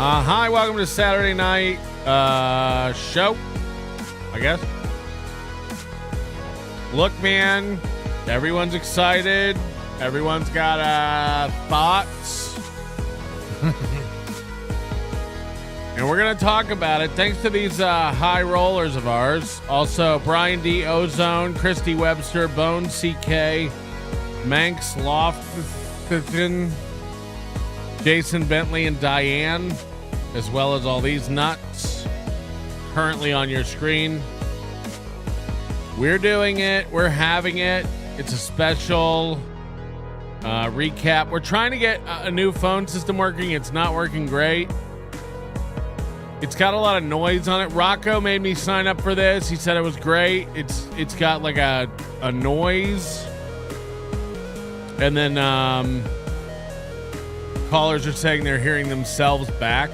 Hi, welcome to Saturday night show, I guess. Look, man, everyone's excited. Everyone's got thoughts. And we're going to talk about it. Thanks to these high rollers of ours. Also, Brian D. Ozone, Christy Webster, Bone CK, Manx Lofton, Jason Bentley, and Diane, as well as all these nuts currently on your screen. We're doing it. We're having it. It's a special recap. We're trying to get a new phone system working. It's not working great. It's got a lot of noise on it. Rocco made me sign up for this. He said it was great. It's got like a noise. And then callers are saying they're hearing themselves back.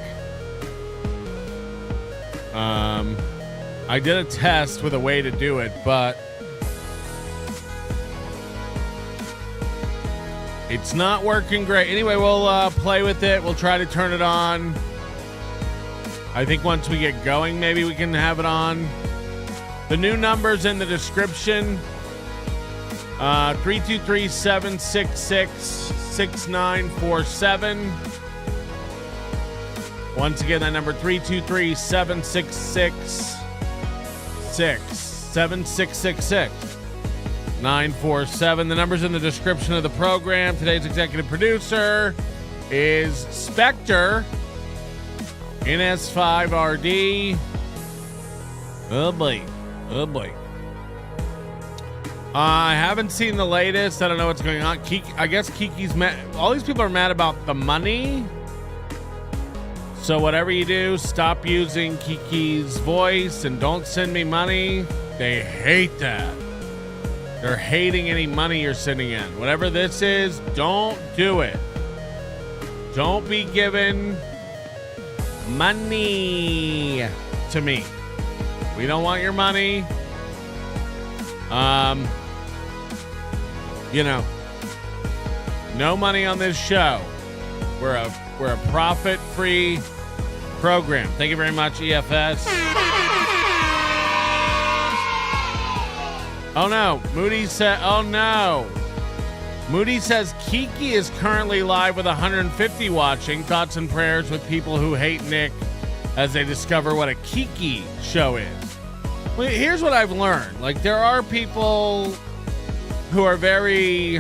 I did a test with a way to do it, but it's not working great. Anyway, we'll play with it. We'll try to turn it on. I think once we get going, maybe we can have it on. The new number's in the description. 323-766-6947. Once again, that number 323-766-7666-947. The number's in the description of the program. Today's executive producer is Spectre. NS5RD. Oh boy. Oh boy. I haven't seen the latest. I don't know what's going on. I guess Kiki's mad. All these people are mad about the money. So whatever you do, stop using Kiki's voice and don't send me money. They hate that. They're hating any money you're sending in. Whatever this is, don't do it. Don't be giving money to me. We don't want your money. No money on this show. We're a profit-free program. Thank you very much, EFS. Oh no, Moody said. Oh no. Moody says Kiki is currently live with 150 watching. Thoughts and prayers with people who hate Nick as they discover what a Kiki show is. Well, here's what I've learned. Like, there are people who are very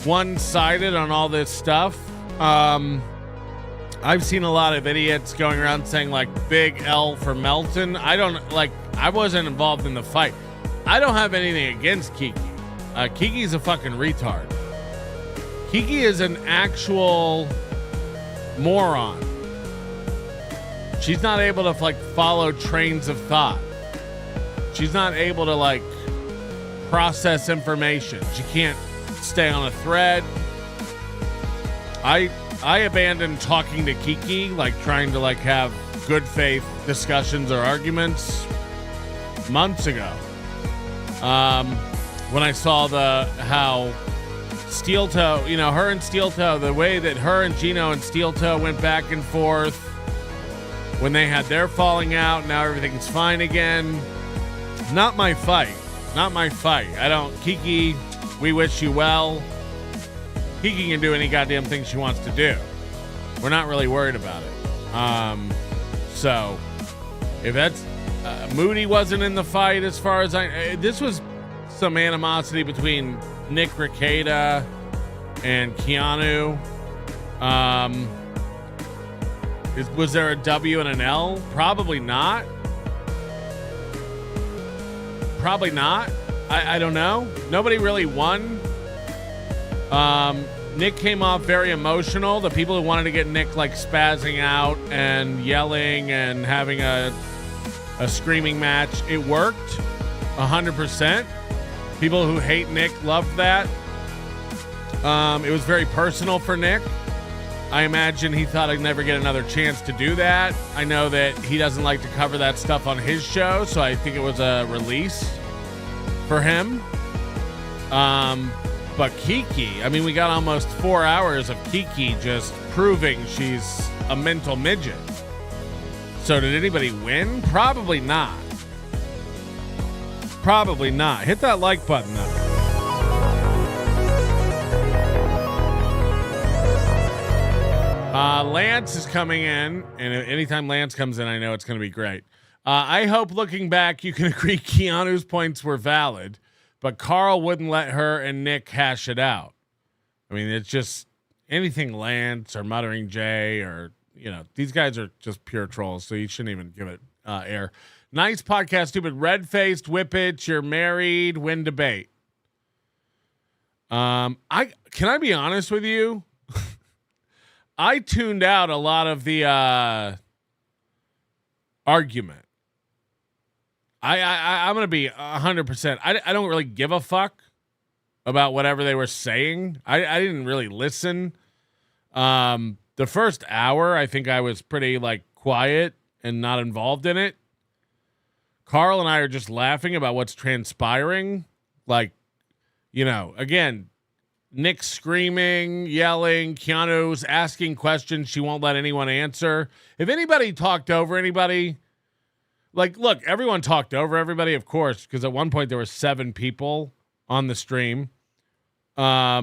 one-sided on all this stuff. I've seen a lot of idiots going around saying, like, big L for Melton. I wasn't involved in the fight. I don't have anything against Kiki. Kiki's a fucking retard. Kiki is an actual moron. She's not able to, like, follow trains of thought. She's not able to, like, process information. She can't stay on a thread. I abandoned talking to Kiki, like, trying to, like, have good faith discussions or arguments months ago. When I saw how Steel Toe, her and Steel Toe, the way that her and Geno and Steel Toe went back and forth when they had their falling out, now everything's fine again. Not my fight. Not my fight. Kiki, we wish you well. Kiki can do any goddamn thing she wants to do. We're not really worried about it. So, if that's... Moody wasn't in the fight as far as this was some animosity between Nick Rekieta and Keanu. Was there a W and an L? Probably not. Probably not. I don't know. Nobody really won. Nick came off very emotional. The people who wanted to get Nick, like, spazzing out and yelling and having a screaming match, it worked 100%. People who hate Nick loved that. It was very personal for Nick. I imagine he thought I'd never get another chance to do that. I know that he doesn't like to cover that stuff on his show, so I think it was a release for him. But Kiki, I mean, we got almost 4 hours of Kiki just proving she's a mental midget. So did anybody win? Probably not. Probably not. Hit that like button though. Lance is coming in, and anytime Lance comes in, I know it's going to be great. I hope looking back, you can agree Keanu's points were valid, but Carl wouldn't let her and Nick hash it out. I mean, it's just anything Lance or Muttering Jay or, these guys are just pure trolls, so you shouldn't even give it air. Nice podcast, stupid. Red-faced, whippets, you're married, win debate. Can I be honest with you? I tuned out a lot of the argument. I'm going to be 100%. I don't really give a fuck about whatever they were saying. I didn't really listen. The first hour, I think I was pretty quiet and not involved in it. Carl and I are just laughing about what's transpiring. Again, Nick screaming, yelling, Keanu's asking questions she won't let anyone answer. If anybody talked over anybody, look, everyone talked over everybody, of course, because at one point there were 7 people on the stream. But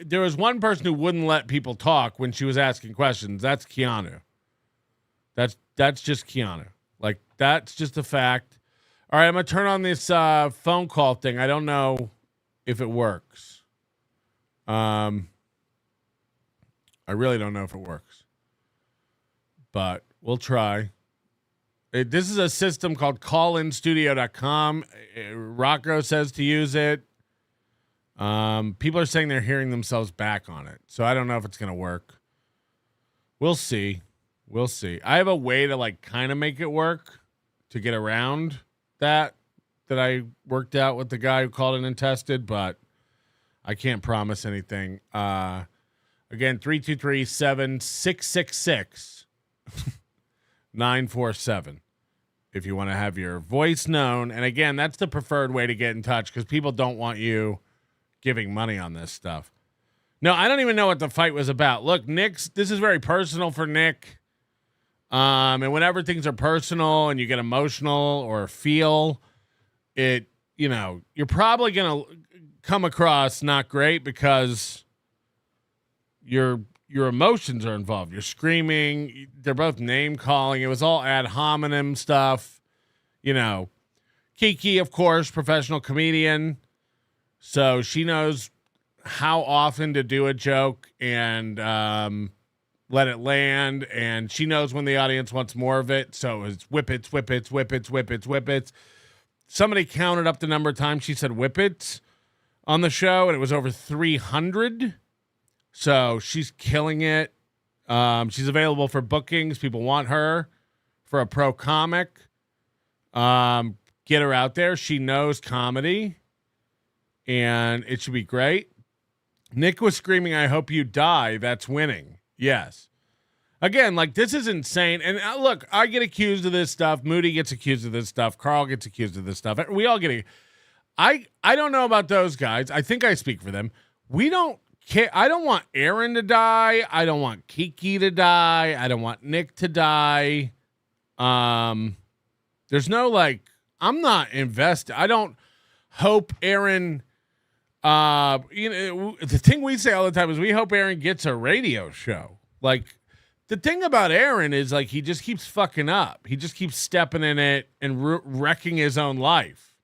there was one person who wouldn't let people talk when she was asking questions. That's Keanu. That's just Keanu. That's just a fact. All right, I'm going to turn on this phone call thing. I don't know if it works. I really don't know if it works. But we'll try. This is a system called callinstudio.com. Rocco says to use it. People are saying they're hearing themselves back on it. So I don't know if it's going to work. We'll see. We'll see. I have a way to kind of make it work to get around that I worked out with the guy who called in and tested, but I can't promise anything. Again, 323-766-947 if you want to have your voice known. And again, that's the preferred way to get in touch because people don't want you giving money on this stuff. No, I don't even know what the fight was about. Look, this is very personal for Nick. And whenever things are personal and you get emotional or feel it, you're probably going to come across not great because your emotions are involved. You're screaming. They're both name calling. It was all ad hominem stuff. Kiki, of course, professional comedian. So she knows how often to do a joke and let it land. And she knows when the audience wants more of it. So it's whippets, whippets, whippets, whippets, whippets. Somebody counted up the number of times she said whippets on the show, and it was over 300. So she's killing it. She's available for bookings. People want her for a pro comic. Get her out there. She knows comedy, and it should be great. Nick was screaming, "I hope you die." That's winning. Yes. Again, this is insane. And look, I get accused of this stuff. Moody gets accused of this stuff. Carl gets accused of this stuff. We all get it. I don't know about those guys. I think I speak for them. We don't care. I don't want Aaron to die. I don't want Kiki to die. I don't want Nick to die. There's no I'm not invested. I don't hope Aaron. The thing we say all the time is we hope Aaron gets a radio show. The thing about Aaron is he just keeps fucking up. He just keeps stepping in it and wrecking his own life.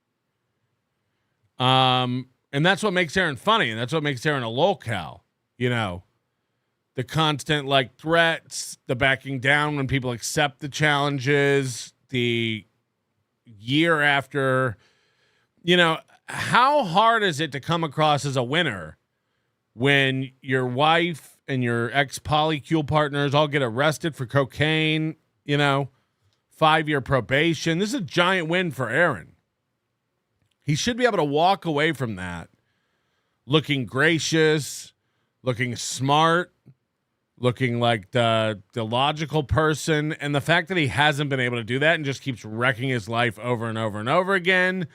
And that's what makes Aaron funny, and that's what makes Aaron a lolcow. The constant threats, the backing down when people accept the challenges, the year after. How hard is it to come across as a winner when your wife and your ex-polycule partners all get arrested for cocaine, 5-year probation? This is a giant win for Aaron. He should be able to walk away from that looking gracious, looking smart, looking like the logical person. And the fact that he hasn't been able to do that and just keeps wrecking his life over and over and over again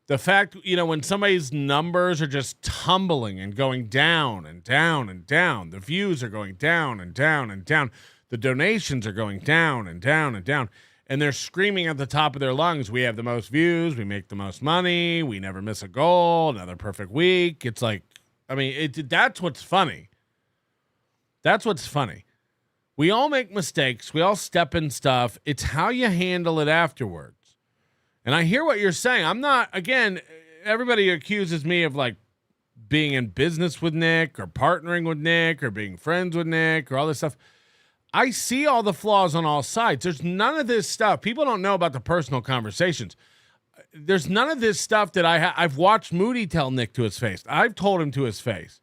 The fact, when somebody's numbers are just tumbling and going down and down and down, the views are going down and down and down, the donations are going down and down and down, and they're screaming at the top of their lungs, we have the most views, we make the most money, we never miss a goal, another perfect week. It's like, that's what's funny. That's what's funny. We all make mistakes. We all step in stuff. It's how you handle it afterwards. And I hear what you're saying. I'm not, again, everybody accuses me of like being in business with Nick or partnering with Nick or being friends with Nick or all this stuff. I see all the flaws on all sides. There's none of this stuff. People don't know about the personal conversations. There's none of this stuff that I've watched Moody tell Nick to his face. I've told him to his face.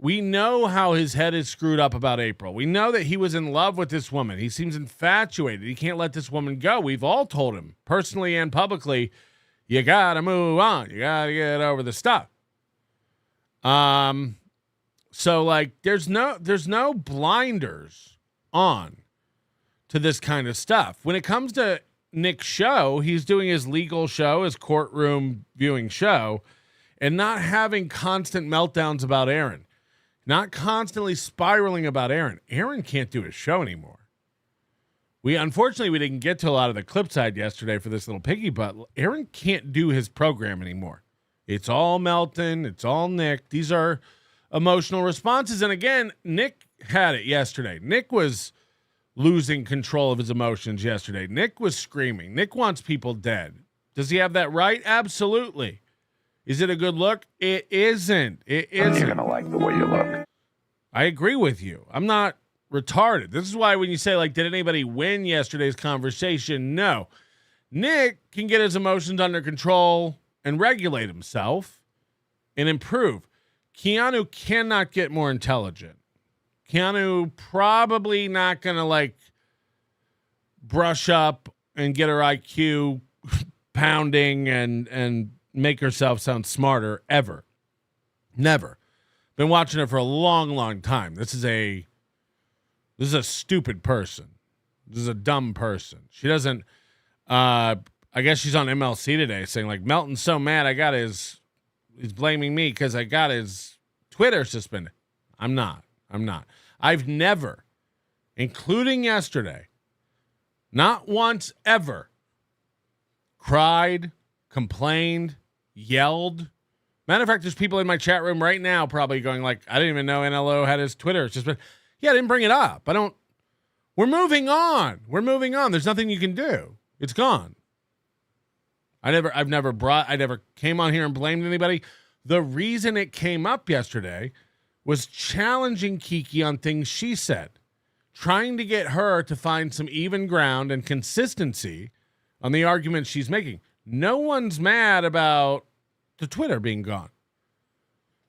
We know how his head is screwed up about April. We know that he was in love with this woman. He seems infatuated. He can't let this woman go. We've all told him, personally and publicly, you got to move on. You got to get over the stuff. So, like, there's no blinders on to this kind of stuff. When it comes to Nick's show, he's doing his legal show, his courtroom viewing show, and not having constant meltdowns about Aaron. Not constantly spiraling about Aaron. Aaron can't do his show anymore. Unfortunately, we didn't get to a lot of the clip side yesterday for this Little Piggy, but Aaron can't do his program anymore. It's all Melton. It's all Nick. These are emotional responses. And again, Nick had it yesterday. Nick was losing control of his emotions yesterday. Nick was screaming. Nick wants people dead. Does he have that right? Absolutely. Is it a good look? It isn't. It isn't. You're going to like the way you look. I agree with you. I'm not retarded. This is why when you say, like, did anybody win yesterday's conversation? No. Nick can get his emotions under control and regulate himself and improve. Keanu cannot get more intelligent. Keanu probably not going to, like, brush up and get her IQ pounding and make herself sound smarter ever. Never. Been watching her for a long, long time. This is a stupid person. This is a dumb person. She doesn't, I guess she's on MLC today saying, like, Melton's so mad he's blaming me because I got his Twitter suspended. I'm not. I've never, including yesterday, not once ever, cried, complained, yelled. Matter of fact, there's people in my chat room right now probably going like, I didn't even know NLO had his Twitter. It's just been, I didn't bring it up. We're moving on. There's nothing you can do. It's gone. I never came on here and blamed anybody. The reason it came up yesterday was challenging Kiki on things she said, trying to get her to find some even ground and consistency on the arguments she's making. No one's mad about the Twitter being gone.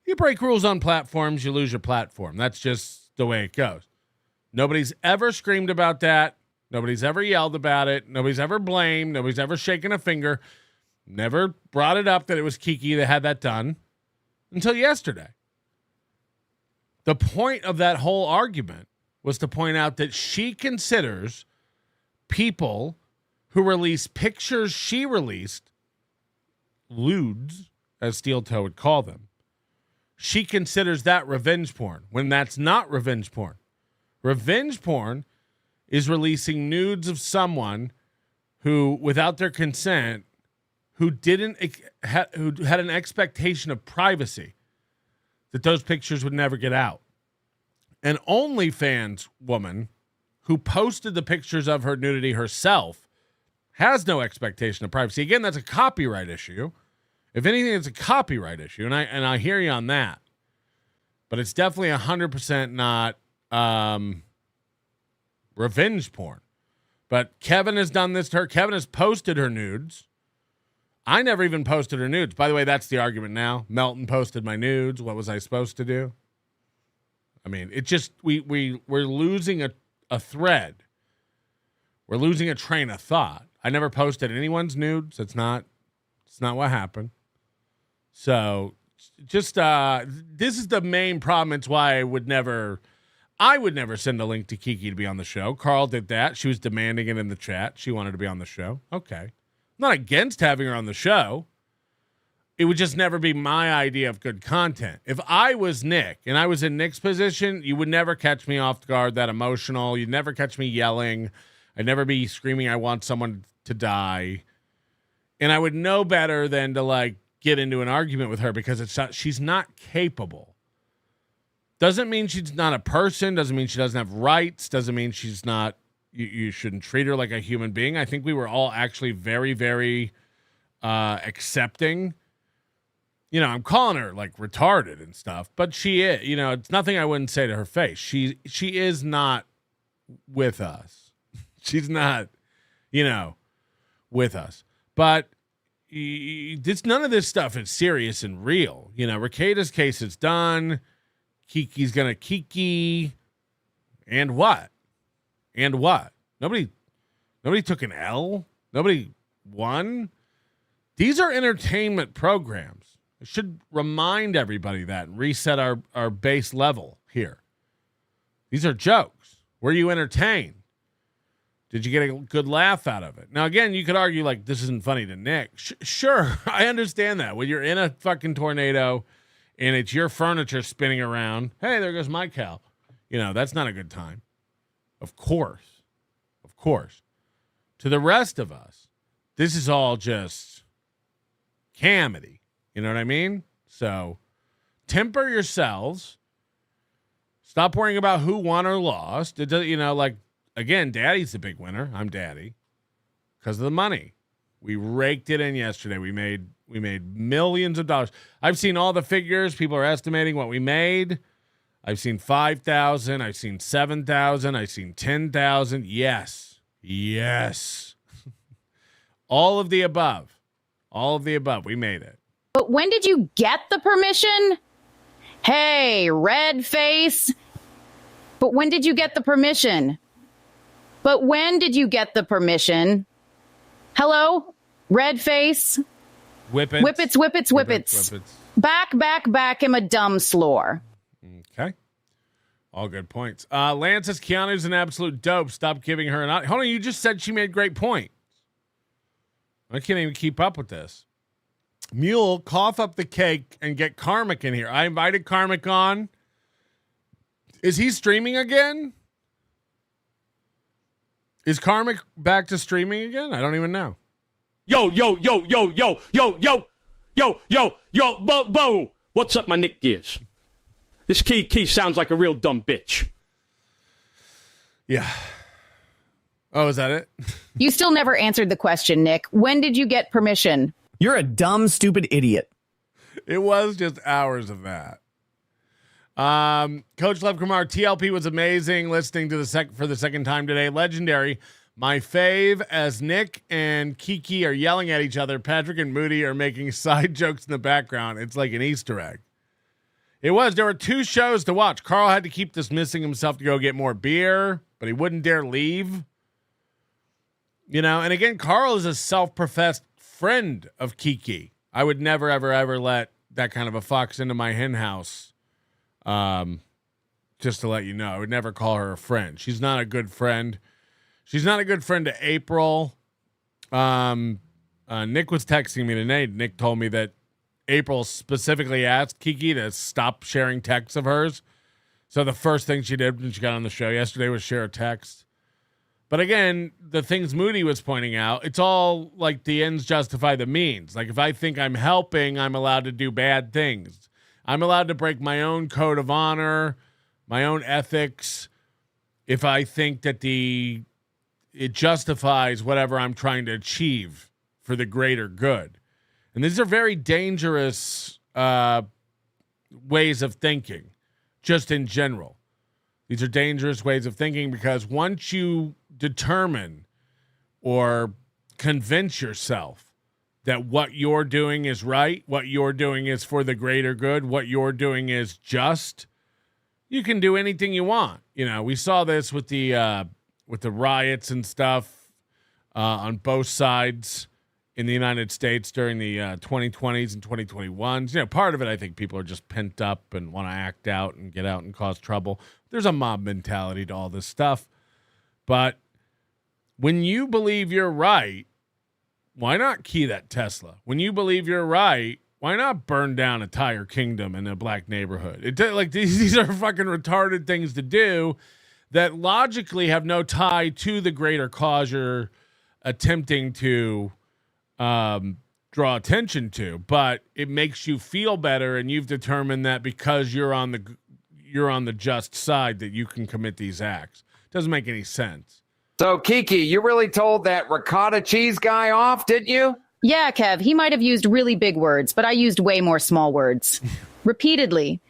You break rules on platforms, you lose your platform. That's just the way it goes. Nobody's ever screamed about that. Nobody's ever yelled about it. Nobody's ever blamed. Nobody's ever shaken a finger. Never brought it up that it was Kiki that had that done until yesterday. The point of that whole argument was to point out that she considers people who release pictures she released, lewds, as Steel Toe would call them, she considers that revenge porn when that's not revenge porn. Revenge porn is releasing nudes of someone who, without their consent, who had an expectation of privacy, that those pictures would never get out. An OnlyFans woman who posted the pictures of her nudity herself has no expectation of privacy. Again, that's a copyright issue. If anything, it's a copyright issue, and I hear you on that. But it's definitely 100% not revenge porn. But Kevin has done this to her. Kevin has posted her nudes. I never even posted her nudes. By the way, that's the argument now. Melton posted my nudes. What was I supposed to do? I mean, it just we're losing a thread. We're losing a train of thought. I never posted anyone's nudes. It's not what happened. So just this is the main problem. It's why I would never send a link to Kiki to be on the show. Carl did that. She was demanding it in the chat. She wanted to be on the show. Okay. not against having her on the show. It would just never be my idea of good content. If I was Nick and I was in Nick's position, you would never catch me off guard that emotional. You'd never catch me yelling. I'd never be screaming, I want someone to die. And I would know better than to like get into an argument with her because she's not capable. Doesn't mean she's not a person. Doesn't mean she doesn't have rights. Doesn't mean she's not, you shouldn't treat her like a human being. I think we were all actually very, very accepting. You know, I'm calling her like retarded and stuff, but she is, you know, it's nothing I wouldn't say to her face. She is not with us. She's not, you know, with us. But none of this stuff is serious and real. You know, Rekieta's case is done. Kiki's going to Kiki. And what? And what? Nobody took an L. Nobody won. These are entertainment programs. I should remind everybody that and reset our base level here. These are jokes. Were you entertained? Did you get a good laugh out of it? Now, again, you could argue like this isn't funny to Nick. Sure, I understand that. When you're in a fucking tornado and it's your furniture spinning around, hey, there goes my cow. You know, that's not a good time. Of course. Of course. To the rest of us, this is all just comedy. You know what I mean? So temper yourselves. Stop worrying about who won or lost. It does, you know, like, again, Daddy's the big winner. I'm Daddy because of the money. We raked it in yesterday. We made millions of dollars. I've seen all the figures. People are estimating what we made. I've seen 5,000. I've seen 7,000. I've seen 10,000. Yes. Yes. All of the above. All of the above. We made it. But when did you get the permission? Hey, red face. But when did you get the permission? But when did you get the permission? Hello? Red face? Whippets. Whippets, whippets, whippets. Back, am a dumb slore. Okay. All good points. Lance says Keanu's an absolute dope. Stop giving her an... Hold on, you just said she made great points. I can't even keep up with this. Mule, cough up the cake and get Karmic in here. I invited Karmic on. Is he streaming again? Is Karmic back to streaming again? I don't even know. Yo, Bo. What's up, my Nick Gears? This Key sounds like a real dumb bitch. Yeah. Oh, is that it? You still never answered the question, Nick. When did you get permission? You're a dumb, stupid idiot. It was just hours of that. Coach Lev Kumar, TLP was amazing. Listening to for the second time today. Legendary. My fave, as Nick and Kiki are yelling at each other, Patrick and Moody are making side jokes in the background. It's like an Easter egg. It was. There were 2 shows to watch. Carl had to keep dismissing himself to go get more beer, but he wouldn't dare leave. You know, and again, Carl is a self-professed friend of Kiki. I would never, ever, ever let that kind of a fox into my hen house. Just to let you know, I would never call her a friend. She's not a good friend. She's not a good friend to April. Nick was texting me today. Nick told me that April specifically asked Kiki to stop sharing texts of hers. So the first thing she did when she got on the show yesterday was share a text. But again, the things Moody was pointing out, it's all like the ends justify the means. Like if I think I'm helping, I'm allowed to do bad things. I'm allowed to break my own code of honor, my own ethics, if I think that it justifies whatever I'm trying to achieve for the greater good. And these are very dangerous ways of thinking, just in general. These are dangerous ways of thinking because once you determine or convince yourself that what you're doing is right, what you're doing is for the greater good, what you're doing is just, you can do anything you want. You know, we saw this with the riots and stuff on both sides in the United States during the 2020s and 2021s. You know, part of it, I think people are just pent up and want to act out and get out and cause trouble. There's a mob mentality to all this stuff. But when you believe you're right, why not key that Tesla? When you believe you're right, why not burn down a tire kingdom in a black neighborhood? These are fucking retarded things to do that logically have no tie to the greater cause you're attempting to draw attention to, but it makes you feel better, and you've determined that because you're on the just side that you can commit these acts. Doesn't make any sense. So, Kiki, you really told that ricotta cheese guy off, didn't you? Yeah, Kev, he might have used really big words, but I used way more small words. Repeatedly.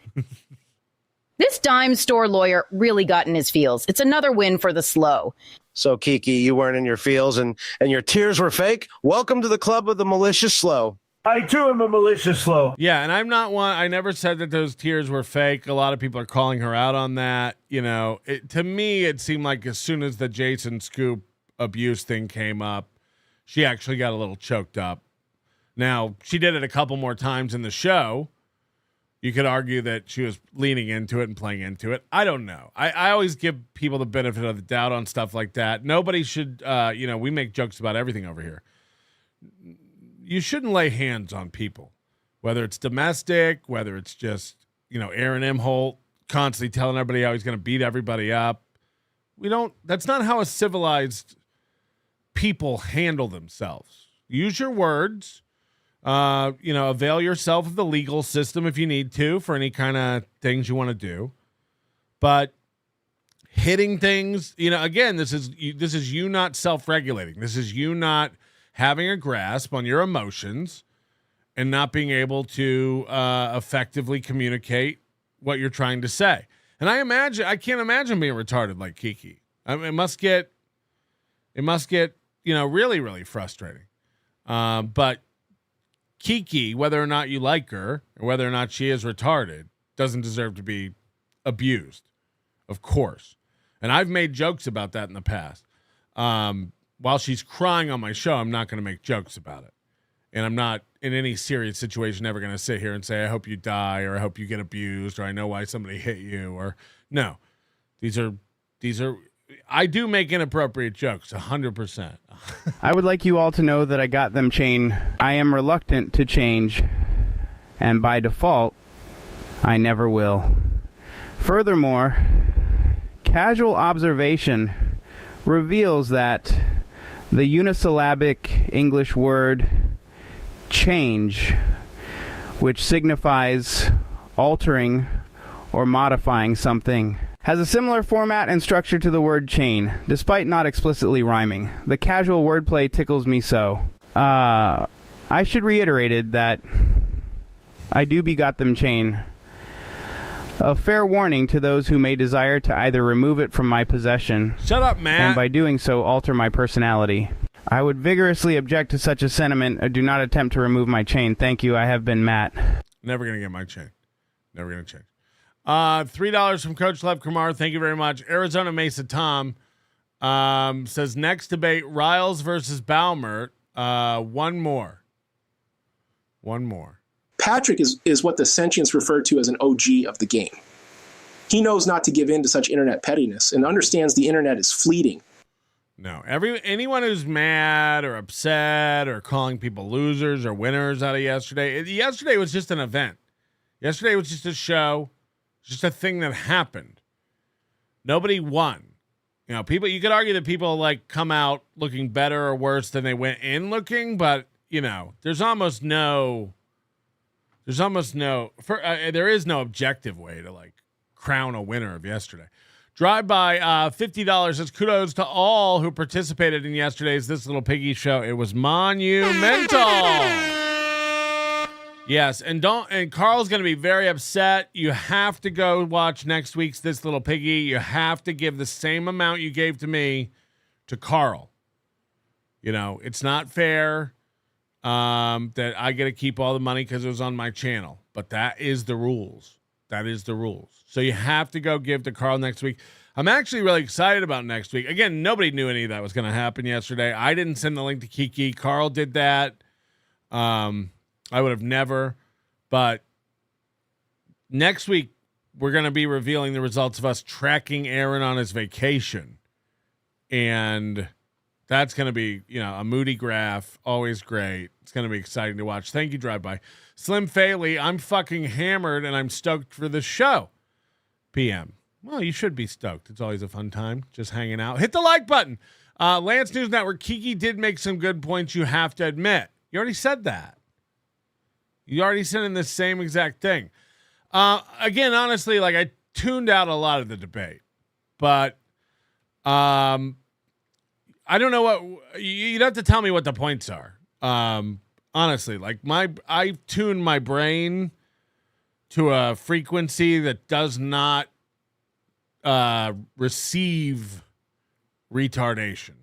This dime store lawyer really got in his feels. It's another win for the slow. So, Kiki, you weren't in your feels and your tears were fake? Welcome to the club of the malicious slow. I too am a malicious slow. Yeah, and I'm not one. I never said that those tears were fake. A lot of people are calling her out on that. You know, to me, it seemed like as soon as the Jason Scoop abuse thing came up, she actually got a little choked up. Now, she did it a couple more times in the show. You could argue that she was leaning into it and playing into it. I don't know. I always give people the benefit of the doubt on stuff like that. Nobody should, we make jokes about everything over here. You shouldn't lay hands on people, whether it's domestic, whether it's just, Aaron Imholt constantly telling everybody how he's going to beat everybody up. That's not how a civilized people handle themselves. Use your words. Avail yourself of the legal system if you need to for any kind of things you want to do. But hitting things, again, this is you not self-regulating. This is you not having a grasp on your emotions and not being able to effectively communicate what you're trying to say. And I can't imagine being retarded like Kiki. I mean, it must get really, really frustrating. But Kiki, whether or not you like her or whether or not she is retarded, doesn't deserve to be abused, of course. And I've made jokes about that in the past. While she's crying on my show, I'm not going to make jokes about it. And I'm not in any serious situation ever going to sit here and say, I hope you die, or I hope you get abused, or I know why somebody hit you, or no. These are I do make inappropriate jokes, 100%. I would like you all to know that I got them chain. I am reluctant to change, and by default, I never will. Furthermore, casual observation reveals that the unisyllabic English word change, which signifies altering or modifying something, has a similar format and structure to the word chain, despite not explicitly rhyming. The casual wordplay tickles me so. I should reiterate it that I do begot them chain. A fair warning to those who may desire to either remove it from my possession, shut up, Matt, and by doing so alter my personality. I would vigorously object to such a sentiment. Do not attempt to remove my chain. Thank you. I have been Matt. Never going to get my chain. Never going to change. $3 from Coach Lev Kumar. Thank you very much. Arizona Mesa Tom says next debate, Riles versus Baumert. One more. Patrick is what the sentients refer to as an OG of the game. He knows not to give in to such internet pettiness and understands the internet is fleeting. No, anyone who's mad or upset or calling people losers or winners out of yesterday was just an event. Yesterday was just a show. Just a thing that happened. Nobody won. People, you could argue that people come out looking better or worse than they went in looking, but there is no objective way to crown a winner of yesterday. Drive by $50 says kudos to all who participated in yesterday's This Little Piggy show. It was monumental. Yes, and Carl's going to be very upset. You have to go watch next week's This Little Piggy. You have to give the same amount you gave to me to Carl. It's not fair that I get to keep all the money because it was on my channel. But that is the rules. So you have to go give to Carl next week. I'm actually really excited about next week. Again, nobody knew any of that was going to happen yesterday. I didn't send the link to Kiki. Carl did that. I would have never, but next week we're going to be revealing the results of us tracking Aaron on his vacation. And That's going to be, a moody graph. Always great. It's going to be exciting to watch. Thank you, Drive By. Slim Faley, I'm fucking hammered and I'm stoked for the show. PM. Well, you should be stoked. It's always a fun time just hanging out. Hit the like button. Lance News Network, Kiki did make some good points, you have to admit. You already said that. You already said in the same exact thing. Again, honestly, like I tuned out a lot of the debate. But I don't know what you'd have to tell me what the points are. Honestly, like I tuned my brain to a frequency that does not receive retardation.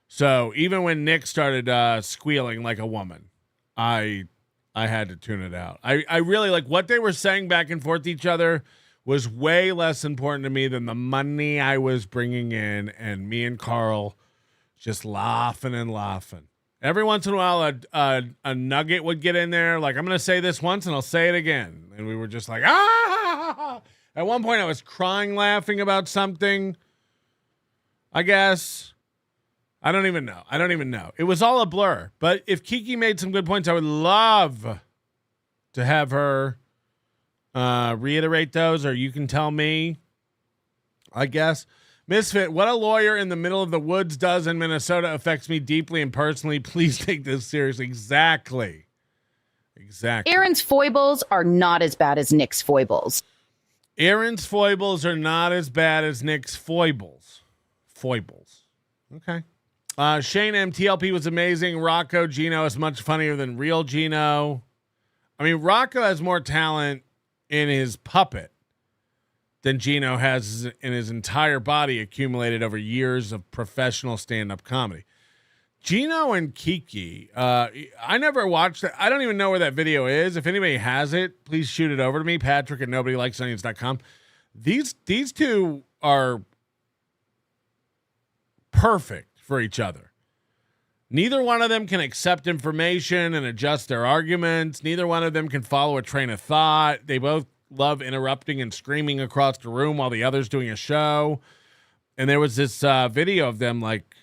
So even when Nick started squealing like a woman, I had to tune it out. I really like what they were saying back and forth to each other was way less important to me than the money I was bringing in, and me and Carl just laughing and laughing. Every once in a while, a nugget would get in there. Like, I'm going to say this once and I'll say it again. And we were just like, ah! At one point I was crying laughing about something. I guess. I don't even know. It was all a blur. But if Kiki made some good points, I would love to have her reiterate those, or you can tell me, I guess. Misfit, what a lawyer in the middle of the woods does in Minnesota affects me deeply and personally. Please take this seriously. Exactly. Aaron's foibles are not as bad as Nick's foibles. Aaron's foibles are not as bad as Nick's foibles. Okay. Shane MTLP was amazing. Rocco Geno is much funnier than real Geno. I mean, Rocco has more talent in his puppet than Geno has in his entire body accumulated over years of professional stand-up comedy. Geno and Kiki, I never watched that. I don't even know where that video is. If anybody has it, please shoot it over to me, Patrick at nobodylikesonions.com. These two are perfect for each other. Neither one of them can accept information and adjust their arguments. Neither one of them can follow a train of thought. They both love interrupting and screaming across the room while the other's doing a show. And there was this video of them like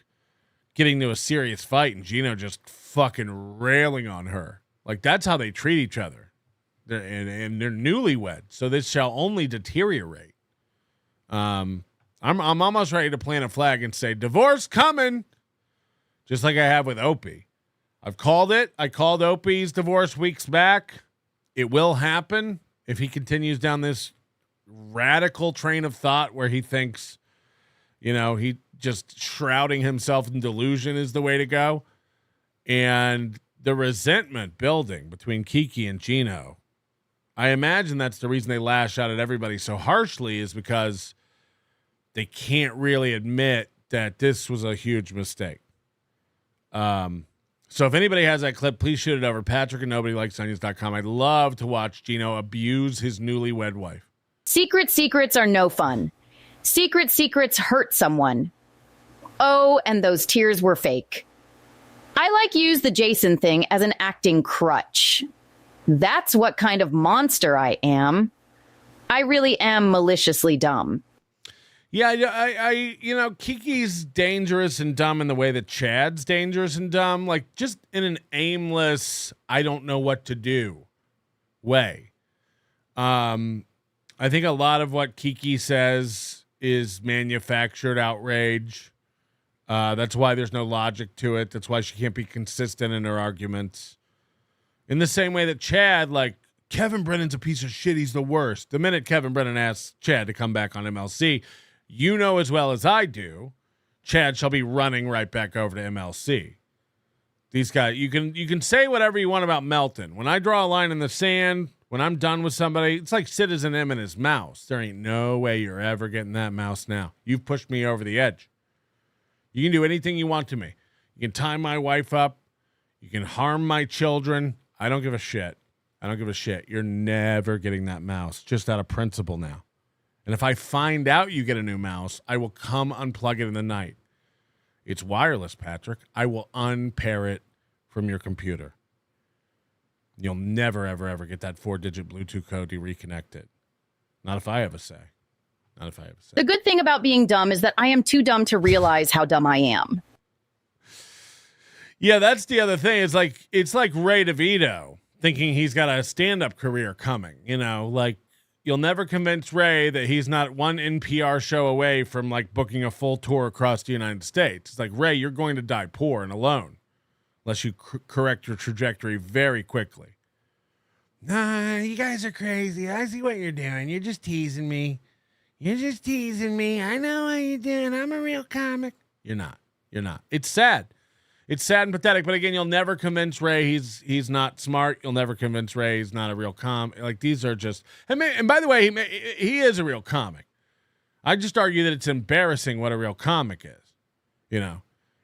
getting to a serious fight and Geno just fucking railing on her. Like, that's how they treat each other. And they're newlyweds, so this shall only deteriorate. I'm almost ready to plant a flag and say, divorce coming, just like I have with Opie. I've called it. I called Opie's divorce weeks back. It will happen if he continues down this radical train of thought where he thinks, he just shrouding himself in delusion is the way to go. And the resentment building between Kiki and Geno, I imagine that's the reason they lash out at everybody so harshly, is because they can't really admit that this was a huge mistake. So if anybody has that clip, please shoot it over. Patrick at nobodylikesonions.com. I'd love to watch Geno abuse his newlywed wife. Secrets are no fun. Secrets hurt someone. Oh, and those tears were fake. I use the Jason thing as an acting crutch. That's what kind of monster I am. I really am maliciously dumb. Yeah, I Kiki's dangerous and dumb in the way that Chad's dangerous and dumb, like just in an aimless, I don't know what to do way. I think a lot of what Kiki says is manufactured outrage. That's why there's no logic to it. That's why she can't be consistent in her arguments. In the same way that Chad, like, Kevin Brennan's a piece of shit. He's the worst. The minute Kevin Brennan asks Chad to come back on MLC, you know as well as I do, Chad shall be running right back over to MLC. These guys, you can say whatever you want about Melton. When I draw a line in the sand, when I'm done with somebody, it's like Citizen M and his mouse. There ain't no way you're ever getting that mouse now. You've pushed me over the edge. You can do anything you want to me. You can tie my wife up. You can harm my children. I don't give a shit. You're never getting that mouse, just out of principle now. And if I find out you get a new mouse, I will come unplug it in the night. It's wireless, Patrick. I will unpair it from your computer. You'll never, ever, ever get that 4-digit Bluetooth code to reconnect it. Not if I have a say. The good thing about being dumb is that I am too dumb to realize how dumb I am. Yeah, that's the other thing. It's like Ray DeVito thinking he's got a stand-up career coming. Like you'll never convince Ray that he's not one NPR show away from like booking a full tour across the United States. It's like, Ray, you're going to die poor and alone unless you correct your trajectory very quickly. Nah, you guys are crazy. I see what you're doing. You're just teasing me. I know what you're doing. I'm a real comic. You're not. It's sad. It's sad and pathetic. But again, you'll never convince Ray he's not smart. You'll never convince Ray he's not a real comic. Like these are just. And by the way, he is a real comic. I just argue that it's embarrassing what a real comic is.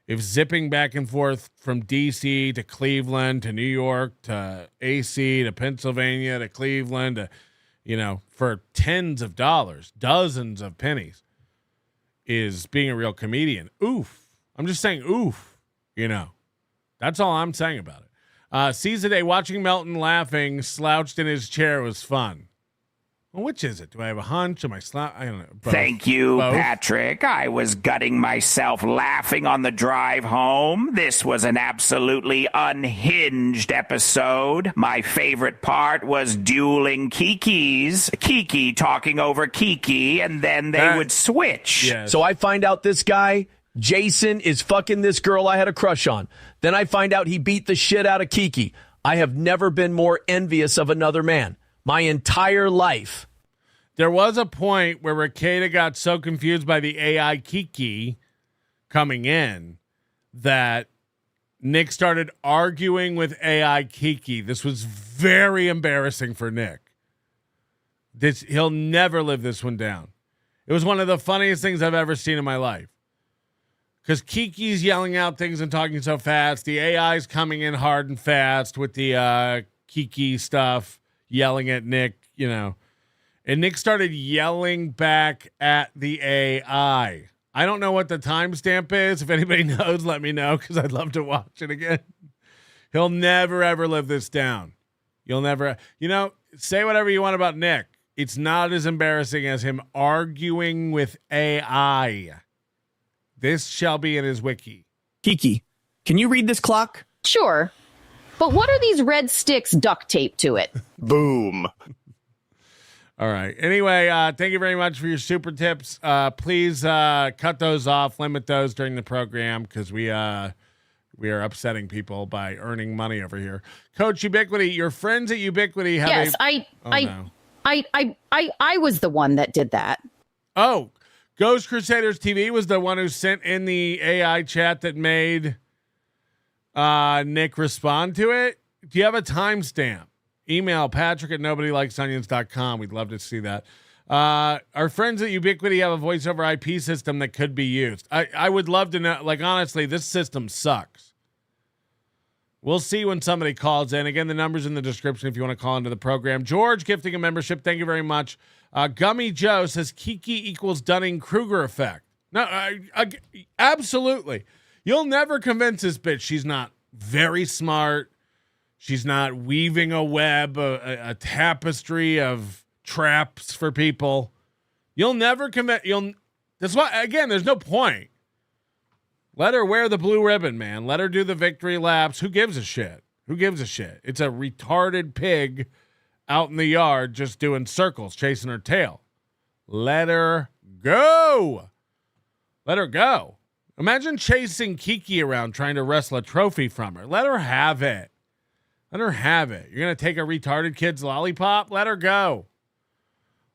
If zipping back and forth from D.C. to Cleveland to New York to A.C. to Pennsylvania to Cleveland to, for tens of dollars, dozens of pennies, is being a real comedian. Oof. I'm just saying oof, That's all I'm saying about it. SEETHE-A-THON, watching Melton laughing, slouched in his chair was fun. Well, which is it? Do I have a hunch? Am I I don't know. Both. Thank you, Both? Patrick. I was gutting myself laughing on the drive home. This was an absolutely unhinged episode. My favorite part was dueling Kikis. Kiki talking over Kiki, and then they would switch. Yes. So I find out this guy, Jason, is fucking this girl I had a crush on. Then I find out he beat the shit out of Kiki. I have never been more envious of another man. My entire life. There was a point where Ricada got so confused by the AI Kiki coming in that Nick started arguing with AI Kiki. This was very embarrassing for Nick. He'll never live this one down. It was one of the funniest things I've ever seen in my life. Because Kiki's yelling out things and talking so fast. The AI's coming in hard and fast with the Kiki stuff. Yelling at Nick, and Nick started yelling back at the AI. I don't know what the timestamp is. If anybody knows, let me know because I'd love to watch it again. He'll never, ever live this down. You'll never, say whatever you want about Nick. It's not as embarrassing as him arguing with AI. This shall be in his wiki. Kiki, can you read this clock? Sure. But what are these red sticks duct taped to it? Boom. All right. Anyway, thank you very much for your super tips. Please cut those off, limit those during the program because we are upsetting people by earning money over here. Coach Ubiquity, your friends at Ubiquity have yes, I was the one that did that. Oh, Ghost Crusaders TV was the one who sent in the AI chat that made Nick respond to it. Do you have a timestamp? Email Patrick at nobodylikesonions.com. We'd love to see that. Our friends at Ubiquity have a voice over IP system that could be used. I would love to know, honestly, this system sucks. We'll see when somebody calls in. Again, the number's in the description if you want to call into the program. George gifting a membership. Thank you very much. Gummy Joe says Kiki equals Dunning-Kruger effect. No, absolutely. You'll never convince this bitch she's not very smart. She's not weaving a web, a tapestry of traps for people. You'll never convince. That's why, again, there's no point. Let her wear the blue ribbon, man. Let her do the victory laps. Who gives a shit? It's a retarded pig out in the yard just doing circles, chasing her tail. Let her go. Imagine chasing Kiki around trying to wrestle a trophy from her. Let her have it. You're going to take a retarded kid's lollipop? Let her go.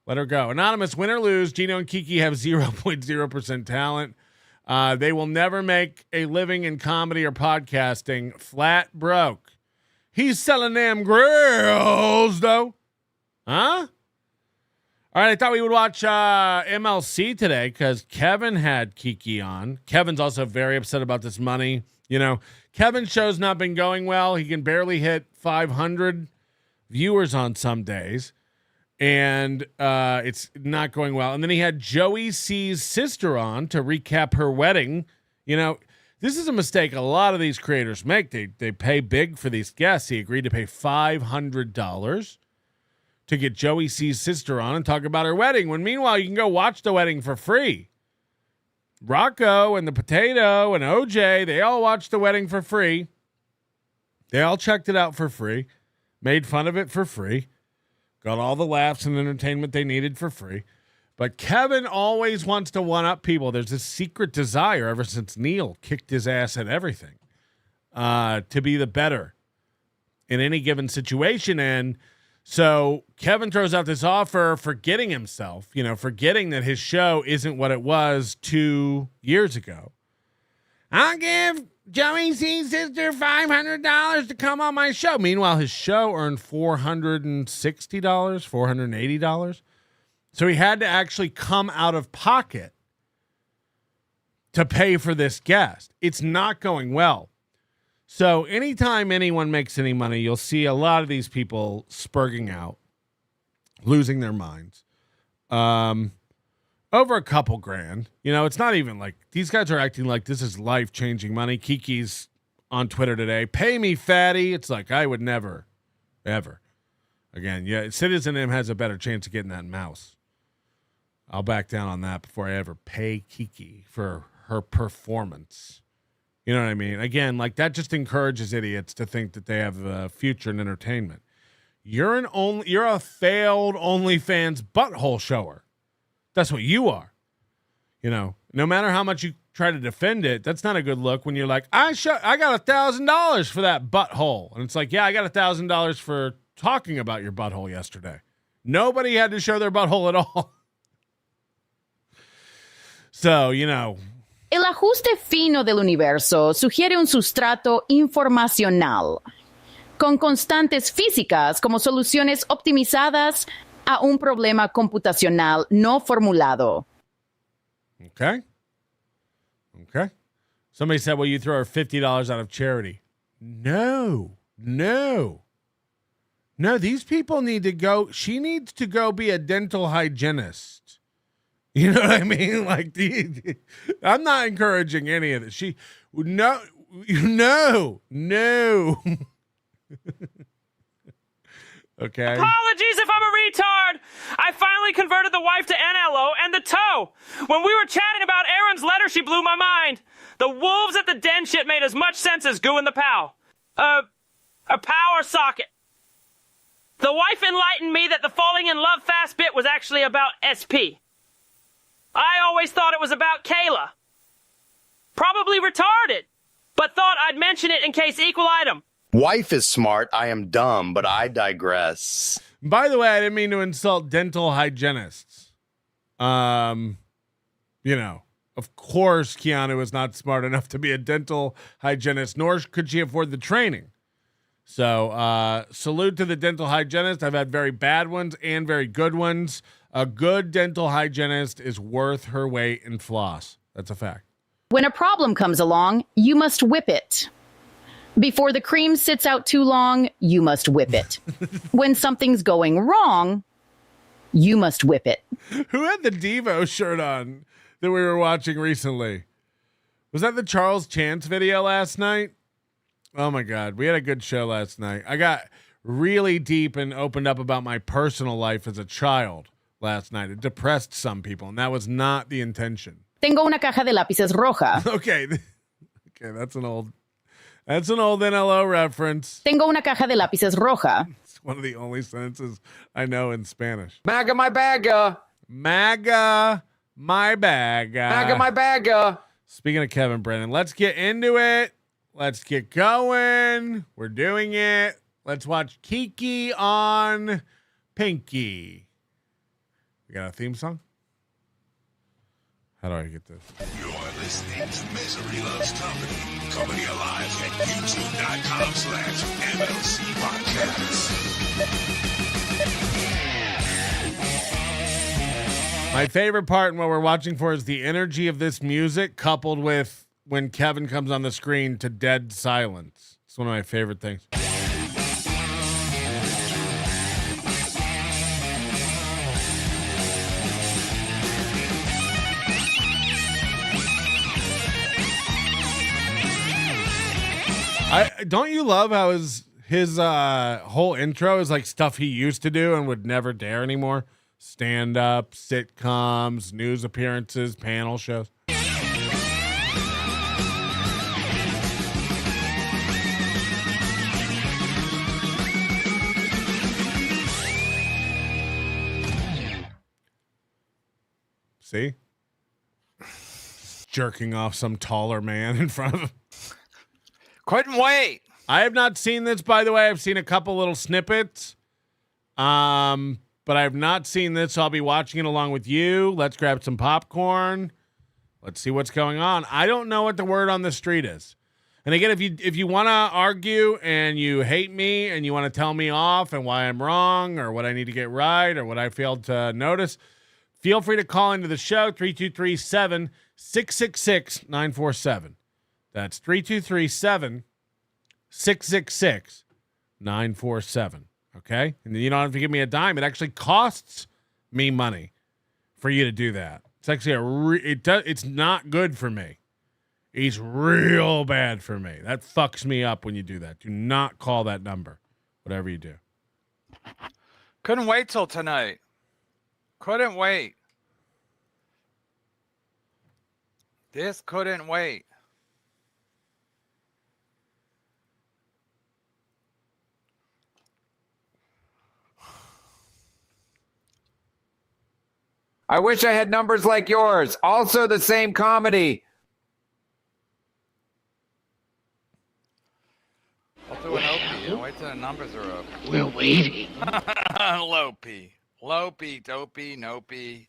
Anonymous, win or lose, Geno and Kiki have 0.0% talent. They will never make a living in comedy or podcasting. Flat broke. He's selling them grills, though. Huh? All right, I thought we would watch MLC today because Kevin had Kiki on. Kevin's also very upset about this money. Kevin's show's not been going well. He can barely hit 500 viewers on some days, and it's not going well. And then he had Joey C's sister on to recap her wedding. This is a mistake a lot of these creators make. They pay big for these guests. He agreed to pay $500 to get Joey C's sister on and talk about her wedding, when meanwhile you can go watch the wedding for free. Rocco and the Potato and OJ, they all watched the wedding for free. They all checked it out for free, made fun of it for free, got all the laughs and entertainment they needed for free. But Kevin always wants to one-up people. There's this secret desire ever since Neil kicked his ass at everything to be the better in any given situation. And so Kevin throws out this offer, forgetting himself, forgetting that his show isn't what it was 2 years ago. I'll give Joey C's sister $500 to come on my show. Meanwhile, his show earned $460, $480. So he had to actually come out of pocket to pay for this guest. It's not going well. So anytime anyone makes any money, you'll see a lot of these people spurging out, losing their minds. Over a couple grand. It's not even like these guys are acting like this is life-changing money. Kiki's on Twitter today. Pay me, fatty. It's like I would never, ever. Again, yeah, Citizen M has a better chance of getting that mouse. I'll back down on that before I ever pay Kiki for her performance. You know what I mean? Again, like that just encourages idiots to think that they have a future in entertainment. You're a failed OnlyFans butthole shower. That's what you are. No matter how much you try to defend it, that's not a good look when you're like, I got $1,000 for that butthole. And it's like, yeah, I got $1,000 for talking about your butthole yesterday. Nobody had to show their butthole at all. So, El ajuste fino del universo sugiere un sustrato informacional, con constantes físicas como soluciones optimizadas a un problema computacional no formulado. Okay. Somebody said, well, you throw her $50 out of charity. No, these people need to go. She needs to go be a dental hygienist. You know what I mean? Like, I'm not encouraging any of this. No. Okay. Apologies if I'm a retard. I finally converted the wife to NLO and the toe. When we were chatting about Aaron's letter, she blew my mind. The wolves at the den shit made as much sense as goo in the pow. A power socket. The wife enlightened me that the falling in love fast bit was actually about SP. I always thought it was about Kayla. Probably retarded, but thought I'd mention it in case equal item. Wife is smart, I am dumb, but I digress. By the way, I didn't mean to insult dental hygienists. Of course Keanu is not smart enough to be a dental hygienist, nor could she afford the training. So, salute to the dental hygienist. I've had very bad ones and very good ones. A good dental hygienist is worth her weight in floss. That's a fact. When a problem comes along, you must whip it. Before the cream sits out too long, you must whip it. When something's going wrong, you must whip it. Who had the Devo shirt on that we were watching recently? Was that the Charles Chance video last night? Oh my God. We had a good show last night. I got really deep and opened up about my personal life as a child last night. It depressed some people, and that was not the intention. Tengo una caja de lápices roja. Okay, that's an old NLO reference. Tengo una caja de lápices roja. It's one of the only sentences I know in Spanish. MAGA my bagga. MAGA my bagga. MAGA my bagga. Speaking of Kevin Brennan, let's get into it. Let's get going. We're doing it. Let's watch Kiki on Pinky. We got a theme song? How do I get this? You're listening to Misery Loves Company. Company Alive at youtube.com/MLC Podcasts. My favorite part and what we're watching for is the energy of this music coupled with when Kevin comes on the screen to dead silence. It's one of my favorite things. Don't you love how his whole intro is like stuff he used to do and would never dare anymore? Stand-up, sitcoms, news appearances, panel shows. See? Jerking off some taller man in front of him. Couldn't wait. I have not seen this, by the way. I've seen a couple little snippets. But I have not seen this. I'll be watching it along with you. Let's grab some popcorn. Let's see what's going on. I don't know what the word on the street is. And again, if you want to argue and you hate me and you want to tell me off and why I'm wrong or what I need to get right or what I failed to notice, feel free to call into the show, 323-7-666-947. That's 323-7-666-947. Okay? And you don't have to give me a dime. It actually costs me money for you to do that. It's actually it's not good for me. It's real bad for me. That fucks me up when you do that. Do not call that number, whatever you do. Couldn't wait till tonight. Couldn't wait. This couldn't wait. I wish I had numbers like yours. Also the same comedy. I'll do an OP. Wait till the numbers are up. We're waiting. Lopey. Lopey, dopey, nopey.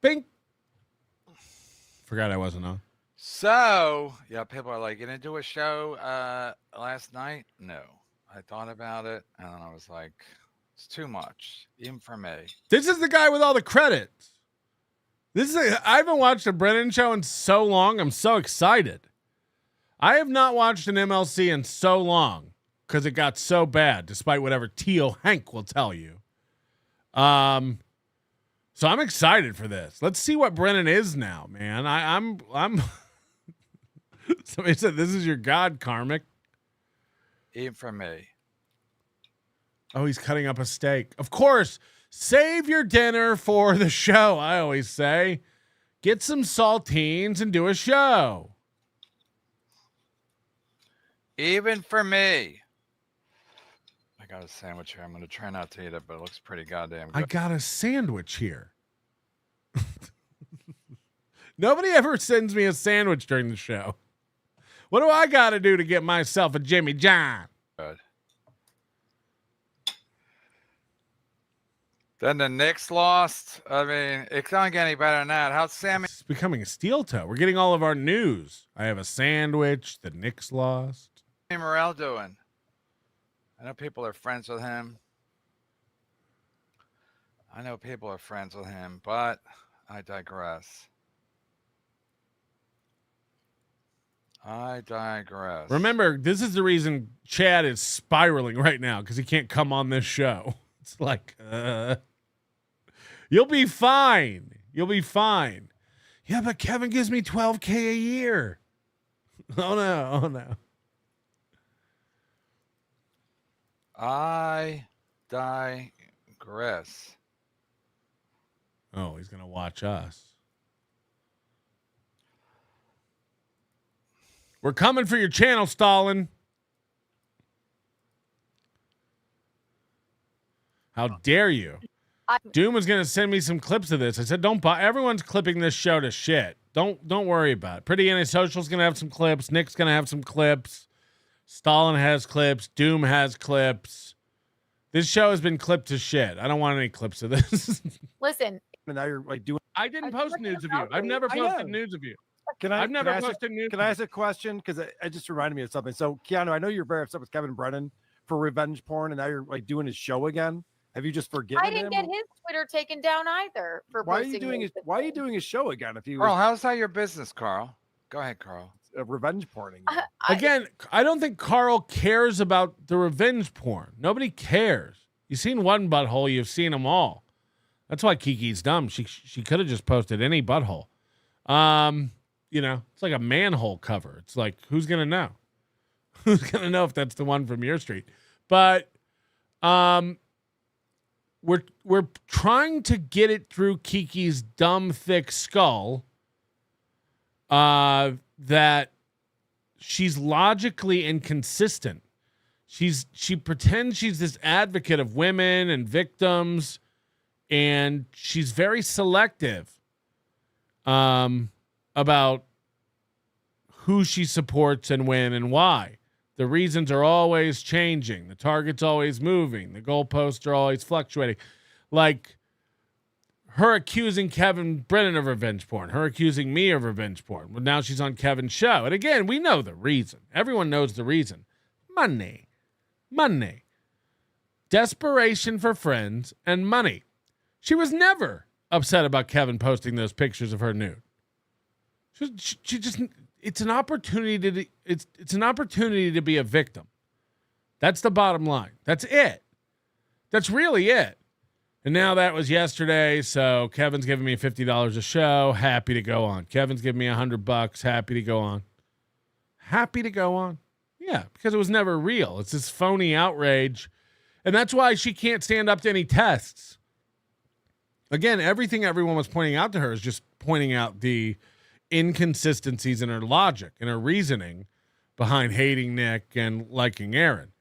Bing. Forgot I wasn't on. So, yeah, people are like, you didn't do a show last night? No. I thought about it, and then I was like, it's too much, even for me. This is the guy with all the credits. I haven't watched a Brennan show in so long. I'm so excited. I have not watched an MLC in so long because it got so bad, despite whatever Tio Hank will tell you. So I'm excited for this. Let's see what Brennan is now, man. I'm Somebody said this is your god, Karmic. Even for me. Oh, he's cutting up a steak. Of course, save your dinner for the show, I always say. Get some saltines and do a show. Even for me. I got a sandwich here. I'm going to try not to eat it, but it looks pretty goddamn good. I got a sandwich here. Nobody ever sends me a sandwich during the show. What do I got to do to get myself a Jimmy John? Good. Then the Knicks lost. I mean, it can't get any better than that. How's Sammy? It's becoming a steel toe. We're getting all of our news. I have a sandwich. The Knicks lost. Morrell doing? I know people are friends with him. But I digress. Remember, this is the reason Chad is spiraling right now, because he can't come on this show. It's like, you'll be fine. You'll be fine. Yeah, but Kevin gives me $12K a year. Oh, no. Oh, no. I digress. Oh, he's going to watch us. We're coming for your channel, Stalin. How dare you? Doom was going to send me some clips of this. I said, don't buy. Everyone's clipping this show to shit. Don't worry about it. Pretty Antisocial's going to have some clips. Nick's going to have some clips. Stalin has clips. Doom has clips. This show has been clipped to shit. I don't want any clips of this. Listen. And now you're like doing. I didn't post nudes of you. I've never posted nudes of you. I've never posted nudes. Can I ask a question? Because it just reminded me of something. So, Keanu, I know you're very upset with Kevin Brennan for revenge porn, and now you're like doing his show again. Have you just forgiven him? I didn't get his Twitter taken down either. For why are you doing his? Why are you doing his show again? If you Carl, how's that your business, Carl? Go ahead, Carl. Revenge porning. Again, I don't think Carl cares about the revenge porn. Nobody cares. You've seen one butthole, you've seen them all. That's why Kiki's dumb. She could have just posted any butthole. You know, it's like a manhole cover. It's like, who's gonna know? Who's gonna know if that's the one from your street? But we're trying to get it through Kiki's dumb, thick skull. that she's logically inconsistent. She pretends she's this advocate of women and victims, and she's very selective about who she supports and when and why. The reasons are always changing. The target's always moving. The goalposts are always fluctuating. Like her accusing Kevin Brennan of revenge porn, her accusing me of revenge porn. Well, now she's on Kevin's show. And again, we know the reason. Everyone knows the reason. Money. Desperation for friends and money. She was never upset about Kevin posting those pictures of her nude. She just, it's an opportunity to, it's an opportunity to be a victim. That's the bottom line. That's it. That's really it. And now that was yesterday, so Kevin's giving me $50 a show. Happy to go on. Kevin's giving me $100. Happy to go on. Happy to go on. Yeah, because it was never real. It's this phony outrage. And that's why she can't stand up to any tests. Again, everything everyone was pointing out to her is just pointing out the inconsistencies in her logic and her reasoning behind hating Nick and liking Aaron.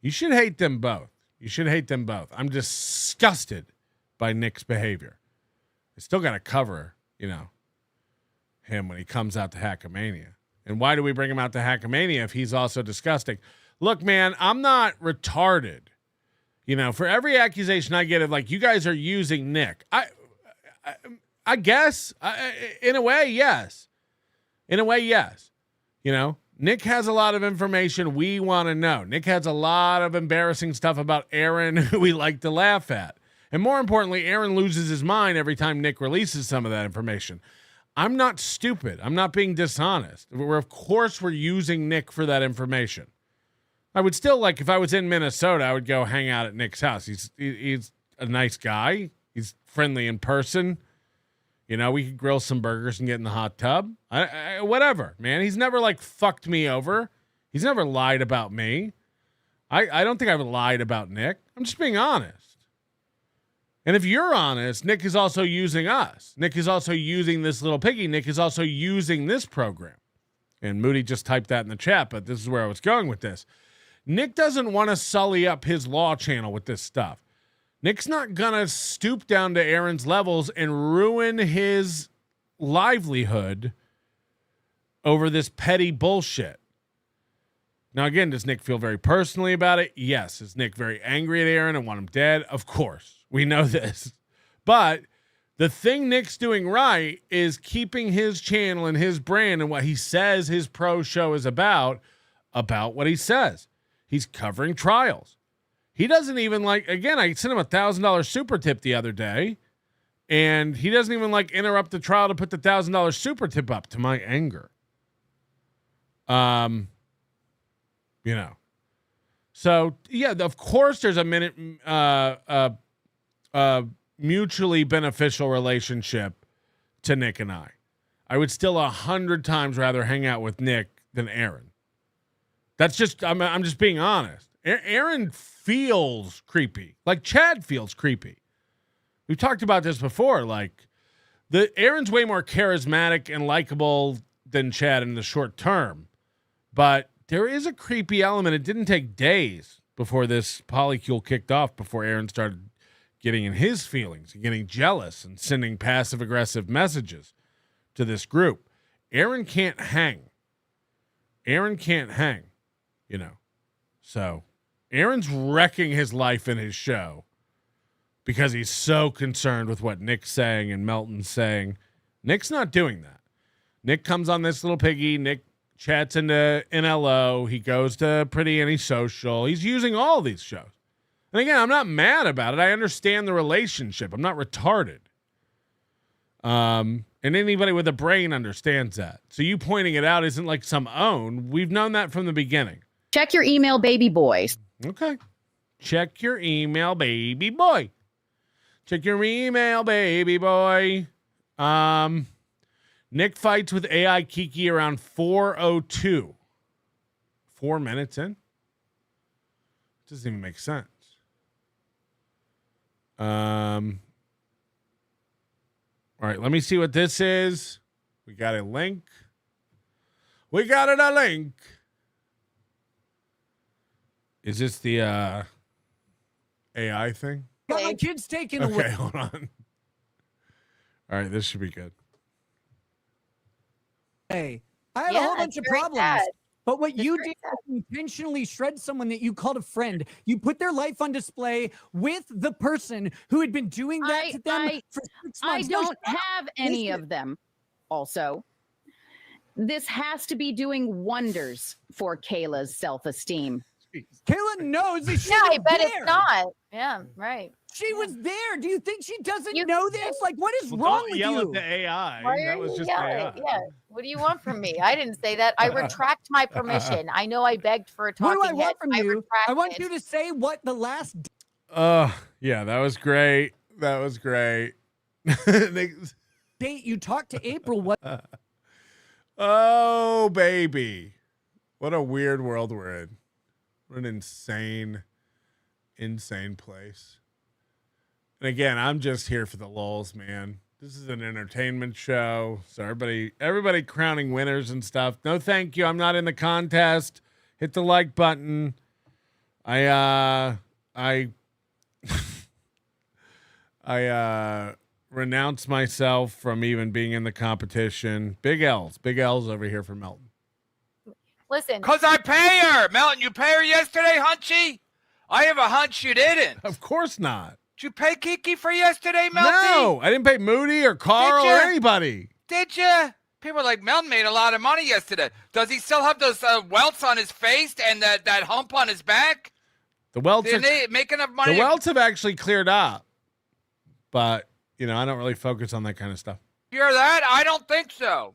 You should hate them both. You should hate them both. I'm disgusted by Nick's behavior. I still got to cover, him when he comes out to Hackamania. And why do we bring him out to Hackamania if he's also disgusting? Look, man, I'm not retarded. For every accusation I get of like, you guys are using Nick. I guess, in a way, yes. In a way, yes. Nick has a lot of information we want to know. Nick has a lot of embarrassing stuff about Aaron who we like to laugh at. And more importantly, Aaron loses his mind every time Nick releases some of that information. I'm not stupid. I'm not being dishonest. Of course we're using Nick for that information. I would still, like, if I was in Minnesota, I would go hang out at Nick's house. He's a nice guy. He's friendly in person. We could grill some burgers and get in the hot tub. Whatever, man. He's never, fucked me over. He's never lied about me. I don't think I've lied about Nick. I'm just being honest. And if you're honest, Nick is also using us. Nick is also using this Little Piggy. Nick is also using this program. And Moody just typed that in the chat, but this is where I was going with this. Nick doesn't want to sully up his law channel with this stuff. Nick's not going to stoop down to Aaron's levels and ruin his livelihood over this petty bullshit. Now, again, does Nick feel very personally about it? Yes. Is Nick very angry at Aaron and want him dead? Of course. We know this. But the thing Nick's doing right is keeping his channel and his brand and what he says his pro show is about what he says. He's covering trials. He doesn't even again, I sent him $1,000 super tip the other day, and he doesn't even interrupt the trial to put the $1,000 super tip up, to my anger. So yeah, of course there's a mutually beneficial relationship to Nick and I. I would still 100 times rather hang out with Nick than Aaron. That's just, I'm just being honest. Aaron feels creepy. Like Chad feels creepy. We've talked about this before. Aaron's way more charismatic and likable than Chad in the short term. But there is a creepy element. It didn't take days before this polycule kicked off, before Aaron started getting in his feelings and getting jealous and sending passive-aggressive messages to this group. Aaron can't hang. So Aaron's wrecking his life in his show because he's so concerned with what Nick's saying and Melton's saying. Nick's not doing that. Nick comes on this Little Piggy. Nick chats into NLO. He goes to Pretty Antisocial. He's using all these shows. And again, I'm not mad about it. I understand the relationship. I'm not retarded. And anybody with a brain understands that. So you pointing it out isn't some own. We've known that from the beginning. Check your email, baby boys. Okay. Check your email, baby boy. Check your email, baby boy. Nick fights with AI Kiki around 4:02. 4 minutes in? Doesn't even make sense. All right, let me see what this is. We got a link. We got it a link. Is this the AI thing? Got my kids taken Okay, away. hold on. All right, this should be good. Hey, I have a whole bunch of problems. sad. But what you did was intentionally shred someone that you called a friend. You put their life on display with the person who had been doing that to them for 6 I months. No, don't have any of them. Also, this has to be doing wonders for Kayla's self-esteem. Kayla knows that she Yeah, I was bet there. it's not. Yeah, right. She was there. Do you think she doesn't know this? Like, what is Well, wrong don't with yell you? at the AI. Why That are was you just yelling? AI. Yeah. What do you want from me? I didn't say that. I retract my permission. I know I begged for a What talking do I want head. from I you? retract I want it. you to say what the last. Yeah, that was great. That was great. Date you talked to April. What? Oh, baby. What a weird world we're in. What an insane place. And again, I'm just here for the lulz, man. This is an entertainment show. So everybody crowning winners and stuff. No, thank you. I'm not in the contest. Hit the like button. I renounce myself from even being in the competition. Big L's over here for Melton. Listen. Because I pay her. Melton, you pay her yesterday, Hunchy? I have a hunch you didn't. Of course not. Did you pay Kiki for yesterday, Melton? No, I didn't pay Moody or Carl or anybody. Did you? People are like, Melton made a lot of money yesterday. Does he still have those welts on his face and that hump on his back? The welts Did they make enough money? The welts have actually cleared up. But, I don't really focus on that kind of stuff. Hear that? I don't think so.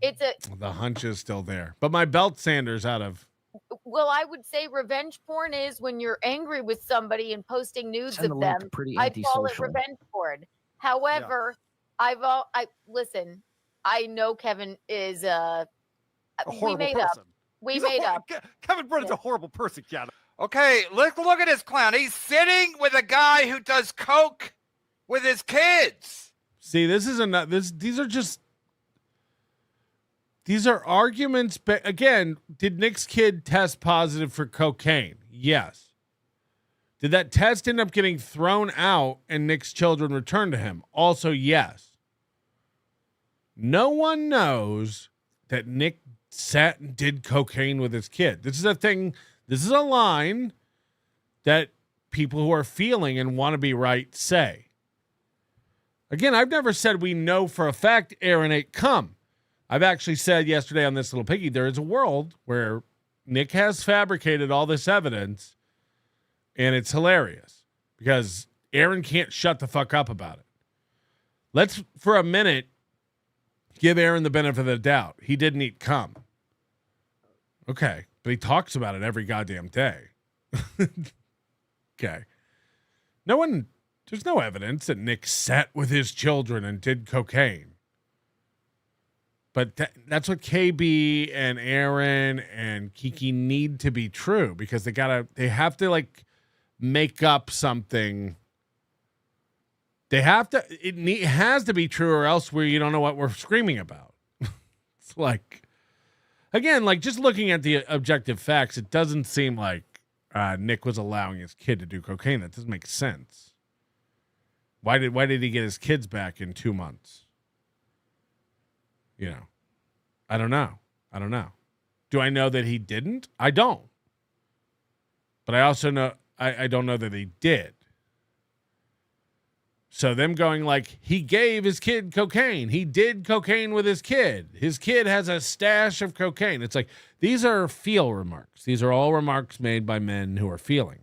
It's a The hunch is still there. But my belt sander's out of... well, I would say revenge porn is when you're angry with somebody and posting nudes Send of the link them. pretty I call it antisocial. revenge porn. However, listen. I know Kevin is A horrible person. We made up. Kevin Brennan's a horrible person, Keanu. Okay, look at this clown. He's sitting with a guy who does coke with his kids. See, these are arguments. But again, did Nick's kid test positive for cocaine? Yes. Did that test end up getting thrown out and Nick's children returned to him? Also, yes. No one knows that Nick sat and did cocaine with his kid. This is a thing. This is a line that people who are feeling and want to be right say. Again, I've never said we know for a fact Aaron ate cum. I've actually said yesterday on this Little Piggy, there is a world where Nick has fabricated all this evidence, and it's hilarious because Aaron can't shut the fuck up about it. Let's, for a minute, give Aaron the benefit of the doubt. He didn't eat cum. Okay, but he talks about it every goddamn day. Okay. There's no evidence that Nick sat with his children and did cocaine. But that's what KB and Aaron and Kiki need to be true because they have to make up something. It has to be true or else you don't know what we're screaming about. It's just looking at the objective facts, it doesn't seem like Nick was allowing his kid to do cocaine. That doesn't make sense. Why did he get his kids back in 2 months? I don't know. Do I know that he didn't? I don't. But I also know I don't know that he did. So them going he gave his kid cocaine. He did cocaine with his kid. His kid has a stash of cocaine. It's these are feel remarks. These are all remarks made by men who are feeling.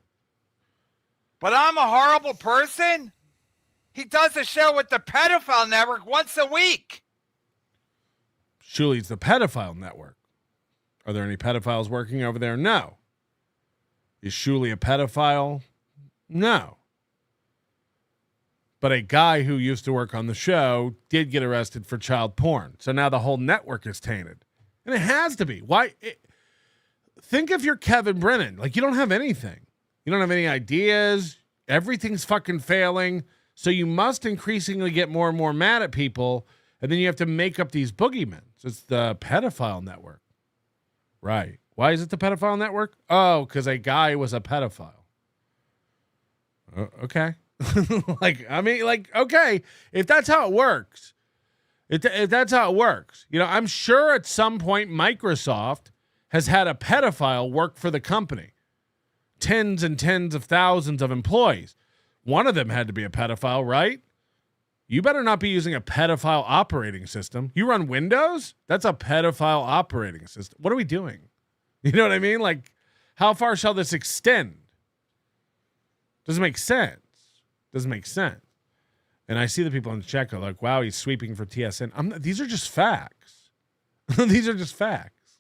But I'm a horrible person? He does a show with the Pedophile Network once a week. Shuli's the pedophile network. Are there any pedophiles working over there? No. Is Shuli a pedophile? No. But a guy who used to work on the show did get arrested for child porn. So now the whole network is tainted. And it has to be. Think if you're Kevin Brennan. You don't have anything. You don't have any ideas. Everything's fucking failing. So you must increasingly get more and more mad at people. And then you have to make up these boogeymen. It's the pedophile network. Right. Why is it the pedophile network? Oh, because a guy was a pedophile. Okay. Okay, if that's how it works, if that's how it works, I'm sure at some point Microsoft has had a pedophile work for the company. Tens and tens of thousands of employees. One of them had to be a pedophile, right? You better not be using a pedophile operating system. You run Windows? That's a pedophile operating system. What are we doing? You know what I mean? Like, how far shall this extend? Doesn't make sense. Doesn't make sense. And I see the people in the chat go like, wow, he's sweeping for TSN. These are just facts. These are just facts.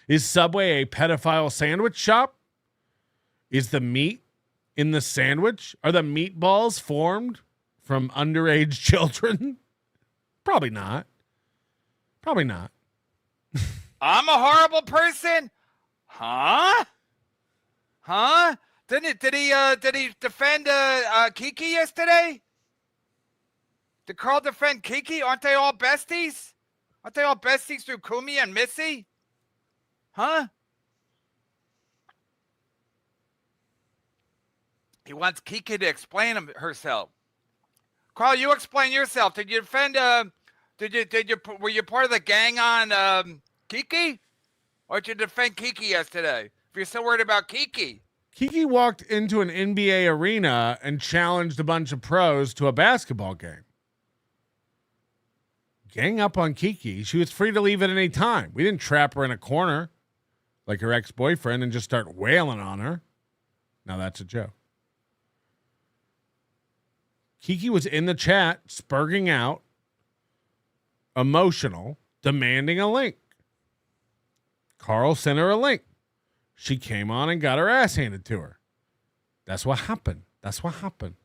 Is Subway a pedophile sandwich shop? Is the meat in the sandwich? Are the meatballs formed from underage children? Probably not. Probably not. I'm a horrible person? Huh? Did he defend Kiki yesterday? Did Carl defend Kiki? Aren't they all besties? Aren't they all besties through Kumi and Missy? Huh? He wants Kiki to explain herself. Carl, you explain yourself. Did you defend? Were you part of the gang on Kiki, or did you defend Kiki yesterday? If you're so worried about Kiki. Kiki walked into an NBA arena and challenged a bunch of pros to a basketball game. Gang up on Kiki. She was free to leave at any time. We didn't trap her in a corner like her ex-boyfriend and just start wailing on her. Now that's a joke. Kiki was in the chat, spurging out, emotional, demanding a link. Carl sent her a link. She came on and got her ass handed to her. That's what happened. That's what happened.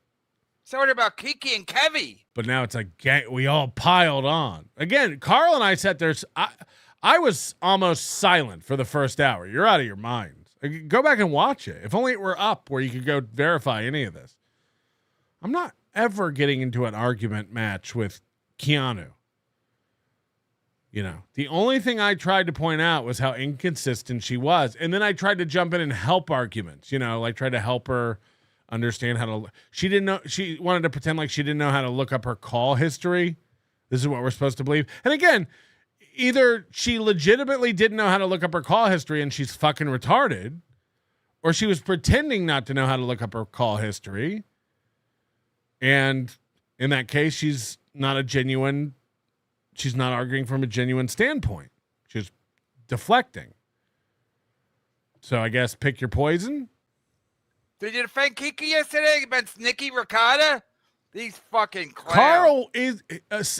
Sorry about Kiki and Kevy. But now it's like we all piled on. Again, Carl and I sat there. I was almost silent for the first hour. You're out of your mind. Go back and watch it. If only it were up where you could go verify any of this. I'm not ever getting into an argument match with Keanu. The only thing I tried to point out was how inconsistent she was. And then I tried to jump in and help arguments, try to help her understand how to. She wanted to pretend like she didn't know how to look up her call history. This is what we're supposed to believe. And again, either she legitimately didn't know how to look up her call history and she's fucking retarded, or she was pretending not to know how to look up her call history. And in that case, she's not arguing from a genuine standpoint. She's deflecting. So I guess pick your poison. Did you defend Kiki yesterday against Nikki Ricotta? These fucking clowns. Carl is,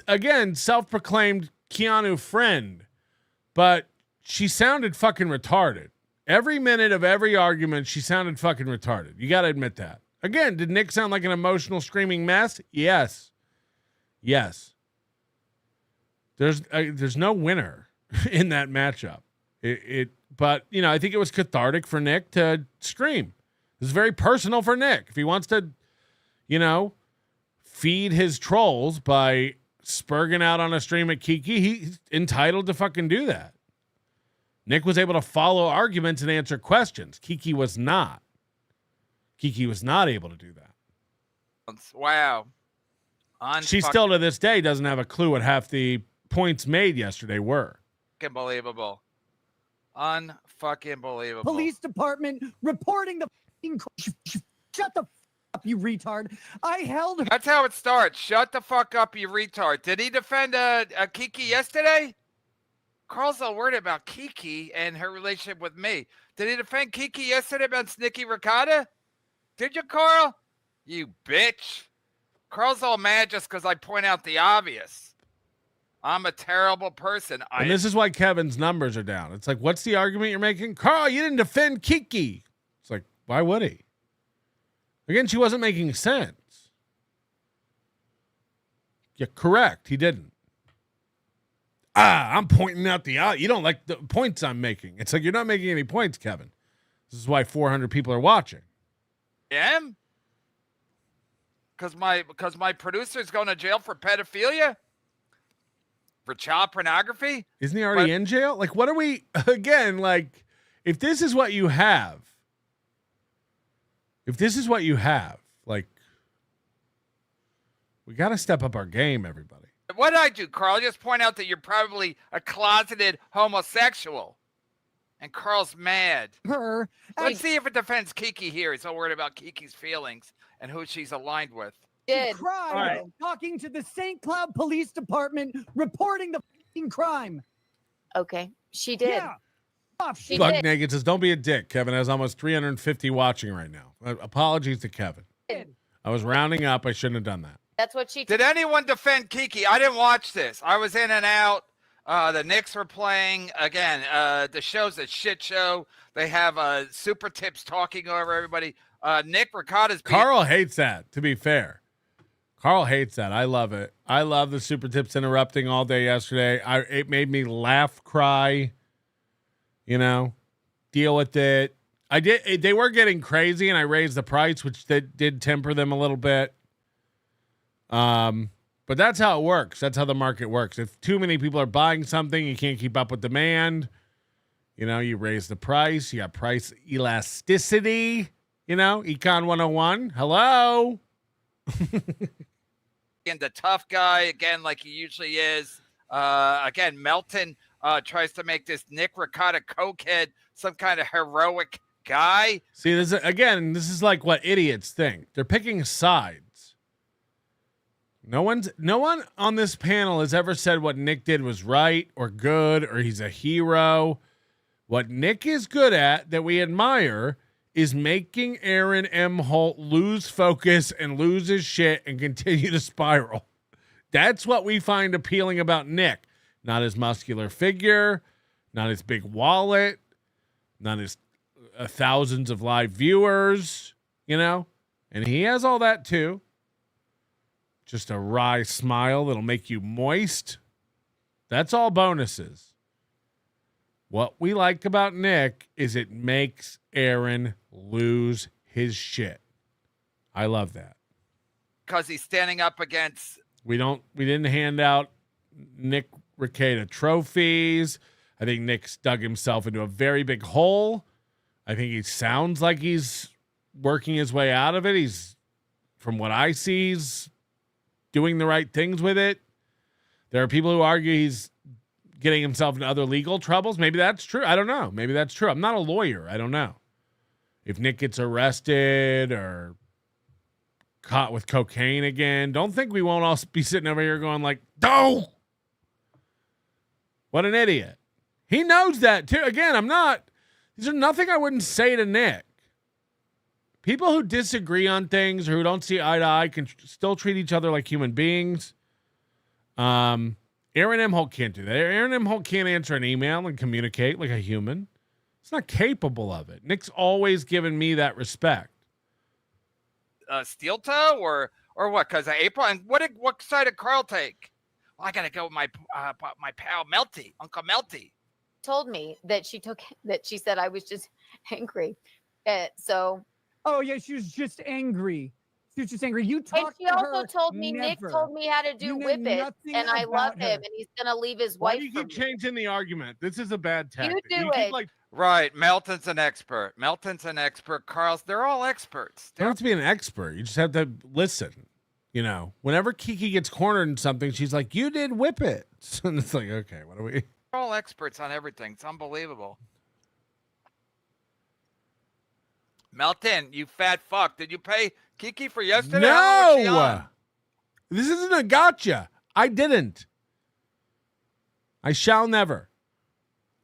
again, self-proclaimed Keanu friend, but she sounded fucking retarded. Every minute of every argument, she sounded fucking retarded. You got to admit that. Again, did Nick sound like an emotional screaming mess? Yes. Yes. There's no winner in that matchup. But I think it was cathartic for Nick to scream. This is very personal for Nick. If he wants to, feed his trolls by spurging out on a stream at Kiki, he's entitled to fucking do that. Nick was able to follow arguments and answer questions. Kiki was not. Kiki was not able to do that. Wow. She still to this day doesn't have a clue what half the points made yesterday were. Unbelievable. Unfucking believable. Police department reporting the shut the up, you retard. I held her. That's how it starts. Shut the fuck up, you retard. Did he defend Kiki yesterday? Carl's all worried about Kiki and her relationship with me. Did he defend Kiki yesterday about Nikki Ricotta? Did you, Carl? You bitch. Carl's all mad just because I point out the obvious. I'm a terrible person. And this is why Kevin's numbers are down. It's like, what's the argument you're making? Carl, you didn't defend Kiki. It's like, why would he? Again, she wasn't making sense. Yeah, correct. He didn't. I'm pointing out you don't like the points I'm making. It's like, you're not making any points, Kevin. This is why 400 people are watching. Yeah? Because my producer's going to jail for pedophilia? For child pornography? Isn't he already in jail? Like, what are we, again, like, if this is what you have, like, we got to step up our game, everybody. What did I do, Carl? Just point out that you're probably a closeted homosexual. And Carl's mad. Let's see if it defends Kiki here. He's so worried about Kiki's feelings and who she's aligned with. Did. Crime. Talking to the St. Cloud Police Department, reporting the fucking crime. Okay, she did. Yeah. She Fuck did. Naked says, don't be a dick. Kevin has almost 350 watching right now. Apologies to Kevin. I was rounding up. I shouldn't have done that. That's what she did. Anyone defend Kiki? I didn't watch this. I was in and out. The Knicks were playing again. The show's a shit show. They have super tips talking over everybody. Nick Ricotta's. Carl hates that. To be fair, Carl hates that. I love it. I love the super tips interrupting all day yesterday. It made me laugh, cry. You know, deal with it. I did. They were getting crazy, and I raised the price, which did temper them a little bit. But that's how it works. That's how the market works. If too many people are buying something, you can't keep up with demand. You know, you raise the price. You got price elasticity. You know, Econ 101. Hello. And the tough guy, again, like he usually is. Again, Melton tries to make this Nick Ricotta cokehead some kind of heroic guy. See, this is like what idiots think. They're picking sides. No one on this panel has ever said what Nick did was right or good or he's a hero. What Nick is good at that we admire is making Aaron M. Holt lose focus and lose his shit and continue to spiral. That's what we find appealing about Nick. Not his muscular figure, not his big wallet, not his thousands of live viewers, you know? And he has all that too. Just a wry smile that'll make you moist. That's all bonuses. What we like about Nick is it makes Aaron lose his shit. I love that. Because he's standing up against... We didn't hand out Nick Ricotta trophies. I think Nick's dug himself into a very big hole. I think he sounds like he's working his way out of it. He's, from what I see, he's doing the right things with it. There are people who argue he's getting himself into other legal troubles. Maybe that's true. I don't know. Maybe that's true. I'm not a lawyer. I don't know. If Nick gets arrested or caught with cocaine again, don't think we won't all be sitting over here going like, "No, what an idiot." He knows that too. Again, there's nothing I wouldn't say to Nick. People who disagree on things or who don't see eye to eye can still treat each other like human beings. Aaron M. Holt can't do that. Aaron M. Holt can't answer an email and communicate like a human. He's not capable of it. Nick's always given me that respect. Steel toe or what? Because April, and what side did Carl take? Well, I gotta go with my pal Melty, Uncle Melty. Told me that she said I was just angry. So. Oh yeah, she was just angry. She was just angry. You talked and she also told me Nick told me how to do whippet, and I love him, and he's gonna leave his wife. Why do you keep changing the argument? This is a bad tactic. You do it. Right, Melton's an expert. Carl's, they're all experts. You don't have to be an expert. You just have to listen. You know, whenever Kiki gets cornered in something, she's like, "You did whippet," and it's like, okay, what are we? They're all experts on everything. It's unbelievable. Melton, you fat fuck. Did you pay Kiki for yesterday? No! This isn't a gotcha. I didn't. I shall never.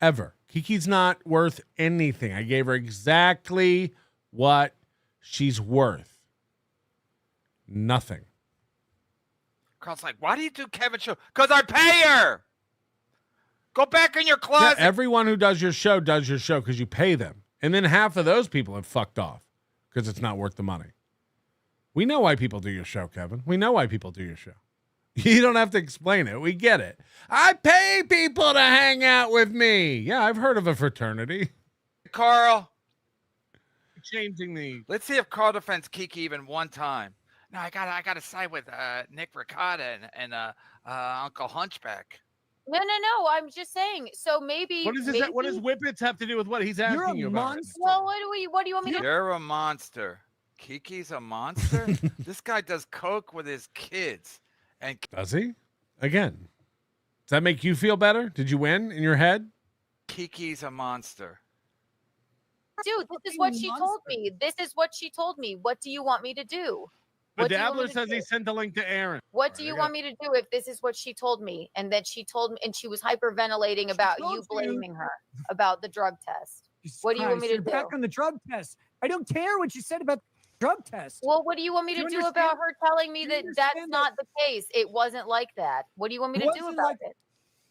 Ever. Kiki's not worth anything. I gave her exactly what she's worth. Nothing. Carl's like, why do you do Kevin's show? Because I pay her. Go back in your closet. Yeah, everyone who does your show because you pay them. And then half of those people have fucked off because it's not worth the money. We know why people do your show, Kevin. We know why people do your show. You don't have to explain it. We get it. I pay people to hang out with me. Yeah, I've heard of a fraternity. Carl. Changing the... Let's see if Carl defends Kiki even one time. No, I gotta side with Nick Ricotta and Uncle Hunchback. No. I'm just saying. So maybe. What does whippets have to do with what he's asking You're a you about? monster. Well, what do you want me to? You're a monster. Kiki's a monster. This guy does coke with his kids, and Does he? Again, does that make you feel better? Did you win in your head? Kiki's a monster. Dude, this is what she told me. This is what she told me. What do you want me to do? The What do you want me Dabbler to says do? he sent the link to Aaron. What do you want me to do if this is what she told me? And then she told me, and she was hyperventilating about you blaming her about the drug test. What do you want me to You're do? back on the drug test. I don't care what you said about the drug test. Well, what do you want me to do about her telling me that that's not the case? It wasn't like that. What do you want me to do about it?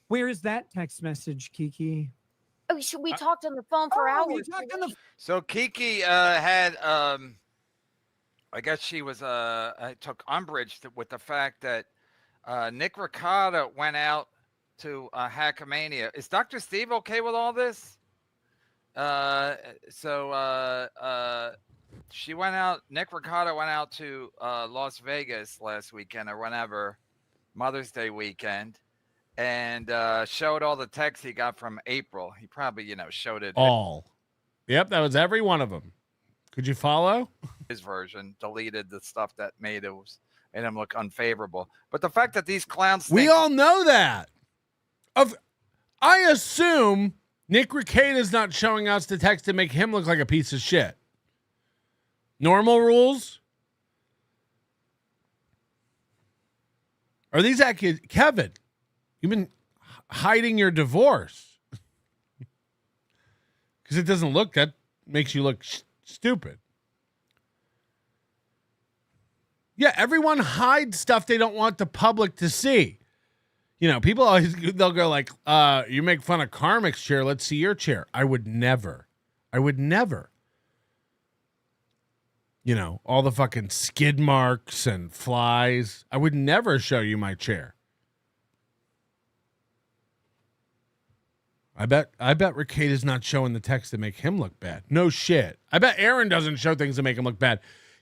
Where is that text message, Kiki? Oh, we talked on the phone for hours. We talked on the So Kiki had, I guess she was, took umbrage with the fact that Nick Ricotta went out to Hackamania. Is Dr. Steve okay with all this? She went out, Nick Ricotta went out to Las Vegas last weekend or whenever, Mother's Day weekend, and showed all the texts he got from April. He probably, showed it. All. Yep, that was every one of them. Could you follow? His version deleted the stuff that made him look unfavorable. But the fact that these clowns We all know that. I assume Nick Ricotta's not showing us the text to make him look like a piece of shit. Normal rules? Are these Kevin, you've been hiding your divorce. Because it doesn't look, that makes you look stupid. Yeah, everyone hides stuff they don't want the public to see. People always, they'll go like, you make fun of Karmic's chair, let's see your chair. I would never. All the fucking skid marks and flies. I would never show you my chair. I bet Ricotta's not showing the text to make him look bad. No shit. I bet Aaron doesn't show things to make him look bad.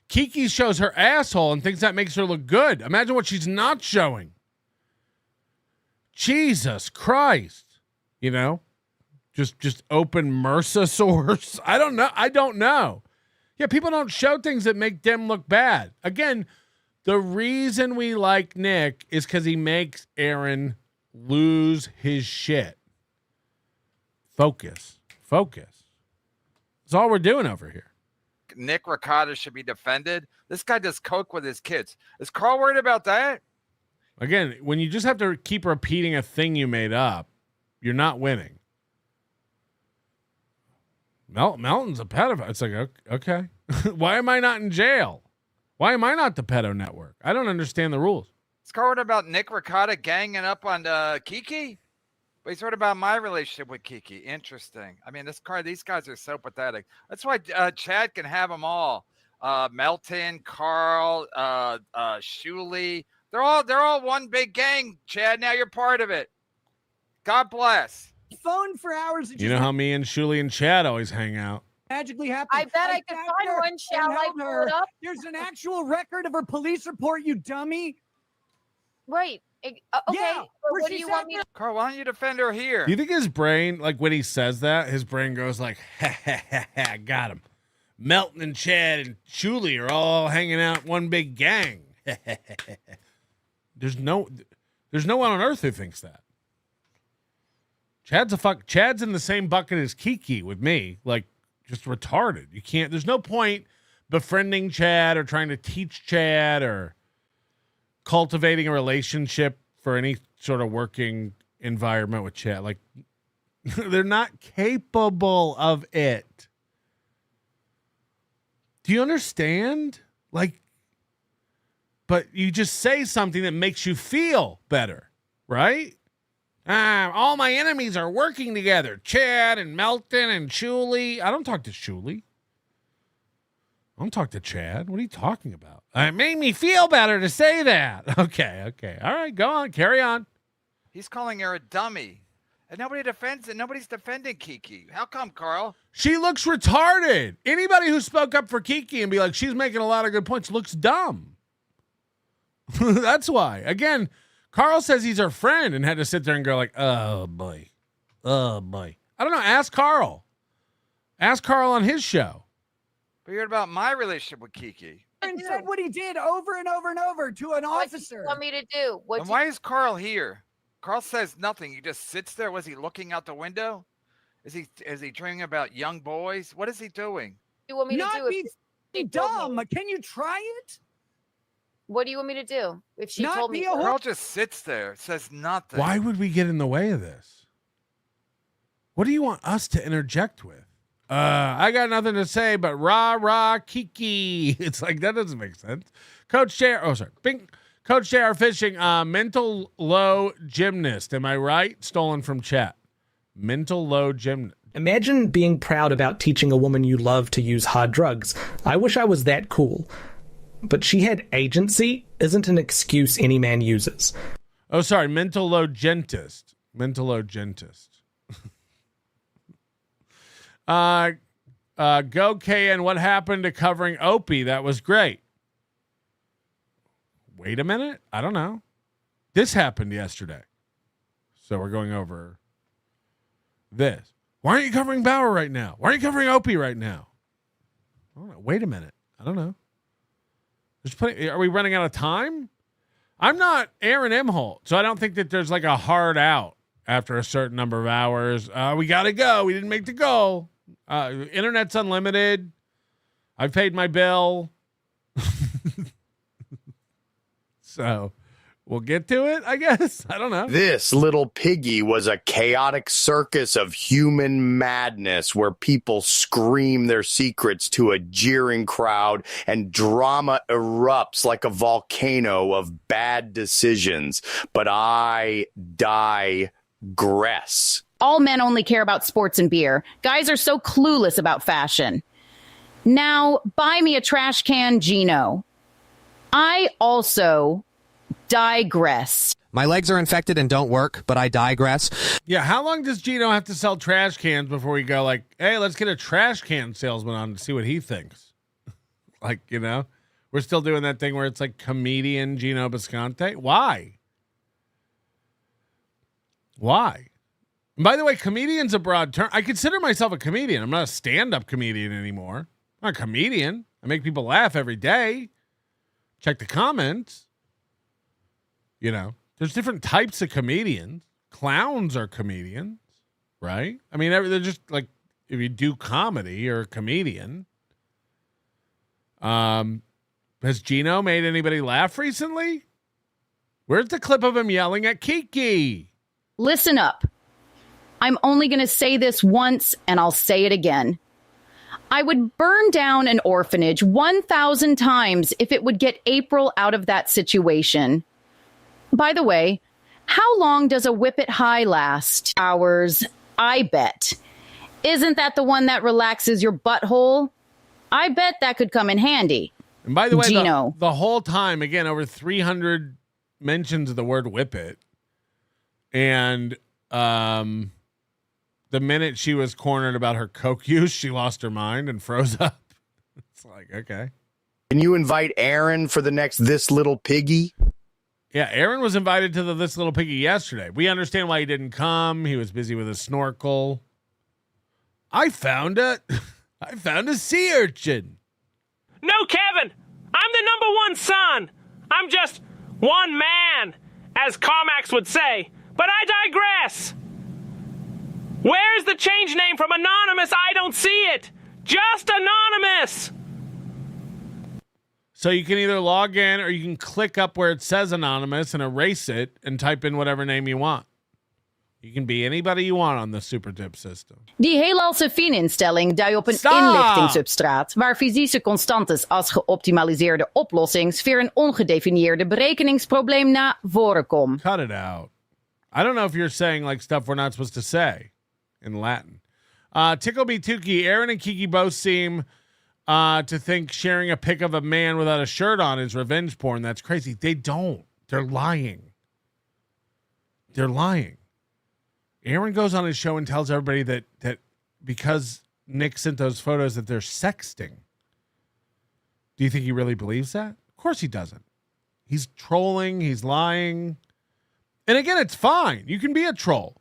Kiki shows her asshole and thinks that makes her look good. Imagine what she's not showing. Jesus Christ. Just open MRSA source. I don't know. Yeah, people don't show things that make them look bad. Again, the reason we like Nick is because he makes Aaron lose his shit. Focus. That's all we're doing over here. Nick Ricotta should be defended. This guy does coke with his kids. Is Carl worried about that? Again, when you just have to keep repeating a thing you made up, you're not winning. Melton's a pedophile. It's like, okay. Why am I not in jail? Why am I not the pedo network? I don't understand the rules. Is Carl worried about Nick Ricotta ganging up on Kiki? But he's worried about my relationship with Kiki. Interesting. I mean, these guys are so pathetic. That's why Chad can have them all. Melton, Carl, Shuley. They're all one big gang, Chad. Now you're part of it. God bless. Phone for hours. You know how me and Shuley and Chad always hang out. Magically happened. I bet I could find one. Shall I pull it up? There's an actual record of her police report, you dummy. Right. Okay. Yeah, so what do you want me to? Carl, why don't you defend her here? Do you think his brain, like when he says that, his brain goes like, ha, got him. Melton and Chad and Shuley are all hanging out one big gang. There's no one on earth who thinks that. Chad's in the same bucket as Kiki with me, like just retarded. You can't. There's no point befriending Chad or trying to teach Chad or cultivating a relationship for any sort of working environment with Chad. Like they're not capable of it. Do you understand? Like, but you just say something that makes you feel better, right? All my enemies are working together. Chad and Melton and Shuley. I don't talk to Shuley. I don't talk to Chad. What are you talking about? It made me feel better to say that. Okay. All right, go on. Carry on. He's calling her a dummy. And nobody defends it. Nobody's defending Kiki. How come, Carl? She looks retarded. Anybody who spoke up for Kiki and be like, she's making a lot of good points looks dumb. That's why. Again, Carl says he's her friend and had to sit there and go like, oh boy. Oh boy. I don't know. Ask Carl. Ask Carl on his show. But you heard about my relationship with Kiki. And said what he did over and over and over to an officer. What do you want me to do? And why is Carl here? Carl says nothing. He just sits there. Was he looking out the window? Is he dreaming about young boys? What is he doing? What do you want me to do? Be dumb. Can you try it? What do you want me to do? If she told me, Carl just sits there, says nothing. Why would we get in the way of this? What do you want us to interject with? I got nothing to say, but rah, Kiki. It's like, that doesn't make sense. Coach JR, Bing. Coach JR Fishing, mental low gymnast. Am I right? Stolen from chat. Mental low gymnast. Imagine being proud about teaching a woman you love to use hard drugs. I wish I was that cool. But she had agency isn't an excuse any man uses. Oh, sorry. Mental low gentist. Mental low gentist. Go KN, what happened to covering Opie? That was great. Wait a minute. I don't know. This happened yesterday. So we're going over this. Why aren't you covering Bauer right now? Why aren't you covering Opie right now? I don't know. Wait a minute. I don't know. Are we running out of time? I'm not Aaron Imholt, so I don't think that there's like a hard out after a certain number of hours. We got to go. We didn't make the goal. Internet's unlimited. I've paid my bill. So we'll get to it, I guess. I don't know. This Little Piggy was a chaotic circus of human madness where people scream their secrets to a jeering crowd and drama erupts like a volcano of bad decisions. But I digress. All men only care about sports and beer. Guys are so clueless about fashion. Now, buy me a trash can, Geno. I also digress. My legs are infected and don't work, but I digress. Yeah, how long does Geno have to sell trash cans before we go like, hey, let's get a trash can salesman on to see what he thinks? Like, you know, we're still doing that thing where it's like comedian Geno Bisconte. Why? And by the way, comedian's a broad term. I consider myself a comedian. I'm not a stand-up comedian anymore. I'm not a comedian. I make people laugh every day. Check the comments. You know, there's different types of comedians. Clowns are comedians, right? I mean, they're just like, if you do comedy, you're a comedian. Has Geno made anybody laugh recently? Where's the clip of him yelling at Kiki? Listen up. I'm only going to say this once, and I'll say it again. I would burn down an orphanage 1,000 times if it would get April out of that situation. By the way, how long does a whip it high last? Hours, I bet. Isn't that the one that relaxes your butthole? I bet that could come in handy. And by the way, Geno. the whole time, again, over 300 mentions of the word whip it. And the minute she was cornered about her coke use, she lost her mind and froze up. It's like, okay. Can you invite Aaron for the next This Little Piggy? Yeah, Aaron was invited to the This Little Piggy yesterday. We understand why he didn't come. He was busy with a snorkel. I found a sea urchin. No, Kevin, I'm the number one son. I'm just one man, as Carmax would say. But I digress. Where's the change name from anonymous? I don't see it. Just anonymous. So you can either log in or you can click up where it says anonymous and erase it and type in whatever name you want. You can be anybody you want on the super tip system. Die heelalse Fien-instelling duidt op een inlichtingssubstraat waar fysische constantes als geoptimaliseerde oplossings een ongedefinieerde berekeningsprobleem na voren komen. Cut it out. I don't know if you're saying like stuff we're not supposed to say in Latin. Tickle Me Tuki, Aaron and Kiki both seem to think sharing a pic of a man without a shirt on is revenge porn. That's crazy. They don't. They're lying. They're lying. Aaron goes on his show and tells everybody that because Nick sent those photos that they're sexting. Do you think he really believes that? Of course he doesn't. He's trolling. He's lying. And again, it's fine. You can be a troll.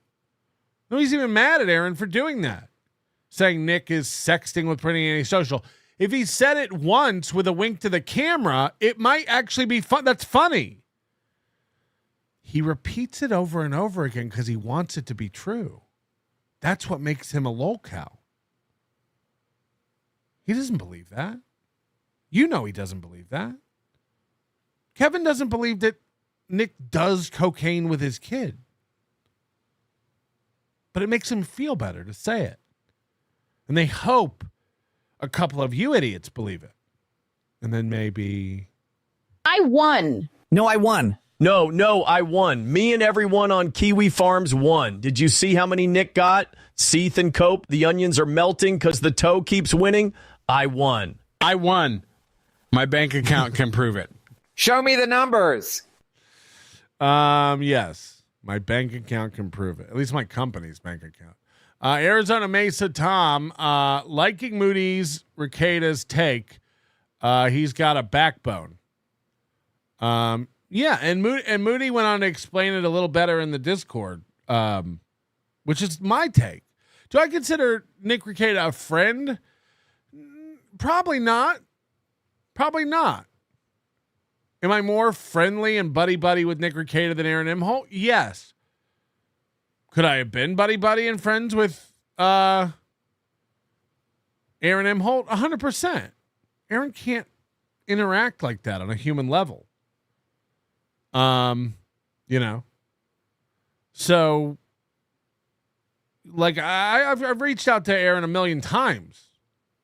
Nobody's even mad at Aaron for doing that. Saying Nick is sexting with pretty antisocial. If he said it once with a wink to the camera, it might actually be fun. That's funny. He repeats it over and over again because he wants it to be true. That's what makes him a lolcow. He doesn't believe that. You know he doesn't believe that. Kevin doesn't believe that Nick does cocaine with his kid. But it makes him feel better to say it. And they hope a couple of you idiots believe it. And then maybe... I won. No, I won. No, I won. Me and everyone on Kiwi Farms won. Did you see how many Nick got? Seeth and Cope, the onions are melting because the toe keeps winning. I won. I won. My bank account can prove it. Show me the numbers. Yes. My bank account can prove it. At least my company's bank account. Arizona Mesa Tom, liking Moody's Rekieta's take. He's got a backbone. Yeah, and Moody went on to explain it a little better in the Discord, which is my take. Do I consider Nick Rekieta a friend? Probably not. Probably not. Am I more friendly and buddy-buddy with Nick Rekieta than Aaron Imholt? Yes. Could I have been buddy-buddy and friends with Aaron Imholt? 100%. Aaron can't interact like that on a human level. You know. So, like, I've reached out to Aaron a million times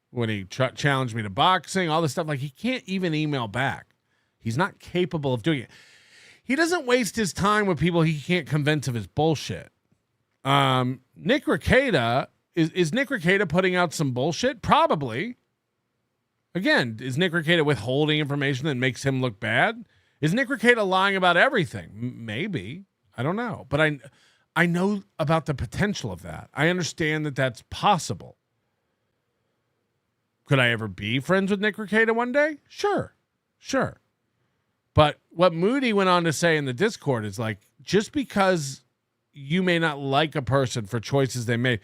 when he challenged me to boxing, all this stuff. Like, he can't even email back. He's not capable of doing it. He doesn't waste his time with people he can't convince of his bullshit. Nick Rekieta, is Nick Rekieta putting out some bullshit? Probably. Again, is Nick Rekieta withholding information that makes him look bad? Is Nick Rekieta lying about everything? Maybe. I don't know. But I know about the potential of that. I understand that that's possible. Could I ever be friends with Nick Rekieta one day? Sure. But what Moody went on to say in the Discord is like, just because you may not like a person for choices they made,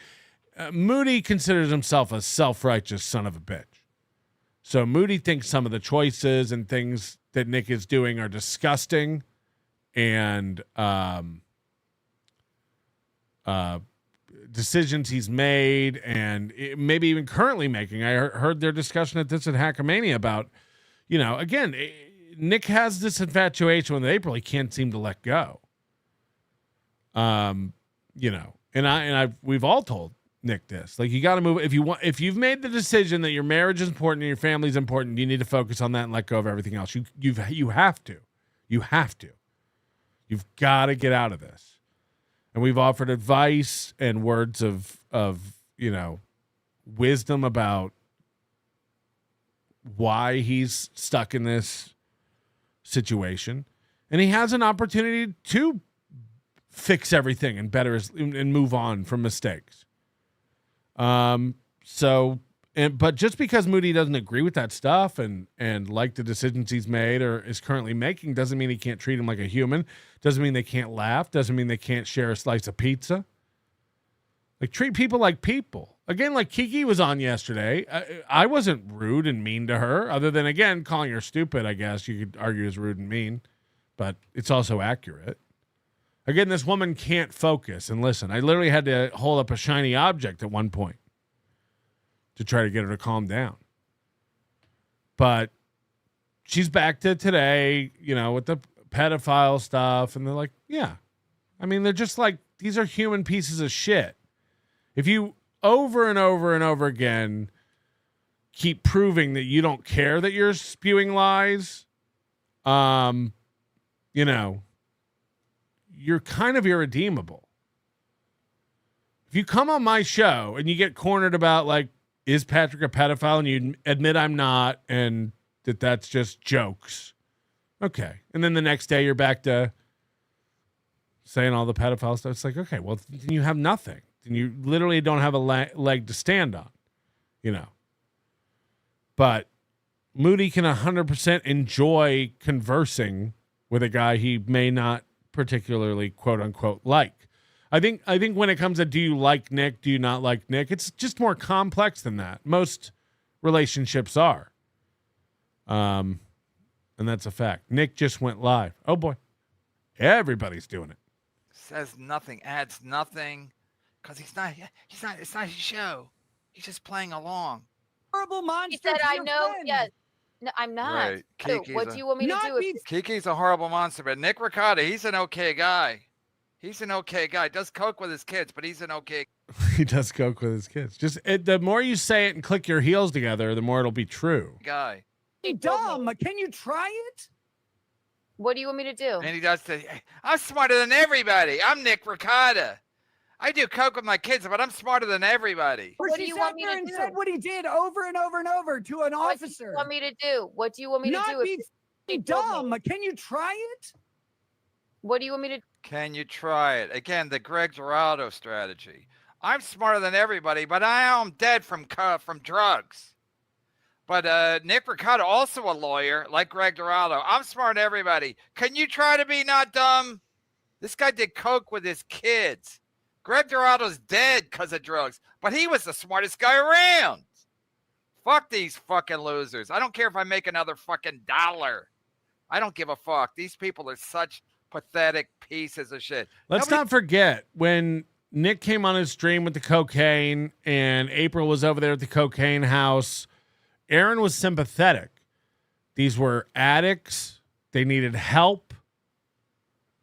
Moody considers himself a self-righteous son of a bitch. So Moody thinks some of the choices and things that Nick is doing are disgusting and decisions he's made and maybe even currently making. I heard their discussion at this at Hackamania about, you know, again, Nick has this infatuation with April he can't seem to let go. You know, and we've all told Nick this. Like, you got to move. If you've made the decision that your marriage is important and your family's important, you need to focus on that and let go of everything else. You have to. You've got to get out of this. And we've offered advice and words of you know, wisdom about why he's stuck in this situation, and he has an opportunity to fix everything and and move on from mistakes. But just because Moody doesn't agree with that stuff and like the decisions he's made or is currently making doesn't mean he can't treat him like a human. Doesn't mean they can't laugh. Doesn't mean they can't share a slice of pizza. Like, treat people like people. Again, like Kiki was on yesterday. I wasn't rude and mean to her, other than, again, calling her stupid, I guess you could argue is rude and mean, but it's also accurate. Again, this woman can't focus and listen. I literally had to hold up a shiny object at one point to try to get her to calm down. But she's back to today, you know, with the pedophile stuff, and they're like, yeah. I mean, they're just like, these are human pieces of shit. If you over and over and over again keep proving that you don't care that you're spewing lies, you know, you're kind of irredeemable. If you come on my show and you get cornered about, like, is Patrick a pedophile, and you admit I'm not, and that's just jokes, okay. And then the next day you're back to saying all the pedophile stuff. It's like, okay, well, then you have nothing. And you literally don't have a leg to stand on, you know. But Moody can 100% enjoy conversing with a guy he may not particularly quote unquote like. I think when it comes to do you like Nick, do you not like Nick, it's just more complex than that. Most relationships are. And that's a fact. Nick just went live. Oh boy. Everybody's doing it. Says nothing, adds nothing, because it's not his show. He's just playing along. Horrible monster. He said, to I your know, friend. yes. No, I'm not. Right. So Kiki's what do you want me to do? Kiki's a horrible monster, but Nick Ricotta, he's an okay guy. He's an okay guy. Does coke with his kids, but he's an okay He does coke with his kids. Just the more you say it and click your heels together, the more it'll be true. guy. Hey, dumb. Can you try it? What do you want me to do? And he does say, "Hey, I'm smarter than everybody. I'm Nick Ricotta. I do coke with my kids, but I'm smarter than everybody." What do you want me to and do? said what he did over and over and over to an What do officer. you want me to do? What do you want me Not to do? be f***ing dumb. Can you try it? What do you want me to do? Can you try it? Again, the Greg Giraldo strategy. I'm smarter than everybody, but I am dead from drugs. But Nick Ricotta, also a lawyer, like Greg Giraldo. I'm smarter than everybody. Can you try to be not dumb? This guy did coke with his kids. Greg Giraldo's dead because of drugs, but he was the smartest guy around. Fuck these fucking losers. I don't care if I make another fucking dollar. I don't give a fuck. These people are such pathetic pieces of shit. Let's not forget when Nick came on his stream with the cocaine and April was over there at the cocaine house. Aaron was sympathetic. These were addicts. They needed help,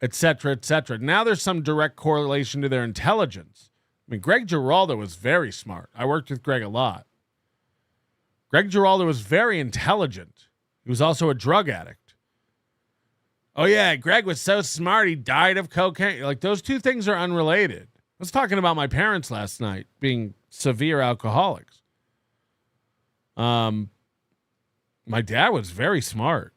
etc., etc. Now there's some direct correlation to their intelligence. I mean, Greg Giraldo was very smart. I worked with Greg a lot. Greg Giraldo was very intelligent. He was also a drug addict. Oh, yeah, Greg was so smart, he died of cocaine. Like, those two things are unrelated. I was talking about my parents last night being severe alcoholics. My dad was very smart.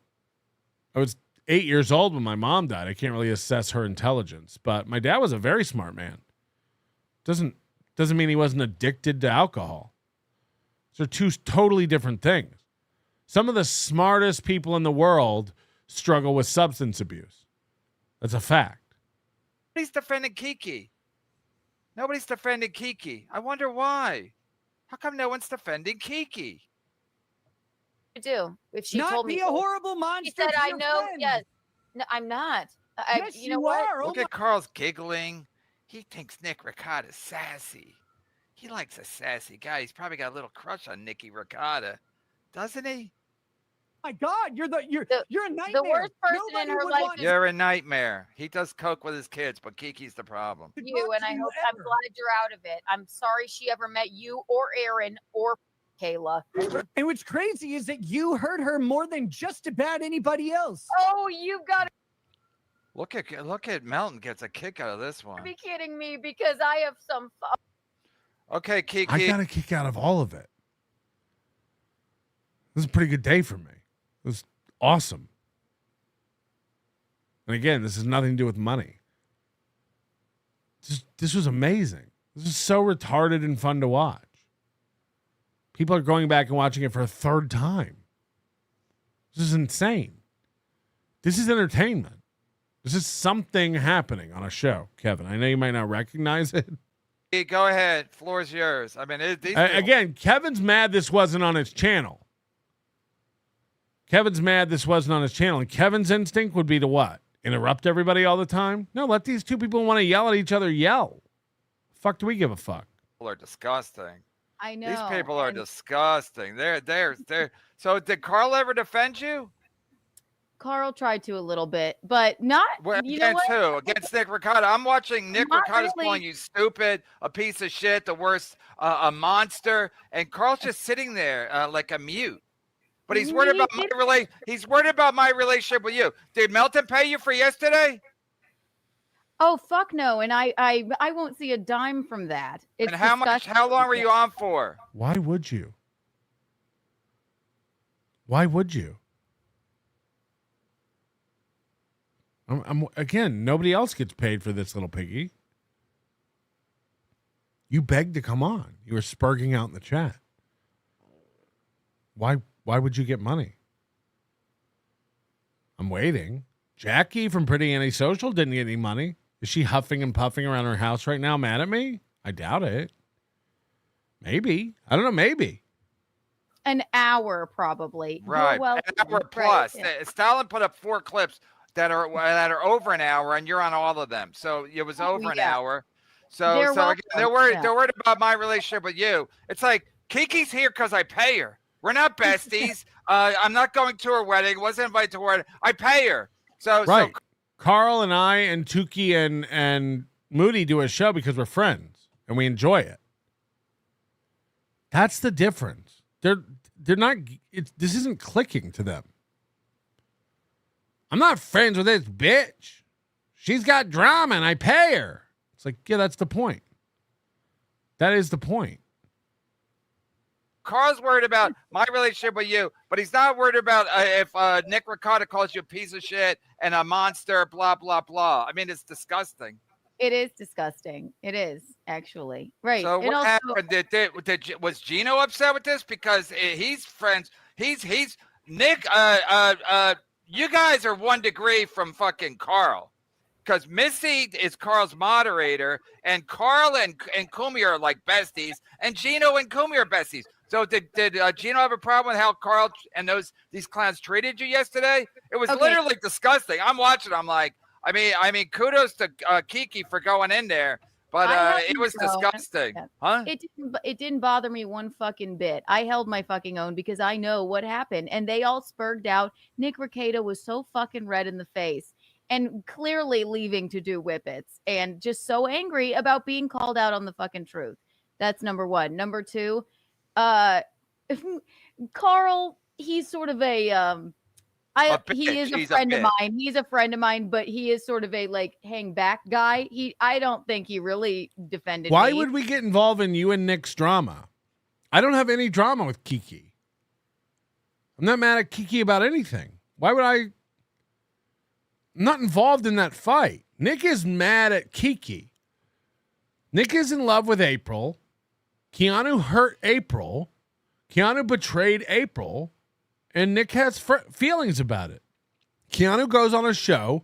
I was 8 years old when my mom died. I can't really assess her intelligence, but my dad was a very smart man. Doesn't mean he wasn't addicted to alcohol. Those are two totally different things. Some of the smartest people in the world struggle with substance abuse. That's a fact. Nobody's defending Kiki. Nobody's defending Kiki. I wonder why. How come no one's defending Kiki? Do if she Not told me be a horrible monster. She said, to "I your know." friend. Yes, no, I'm not. Yes, you know what? are. Look at Carl's giggling. He thinks Nick Ricotta's sassy. He likes a sassy guy. He's probably got a little crush on Nicky Ricotta, doesn't he? My God, you're a nightmare. The worst person Nobody in her would life want- is You're a nightmare. He does coke with his kids, but Kiki's the problem. you, and I'm glad you're out of it. I'm sorry she ever met you or Aaron or Kayla. And what's crazy is that you hurt her more than just about anybody else. Oh, you gotta Look at Melton gets a kick out of this one. be kidding me because I have some. Okay, Kiki. I got a kick out of all of it. This is a pretty good day for me. It was awesome. And again, this has nothing to do with money. This was amazing. This is so retarded and fun to watch. People are going back and watching it for a third time. This is insane. This is entertainment. This is something happening on a show, Kevin. I know you might not recognize it. Hey, go ahead. Floor's yours. I mean, these Again, Kevin's mad this wasn't on his channel. Kevin's mad this wasn't on his channel. And Kevin's instinct would be to what? Interrupt everybody all the time? No, let these two people want to yell at each other yell. Fuck do we give a fuck? people are disgusting. I know. These people are disgusting. They're. So did Carl ever defend you? Carl tried to a little bit, but not. Well, you know against what? who? Against Nick Ricotta. I'm watching Nick Not Ricotta's really. calling you stupid, a piece of shit, the worst, a monster, and Carl's just sitting there like a mute. But he's worried about He's worried about my relationship with you. Did Melton pay you for yesterday? Oh fuck no! And I won't see a dime from that. It's And how much? disgusting. How long were you on for? Why would you? Why would you? I'm again, nobody else gets paid for this, Little Piggy. You begged to come on. You were spurging out in the chat. Why would you get money? I'm waiting. Jackie from Pretty Antisocial didn't get any money. Is she huffing and puffing around her house right now mad at me? I doubt it. Maybe. I don't know. Maybe. An hour, probably. Right. Well, an hour plus. Stalin put up 4 clips that are over an hour, and you're on all of them. So it was over an hour. So again, they're worried about my relationship with you. It's like Kiki's here because I pay her. We're not besties. I'm not going to her wedding. Wasn't invited to her wedding. I pay her. So right. Carl and I and Tukey and Moody do a show because we're friends and we enjoy it. That's the difference. They're not. This isn't clicking to them. I'm not friends with this bitch. She's got drama and I pay her. It's like, yeah, that's the point. That is the point. Carl's worried about my relationship with you, but he's not worried about if Nick Ricotta calls you a piece of shit and a monster, blah, blah, blah. I mean, it's disgusting. It is disgusting. It is, actually. Right. So what happened? Was Geno upset with this? Because he's friends. He's Nick. You guys are 1 degree from fucking Carl. Because Missy is Carl's moderator, and Carl and Kumi are like besties, and Geno and Kumi are besties. So did Geno have a problem with how Carl and these clowns treated you yesterday? It was literally disgusting. I'm watching. I'm like, I mean, kudos to Kiki for going in there, but it was disgusting. Huh? It didn't bother me one fucking bit. I held my fucking own because I know what happened, and they all spurged out. Nick Ricotta was so fucking red in the face and clearly leaving to do whippets and just so angry about being called out on the fucking truth. That's number one. Number two, Carl, he's sort of he is a friend of mine. He's a friend of mine, but he is sort of a like hang back guy. I don't think he really defended Why me. would we get involved in you and Nick's drama? I don't have any drama with Kiki. I'm not mad at Kiki about anything. Why would I? I'm not involved in that fight. Nick is mad at Kiki. Nick is in love with April. Keanu hurt April. Keanu betrayed April. And Nick has feelings about it. Keanu goes on a show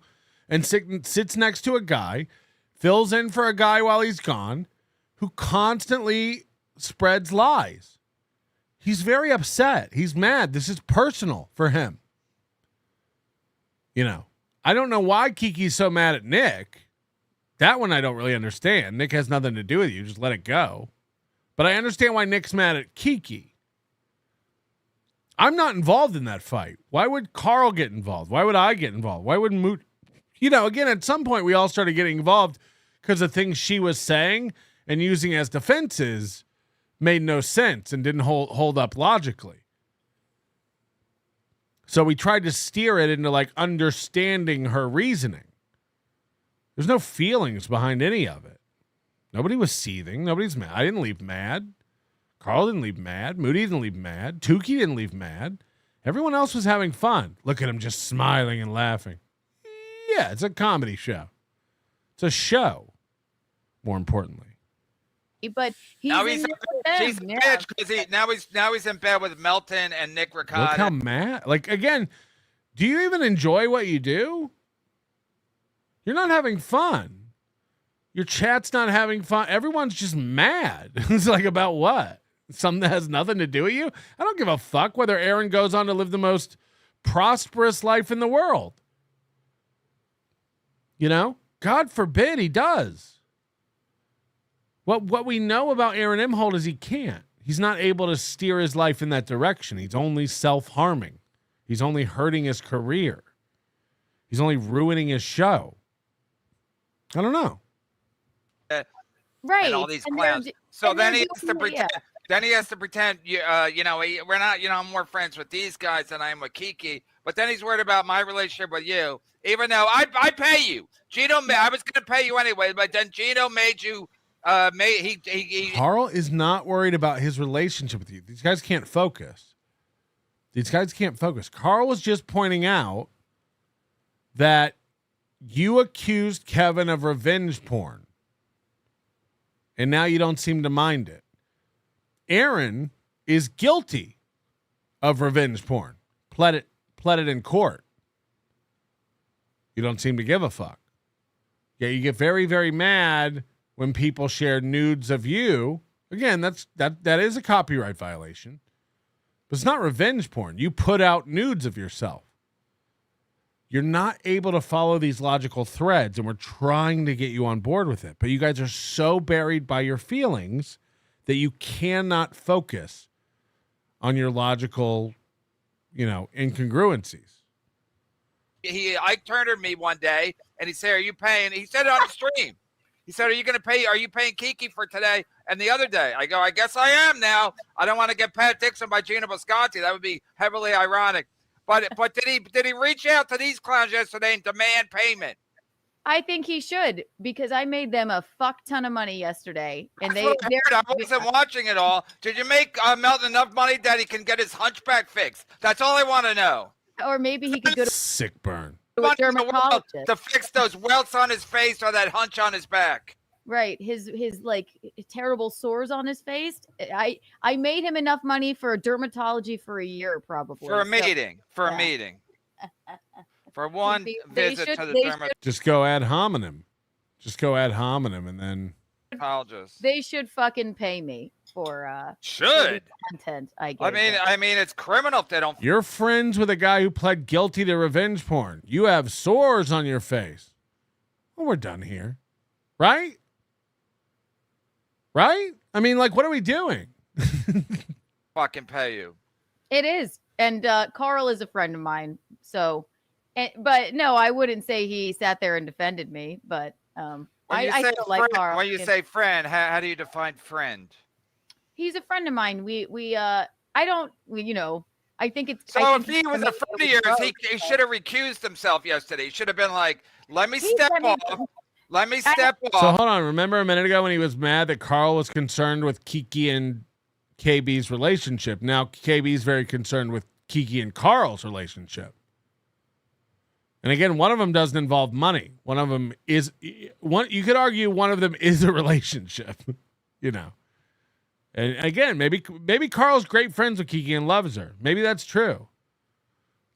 and sits next to a guy, fills in for a guy while he's gone, who constantly spreads lies. He's very upset. He's mad. This is personal for him. You know, I don't know why Kiki's so mad at Nick. That one I don't really understand. Nick has nothing to do with you. Just let it go. But I understand why Nick's mad at Kiki. I'm not involved in that fight. Why would Carl get involved? Why would I get involved? Why wouldn't Moot? You know, again, at some point we all started getting involved because the things she was saying and using as defenses made no sense and didn't hold up logically. So we tried to steer it into like understanding her reasoning. There's no feelings behind any of it. Nobody was seething. Nobody's mad. I didn't leave mad. Carl didn't leave mad. Moody didn't leave mad. Tukey didn't leave mad. Everyone else was having fun. Look at him just smiling and laughing. Yeah, it's a comedy show. It's a show, more importantly. But he's she's a bitch because now he's in bed with Melton and Nick Ricotta. Look how mad. Like, again, do you even enjoy what you do? You're not having fun. Your chat's not having fun. Everyone's just mad. It's like, about what? Something that has nothing to do with you? I don't give a fuck whether Aaron goes on to live the most prosperous life in the world. You know? God forbid he does. What we know about Aaron Imholt is he can't. He's not able to steer his life in that direction. He's only self-harming. He's only hurting his career. He's only ruining his show. I don't know. Right. And all these clowns. So then he has to pretend. Yeah. Then he has to pretend. We're not. I'm more friends with these guys than I am with Kiki. But then he's worried about my relationship with you, even though I pay you. Geno, I was going to pay you anyway, but then Geno made you. Carl is not worried about his relationship with you. These guys can't focus. Carl was just pointing out that you accused Kevin of revenge porn, and now you don't seem to mind it. Aaron is guilty of revenge porn. Pled it in court. You don't seem to give a fuck. Yeah, you get very, very mad when people share nudes of you. Again, that is a copyright violation. But it's not revenge porn. You put out nudes of yourself. You're not able to follow these logical threads, and we're trying to get you on board with it. But you guys are so buried by your feelings that you cannot focus on your logical, incongruencies. Ike Turner me one day, and he said, "Are you paying?" He said it on the stream. He said, "Are you paying Kiki for today and the other day?" I go, "I guess I am now. I don't want to get Pat Dixon by Geno Bisconte. That would be heavily ironic." But did he reach out to these clowns yesterday and demand payment? I think he should, because I made them a fuck ton of money yesterday, and I wasn't watching it all. Did you make Melton enough money that he can get his hunchback fixed? That's all I want to know. Or maybe he could go to sick burn a dermatologist to fix those welts on his face or that hunch on his back. Right, his like terrible sores on his face. I made him enough money for a dermatology for a year, probably for a meeting. For one visit to the dermatologist. Just go ad hominem. And then they should fucking pay me for content. I mean, it's criminal if they don't. You're friends with a guy who pled guilty to revenge porn. You have sores on your face. Well, we're done here, right? Right? I mean, like, what are we doing? Fucking pay you. It is, and Carl is a friend of mine. So, but no, I wouldn't say he sat there and defended me. But I still like Carl. When you say friend, how do you define friend? He's a friend of mine. I think it's. So if he was a friend of yours, he should have recused himself yesterday. He should have been like, "Let me step off. Let me step off." So hold on. Remember a minute ago when he was mad that Carl was concerned with Kiki and KB's relationship. Now KB's very concerned with Kiki and Carl's relationship. And again, one of them doesn't involve money. One of them is one. You could argue one of them is a relationship, And again, maybe Carl's great friends with Kiki and loves her. Maybe that's true.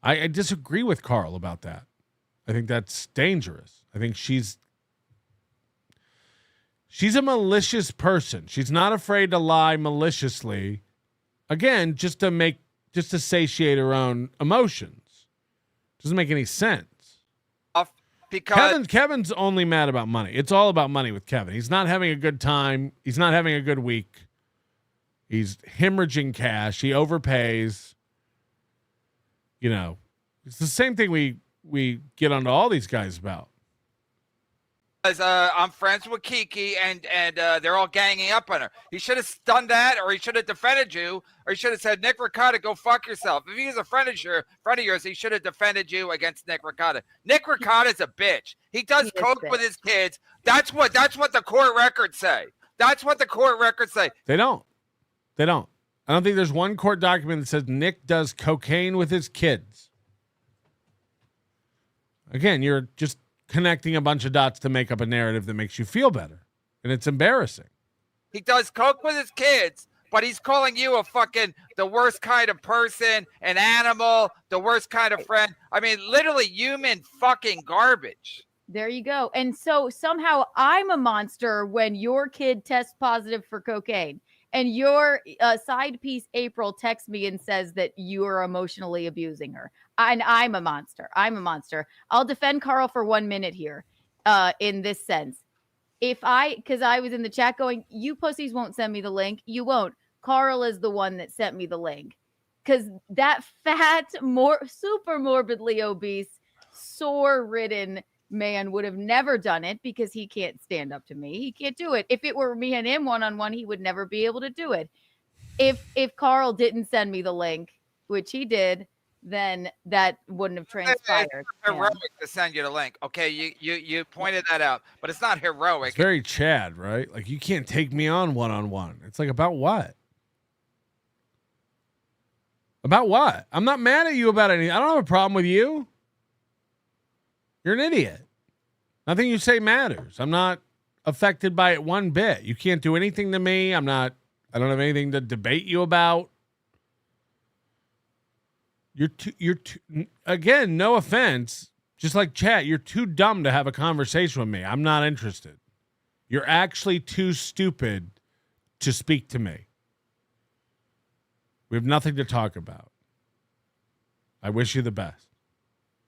I disagree with Carl about that. I think that's dangerous. I think she's a malicious person. She's not afraid to lie maliciously. Again, just to satiate her own emotions. Doesn't make any sense. Because Kevin's only mad about money. It's all about money with Kevin. He's not having a good time. He's not having a good week. He's hemorrhaging cash. He overpays. It's the same thing we get onto all these guys about. I'm friends with Kiki, and they're all ganging up on her. He should have done that, or he should have defended you, or he should have said, "Nick Ricotta, go fuck yourself." If he was a friend of yours, he should have defended you against Nick Ricotta. Nick Ricotta's a bitch. He does coke with his kids. That's what the court records say. That's what the court records say. They don't. I don't think there's one court document that says Nick does cocaine with his kids. Again, you're just connecting a bunch of dots to make up a narrative that makes you feel better. And it's embarrassing. He does coke with his kids, but he's calling you the worst kind of person, an animal, the worst kind of friend. I mean, literally human fucking garbage. There you go. And so somehow I'm a monster when your kid tests positive for cocaine. And your side piece, April, texts me and says that you are emotionally abusing her. And I'm a monster. I'll defend Carl for 1 minute here in this sense. Because I was in the chat going, you pussies won't send me the link. You won't. Carl is the one that sent me the link. Because that fat, super morbidly obese, sore-ridden man would have never done it because he can't stand up to me. He can't do it. If it were me and him one-on-one, he would never be able to do it. If Carl didn't send me the link, which he did, then that wouldn't have transpired. It's heroic to send you the link. Okay, you pointed that out, but it's not heroic. It's very Chad, right? Like, you can't take me on one-on-one. It's like, about what? About what? I'm not mad at you about anything. I don't have a problem with you. You're an idiot. Nothing you say matters. I'm not affected by it one bit. You can't do anything to me. I don't have anything to debate you about. You're again, no offense, Just like chat, you're too dumb to have a conversation with me. I'm not interested. You're actually too stupid to speak to me. We have nothing to talk about. I wish you the best.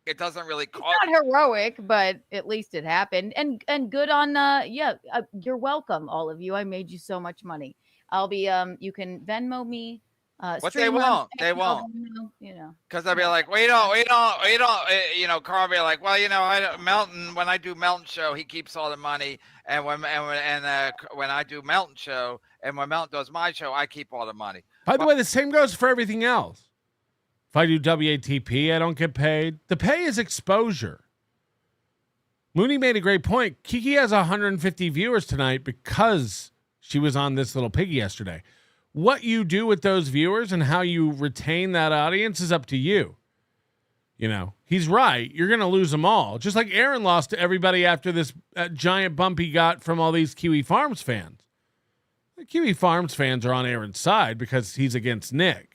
It doesn't really It's not heroic, but at least it happened. And good on you're welcome, all of you. I made you so much money. I'll be you can Venmo me. What they won't. They won't. You know. Because I'll be like, we don't, you know, Carl will be like, well, you know, Melton, when I do Melton show, he keeps all the money. And when I do Melton show and when Melton does my show, I keep all the money. By the way, the same goes for everything else. If I do WATP, I don't get paid. The pay is exposure. Mooney made a great point. Kiki has 150 viewers tonight because she was on This Little Piggy yesterday. What you do with those viewers and how you retain that audience is up to you. You know, he's right. You're going to lose them all. Just like Aaron lost to everybody after this giant bump he got from all these Kiwi Farms fans. The Kiwi Farms fans are on Aaron's side because he's against Nick.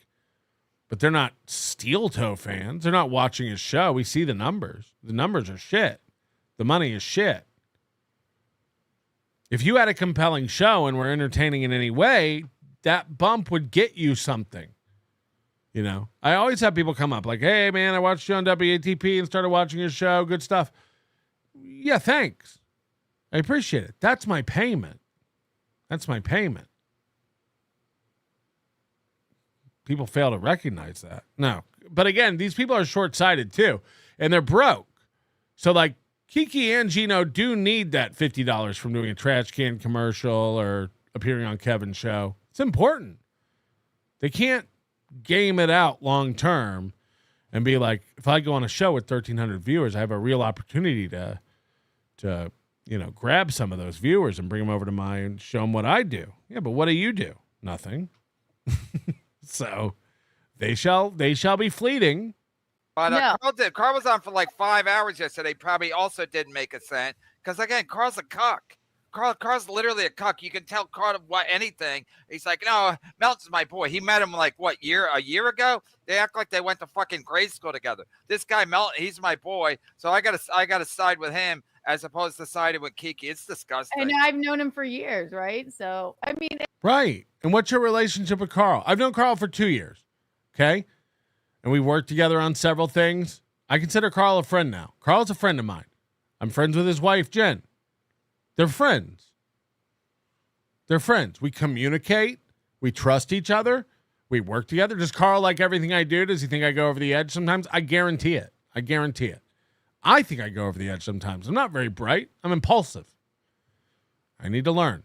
But they're not steel toe fans. They're not watching his show. We see the numbers. The numbers are shit. The money is shit. If you had a compelling show and were entertaining in any way, that bump would get you something. You know, I always have people come up like, hey, man, I watched you on WATP and started watching your show. Good stuff. Yeah, thanks. I appreciate it. That's my payment. That's my payment. People fail to recognize that. No. But again, these people are short-sighted too, and they're broke. So like Kiki and Geno do need that $50 from doing a trash can commercial or appearing on Kevin's show. It's important. They can't game it out long term and be like, if I go on a show with 1,300 viewers, I have a real opportunity to you know, grab some of those viewers and bring them over to mine and show them what I do. Yeah, but what do you do? Nothing. So they shall be fleeting. But No. Carl was on for like 5 hours yesterday. Probably also didn't make a cent because again, Carl's a cuck. Carl's literally a cuck. You can tell Carl what anything. He's like, no, Melton's my boy. He met him like a year ago. They act like they went to fucking grade school together. This guy Melton, he's my boy. So I gotta side with him as opposed to siding with Kiki. It's disgusting. And I've known him for years, right? So I mean, Right. And what's your relationship with Carl? I've known Carl for 2 years. Okay. And we worked together on several things. I consider Carl a friend now. Carl's a friend of mine. I'm friends with his wife, Jen. They're friends. They're friends. We communicate. We trust each other. We work together. Does Carl like everything I do? Does he think I go over the edge sometimes? I guarantee it. I guarantee it. I think I go over the edge sometimes. I'm not very bright. I'm impulsive. I need to learn.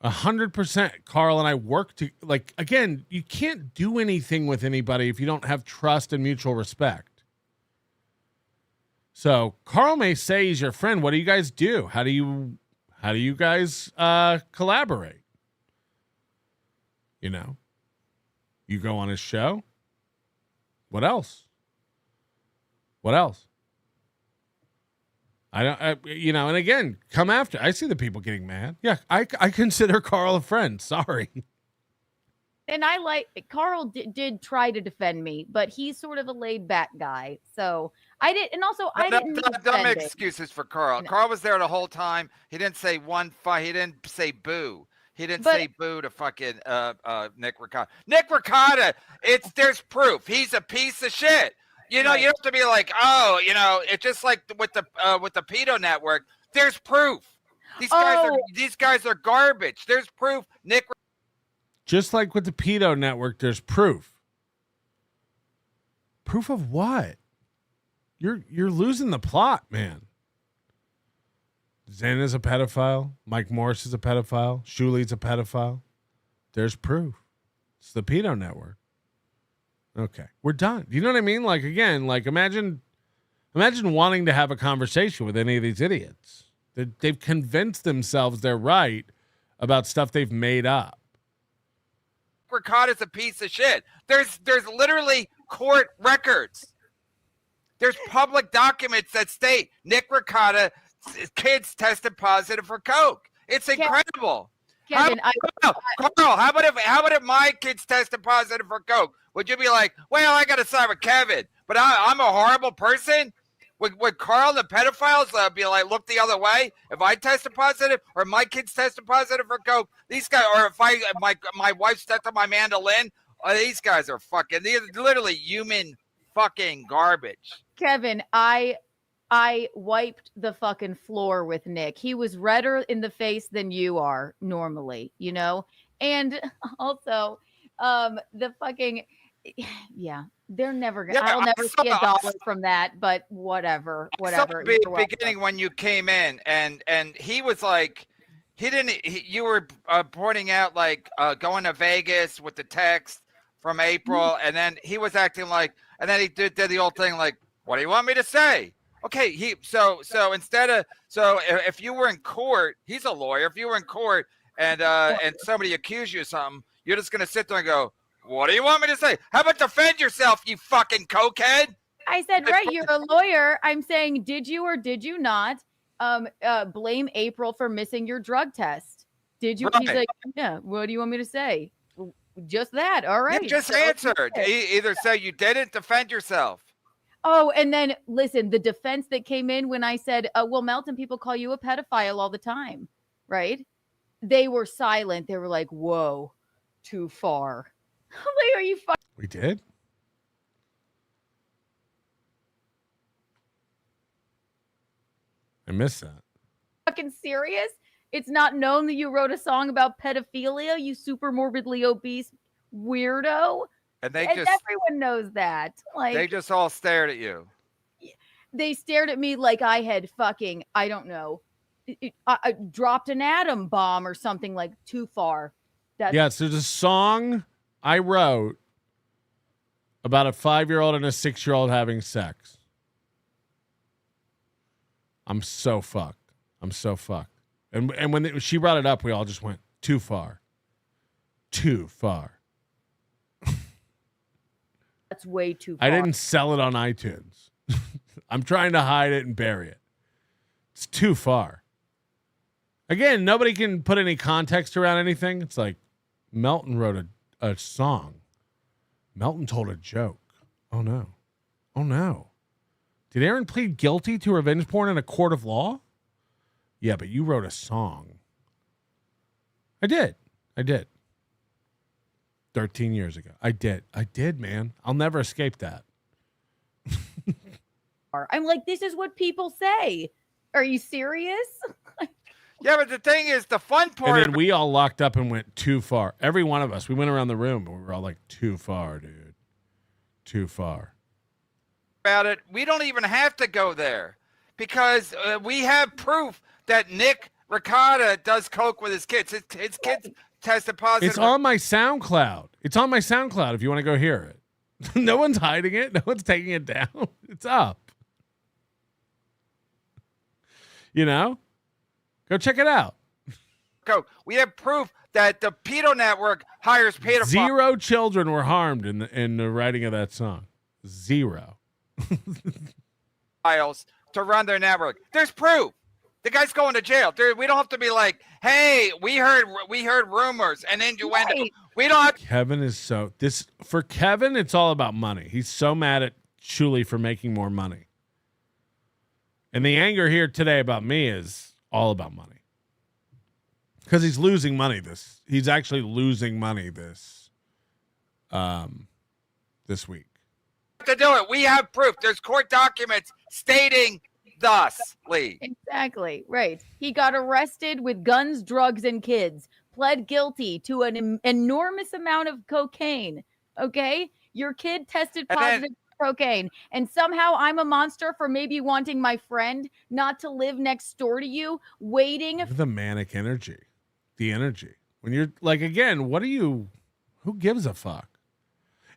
100%. Carl and I work to, like, again, you can't do anything with anybody if you don't have trust and mutual respect. So Carl may say he's your friend. What do you guys do? How do you guys collaborate? You know, you go on his show. What else? What else? You know, and again, come after. I see the people getting mad. Yeah, I consider Carl a friend. Sorry. and I like Carl did try to defend me, but he's sort of a laid back guy. So I did, and also I didn't. Don't make excuses for Carl. No. Carl was there the whole time. He didn't say one fight. He didn't say boo. He didn't say boo to fucking Nick Ricotta. Nick Ricotta, there's proof. He's a piece of shit. You know, you have to be like, oh, you know, it's just like with the pedo network. There's proof. These guys are garbage. There's proof. Just like with the pedo network, there's proof. Proof of what? You're losing the plot, man. Zen is a pedophile. Mike Morris is a pedophile. Shuli's a pedophile. There's proof. It's the pedo network. Okay, we're done. You know what I mean? Like, again, like imagine wanting to have a conversation with any of these idiots. They've convinced themselves they're right about stuff they've made up. Ricotta's a piece of shit. There's literally court records. There's public documents that state Nick Ricotta's kids tested positive for coke. It's incredible. Kevin, Carl, how about if my kids tested positive for coke? Would you be like, well, I got to side with Kevin? But I'm a horrible person. Would Carl and the pedophiles be like, look the other way if I tested positive or my kids tested positive for coke? These guys, or if my wife stepped on my mandolin, these guys are fucking. They're literally human fucking garbage. Kevin, I wiped the fucking floor with Nick. He was redder in the face than you are normally, you know? And also, the fucking, yeah, they're never going to, I'll never see $1 from that, but whatever. Beginning when you came in and he was like, you were pointing out like going to Vegas with the text from April. And then he was acting like, and then he did the old thing like, what do you want me to say? Okay, so if you were in court, he's a lawyer. If you were in court and somebody accused you of something, you're just gonna sit there and go, what do you want me to say? How about defend yourself, you fucking cokehead? I said, right, you're a lawyer. I'm saying, did you or did you not blame April for missing your drug test? Did you? Right. He's like, yeah, what do you want me to say? Just that. All right. You just answered. Either say you didn't, defend yourself. Oh, and then listen, the defense that came in when I said, well, Melton, people call you a pedophile all the time, right? They were silent. They were like, whoa, too far. I'm like, are you fucking? We did? I missed that. Fucking serious? It's not known that you wrote a song about pedophilia, you super morbidly obese weirdo? And everyone knows that. Like, they just all stared at you. They stared at me like I had fucking, I don't know, I dropped an atom bomb or something, like too far. Yeah, so there's a song I wrote about a 5-year-old and a 6-year-old having sex. I'm so fucked. And when she brought it up, we all just went, too far. Too far. That's way too far. I didn't sell it on iTunes. I'm trying to hide it and bury it. It's too far. Again, nobody can put any context around anything. It's like Melton wrote a song. Melton told a joke. Oh, no. Oh, no. Did Aaron plead guilty to revenge porn in a court of law? Yeah, but you wrote a song. I did. 13 years ago. I did, man. I'll never escape that. I'm like, this is what people say. Are you serious? Yeah, but the thing is, the fun part. And then we all locked up and went too far. Every one of us. We went around the room and we were all like, too far, dude. Too far. About it, we don't even have to go there because we have proof that Nick Ricotta does coke with his kids. His kids tested positive. It's on my SoundCloud. If you want to go hear it. No one's hiding it. No one's taking it down. It's up. You know? Go check it out. We have proof that the pedo network hires pedophiles. 0 children were harmed in the writing of that song. 0. To run their network. There's proof. The guy's going to jail. We don't have to be like, hey, we heard rumors and innuendo. Right. We don't have Kevin is for Kevin, it's all about money. He's so mad at Shuli for making more money. And the anger here today about me is all about money. Because he's losing money he's actually losing money this week. To do it. We have proof. There's court documents stating thusly. Exactly. Right. He got arrested with guns, drugs, and kids. Pled guilty to an enormous amount of cocaine. Okay? Your kid tested positive for cocaine. And somehow I'm a monster for maybe wanting my friend not to live next door to you, waiting. The manic energy. The energy. When you're like, again, who gives a fuck?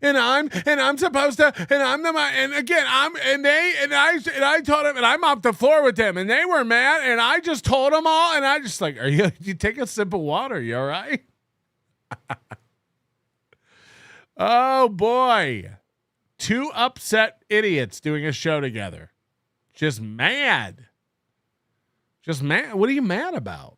And I'm supposed to, and I'm the, and again, I told him, and I'm off the floor with them, and they were mad, and I just told them all, and I just like, you take a sip of water, you all right? Oh boy. 2 upset idiots doing a show together. Just mad. What are you mad about?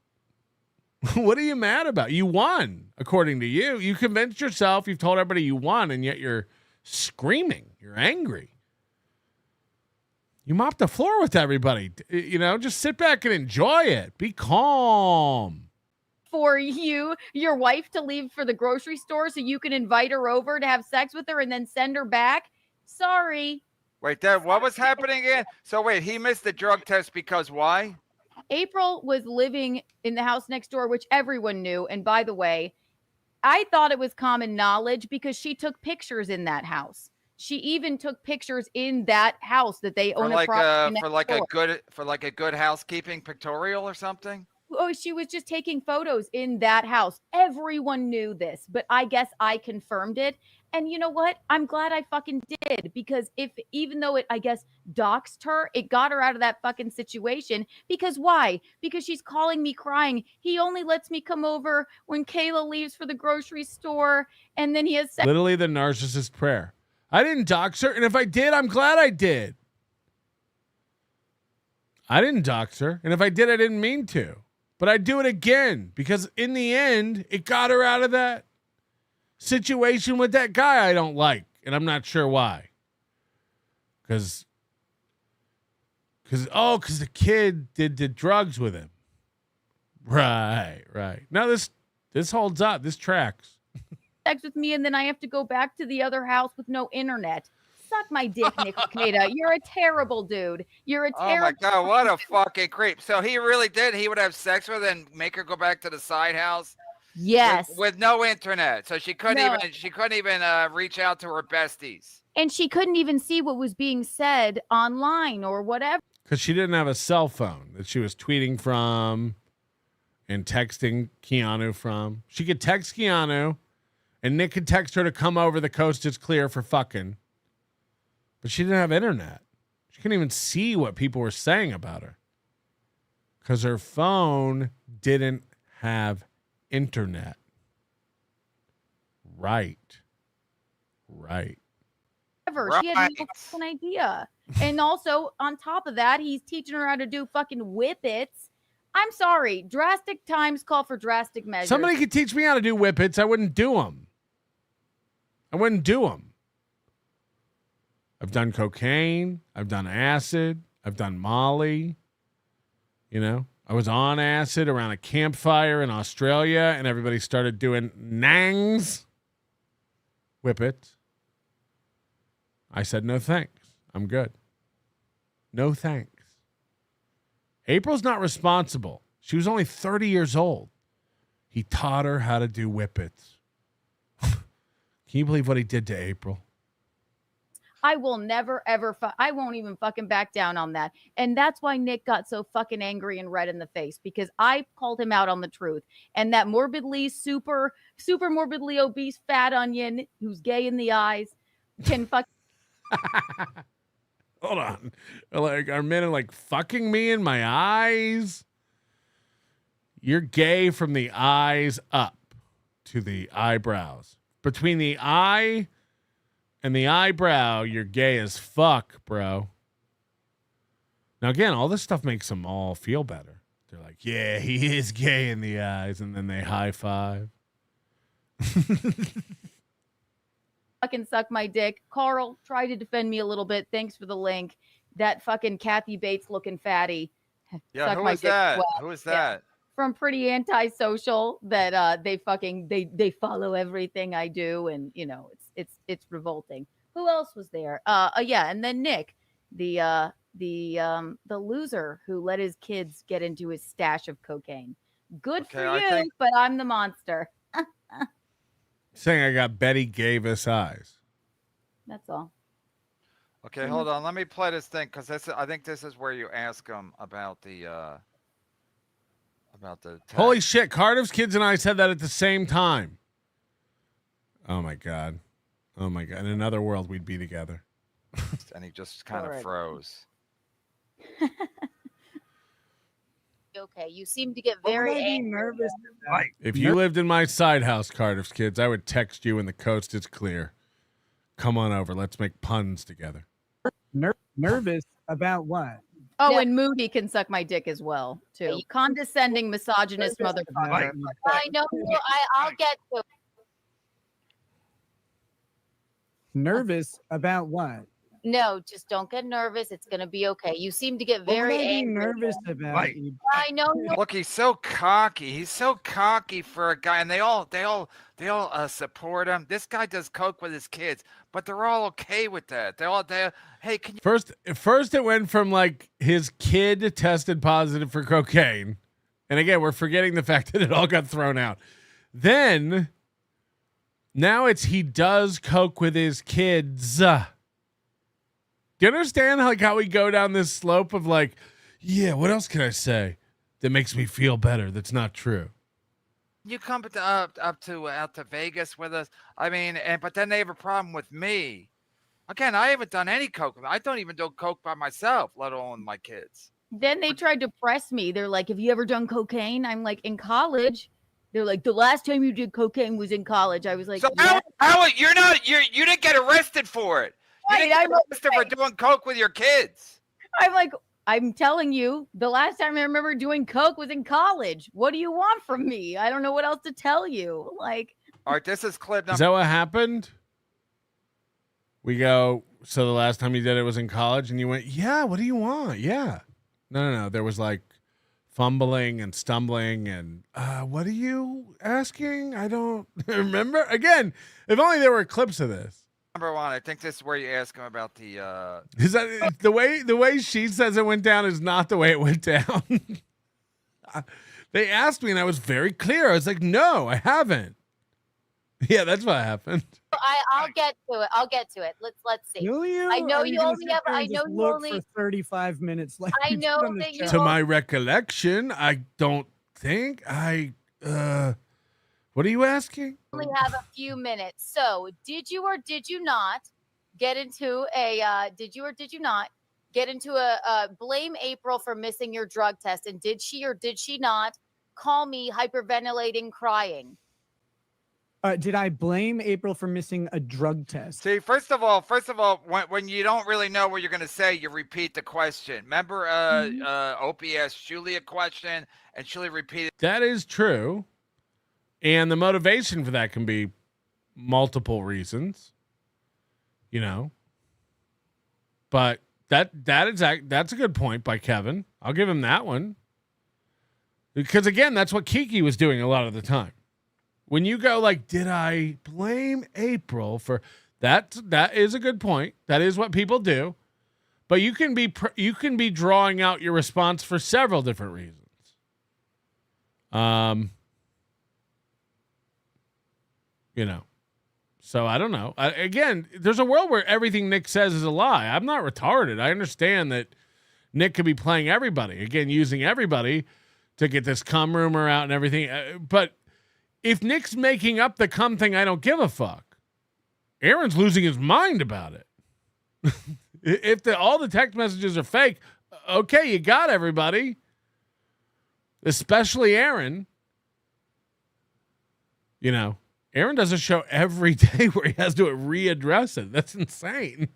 What are you mad about? You won, according to you. You convinced yourself. You've told everybody you won, and yet you're screaming. You're angry. You mop the floor with everybody. You know, just sit back and enjoy it. Be calm. For your wife to leave for the grocery store so you can invite her over to have sex with her and then send her back? Sorry. Wait, Dad, what was happening again? So wait, he missed the drug test because why? April was living in the house next door, which everyone knew. And by the way, I thought it was common knowledge because she took pictures in that house. She even took pictures in that house that they own for a property for like a good housekeeping pictorial or something. Oh, she was just taking photos in that house. Everyone knew this, but I guess I confirmed it. And you know what? I'm glad I fucking did, because even though it, I guess, doxed her, it got her out of that fucking situation. Because why? Because she's calling me crying. He only lets me come over when Kayla leaves for the grocery store. And then he has sex. Literally the narcissist prayer. I didn't dox her. And if I did, I'm glad I did. I didn't dox her. And if I did, I didn't mean to. But I'd do it again, because in the end, it got her out of that situation with that guy I don't like. And I'm not sure why. Because the kid did the drugs with him. Right. Now this holds up. This tracks. Sex with me, and then I have to go back to the other house with no internet. Suck my dick, Nick Cicada. You're a terrible dude. You're a terrible. Oh my God, what a fucking creep. So he really did. He would have sex with her and make her go back to the side house. Yes. With no internet. So she couldn't even reach out to her besties. And she couldn't even see what was being said online or whatever. Because she didn't have a cell phone that she was tweeting from and texting Keanu from. She could text Keanu, and Nick could text her to come over. The coast is clear for fucking. But she didn't have internet. She couldn't even see what people were saying about her. Because her phone didn't have internet. Right. She had no fucking idea. And also, on top of that, he's teaching her how to do fucking whippets. I'm sorry. Drastic times call for drastic measures. Somebody could teach me how to do whippets. I wouldn't do them. I've done cocaine. I've done acid. I've done Molly. You know, I was on acid around a campfire in Australia, and everybody started doing nangs. Whippets. I said, no thanks. I'm good. No thanks. April's not responsible. She was only 30 years old. He taught her how to do whippets. Can you believe what he did to April? I will never, ever, I won't even fucking back down on that. And that's why Nick got so fucking angry and red in the face, because I called him out on the truth. And that morbidly, super morbidly obese fat onion who's gay in the eyes can fuck. Hold on. Like, are men like fucking me in my eyes? You're gay from the eyes up to the eyebrows. Between the eye and the eyebrow, you're gay as fuck, bro. Now, again, all this stuff makes them all feel better. They're like, yeah, he is gay in the eyes. And then they high five. Fucking suck my dick. Carl, try to defend me a little bit. Thanks for the link. That fucking Kathy Bates looking fatty. Yeah, who is that? Who is that? Yeah. From Pretty Antisocial, that they follow everything I do, and you know it's revolting. Who else was there? Yeah, and then Nick, the loser who let his kids get into his stash of cocaine. Good for you, but I'm the monster. Saying I got Betty Davis eyes. That's all. Okay, hold on. Let me play this thing, because I think this is where you ask them about the Holy shit, Cardiff's kids and I said that at the same time. Oh my god. In another world, we'd be together. And he just kind of froze. Okay, you seem to get very nervous. If you lived in my side house, Cardiff's kids, I would text you when the coast is clear. Come on over. Let's make puns together. Nervous about what? Oh, and Moody can suck my dick as well, too. Condescending, misogynist motherfucker. I know. I'll get to it. Nervous about what? No, just don't get nervous. It's going to be okay. You seem to get What very would I be angry. nervous about? Like- I know. Look, he's so cocky. He's so cocky for a guy, and they all support him. This guy does coke with his kids, but they're all okay with that. Hey, can you First it went from like his kid tested positive for cocaine. And again, we're forgetting the fact that it all got thrown out. Then now it's he does coke with his kids. Do you understand how we go down this slope of like, yeah, what else can I say that makes me feel better? That's not true. you come out to Vegas with us? I mean, but then they have a problem with me. Again, I haven't done any coke. I don't even do coke by myself, let alone my kids. Then they tried to press me. They're like, have you ever done cocaine? I'm like, in college. They're like, the last time you did cocaine was in college. I was like, So yeah. how you didn't get arrested for it. You didn't get arrested for doing coke with your kids. I'm like, I'm telling you, the last time I remember doing coke was in college. What do you want from me? I don't know what else to tell you. Like, all right, this is clip number. Is that what happened? We go, so the last time you did it was in college, and you went, yeah, what do you want? Yeah. No. There was like fumbling and stumbling and what are you asking? I don't remember. Again, if only there were clips of this. Number one, I think this is where you ask him about the Is that the way she says it went down is not the way it went down. They asked me and I was very clear. I was like, no, I haven't. Yeah, that's what happened. I'll get to it. Let's see. I know you only have. I know you only for 35 minutes. Like I know that you. To my recollection, I don't think I. What are you asking? Only have a few minutes. So, did you or did you not get into a? Did you or did you not get into a blame April for missing your drug test? And did she or did she not call me hyperventilating, crying? Did I blame April for missing a drug test? See, first of all, when you don't really know what you're going to say, you repeat the question. Remember, Opie asked Julie a question, and Julie repeated. That is true, and the motivation for that can be multiple reasons. You know, but that's a good point by Kevin. I'll give him that one because again, that's what Kiki was doing a lot of the time. When you go like, did I blame April for that? That is a good point. That is what people do, but you can be drawing out your response for several different reasons. You know, so I don't know. Again, there's a world where everything Nick says is a lie. I'm not retarded. I understand that Nick could be playing everybody again, using everybody to get this cum rumor out and everything, but. If Nick's making up the cum thing, I don't give a fuck. Aaron's losing his mind about it. If all the text messages are fake, okay, you got everybody. Especially Aaron. You know, Aaron does a show every day where he has to readdress it. That's insane.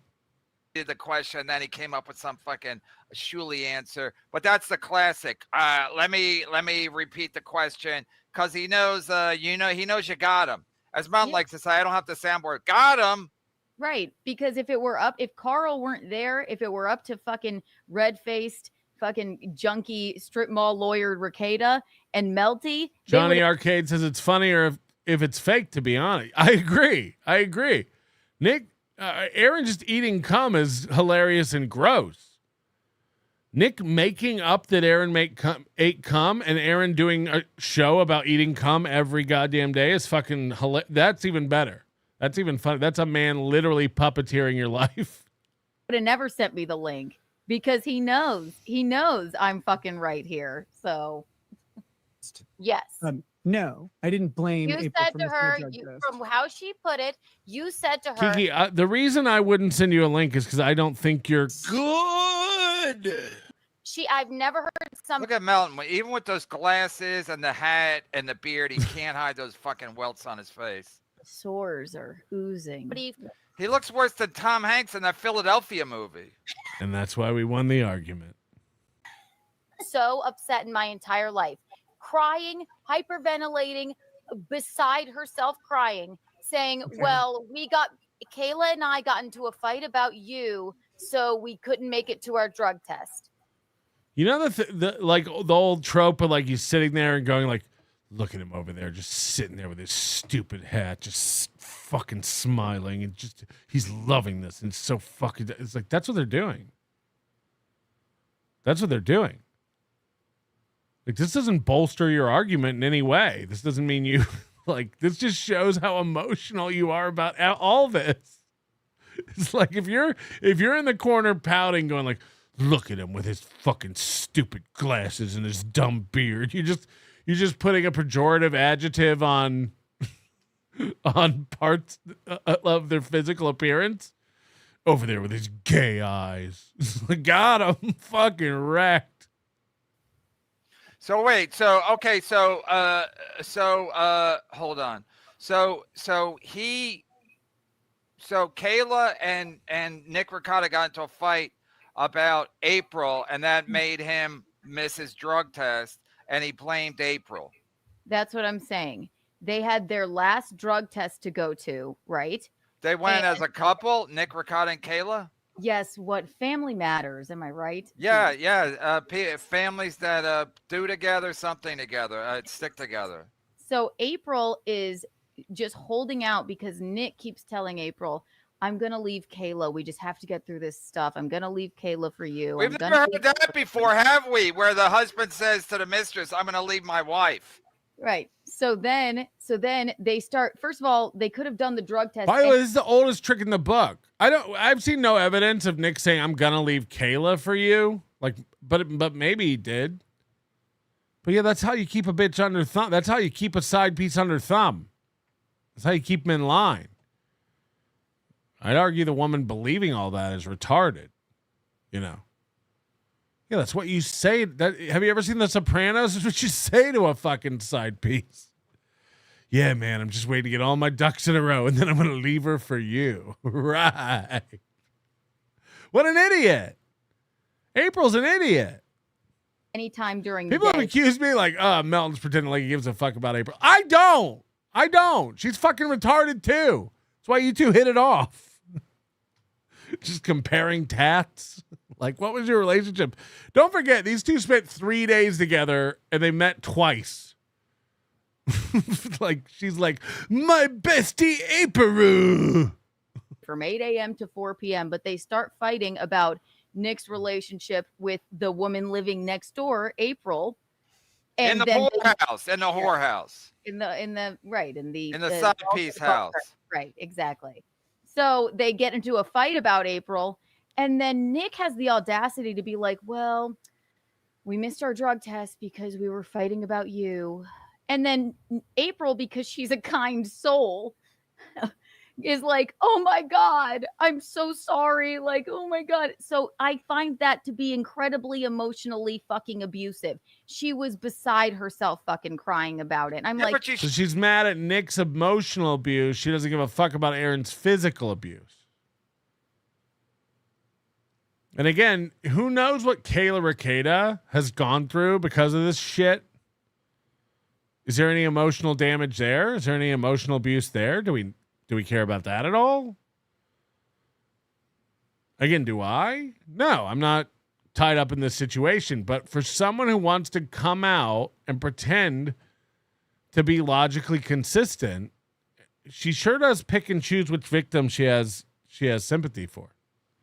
The question, then he came up with some fucking Shuli answer, but that's the classic. Let me repeat the question because he knows, he knows you got him. As Mount likes to say, I don't have to soundboard. Got him. Right, because if Carl weren't there, if it were up to fucking red-faced, fucking junkie strip mall lawyer Ricada and Melty, Johnny Arcade says it's funnier if it's fake. To be honest, I agree. Nick. Aaron just eating cum is hilarious and gross. Nick making up that Aaron ate cum and Aaron doing a show about eating cum every goddamn day is fucking hilarious. That's even better. That's even fun. That's a man literally puppeteering your life. Would have never sent me the link because he knows I'm fucking right here. So yes. No, I didn't blame. You April said for to missing her, the drug test. from how she put it, you said to her, Kiki, the reason I wouldn't send you a link is because I don't think you're good. I've never heard some. Look at Melton. Even with those glasses and the hat and the beard, he can't hide those fucking welts on his face. Sores are oozing. He looks worse than Tom Hanks in that Philadelphia movie. And that's why we won the argument. So upset in my entire life. Crying, hyperventilating, beside herself crying, saying, well, we got Kayla and I got into a fight about you, so we couldn't make it to our drug test. You know the old trope of like he's sitting there and going like, look at him over there, just sitting there with his stupid hat, just fucking smiling, and just he's loving this, and so fucking. It's like that's what they're doing. That's what they're doing. Like this doesn't bolster your argument in any way. This doesn't mean you like. This just shows how emotional you are about all this. It's like if you're in the corner pouting, going like, look at him with his fucking stupid glasses and his dumb beard. You're just putting a pejorative adjective on parts of their physical appearance. Over there with his gay eyes. Got him fucking wrecked. So wait, hold on. So Kayla and Nick Ricotta got into a fight about April, and that made him miss his drug test, and he blamed April. That's what I'm saying. They had their last drug test to go to, right? They went as a couple, Nick Ricotta and Kayla? Yes, what family matters, am I right? Yeah. Families that do together, something together, stick together. So April is just holding out because Nick keeps telling April, I'm going to leave Kayla. We just have to get through this stuff. I'm going to leave Kayla for you. We've never heard that before, have we? Where the husband says to the mistress, I'm going to leave my wife. Right. So then they start. First of all, they could have done the drug test. By the way, this is the oldest trick in the book. I've seen no evidence of Nick saying, I'm going to leave Kayla for you. Like, but maybe he did. But yeah, that's how you keep a bitch under thumb. That's how you keep a side piece under thumb. That's how you keep them in line. I'd argue the woman believing all that is retarded. You know. Yeah, that's what you say. Have you ever seen The Sopranos? That's what you say to a fucking side piece. Yeah, man, I'm just waiting to get all my ducks in a row, and then I'm going to leave her for you. Right. What an idiot. April's an idiot. Anytime during the People day. have accused me like, Melton's pretending like he gives a fuck about April. I don't. She's fucking retarded too. That's why you two hit it off. Just comparing tats. Like, what was your relationship? Don't forget, these two spent 3 days together and they met twice. Like, she's like, my bestie April. From 8 a.m. to 4 p.m., but they start fighting about Nick's relationship with the woman living next door, April. And in the whorehouse. In the whorehouse. In the side piece house. Right, exactly. So they get into a fight about April, and then Nick has the audacity to be like, well, we missed our drug test because we were fighting about you. And then April, because she's a kind soul, is like, oh my God, I'm so sorry. Like, oh my God. So I find that to be incredibly emotionally fucking abusive. She was beside herself fucking crying about it. I'm like, so she's mad at Nick's emotional abuse. She doesn't give a fuck about Aaron's physical abuse. And again, who knows what Kayla Ricotta has gone through because of this shit? Is there any emotional damage there? Is there any emotional abuse there? Do we care about that at all? Again, do I? No, I'm not tied up in this situation. But for someone who wants to come out and pretend to be logically consistent, she sure does pick and choose which victim she has sympathy for.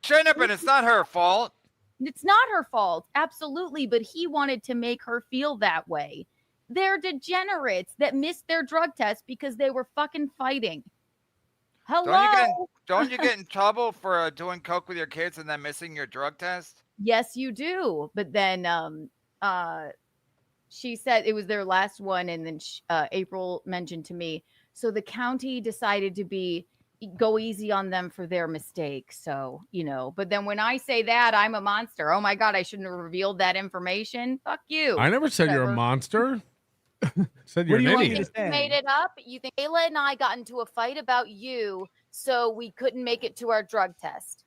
Shouldn't have been. It's not her fault. It's not her fault. Absolutely. But he wanted to make her feel that way. They're degenerates that missed their drug test because they were fucking fighting. Hello. Don't you get in trouble for doing coke with your kids and then missing your drug test? Yes, you do. But then she said it was their last one, and then April mentioned to me. So the county decided to go easy on them for their mistake. So, but then when I say that, I'm a monster. Oh my God, I shouldn't have revealed that information. Fuck you. I never said you're a monster. Said you're an idiot. You made it up. You think Kayla and I got into a fight about you, so we couldn't make it to our drug test.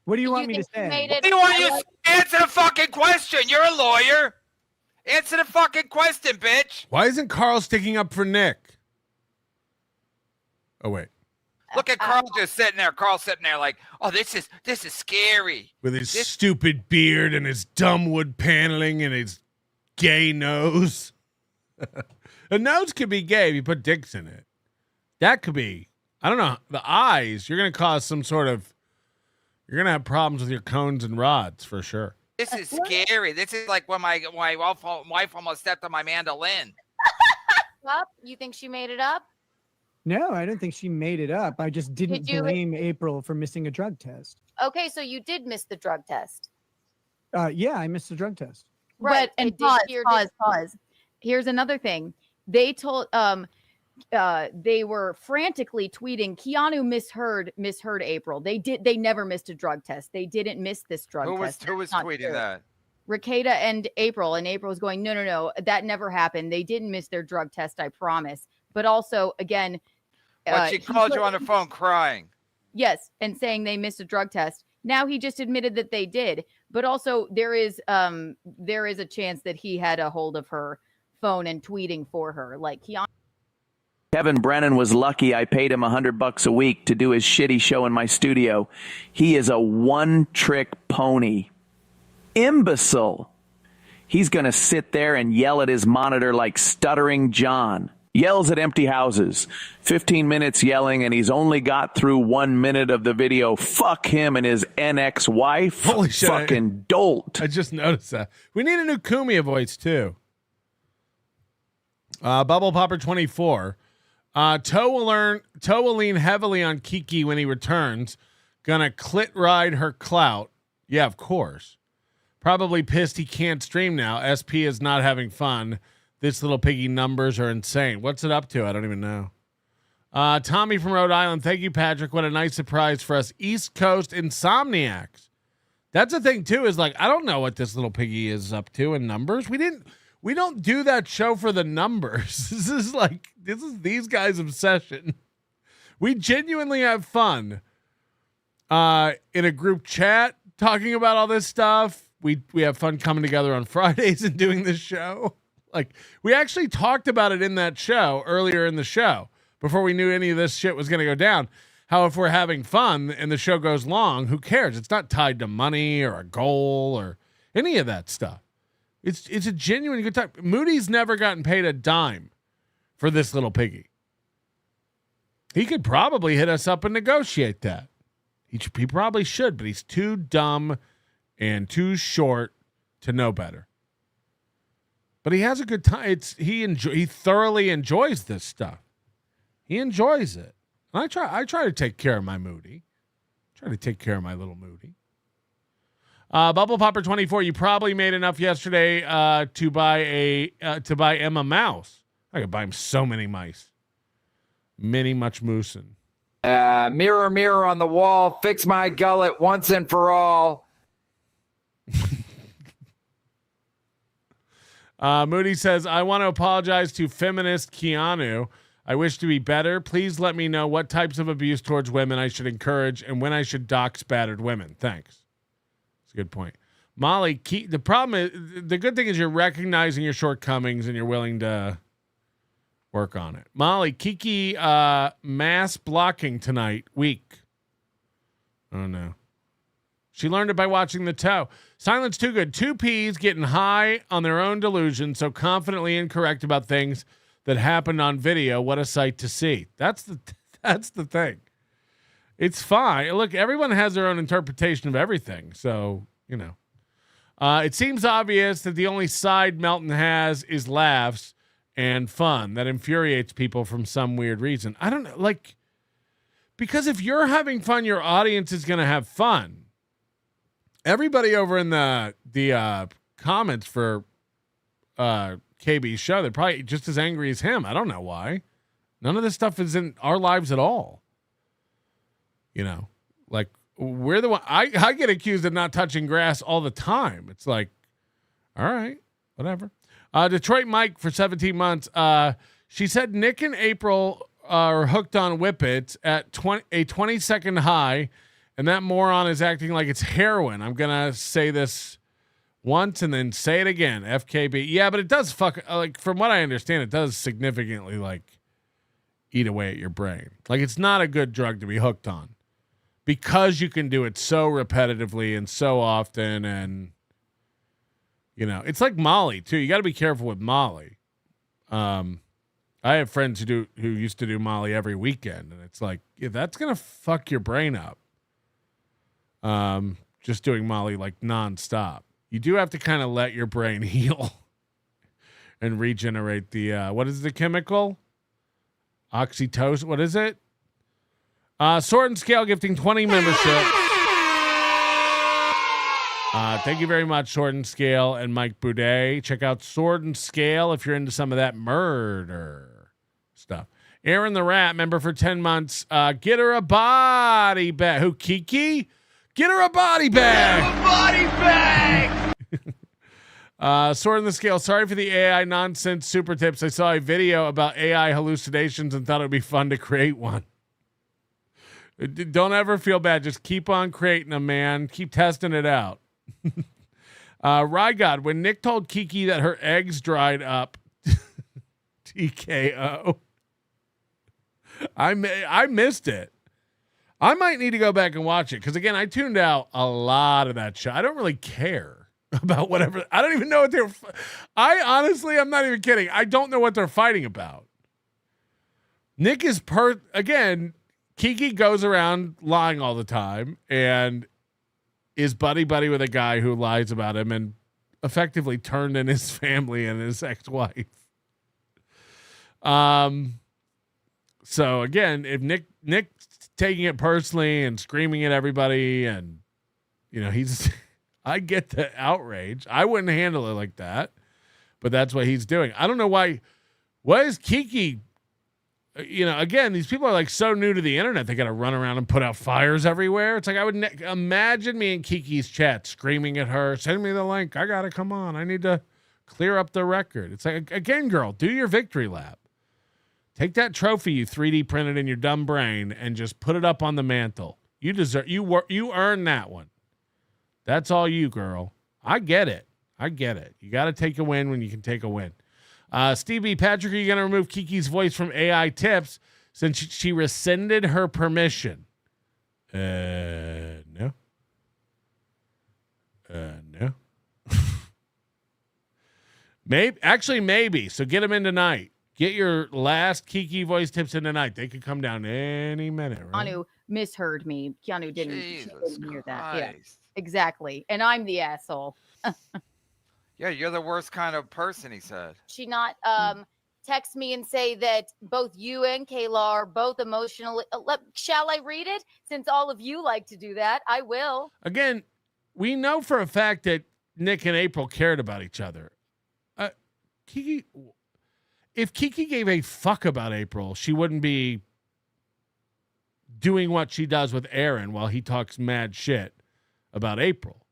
What do you want me to say? What do you want you to answer the fucking question? You're a lawyer. Answer the fucking question, bitch. Why isn't Carl sticking up for Nick? Oh, wait. Look at Carl just sitting there. Carl sitting there like, oh, this is scary. With his stupid beard and his dumb wood paneling and his gay nose. A nose could be gay if you put dicks in it. That could be. I don't know. The eyes, you're going to cause some sort of, you're going to have problems with your cones and rods for sure. This is scary. This is like when my wife almost stepped on my mandolin. Up? You think she made it up? No, I don't think she made it up. I just didn't blame April for missing a drug test. Okay, so you did miss the drug test. Yeah, I missed the drug test. Right. And pause. Here's another thing. They told they were frantically tweeting Keanu misheard April. They never missed a drug test. They didn't miss this drug test. Who was tweeting that? Rakeda and April was going, no, that never happened. They didn't miss their drug test, I promise. But also, again, she called you on the phone crying. Yes, and saying they missed a drug test. Now he just admitted that they did. But also, there is a chance that he had a hold of her phone and tweeting for her, like Keanu. Kevin Brennan was lucky I paid him $100 a week to do his shitty show in my studio. He is a one-trick pony. Imbecile. He's going to sit there and yell at his monitor like Stuttering John. Yells at empty houses. 15 minutes yelling, and he's only got through 1 minute of the video. Fuck him and his NX wife. Holy shit. Fucking dolt. I just noticed that. We need a new Kumia voice, too. Bubble Popper 24. Toe will lean heavily on Kiki when he returns. Gonna clit ride her clout. Yeah, of course. Probably pissed he can't stream now. SP is not having fun. This Little Piggy numbers are insane. What's it up to? I don't even know. Tommy from Rhode Island. Thank you, Patrick. What a nice surprise for us East Coast insomniacs. That's the thing, too, is like, I don't know what this Little Piggy is up to in numbers. We don't do that show for the numbers. This is these guys' obsession. We genuinely have fun in a group chat talking about all this stuff. We have fun coming together on Fridays and doing this show. Like, we actually talked about it in that show earlier in the show before we knew any of this shit was going to go down. How if we're having fun and the show goes long, who cares? It's not tied to money or a goal or any of that stuff. It's a genuine good time. Moody's never gotten paid a dime for this Little Piggy. He could probably hit us up and negotiate that. He probably should, but he's too dumb and too short to know better. But he has a good time. He thoroughly enjoys this stuff. He enjoys it. And I try to take care of my Moody. Try to take care of my little Moody. Bubble Popper 24. You probably made enough yesterday to buy Emma mouse. I could buy him so many mice. Many much moosin'. Mirror, mirror on the wall, fix my gullet once and for all. Moody says, I want to apologize to feminist Keanu. I wish to be better. Please let me know what types of abuse towards women I should encourage and when I should dox battered women. Thanks. That's a good point. Molly, the problem is, the good thing is you're recognizing your shortcomings and you're willing to work on it. Molly, Kiki mass blocking tonight. Weak. Oh, no. She learned it by watching The Toe. Silence too good. Two Ps getting high on their own delusion, so confidently incorrect about things that happened on video. What a sight to see. That's the thing. It's fine. Look, everyone has their own interpretation of everything. So, you know. It seems obvious that the only side Melton has is laughs and fun. That infuriates people from some weird reason. I don't know. Like, because if you're having fun, your audience is going to have fun. Everybody over in the comments for KB's show, they're probably just as angry as him. I don't know why. None of this stuff is in our lives at all. You know, like we're the one. I get accused of not touching grass all the time. It's like, all right, whatever. Detroit Mike for 17 months. She said Nick and April are hooked on Whippets at a 20-second high. And that moron is acting like it's heroin. I'm going to say this once and then say it again. FKB. Yeah, but it does like, from what I understand, it does significantly, like, eat away at your brain. Like, it's not a good drug to be hooked on because you can do it so repetitively and so often. And, you know, it's like Molly too. You got to be careful with Molly. I have friends who used to do Molly every weekend, and it's like, yeah, that's going to fuck your brain up. Just doing Molly like nonstop. You do have to kind of let your brain heal and regenerate the, what is the chemical? Oxytocin. What is it? Sword and Scale gifting 20 membership. Thank you very much, Sword and Scale and Mike Boudet. Check out Sword and Scale if you're into some of that murder stuff. Aaron the Rat, member for 10 months. Get her a body bag. Who, Kiki? Get her a body bag. Get her a body bag. Sword and the Scale. Sorry for the AI nonsense super tips. I saw a video about AI hallucinations and thought it would be fun to create one. Don't ever feel bad. Just keep on creating them, man. Keep testing it out. Rygod, when Nick told Kiki that her eggs dried up, TKO. I missed it. I might need to go back and watch it because, again, I tuned out a lot of that show. I don't really care about whatever. I don't even know what they're. I'm not even kidding. I don't know what they're fighting about. Nick is again. Kiki goes around lying all the time and is buddy with a guy who lies about him and effectively turned in his family and his ex-wife. So again, if Nick's taking it personally and screaming at everybody, and you know, I get the outrage. I wouldn't handle it like that, but that's what he's doing. I don't know why. What is Kiki? You know, again, these people are like so new to the internet. They got to run around and put out fires everywhere. It's like I would imagine me in Kiki's chat screaming at her, "Send me the link. I got to come on. I need to clear up the record." It's like, again, girl, do your victory lap. Take that trophy you 3D printed in your dumb brain and just put it up on the mantle. You deserve. You earned that one. That's all you, girl. I get it. You got to take a win when you can take a win. Stevie, Patrick, are you going to remove Kiki's voice from AI tips since she rescinded her permission? No. No. Maybe. So get them in tonight. Get your last Kiki voice tips in tonight. They could come down any minute, right? Keanu misheard me. Keanu didn't hear that. Yeah, exactly. And I'm the asshole. Yeah, you're the worst kind of person, he said. She not text me and say that both you and Kayla are both emotionally. Shall I read it? Since all of you like to do that, I will. Again, we know for a fact that Nick and April cared about each other. Kiki, if Kiki gave a fuck about April, she wouldn't be doing what she does with Aaron while he talks mad shit about April.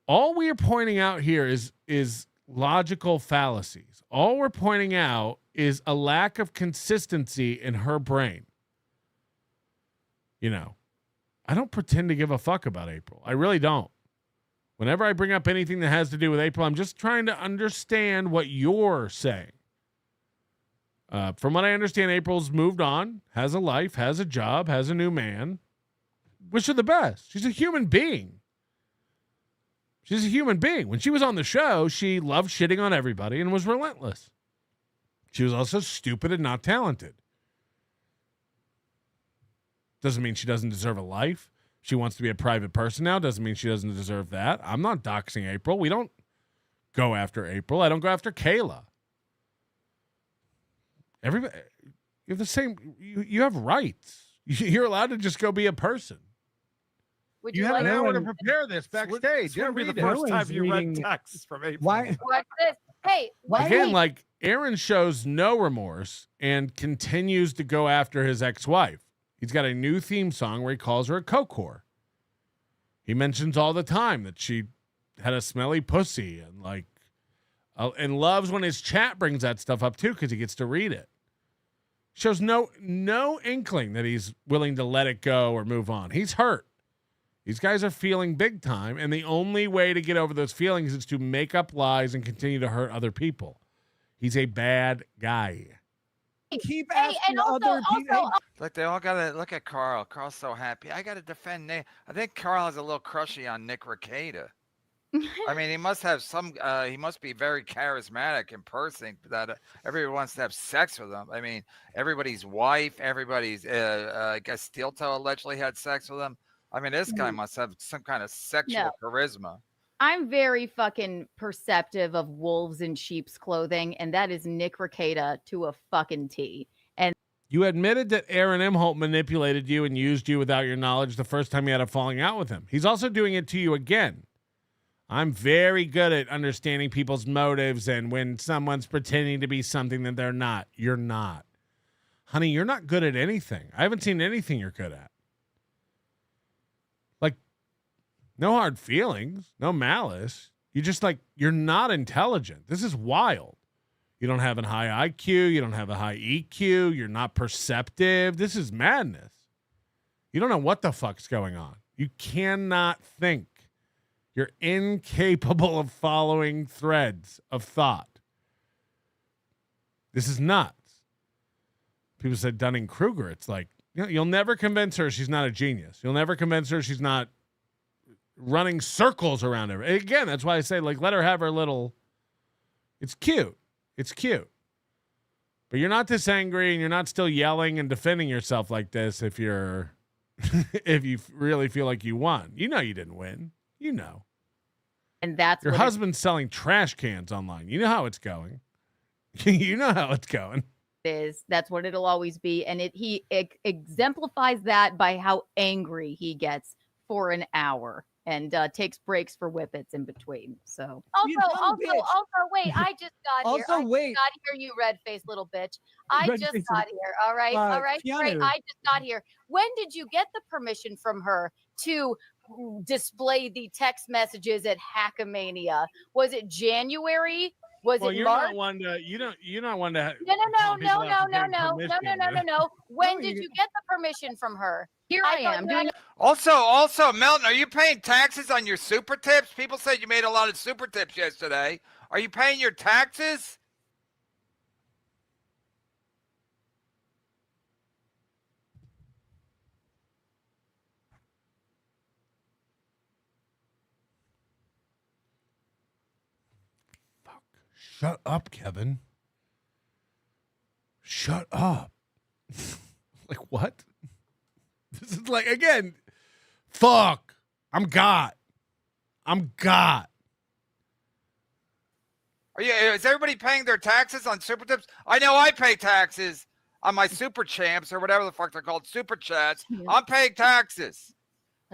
All we are pointing out here is logical fallacies. All we're pointing out is a lack of consistency in her brain. You know, I don't pretend to give a fuck about April. I really don't. Whenever I bring up anything that has to do with April, I'm just trying to understand what you're saying. From what I understand, April's moved on, has a life, has a job, has a new man. Wish her the best. She's a human being. She's a human being. When she was on the show, she loved shitting on everybody and was relentless. She was also stupid and not talented. Doesn't mean she doesn't deserve a life. She wants to be a private person now. Doesn't mean she doesn't deserve that. I'm not doxing April. We don't go after April. I don't go after Kayla. Everybody, you have the same. You have rights. You're allowed to just go be a person. Would you have an hour to prepare this backstage. It's going to be the first time you read texts from April. Why? What's this? Hey, again, like Aaron shows no remorse and continues to go after his ex-wife. He's got a new theme song where he calls her a coke-whore. He mentions all the time that she had a smelly pussy and loves when his chat brings that stuff up too because he gets to read it. Shows no inkling that he's willing to let it go or move on. He's hurt. These guys are feeling big time, and the only way to get over those feelings is to make up lies and continue to hurt other people. He's a bad guy. keep Hey, asking and other people. Look, they all gotta look at Carl. Carl's so happy. I gotta defend Nick. I think Carl has a little crushy on Nick Rekieta. I mean, he must have some. He must be very charismatic in person. That everyone wants to have sex with him. I mean, everybody's wife, everybody's. I guess Steel Toe allegedly had sex with him. I mean, this guy must have some kind of sexual charisma. I'm very fucking perceptive of wolves in sheep's clothing, and that is Nick Rekieta to a fucking T. And You admitted that Aaron Imholt manipulated you and used you without your knowledge the first time you had a falling out with him. He's also doing it to you again. I'm very good at understanding people's motives and when someone's pretending to be something that they're not. You're not. Honey, you're not good at anything. I haven't seen anything you're good at. Like, no hard feelings, no malice. You're not intelligent. This is wild. You don't have a high IQ. You don't have a high EQ. You're not perceptive. This is madness. You don't know what the fuck's going on. You cannot think. You're incapable of following threads of thought. This is nuts. People said Dunning-Kruger. It's like, you'll never convince her she's not a genius. You'll never convince her she's not running circles around her. Again, that's why I say, like, let her have her little. It's cute. It's cute. But you're not this angry and you're not still yelling and defending yourself like this if you're if you really feel like you won. You know you didn't win. You know. And that's your husband's selling trash cans online. You know how it's going. You know how it's going. That's what it'll always be. And he exemplifies that by how angry he gets for an hour and takes breaks for whippets in between. So Also, wait, I just got here. Also, wait. I just got here, you red-faced little bitch. I just Red-faced got here. All right. Great. Keanu. I just got here. When did you get the permission from her to display the text messages at Hackamania? Was it January? Was it you're March? not one to you're not one to No. When did you get the permission from her? Here I am doing. Also, Melton, are you paying taxes on your super tips? People said you made a lot of super tips yesterday. Are you paying your taxes? Shut up, Kevin. Shut up. Like, what? This is like, again, fuck. I'm got. Is everybody paying their taxes on super tips? I know I pay taxes on my super champs or whatever the fuck they're called, super chats. I'm paying taxes.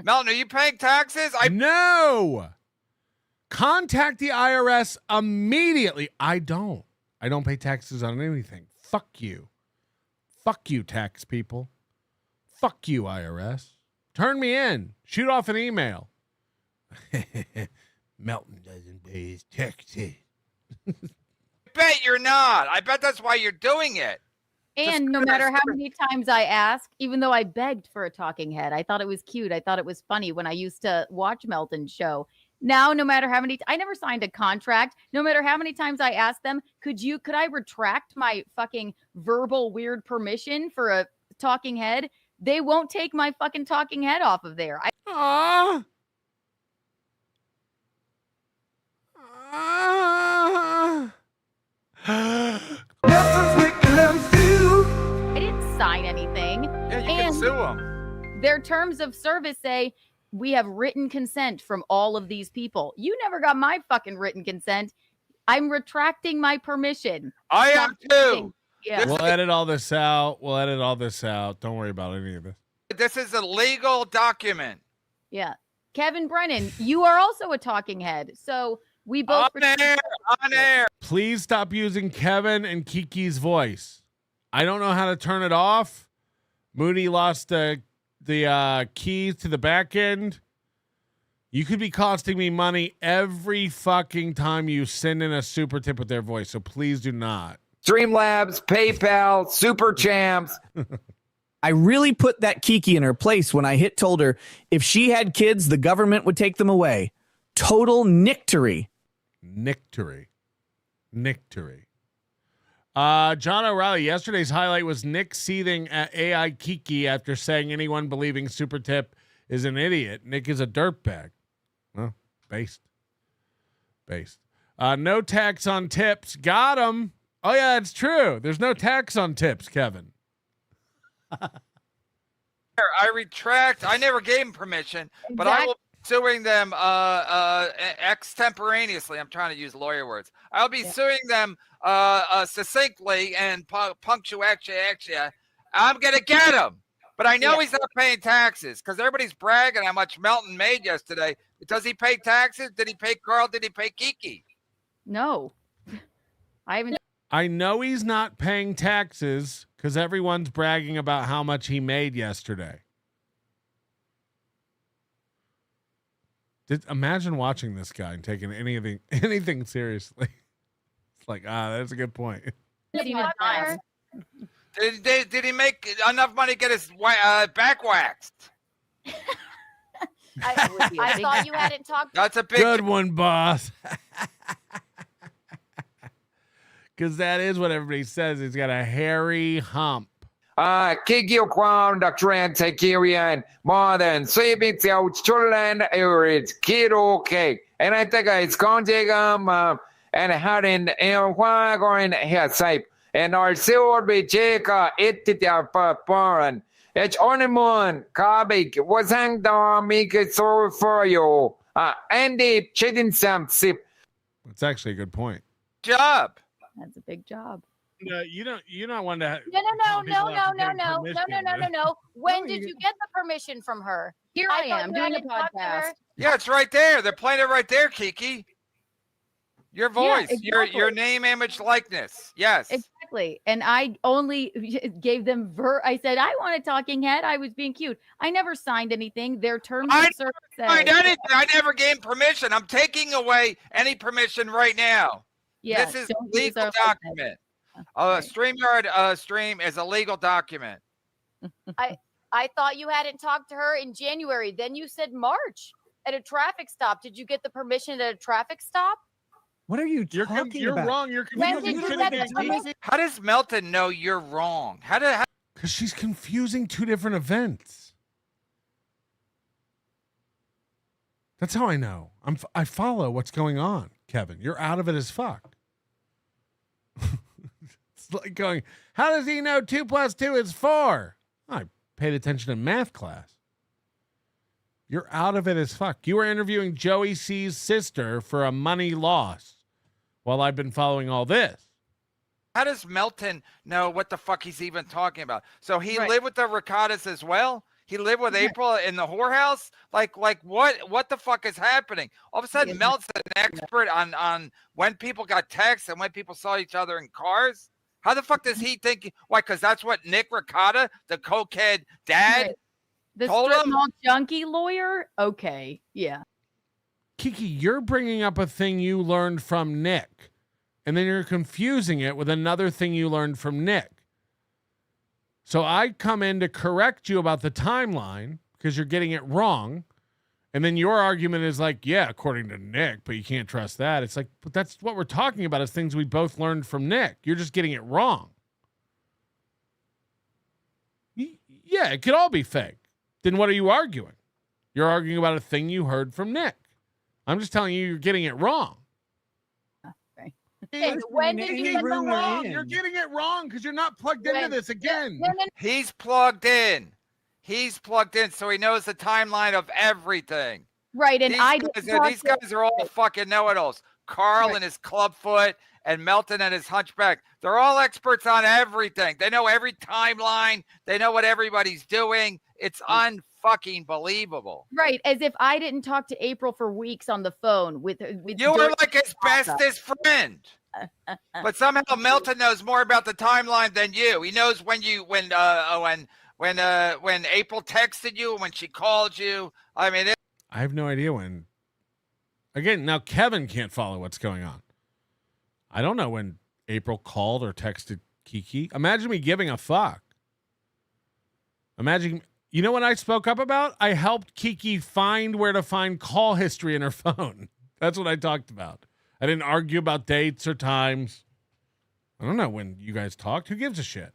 Melton, are you paying taxes? No. Contact the IRS immediately. I don't pay taxes on anything. Fuck you. Fuck you, tax people. Fuck you, IRS. Turn me in. Shoot off an email. Melton doesn't pay his taxes. Bet you're not. I bet that's why you're doing it. And no matter how many times I ask, even though I begged for a talking head, I thought it was cute. I thought it was funny when I used to watch Melton's show. Now, no matter how many, I never signed a contract. No matter how many times I asked them, could I retract my fucking verbal weird permission for a talking head? They won't take my fucking talking head off of there. I didn't sign anything. Yeah, you can sue them. Their terms of service say we have written consent from all of these people. You never got my fucking written consent. I'm retracting my permission. I am too. Yeah. We'll edit all this out. Don't worry about any of this. This is a legal document. Yeah. Kevin Brennan, you are also a talking head. So we both on air. Please stop using Kevin and Kiki's voice. I don't know how to turn it off. Mooney lost the keys to the back end. You could be costing me money every fucking time you send in a super tip with their voice. So please do not. Streamlabs, PayPal, Super Champs. I really put that Kiki in her place when I told her if she had kids, the government would take them away. Total nictory. Nictory. John O'Reilly, yesterday's highlight was Nick seething at AI Kiki after saying anyone believing Super Tip is an idiot. Nick is a dirtbag. Well, based. No tax on tips. Got him. Oh, yeah, it's true. There's no tax on tips, Kevin. I retract. I never gave him permission, but I will be suing them extemporaneously. I'm trying to use lawyer words. I'll be suing them succinctly and punctuation. I'm going to get him. But I know he's not paying taxes because everybody's bragging how much Melton made yesterday. Does he pay taxes? Did he pay Carl? Did he pay Kiki? No. I haven't. I know he's not paying taxes because everyone's bragging about how much he made yesterday. Imagine watching this guy and taking anything seriously. It's like, that's a good point. Did he make enough money to get his back waxed? I thought you hadn't talked. That's a big good one, boss. Because that is what everybody says. He's got a hairy hump. Kiki Kwan, the Trans-Siberian, more than 3 children, it's kid okay. And I think it's going to and having a going here safe. And also we check it for foreign. It's only one copy was hanged on make it so for you. Andy chicken some sip. That's actually a good point. Job. That's a big job. You don't want to. No. When did you get the permission from her? Here I am doing a podcast. Yeah, it's right there. They're playing it right there, Kiki. Your voice, yeah, exactly. your name, image, likeness. Yes. Exactly. And I only gave them I said, I want a talking head. I was being cute. I never signed anything. Their terms of service signed anything. I never gave permission. I'm taking away any permission right now. Yeah, this is a legal document. StreamYard stream is a legal document. I thought you hadn't talked to her in January. Then you said March at a traffic stop. Did you get the permission at a traffic stop? What are you talking about? You're wrong. You're confusing. How does Melton know you're wrong? Because she's confusing two different events. That's how I know. I follow what's going on, Kevin. You're out of it as fuck. It's like going, how does he know 2 + 2 is 4? I paid attention in math class. You're out of it as fuck. You were interviewing Joey C's sister for a money loss while I've been following all this. How does Melton know what the fuck he's even talking about? So he lived with the Riccattas as well? He lived with April in the whorehouse? Like what the fuck is happening? All of a sudden, Melton's an expert on when people got texts and when people saw each other in cars? How the fuck does he think? Why? Because that's what Nick Ricotta, the cokehead dad, the told strip him? mall junkie lawyer? Okay, yeah. Kiki, you're bringing up a thing you learned from Nick, and then you're confusing it with another thing you learned from Nick. So I come in to correct you about the timeline because you're getting it wrong. And then your argument is like, yeah, according to Nick, but you can't trust that. It's like, but that's what we're talking about is things we both learned from Nick. You're just getting it wrong. Yeah, it could all be fake. Then what are you arguing? You're arguing about a thing you heard from Nick. I'm just telling you, you're getting it wrong. Hey, when did you get the wrong? You're getting it wrong because you're not plugged into this again. He's plugged in. He's plugged in, so he knows the timeline of everything. Right, and these guys are all fucking know-it-alls. Carl and his clubfoot, and Melton and his hunchback. They're all experts on everything. They know every timeline. They know what everybody's doing. It's unfucking believable. Right, as if I didn't talk to April for weeks on the phone with you were like his bestest friend. But somehow Melton knows more about the timeline than you. He knows when April texted you, when she called you. I mean, I have no idea when. Again, now Kevin can't follow what's going on. I don't know when April called or texted Kiki. Imagine me giving a fuck. Imagine, you know what I spoke up about? I helped Kiki find where to find call history in her phone. That's what I talked about. I didn't argue about dates or times I don't know when you guys talked. Who gives a shit?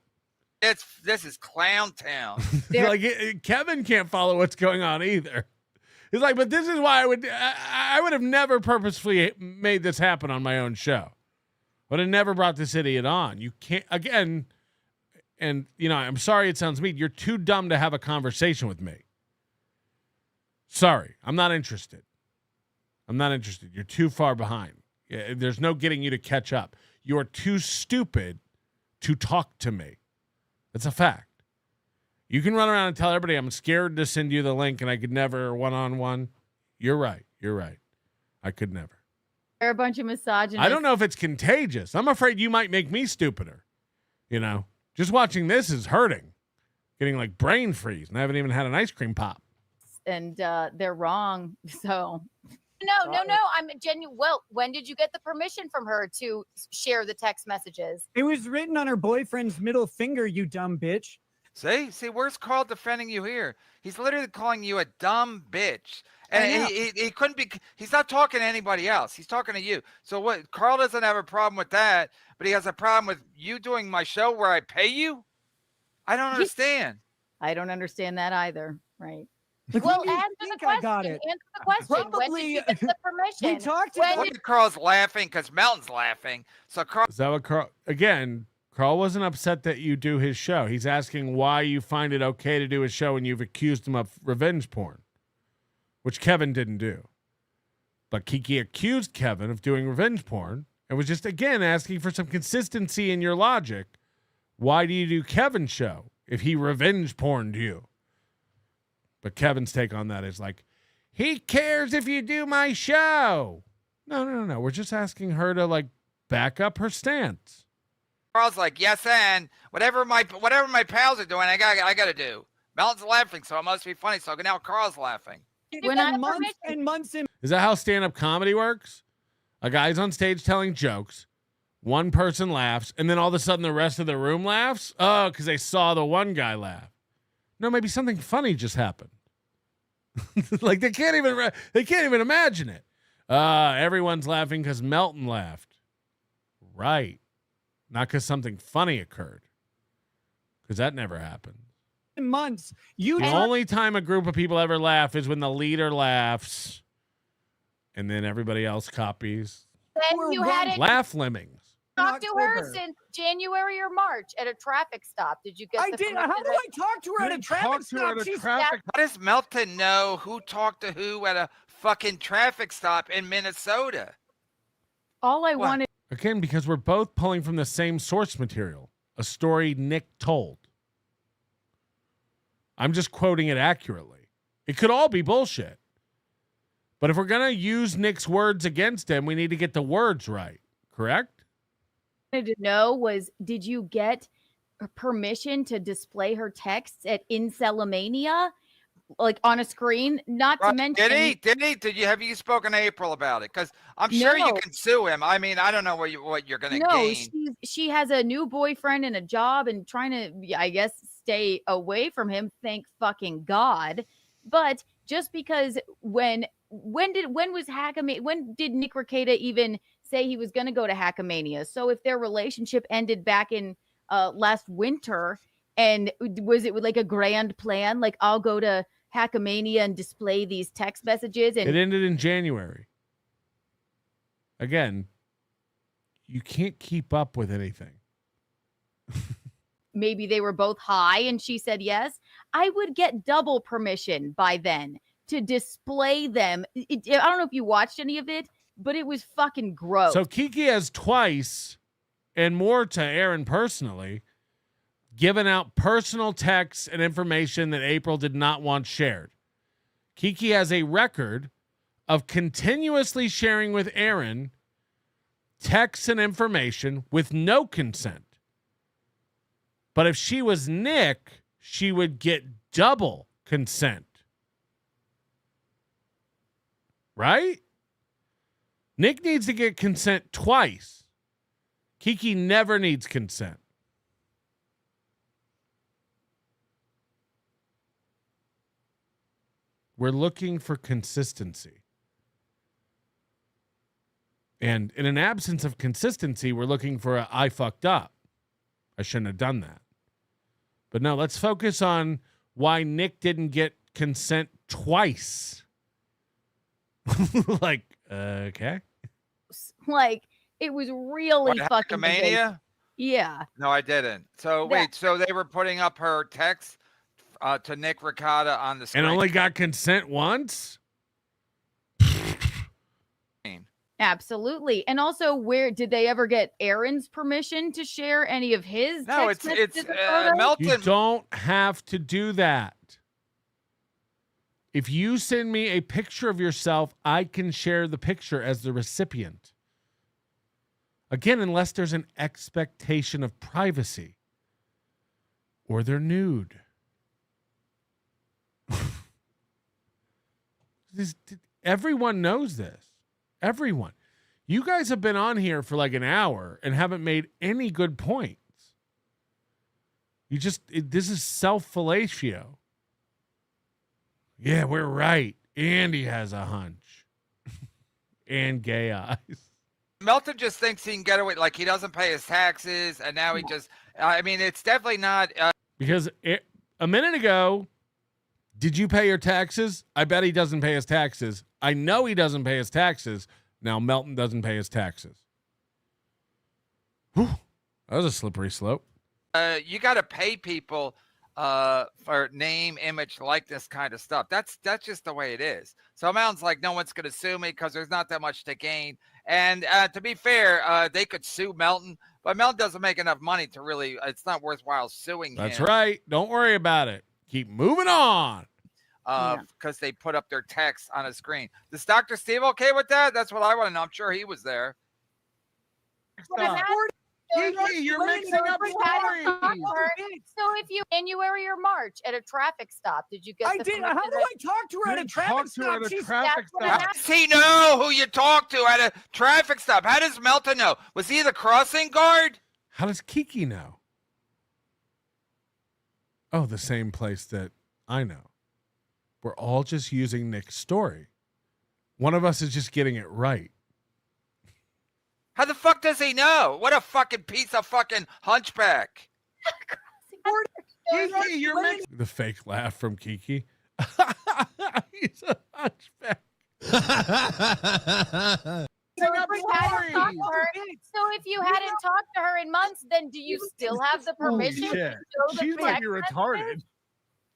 This is clown town. Like Kevin can't follow what's going on either. He's like, but this is why I would have never purposefully made this happen on my own show. Would have never brought this idiot on. You can't, again, and I'm sorry it sounds mean. You're too dumb to have a conversation with me. Sorry, I'm not interested. You're too far behind. There's no getting you to catch up. You're too stupid to talk to me. It's a fact. You can run around and tell everybody I'm scared to send you the link and I could never one-on-one. You're right. I could never. They're a bunch of misogynists. I don't know if it's contagious. I'm afraid you might make me stupider. Just watching this is hurting. Getting like brain freeze and I haven't even had an ice cream pop. And they're wrong. So No. I'm genuine. Well, when did you get the permission from her to share the text messages? It was written on her boyfriend's middle finger, you dumb bitch. See, where's Carl defending you here? He's literally calling you a dumb bitch. And he couldn't be, he's not talking to anybody else. He's talking to you. So what? Carl doesn't have a problem with that, but he has a problem with you doing my show where I pay you? I don't understand. I don't understand that either. Right. Well, answer the question. Got it. Answer the question. When did you get the permission? We talked about Look at Carl's laughing because Melton's laughing. So Carl. Is that what Carl, again, Carl wasn't upset that you do his show. He's asking why you find it okay to do his show when you've accused him of revenge porn, which Kevin didn't do. But Kiki accused Kevin of doing revenge porn and was just, again, asking for some consistency in your logic. Why do you do Kevin's show if he revenge porned you? But Kevin's take on that is like, he cares if you do my show. No. We're just asking her to like back up her stance. Carl's like, yes, and whatever my pals are doing, I got to do. Melton's laughing, so it must be funny. So now Carl's laughing. We're not months in. Is that how stand-up comedy works? A guy's on stage telling jokes, one person laughs, and then all of a sudden the rest of the room laughs? Oh, because they saw the one guy laugh. No, maybe something funny just happened. Like they can't even imagine it. Everyone's laughing because Melton laughed. Right. Not because something funny occurred. Because that never happened. Months. The only time a group of people ever laugh is when the leader laughs and then everybody else copies. Then you hadn't laugh lemmings. talked to her since January or March at a traffic stop. Did you get I did. How do I talk to her at a traffic stop? How does Melton know who talked to who at a fucking traffic stop in Minnesota? All I wanted. Again, because we're both pulling from the same source material, a story Nick told. I'm just quoting it accurately. It could all be bullshit. But if we're going to use Nick's words against him, we need to get the words right. Correct? What I wanted to know was, did you get permission to display her texts at Incelamania? Like on a screen? Not to mention. Did he? Have you spoken to April about it? Because I'm sure you can sue him. I mean, I don't know what you're going to gain. No, she has a new boyfriend and a job and trying to, I guess, stay away from him. Thank fucking God. But just because when did Nick Rekieta even say he was going to go to Hackamania? So if their relationship ended back in last winter, and was it like a grand plan? Like, I'll go to Hackamania and display these text messages. And it ended in January. Again, you can't keep up with anything. Maybe they were both high and she said yes. I would get double permission by then to display them. I don't know if you watched any of it, but it was fucking gross. So Kiki has twice, and more to Aaron personally, given out personal texts and information that April did not want shared. Kiki has a record of continuously sharing with Aaron texts and information with no consent. But if she was Nick, she would get double consent. Right? Nick needs to get consent twice. Kiki never needs consent. We're looking for consistency. And in an absence of consistency, we're looking for a I fucked up. I shouldn't have done that. But no, let's focus on why Nick didn't get consent twice. Like, okay. Like, it was really What, fucking Hackamania? Yeah. No, I didn't. So wait, so they were putting up her text to Nick Ricotta on the screen. And only got consent once? Absolutely. And also, where did they ever get Aaron's permission to share any of his? No, text it's messages or photos? Melton. You don't have to do that. If you send me a picture of yourself, I can share the picture as the recipient. Again, unless there's an expectation of privacy or they're nude. Everyone knows this. Everyone. You guys have been on here for like an hour and haven't made any good points. This is self-fellatio. Yeah, we're right. Andy has a hunch. And gay eyes. Melton just thinks he can get away, like he doesn't pay his taxes, and now he just, I mean, it's definitely not. Because a minute ago, did you pay your taxes? I bet he doesn't pay his taxes. I know he doesn't pay his taxes. Now Melton doesn't pay his taxes. Whew, that was a slippery slope. You got to pay people for name, image, likeness kind of stuff. That's just the way it is. So Melton's like, no one's going to sue me because there's not that much to gain. And to be fair, they could sue Melton, but Melton doesn't make enough money to really, it's not worthwhile suing him. That's right. Don't worry about it. Keep moving on. Because they put up their text on a screen. Is Dr. Steve okay with that? That's what I want to know. I'm sure he was there. You're mixing up stories. So if you January or March at a traffic stop, did you get? I did. How do I talk to her at a traffic stop? How does he know who you talked to at a traffic stop? How does Melton know? Was he the crossing guard? How does Kiki know? Oh, the same place that I know. We're all just using Nick's story. One of us is just getting it right. How the fuck does he know? What a fucking piece of fucking hunchback. Kiki, you're mixing the fake laugh from Kiki. He's a hunchback. So if you hadn't talked to her in months, then do you still have the permission to show the She's like, you're retarded.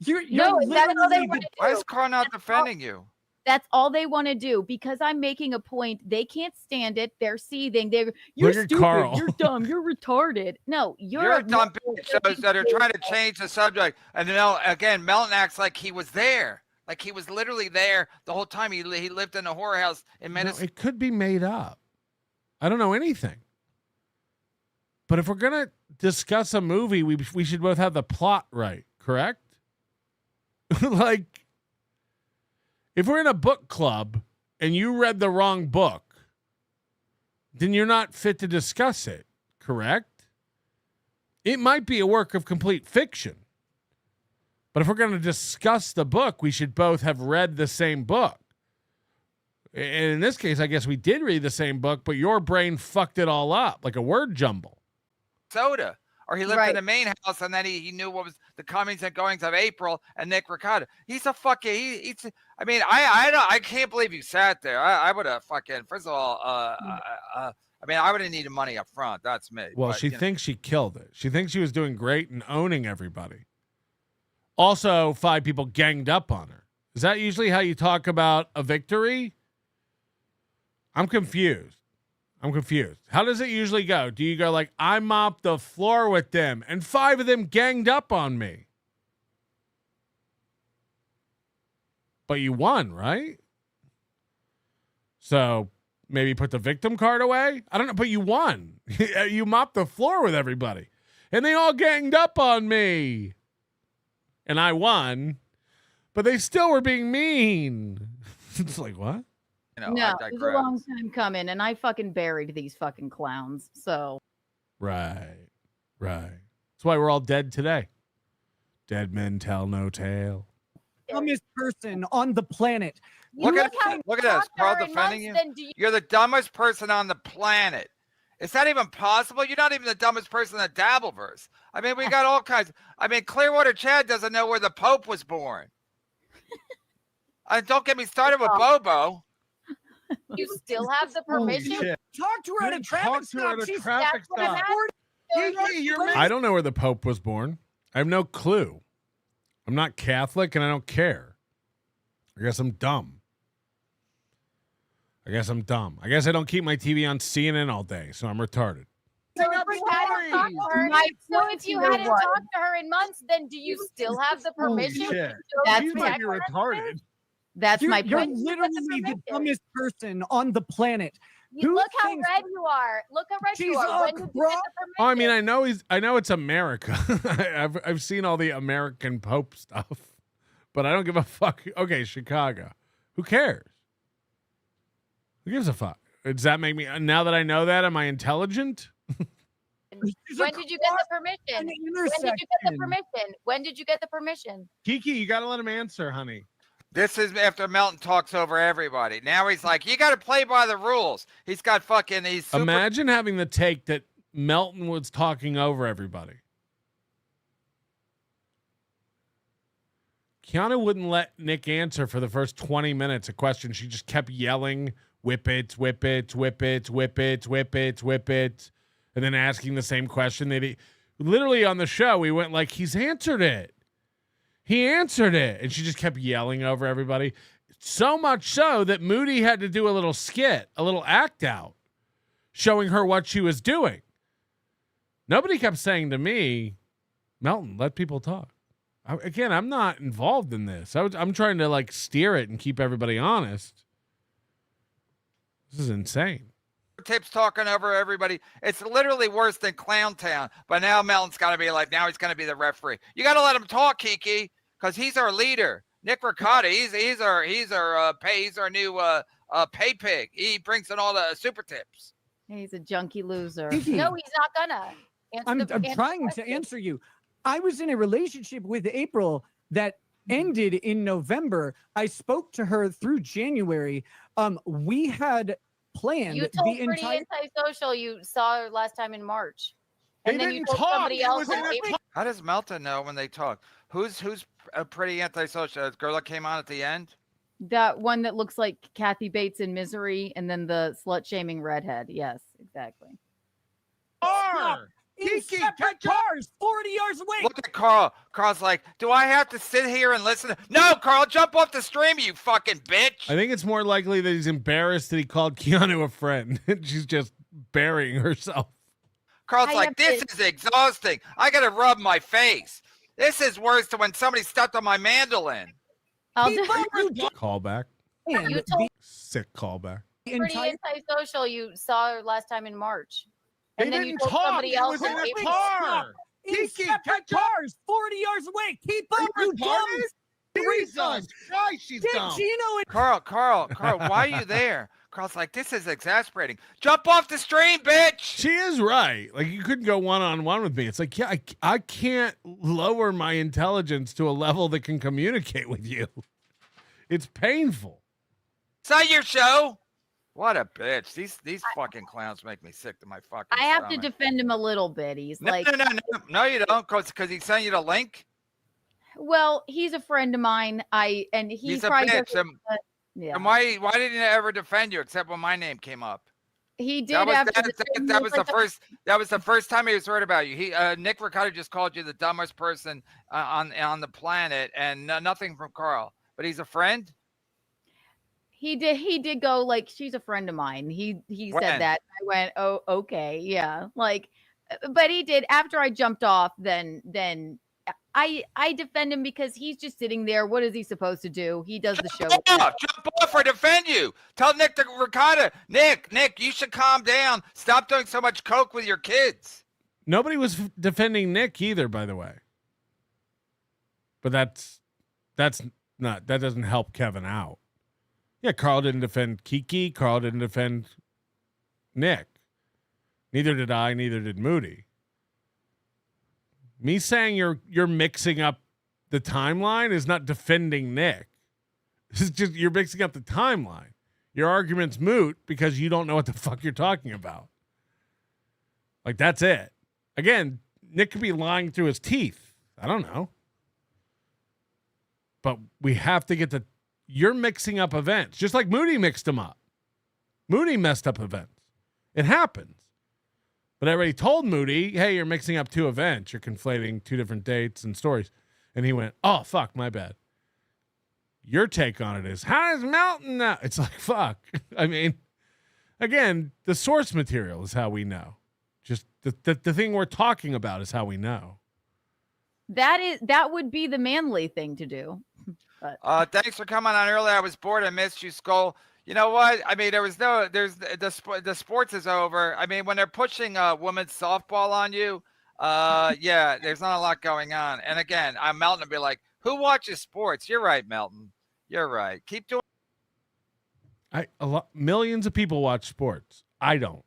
No, that's all they want to do. Why is Carl not defending you? That's all they want to do because I'm making a point. They can't stand it. They're seething. You're stupid. Carl. You're dumb. You're retarded. No, you're a dumb bitch that are trying to change the subject. And then again, Melton acts like he was there. Like he was literally there the whole time. He lived in a horror house in Medicine. No, it could be made up. I don't know anything. But if we're going to discuss a movie, we should both have the plot right, correct? Like, if we're in a book club and you read the wrong book, then you're not fit to discuss it, correct? It might be a work of complete fiction. But if we're going to discuss the book, we should both have read the same book. And in this case, I guess we did read the same book, but your brain fucked it all up like a word jumble. Soda. Or he lived in the main house, and then he knew what was the comings and goings of April and Nick Ricotta. He's a fucking. He's. I mean, I can't believe you sat there. I would have fucking. First of all, I mean, I would have needed money up front. That's me. Well, she thinks she killed it. She thinks she was doing great and owning everybody. Also, 5 people ganged up on her. Is that usually how you talk about a victory? I'm confused. How does it usually go? Do you go like, I mopped the floor with them and 5 of them ganged up on me? But you won, right? So maybe put the victim card away? I don't know, but you won. You mopped the floor with everybody. And they all ganged up on me. And I won. But they still were being mean. It's like, what? No, it was a long time coming, and I fucking buried these fucking clowns. So, right. That's why we're all dead today. Dead men tell no tale. dumbest person on the planet. Look at this. Carl defending you. You're the dumbest person on the planet. Is that even possible? You're not even the dumbest person in the Dabbleverse. I mean, we got all kinds. I mean, Clearwater Chad doesn't know where the Pope was born. Don't get me started with Bobo. You still have the permission? Talk to her at a traffic stop. She's that's what I'm I don't know where the Pope was born. I have no clue. I'm not Catholic and I don't care. I guess I'm dumb. I guess I don't keep my TV on CNN all day, so I'm retarded. So if you hadn't talked to her in months, then do you still have the permission? That's might be retarded. That's my You're point. literally the dumbest person on the planet. Look how red you are. Look how red you are. When did you get the permission? Oh, I mean, I know it's America. I've seen all the American Pope stuff, but I don't give a fuck. Okay, Chicago. Who cares? Who gives a fuck? Does that make me, now that I know that, am I intelligent? When did you get the permission? When did you get the permission? Kiki, you got to let him answer, honey. This is after Melton talks over everybody. Now he's like, you got to play by the rules. He's got fucking, Imagine having the take that Melton was talking over everybody. Keanu wouldn't let Nick answer for the first 20 minutes a question. She just kept yelling, whip it, whip it, whip it, whip it, whip it, whip it, and then asking the same question. Literally on the show, we went like, he's answered it. He answered it. And she just kept yelling over everybody. So much so that Moody had to do a little skit, a little act out, showing her what she was doing. Nobody kept saying to me, Melton, let people talk. Again, I'm not involved in this. I'm trying to like steer it and keep everybody honest. This is insane. Tips talking over everybody. It's literally worse than Clown Town. But now Melton's got to be like, now he's going to be the referee. You got to let him talk, Kiki, because he's our leader. Nick Ricotta, he's our new pay pig. He brings in all the super tips. He's a junkie loser. No, he's not gonna. I'm trying to answer you. I was in a relationship with April that ended in November. I spoke to her through January. We had planned You told the Pretty entire. Antisocial you saw her last time in March. And then you told somebody else in April. How does Melton know when they talk? Who's a Pretty Antisocial? That girl that came on at the end? That one that looks like Kathy Bates in Misery, and then the slut-shaming redhead. Yes, exactly. In separate cars, 40 yards away. Look at Carl. Carl's like, do I have to sit here and listen? No, Carl, jump off the stream, you fucking bitch. I think it's more likely that he's embarrassed that he called Keanu a friend. She's just burying herself. Carl's like, this is exhausting. I got to rub my face. This is worse than when somebody stepped on my mandolin. Callback. You told Sick callback. Pretty Antisocial you saw her last time in March. And then you told somebody else in April. In separate cars, 40 yards away. Keep up, you dumb. Jesus Christ, she's dumb. Carl, why are you there? Carl's like, this is exasperating. Jump off the stream, bitch. She is right. Like, you couldn't go one-on-one with me. It's like, yeah, I can't lower my intelligence to a level that can communicate with you. It's painful. It's not your show. What a bitch. These fucking clowns make me sick to my fucking I have stomach. to defend him a little bit. He's No, like, no, you don't, because he sent you the link. well, he's a friend of mine. He's a probably bitch. doesn't- yeah. And why didn't he ever defend you except when my name came up? He did That was, after that was the first time he was heard about you. Nick Ricotta just called you the dumbest person on the planet, and nothing from Carl. But he's a friend. He did go like, she's a friend of mine. He When? said that. I went, oh, okay, yeah. Like, but he did after I jumped off. Then I defend him because he's just sitting there. What is he supposed to do? He does the show. Jump off or defend you. Tell Nick Ricotta, Nick, you should calm down. Stop doing so much coke with your kids. Nobody was defending Nick either, by the way. But that doesn't help Kevin out. Yeah, Carl didn't defend Kiki. Carl didn't defend Nick. Neither did I. Neither did Moody. Me saying you're mixing up the timeline is not defending Nick. This is just you're mixing up the timeline. Your argument's moot because you don't know what the fuck you're talking about. Like, that's it. Again, Nick could be lying through his teeth. I don't know. But we have to get you're mixing up events, just like Moody mixed them up. Moody messed up events. It happens. But I already told Moody, hey, you're mixing up two events. You're conflating two different dates and stories. And he went, oh, fuck, my bad. Your take on it is, how does Melton know? It's like, fuck. I mean, again, the source material is how we know. Just the thing we're talking about is how we know. That would be the manly thing to do. But. Thanks for coming on early. I was bored. I missed you, Skull. You know what? I mean, there's the sports is over. I mean, when they're pushing women's softball on you, yeah, there's not a lot going on. And again, I'm Melton to be like, who watches sports? You're right, Melton. You're right. Keep doing. Millions of people watch sports. I don't.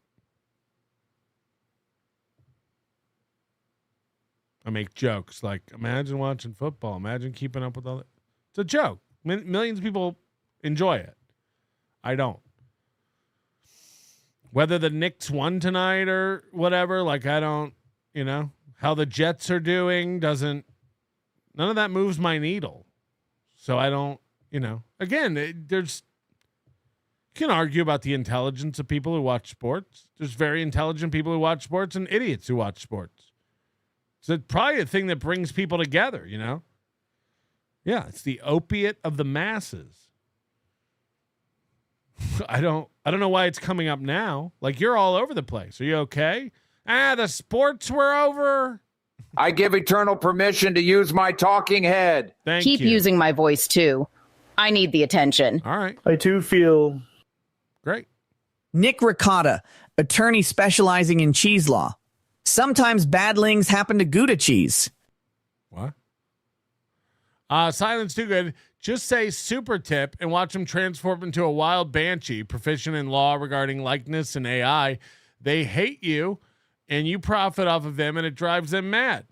I make jokes like, imagine watching football. Imagine keeping up with all that. It's a joke. Millions of people enjoy it. I don't. Whether the Knicks won tonight or whatever, like, I don't, how the Jets are doing none of that moves my needle. So I don't, again, you can argue about the intelligence of people who watch sports. There's very intelligent people who watch sports and idiots who watch sports. So it's probably a thing that brings people together, Yeah, it's the opiate of the masses. I don't know why it's coming up now. Like, you're all over the place. Are you okay? The sports were over. I give eternal permission to use my talking head. Keep using my voice too. I need the attention. All right. I too feel great. Nick Ricotta, attorney specializing in cheese law. Sometimes badlings happen to Gouda cheese. What? Silence too good. Just say super tip and watch him transform into a wild banshee, proficient in law regarding likeness and AI. They hate you, and you profit off of them, and it drives them mad.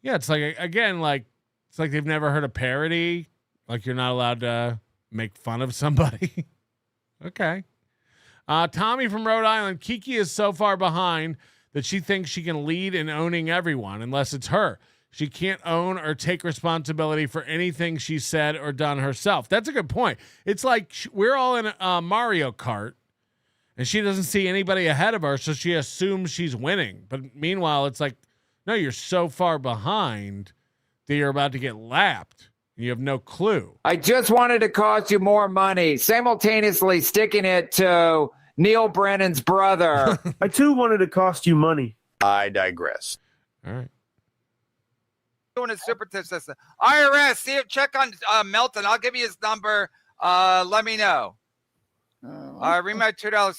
Yeah, it's like, again, it's like they've never heard a parody. Like, you're not allowed to make fun of somebody. Okay. Tommy from Rhode Island. Kiki is so far behind that she thinks she can lead in owning everyone unless it's her. She can't own or take responsibility for anything she said or done herself. That's a good point. It's like we're all in a Mario Kart, and she doesn't see anybody ahead of her, so she assumes she's winning. But meanwhile, it's like, no, you're so far behind that you're about to get lapped. You have no clue. I just wanted to cost you more money, simultaneously sticking it to Neil Brennan's brother. I too wanted to cost you money. I digress. All right. Doing a super tip system. IRS, check on Melton. I'll give you his number. Let me know. Read my $2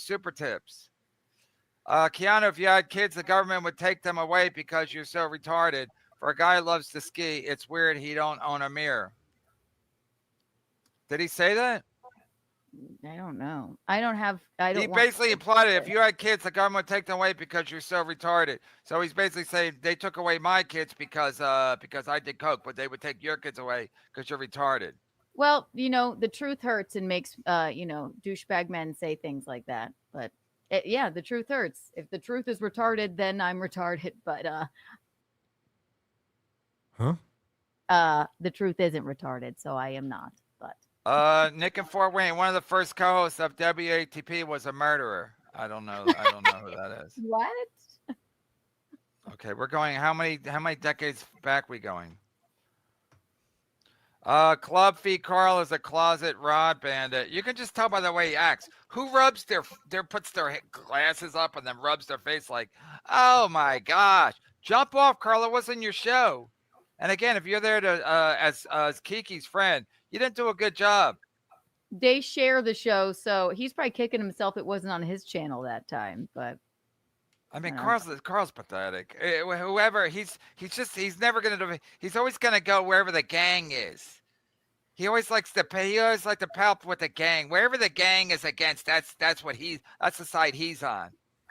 super tips. Keanu, if you had kids, the government would take them away because you're so retarded. For a guy who loves to ski, it's weird he don't own a mirror. Did he say that? I don't know. He basically implied it. If you had kids, the government would take them away because you're so retarded. So he's basically saying they took away my kids because I did coke, but they would take your kids away because you're retarded. Well, the truth hurts and makes douchebag men say things like that. But the truth hurts. If the truth is retarded, then I'm retarded. But the truth isn't retarded, so I am not. But Nick and Fort Wayne, one of the first co-hosts of WATP was a murderer. I don't know who that is. What? Okay, we're going. How many decades back we going? Club Feet Carl is a closet rod bandit. You can just tell by the way he acts. Who rubs puts their glasses up and then rubs their face like, oh my gosh, jump off, Carl. It wasn't your show. And again, if you're there to as Kiki's friend, you didn't do a good job. They share the show, so he's probably kicking himself. It wasn't on his channel that time, but I mean, Carl's pathetic. Whoever he's never gonna. He's always gonna go wherever the gang is. He always likes to palp with the gang. Wherever the gang is against, that's the side he's on.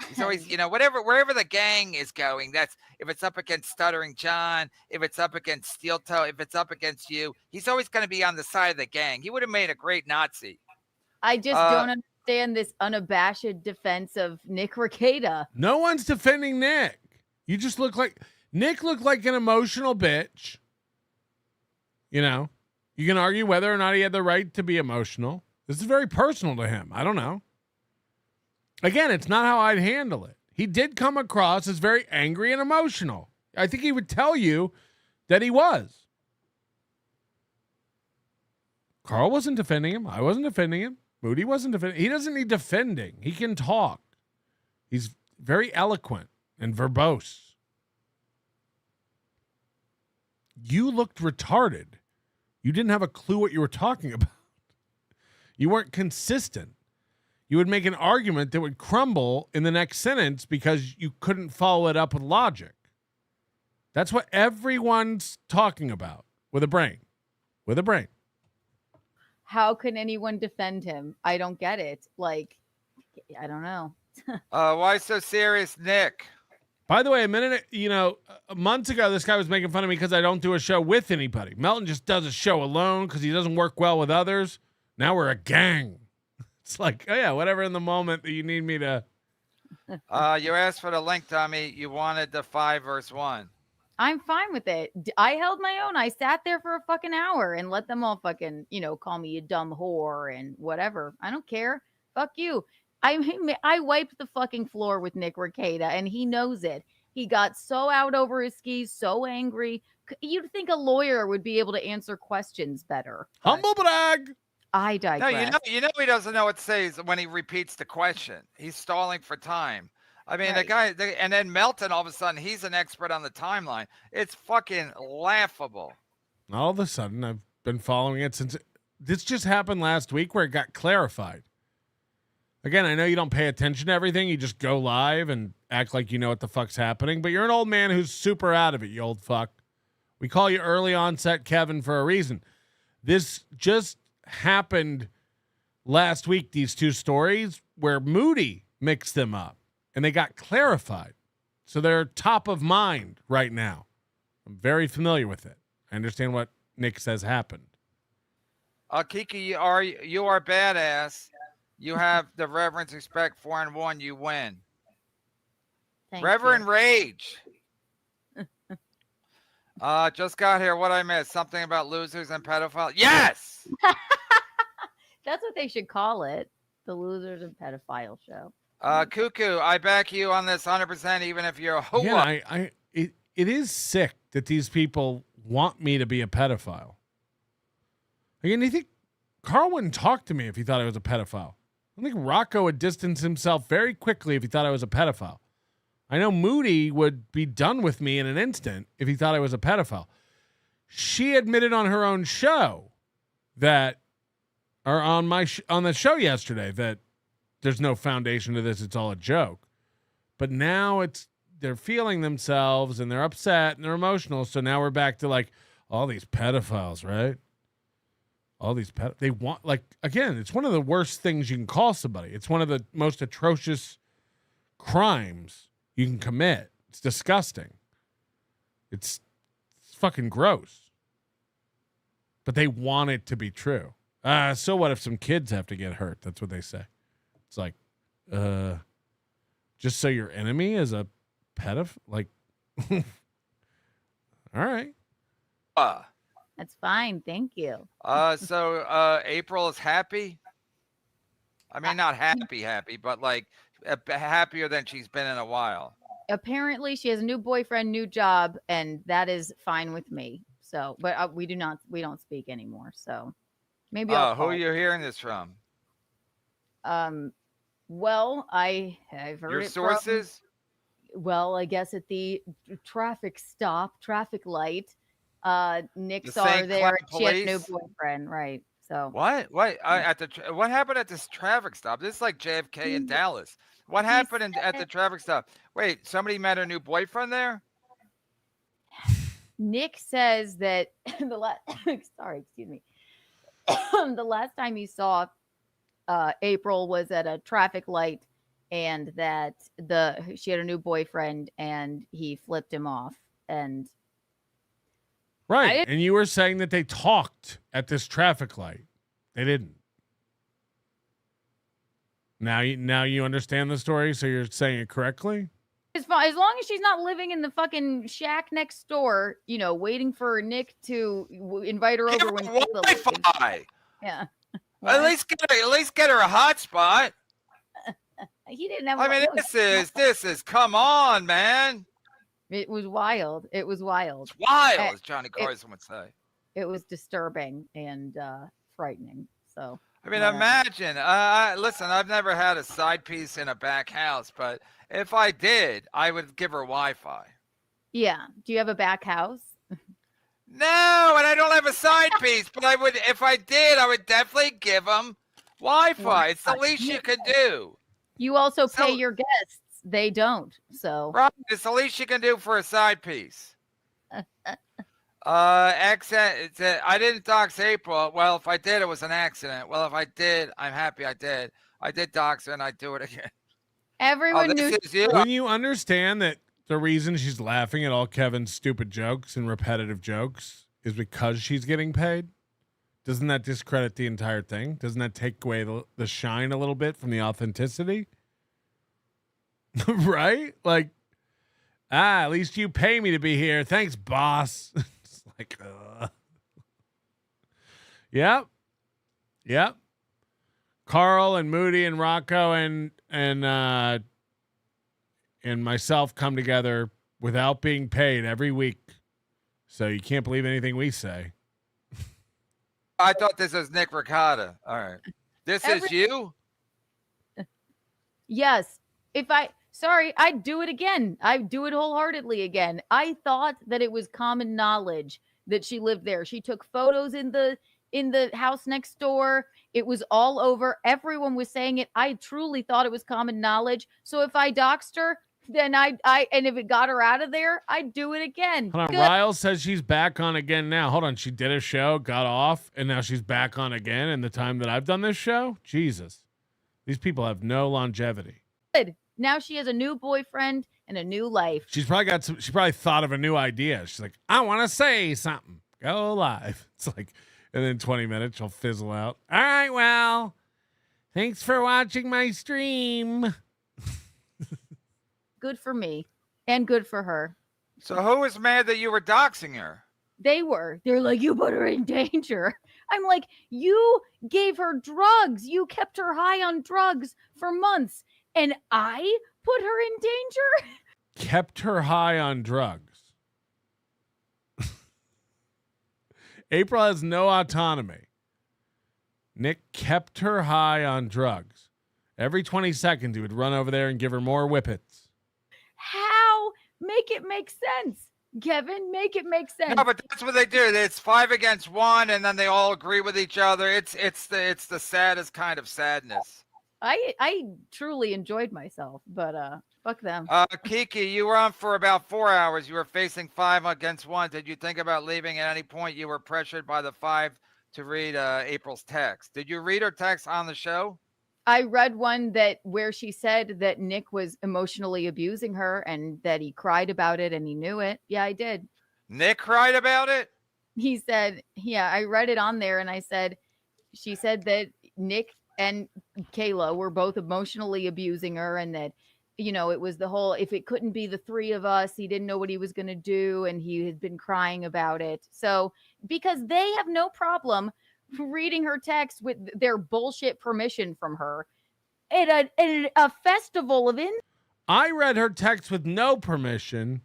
He's always, wherever the gang is going, that's if it's up against Stuttering John, if it's up against Steel Toe, if it's up against you, he's always going to be on the side of the gang. He would have made a great Nazi. I just don't understand this unabashed defense of Nick Rekieta. No one's defending Nick. You just Nick looked like an emotional bitch. You can argue whether or not he had the right to be emotional. This is very personal to him. I don't know. Again, it's not how I'd handle it. He did come across as very angry and emotional. I think he would tell you that he was. Carl wasn't defending him. I wasn't defending him. Moody wasn't defending. He doesn't need defending. He can talk. He's very eloquent and verbose. You looked retarded. You didn't have a clue what you were talking about. You weren't consistent. You would make an argument that would crumble in the next sentence because you couldn't follow it up with logic. That's what everyone's talking about with a brain. With a brain. How can anyone defend him? I don't get it. Like, I don't know. Why so serious, Nick? By the way, months ago, this guy was making fun of me because I don't do a show with anybody. Melton just does a show alone because he doesn't work well with others. Now we're a gang. It's like, oh yeah, whatever in the moment that you need me to. You asked for the link, dummy. You wanted the 5 verse 1. I'm fine with it. I held my own. I sat there for a fucking hour and let them all fucking, call me a dumb whore and whatever. I don't care. Fuck you. I wiped the fucking floor with Nick Rekieta and he knows it. He got so out over his skis, so angry. You'd think a lawyer would be able to answer questions better. Humble brag. I digress. No, you know he doesn't know what to say when he repeats the question. He's stalling for time. I mean, Right. and then Melton, all of a sudden, he's an expert on the timeline. It's fucking laughable. All of a sudden, I've been following it since this just happened last week where it got clarified. Again, I know you don't pay attention to everything. You just go live and act like you know what the fuck's happening, but you're an old man who's super out of it, you old fuck. We call you early onset Kevin for a reason. This just happened last week, these two stories where Moody mixed them up and they got clarified. So they're top of mind right now. I'm very familiar with it. I understand what Nick says happened. Kiki, you are badass. You have the reverence, respect, 4-1. You win. Thank Reverend you. Rage. Just got here. What I missed? Something about losers and pedophiles? Yes! That's what they should call it. The Losers and Pedophile Show. Cuckoo, I back you on this 100%, even if you're a hoe. Yeah, it is sick that these people want me to be a pedophile. Again, you think Carl wouldn't talk to me if he thought I was a pedophile? I think Rocco would distance himself very quickly if he thought I was a pedophile. I know Moody would be done with me in an instant if he thought I was a pedophile. She admitted on her own show that, or on the show yesterday, that there's no foundation to this. It's all a joke. But now they're feeling themselves and they're upset and they're emotional. So now we're back to like all these pedophiles, right? All these they want, like, again, it's one of the worst things you can call somebody. It's one of the most atrocious crimes you can commit. It's disgusting. It's fucking gross. But they want it to be true. So what if some kids have to get hurt? That's what they say. It's like, just so your enemy is a pedophile? Like, all right. That's fine. Thank you. So April is happy. I mean, not happy, but like happier than she's been in a while. Apparently, she has a new boyfriend, new job, and that is fine with me. So, but we don't speak anymore. So maybe I'll who call. are you hearing this from? Well, I've heard Your it sources? Well, I guess at the traffic light, Nick The saw her St. there. Cloud She had a new Police? boyfriend, right? So What? What happened at this traffic stop? This is like JFK in Dallas. What happened at the traffic stop? Wait, somebody met her new boyfriend there? Nick says that the last time he saw April was at a traffic light and that she had a new boyfriend and he flipped him off. And right. And you were saying that they talked at this traffic light. They didn't. Now you understand the story, so you're saying it correctly? as long as she's not living in the fucking shack next door, waiting for Nick to invite her over when Wi-Fi. Yeah. At least get her a hotspot. He didn't have. I mean, this is. Come on, man. It was wild. It was wild. It's wild, as Johnny Carson would say. It was disturbing and frightening. So. I mean, imagine. Listen, I've never had a side piece in a back house, but if I did, I would give her Wi-Fi. Yeah. Do you have a back house? No, and I don't have a side piece, but I would. If I did, I would definitely give them Wi-Fi. It's the least you could do. You also pay your guests. They don't. So. Right. It's the least you can do for a side piece. Accent. I didn't dox April. Well, if I did, it was an accident. Well, if I did, I'm happy I did. I did dox her, and I'd do it again. Everyone knew. When you understand that the reason she's laughing at all Kevin's stupid jokes and repetitive jokes is because she's getting paid, doesn't that discredit the entire thing? Doesn't that take away the shine a little bit from the authenticity? Right? Like, at least you pay me to be here. Thanks, boss. It's like, Yep. Carl and Moody and Rocco and myself come together without being paid every week. So you can't believe anything we say. I thought this was Nick Ricotta. All right. This is you? Yes. I'd do it again. I'd do it wholeheartedly again. I thought that it was common knowledge that she lived there. She took photos in the house next door. It was all over. Everyone was saying it. I truly thought it was common knowledge. So if I doxed her, then and if it got her out of there, I'd do it again. Hold on. Ryle says she's back on again now. Hold on. She did a show, got off, and now she's back on again in the time that I've done this show? Jesus. These people have no longevity. Good. Now she has a new boyfriend and a new life. She probably thought of a new idea. She's like, I want to say something. Go live. It's like, and then 20 minutes she'll fizzle out. All right, well, thanks for watching my stream. Good for me and good for her. So who was mad that you were doxing her? They were. They're like, you put her in danger. I'm like, you gave her drugs. You kept her high on drugs for months. And I put her in danger? Kept her high on drugs. April has no autonomy. Nick kept her high on drugs. Every 20 seconds, he would run over there and give her more whippets. How? Make it make sense. Kevin, make it make sense. No, but that's what they do. It's 5 against 1, and then they all agree with each other. It's the saddest kind of sadness. I truly enjoyed myself, but fuck them. Kiki, you were on for about 4 hours. You were facing 5 against 1. Did you think about leaving at any point? You were pressured by the 5 to read April's text. Did you read her text on the show? I read one where she said that Nick was emotionally abusing her and that he cried about it and he knew it. Yeah, I did. Nick cried about it? He said, yeah, I read it on there and she said that Nick and Kayla were both emotionally abusing her and that, it was the whole, if it couldn't be the 3 of us, he didn't know what he was going to do. And he had been crying about it. So because they have no problem reading her text with their bullshit permission from her at a festival of I read her text with no permission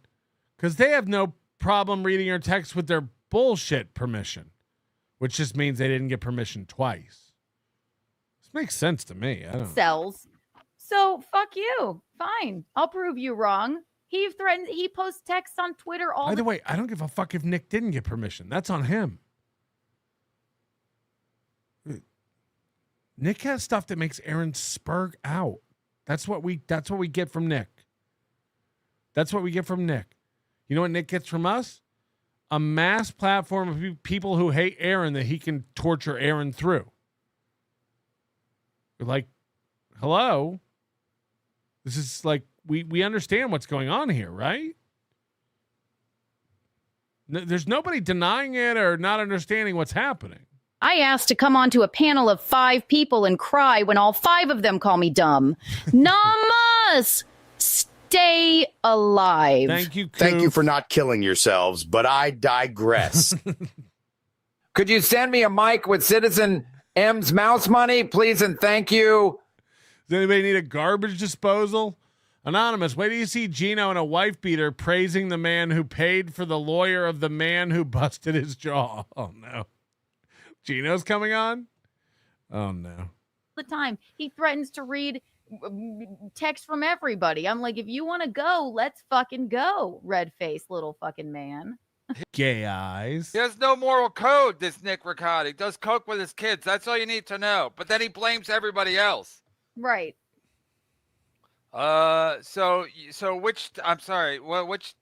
because they have no problem reading her text with their bullshit permission, which just means they didn't get permission twice. This makes sense to me. I don't cells. So fuck you. Fine. I'll prove you wrong. He posts texts on Twitter all By the way, I don't give a fuck if Nick didn't get permission. That's on him. Nick has stuff that makes Aaron spurg out. That's what we get from Nick. That's what we get from Nick. You know what Nick gets from us? A mass platform of people who hate Aaron that he can torture Aaron through. We're like, hello? This is like, we understand what's going on here, right? There's nobody denying it or not understanding what's happening. I asked to come onto a panel of 5 people and cry when all 5 of them call me dumb. Namas! Stay alive. Thank you, Thank you for not killing yourselves, but I digress. Could you send me a mic with Citizen M's mouse money, please and thank you? Does anybody need a garbage disposal? Anonymous, wait till you see Geno and a wife beater praising the man who paid for the lawyer of the man who busted his jaw. Oh, no. Geno's coming on? Oh, no. The time he threatens to read text from everybody. I'm like, if you want to go, let's fucking go, red-faced little fucking man. Gay eyes. He has no moral code, this Nick Riccati. Does coke with his kids. That's all you need to know. But then he blames everybody else. Right. So which, I'm sorry, which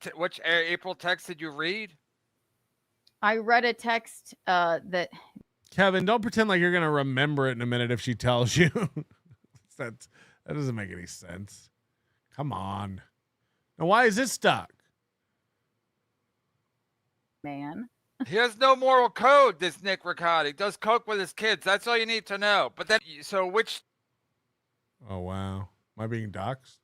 April text did you read? I read a text that Kevin, don't pretend like you're going to remember it in a minute if she tells you. That doesn't make any sense. Come on. Now, why is this stuck? Man. He has no moral code, this Nick Riccati. Does coke with his kids. That's all you need to know. But then, so which... Oh, wow. Am I being doxxed?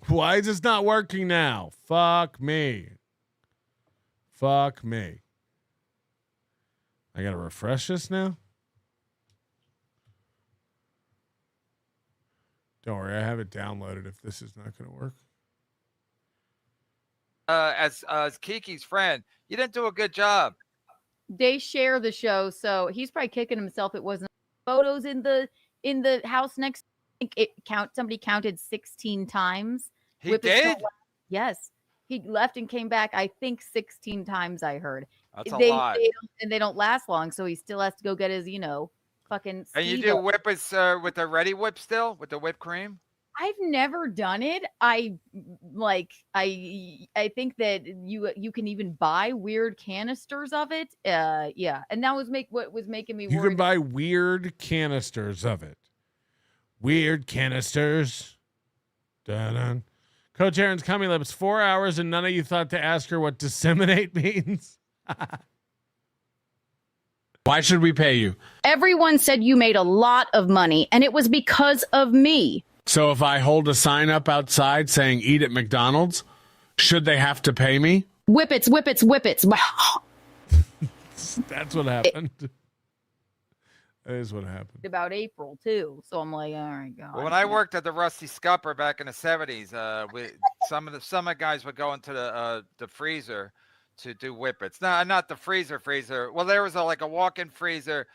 Why is this not working now? Fuck me. Fuck me. I got to refresh this now? Don't worry, I have it downloaded if this is not going to work. As Kiki's friend, you didn't do a good job. they share the show, so he's probably kicking himself. It wasn't photos in the house next. I think somebody counted 16 times. He did? Yes. He left and came back, I think 16 times I heard. That's a lot. They don't last long, so he still has to go get his, fucking And you speed do up. whippets with the ready whip still? With the whipped cream? I've never done it. I think that you can even buy weird canisters of it. Yeah. And that was what was making me You worried. can buy weird canisters of it. Weird canisters. Dun-dun. Coach Aaron's Cummy Lips, 4 hours and none of you thought to ask her what disseminate means. Why should we pay you? Everyone said you made a lot of money, and it was because of me. So if I hold a sign up outside saying eat at McDonald's, should they have to pay me? Whippets, whippets, whippets. That's what happened. That is what happened. About April too. So I'm like, all right, God. Well, when I worked at the Rusty Scupper back in the 70s, some of the guys would go into the freezer to do whippets. No, not the freezer. Well, there was a walk-in freezer.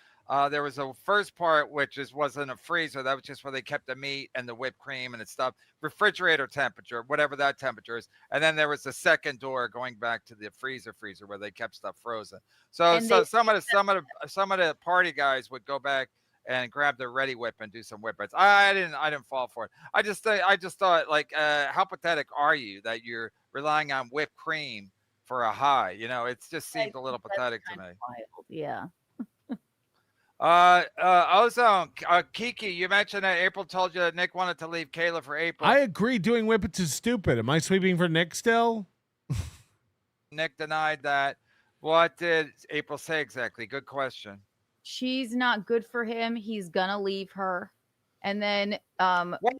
There was a first part which wasn't a freezer. That was just where they kept the meat and the whipped cream and its stuff, refrigerator temperature, whatever that temperature is. And then there was the second door going back to the freezer where they kept stuff frozen. So some of the party guys would go back and grab their ready whip and do some whippets. I didn't fall for it. I just thought like, how pathetic are you that you're relying on whipped cream for a high? It just seemed a little pathetic to me. Wild. Yeah. Ozone, Kiki, you mentioned that April told you that Nick wanted to leave Kayla for April. I agree. Doing whippets is stupid. Am I sweeping for Nick still? Nick denied that. What did April say exactly? Good question. She's not good for him. He's gonna leave her. And then Wait.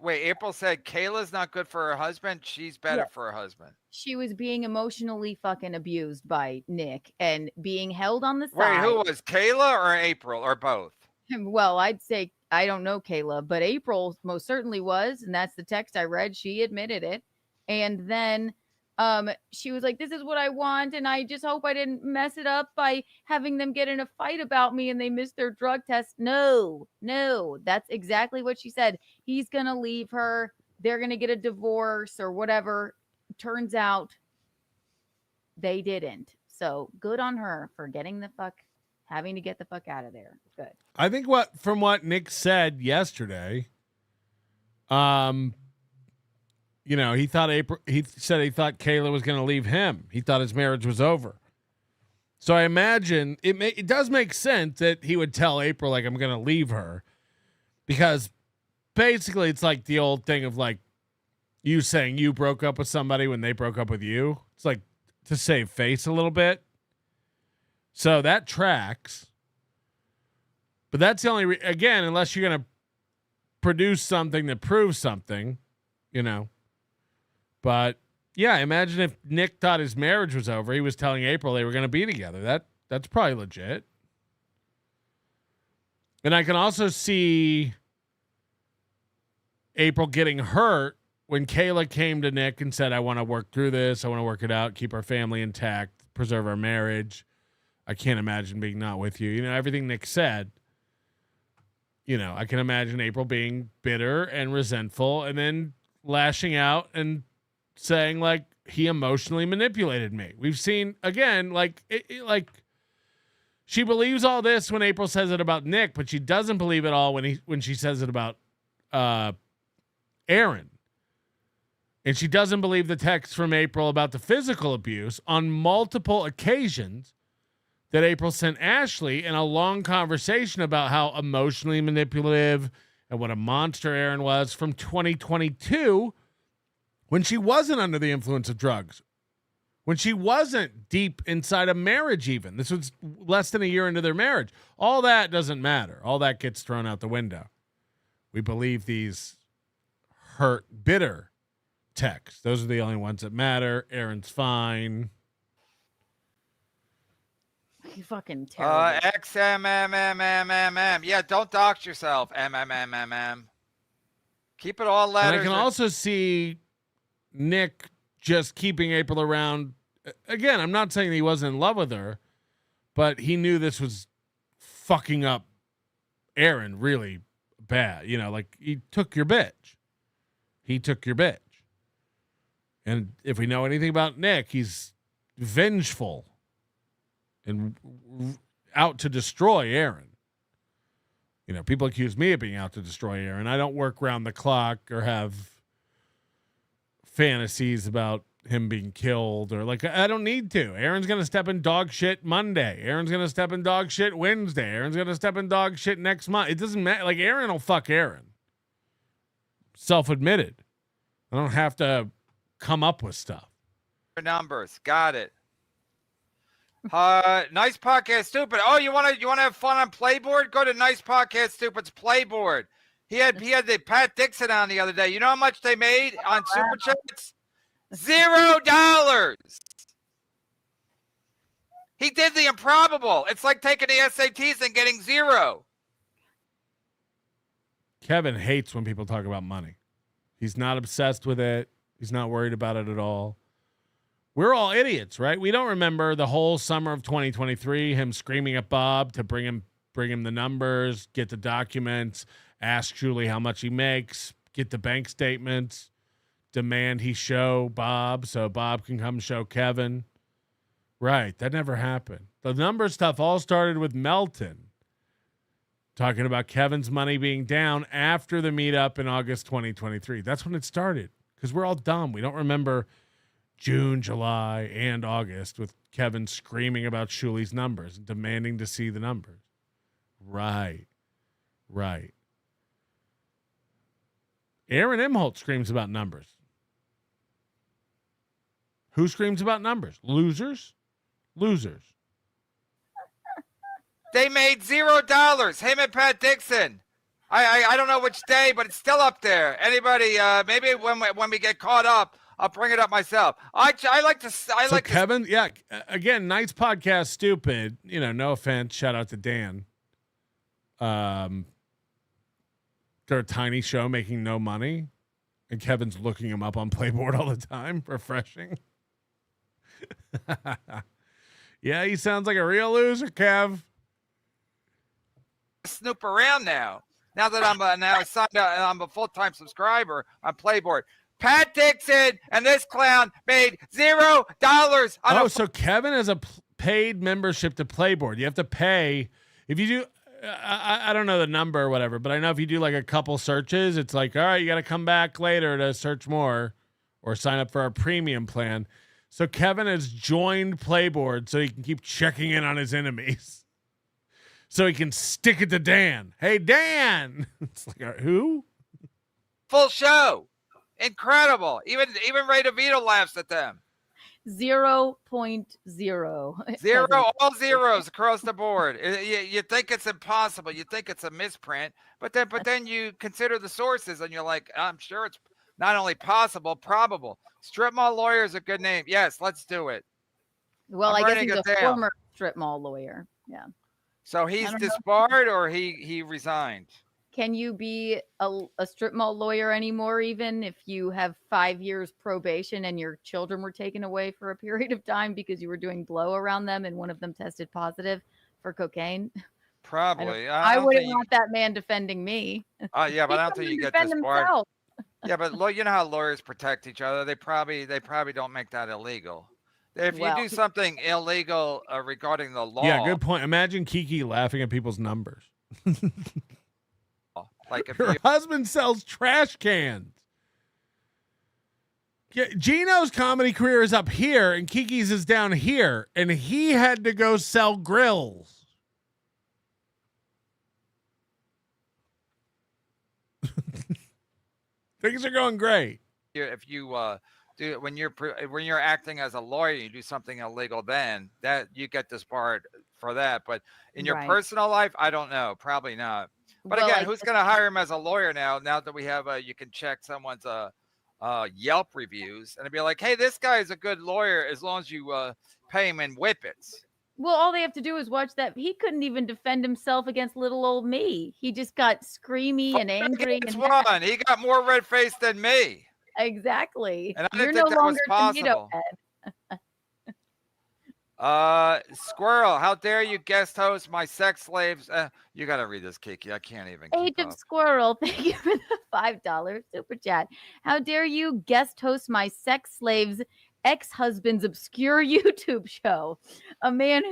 April said Kayla's not good for her husband. She's better for her husband. She was being emotionally fucking abused by Nick and being held on the side. Wait, who was Kayla or April or both? Well, I'd say I don't know Kayla, but April most certainly was, and that's the text I read. She admitted it. And then she was like, this is what I want, and I just hope I didn't mess it up by having them get in a fight about me and they missed their drug test. No, that's exactly what she said. He's gonna leave her. They're gonna get a divorce or whatever. Turns out they didn't. So good on her for having to get the fuck out of there. Good. I think from what Nick said yesterday, he thought he thought Kayla was going to leave him. He thought his marriage was over. So I imagine it does make sense that he would tell April, like, I'm going to leave her. Because basically it's like the old thing of like you saying you broke up with somebody when they broke up with you. It's like to save face a little bit. So that tracks. But that's the only, again, unless you're going to produce something that proves something, you know. But yeah, imagine if Nick thought his marriage was over. He was telling April they were going to be together. That's probably legit. And I can also see April getting hurt when Kayla came to Nick and said, I want to work through this. I want to work it out, keep our family intact, preserve our marriage. I can't imagine being not with you. You know, everything Nick said, you know, I can imagine April being bitter and resentful and then lashing out and saying like he emotionally manipulated me. We've seen again, like, she believes all this when April says it about Nick, but she doesn't believe it all when she says it about Aaron. And she doesn't believe the text from April about the physical abuse on multiple occasions that April sent Ashley in a long conversation about how emotionally manipulative and what a monster Aaron was from 2022 when she wasn't under the influence of drugs. When she wasn't deep inside a marriage even. This was less than a year into their marriage. All that doesn't matter. All that gets thrown out the window. We believe these hurt, bitter texts. Those are the only ones that matter. Aaron's fine. You fucking terrible. XMMMMMM. Yeah, don't dox yourself. MMMMM. Keep it all letters. And I can also see Nick just keeping April around. Again, I'm not saying he wasn't in love with her, but he knew this was fucking up Aaron really bad. You know, like he took your bitch. He took your bitch. And if we know anything about Nick, he's vengeful and out to destroy Aaron. You know, people accuse me of being out to destroy Aaron. I don't work round the clock or have fantasies about him being killed or like, I don't need to. Aaron's going to step in dog shit Monday. Aaron's going to step in dog shit Wednesday. Aaron's going to step in dog shit next month. It doesn't matter. Like Aaron will fuck Aaron. Self-admitted. I don't have to come up with stuff. Numbers. Got it. Nice Podcast Stupid. Oh, you want to have fun on Playboard? Go to Nice Podcast Stupid's Playboard. He had the Pat Dixon on the other day. You know how much they made on Super Chats? $0. He did the improbable. It's like taking the SATs and getting 0. Kevin hates when people talk about money. He's not obsessed with it. He's not worried about it at all. We're all idiots, right? We don't remember the whole summer of 2023, him screaming at Bob to bring him the numbers, get the documents, ask Julie how much he makes, get the bank statements, demand he show Bob so Bob can come show Kevin. Right, that never happened. The number stuff all started with Melton talking about Kevin's money being down after the meetup in August 2023. That's when it started because we're all dumb. We don't remember June, July, and August with Kevin screaming about Shuli's numbers and demanding to see the numbers. Right. Aaron Imholt screams about numbers. Who screams about numbers? Losers. They made $0. Him and Pat Dixon. I don't know which day, but it's still up there. Anybody? Maybe when we get caught up, I'll bring it up myself. Kevin, yeah. Again, Nice Podcast Stupid. You know, no offense. Shout out to Dan. They're a tiny show making no money, and Kevin's looking him up on Playboard all the time. Refreshing. Yeah, he sounds like a real loser, Kev. Snoop around now. Now that I'm signed up and I'm a full-time subscriber on Playboard. Pat Dixon and this clown made $0. So Kevin has a paid membership to Playboard. You have to pay if you do. I don't know the number or whatever, but I know if you do like a couple searches, it's like, all right, you got to come back later to search more or sign up for our premium plan. So Kevin has joined Playboard so he can keep checking in on his enemies. so he can stick it to Dan. Hey, Dan. It's like, who? Full show. Incredible. Even Ray DeVito laughs at them. 0.0. Zero, all zeros across the board. You think it's impossible. You think it's a misprint, but then you consider the sources and you're like, I'm sure it's not only possible, probable. Strip mall lawyer is a good name. Yes, let's do it. Well, I guess he's a former strip mall lawyer. Yeah. So he's disbarred or he resigned? Can you be a strip mall lawyer anymore, even if you have 5 years probation and your children were taken away for a period of time because you were doing blow around them and one of them tested positive for cocaine? Probably. I wouldn't want that man defending me. Yeah, but I don't think you get disbarred. Yeah, but you know how lawyers protect each other. They probably don't make that illegal. If you do something illegal regarding the law. Yeah, good point. Imagine Kiki laughing at people's numbers. Like if her husband sells trash cans. Yeah, Geno's comedy career is up here and Kiki's is down here, and he had to go sell grills. Things are going great. If you do when you're acting as a lawyer, you do something illegal, then that you get disbarred for that. But in your personal life, I don't know, probably not. But again, who's going to hire him as a lawyer now? Now that we have you can check someone's Yelp reviews and be like, hey, this guy is a good lawyer as long as you pay him in whippets. Well, all they have to do is watch that. He couldn't even defend himself against little old me. He just got screamy and angry. He got more red face than me. Exactly. And I didn't think that was possible. Squirrel, how dare you guest host my sex slaves? You got to read this, Kiki. I can't even. Age of Squirrel, thank you for the $5 super chat. How dare you guest host my sex slaves' ex-husband's obscure YouTube show? A man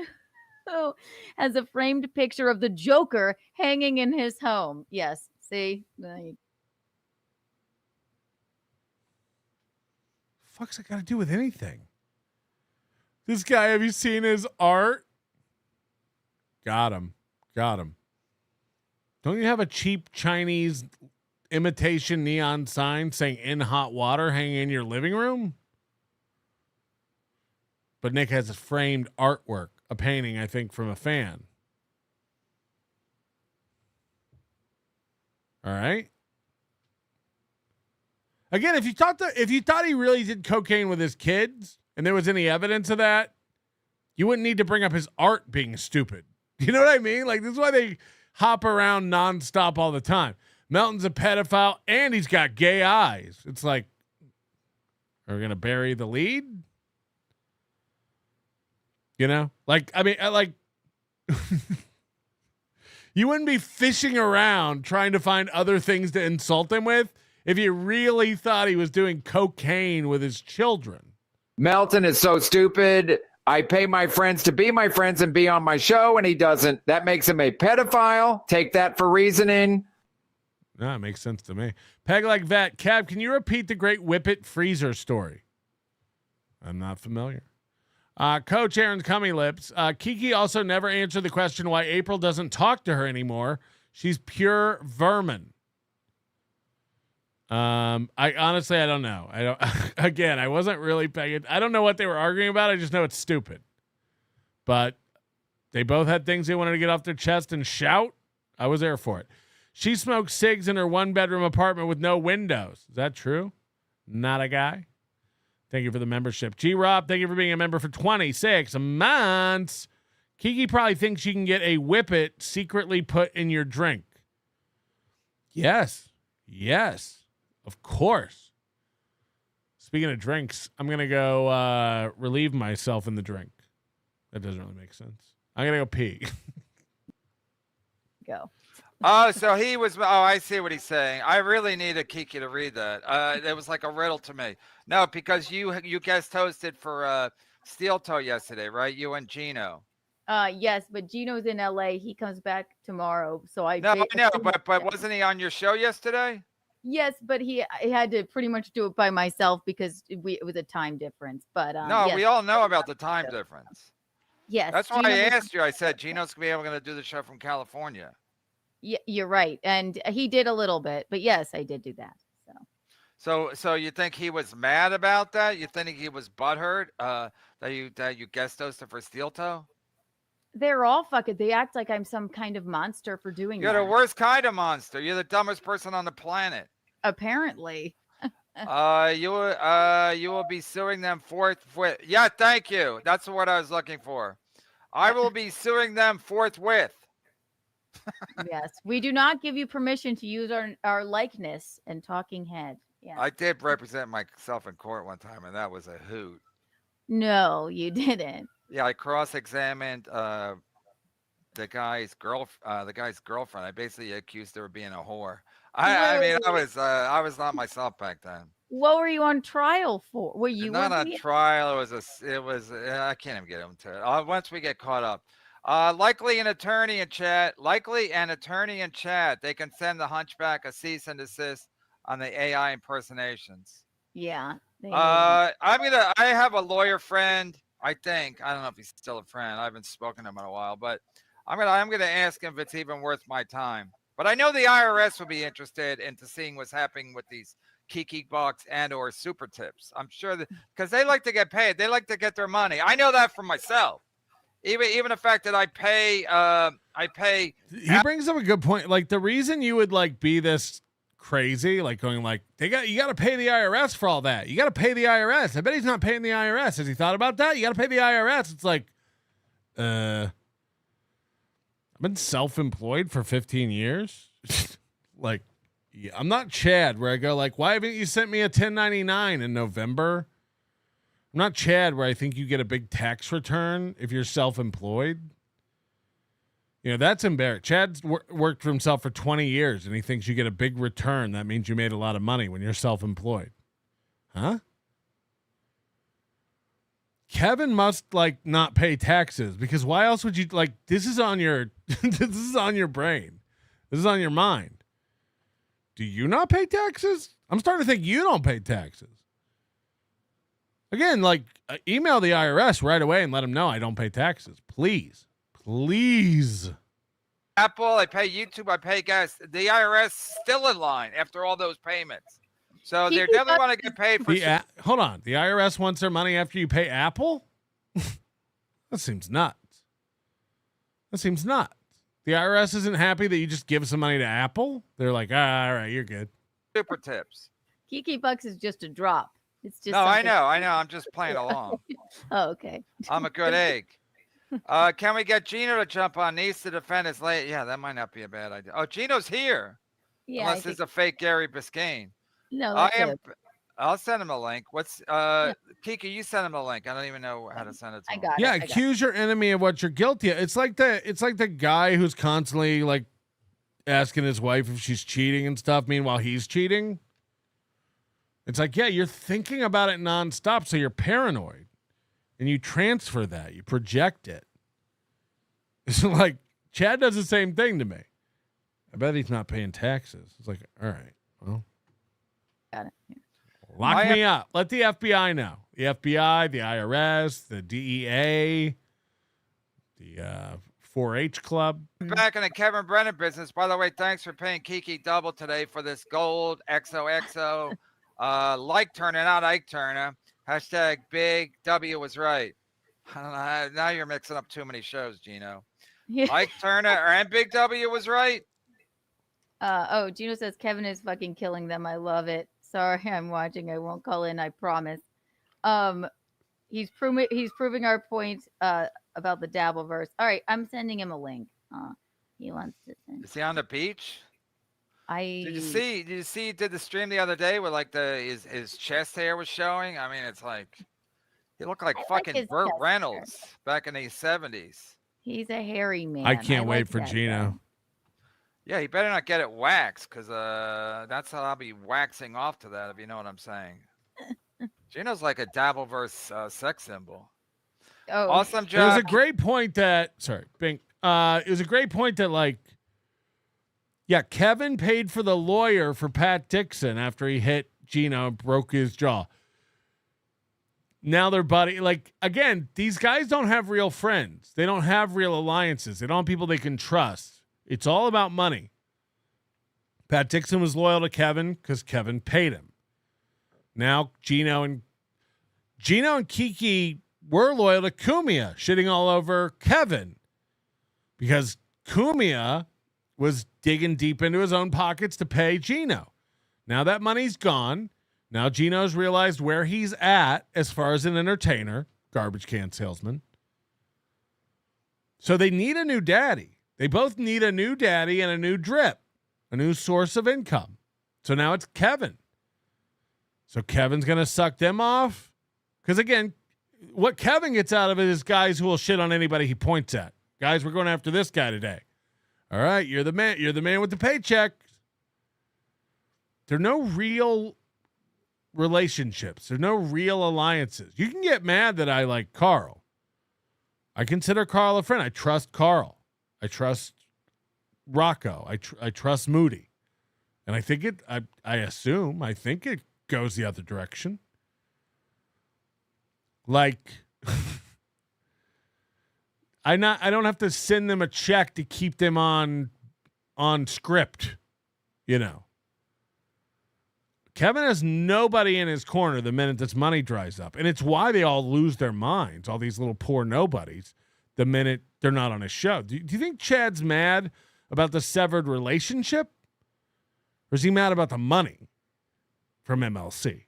who has a framed picture of the Joker hanging in his home. Yes, see? Fuck's that got to do with anything? This guy, have you seen his art? Got him. Don't you have a cheap Chinese imitation neon sign saying in hot water hanging in your living room? But Nick has a framed artwork, a painting, I think, from a fan. All right. Again, if you thought he really did cocaine with his kids and there was any evidence of that, you wouldn't need to bring up his art being stupid. You know what I mean? Like, this is why they hop around nonstop all the time. Melton's a pedophile and he's got gay eyes. It's like, are we going to bury the lead? You know? Like, I mean, you wouldn't be fishing around trying to find other things to insult him with if you really thought he was doing cocaine with his children. Melton is so stupid. I pay my friends to be my friends and be on my show, and he doesn't. That makes him a pedophile. Take that for reasoning. No, it makes sense to me. Peg like that. Cab, can you repeat the great Whippet freezer story? I'm not familiar. Coach Aaron's Cummy Lips. Kiki also never answered the question why April doesn't talk to her anymore. She's pure vermin. I honestly, I don't know. Again, I wasn't really paying. I don't know what they were arguing about. I just know it's stupid. But they both had things they wanted to get off their chest and shout. I was there for it. She smoked cigs in her 1-bedroom apartment with no windows. Is that true? Not a guy. Thank you for the membership. G-Rob, thank you for being a member for 26 months. Kiki probably thinks she can get a whippet secretly put in your drink. Yes. Of course. Speaking of drinks, I'm going to go relieve myself in the drink. That doesn't really make sense. I'm going to go pee. Go. Oh, so he was. Oh, I see what he's saying. I really needed Kiki to read that. It was like a riddle to me. No, because you guest hosted for Steel Toe yesterday, right? You and Geno. Yes, but Geno's in LA. He comes back tomorrow. So I know, but wasn't he on your show yesterday? Yes, but he had to pretty much do it by myself because it was a time difference. But no, yes, we all know about the time difference. Yes. That's why Geno I was- asked you. I said Geno's gonna be able to do the show from California. Yeah, you're right. And he did a little bit, but yes, I did do that. So you think he was mad about that? You think he was butthurt that you guest hosted for Steel Toe? They're all fucking, they act like I'm some kind of monster for doing You're that. the worst kind of monster. You're the dumbest person on the planet. Apparently. You will be suing them forthwith. Yeah, thank you. That's what I was looking for. I will be suing them forthwith. Yes. We do not give you permission to use our likeness and talking head. Yeah. I did represent myself in court one time, and that was a hoot. No, you didn't. Yeah, I cross-examined the guy's girlfriend. I basically accused her of being a whore. I mean, I was not myself back then. What were you on trial for? Were you Not were a being- trial. It was. I can't even get into it. Once we get caught up. Likely an attorney in chat. They can send the hunchback a cease and desist on the AI impersonations. Yeah. I have a lawyer friend. I think. I don't know if he's still a friend. I haven't spoken to him in a while, but I'm gonna ask him if it's even worth my time. But I know the IRS will be interested into seeing what's happening with these Kiki bucks and or super tips. I'm sure that because they like to get paid. They like to get their money. I know that for myself. Even the fact that I pay. He brings up a good point. Like the reason you would like be this crazy, like going like you got to pay the IRS for all that. You got to pay the IRS. I bet he's not paying the IRS. Has he thought about that? You got to pay the IRS. It's like, I've been self-employed for 15 years. Like, yeah, I'm not Chad where I go like, why haven't you sent me a 1099 in November? I'm not Chad where I think you get a big tax return if you're self-employed. You know, that's embarrassing. Chad's worked for himself for 20 years, and he thinks you get a big return. That means you made a lot of money when you're self-employed. Huh? Kevin must, like, not pay taxes, because why else would you, like, this is on your, this is on your brain. This is on your mind. Do you not pay taxes? I'm starting to think you don't pay taxes. Again, like, email the IRS right away and let them know I don't pay taxes. Please. Please. Apple, I pay YouTube, I pay gas. The IRS still in line after all those payments. So they definitely want to get paid for. Hold on. The IRS wants their money after you pay Apple? That seems nuts. That seems nuts. The IRS isn't happy that you just give some money to Apple? They're like, all right, you're good. Super tips. Kiki Bucks is just a drop. It's just No, I something- know. I'm just playing along. Oh, okay. I'm a good egg. Can we get Geno to jump on? Needs to defend his late. Yeah, that might not be a bad idea. Oh, Geno's here. Yeah, Unless it's a fake Gary Biscayne. No, I that's am. it. I'll send him a link. Kiki, you send him a link. I don't even know how to send it to him. Yeah, accuse your enemy of what you're guilty of. It's like the guy who's constantly like asking his wife if she's cheating and stuff, meanwhile he's cheating. It's like, yeah, you're thinking about it nonstop, so you're paranoid. And you transfer that. You project it. It's like, Chad does the same thing to me. I bet he's not paying taxes. It's like, all right, well. Got it. Lock me up. Let the FBI know. The FBI, the IRS, the DEA, the 4-H club. Back in the Kevin Brennan business. By the way, thanks for paying Kiki double today for this gold XOXO like Turner, not Ike Turner. Hashtag Big W was right. I don't know. Now you're mixing up too many shows, Geno. Ike Turner and Big W was right. Geno says Kevin is fucking killing them. I love it. Sorry, I'm watching. I won't call in. I promise. He's proving our point about the Dabbleverse. All right, I'm sending him a link. He wants to send. Is he on the beach? Did you see he did the stream the other day where like his chest hair was showing? I mean, it's like he looked like fucking his Burt chest Reynolds back in the 70s. He's a hairy man. I can't wait like for that Geno. guy. Yeah, he better not get it waxed because that's how I'll be waxing off to that, if you know what I'm saying. Geno's like a Dabbleverse sex symbol. Oh, awesome It job. was a great point that, Bing. It was a great point that, like, yeah, Kevin paid for the lawyer for Pat Dixon after he hit Geno and broke his jaw. Now they're buddy. Like, again, these guys don't have real friends. They don't have real alliances. They don't have people they can trust. It's all about money. Pat Dixon was loyal to Kevin because Kevin paid him. Now Geno and Kiki were loyal to Cumia, shitting all over Kevin because Cumia was digging deep into his own pockets to pay Geno. Now that money's gone. Now Geno's realized where he's at as far as an entertainer, garbage can salesman. So they need a new daddy. They both need a new daddy and a new drip, a new source of income. So now it's Kevin. So Kevin's going to suck them off. Because again, what Kevin gets out of it is guys who will shit on anybody he points at. Guys, we're going after this guy today. All right, you're the man. You're the man with the paycheck. There are no real relationships. There are no real alliances. You can get mad that I like Carl. I consider Carl a friend. I trust Carl. I trust Rocco. I trust Moody. And I think I think it goes the other direction. Like, I don't have to send them a check to keep them on script, you know. Kevin has nobody in his corner the minute this money dries up. And it's why they all lose their minds, all these little poor nobodies, the minute they're not on his show. Do you think Chad's mad about the severed relationship? Or is he mad about the money from MLC?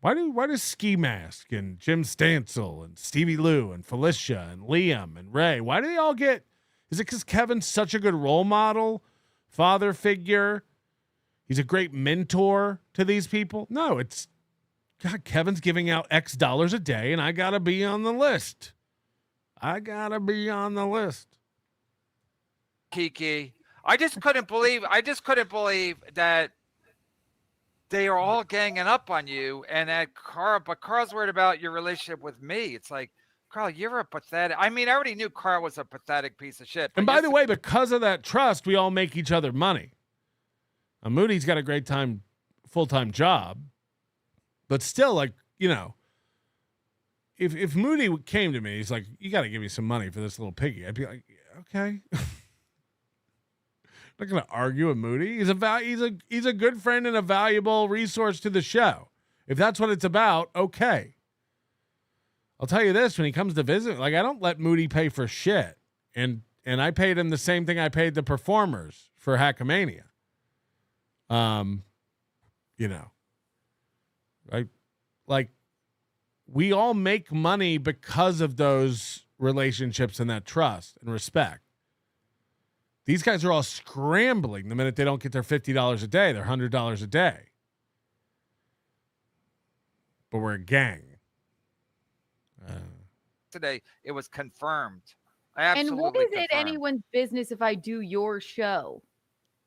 Why does Ski Mask and Jim Stansel and Stevie Lou and Felicia and Liam and Ray, why do they all get, is it because Kevin's such a good role model, father figure? He's a great mentor to these people? No, it's, God, Kevin's giving out X dollars a day and I got to be on the list. Kiki, I just couldn't believe that they are all ganging up on you and that Carl's worried about your relationship with me. It's like, Carl, you're a pathetic. I mean, I already knew Carl was a pathetic piece of shit. And by the way, because of that trust, we all make each other money. Moody's got a great full-time job, but still, like, you know, if Moody came to me, he's like, you got to give me some money for this little piggy. I'd be like, okay. I'm not going to argue with Moody. He's a good friend and a valuable resource to the show. If that's what it's about, okay. I'll tell you this, when he comes to visit, like, I don't let Moody pay for shit. And I paid him the same thing I paid the performers for Hackamania. You know, like we all make money because of those relationships and that trust and respect. These guys are all scrambling the minute they don't get their $50 a day, their $100 a day. But we're a gang. Today, it was confirmed. And what is it anyone's business if I do your show?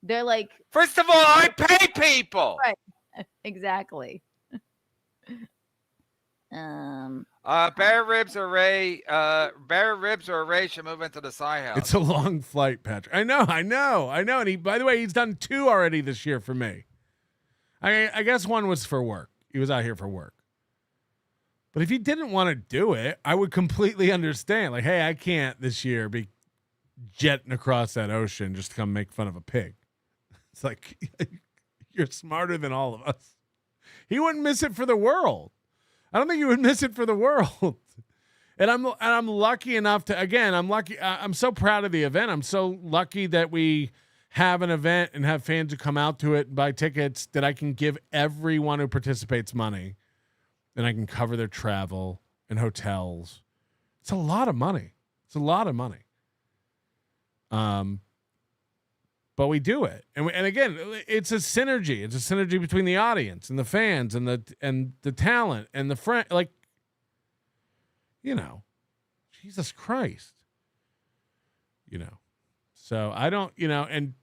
They're like, first of all, I pay people. Right. Exactly. Bear Ribs or Ray should move into the Psy House. It's a long flight, Patrick. I know. And he, by the way, he's done 2 already this year for me. I guess one was for work. He was out here for work. But if he didn't want to do it, I would completely understand. Like, hey, I can't this year be jetting across that ocean just to come make fun of a pig. It's like, you're smarter than all of us. He wouldn't miss it for the world. I don't think he would miss it for the world. And I'm lucky enough to, again, I'm so proud of the event. I'm so lucky that we have an event and have fans who come out to it and buy tickets, that I can give everyone who participates money and I can cover their travel and hotels. It's a lot of money. But we do it, and again, it's a synergy. It's a synergy between the audience and the fans and the talent and the friend. Like, you know, Jesus Christ, you know. So I don't, you know, and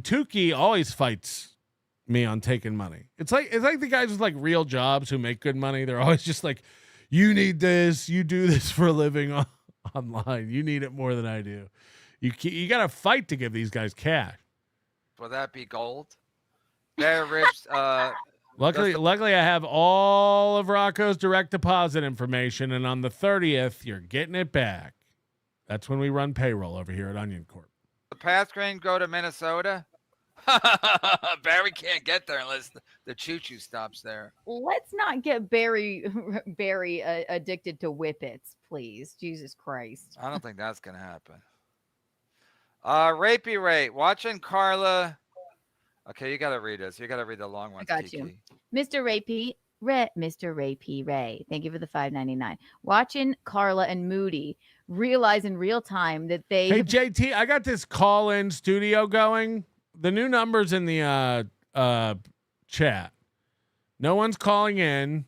Tukey always fights me on taking money. It's like the guys with like real jobs who make good money. They're always just like, you need this, you do this for a living online. You need it more than I do. You got to fight to give these guys cash. Will that be gold? Bear Ribs, Luckily, I have all of Rocco's direct deposit information, and on the 30th, you're getting it back. That's when we run payroll over here at Onion Corp. The pass train go to Minnesota? Barry can't get there unless the choo-choo stops there. Let's not get Barry addicted to whippets, please. Jesus Christ. I don't think that's gonna happen. Rapey Ray, watching Carla. Okay, you gotta read this. You gotta read the long one. I got you. Mr. Rapey Ray. Thank you for the $5.99. Watching Carla and Moody realize in real time that they Hey JT, I got this call-in studio going. The new number's in the chat. No one's calling in.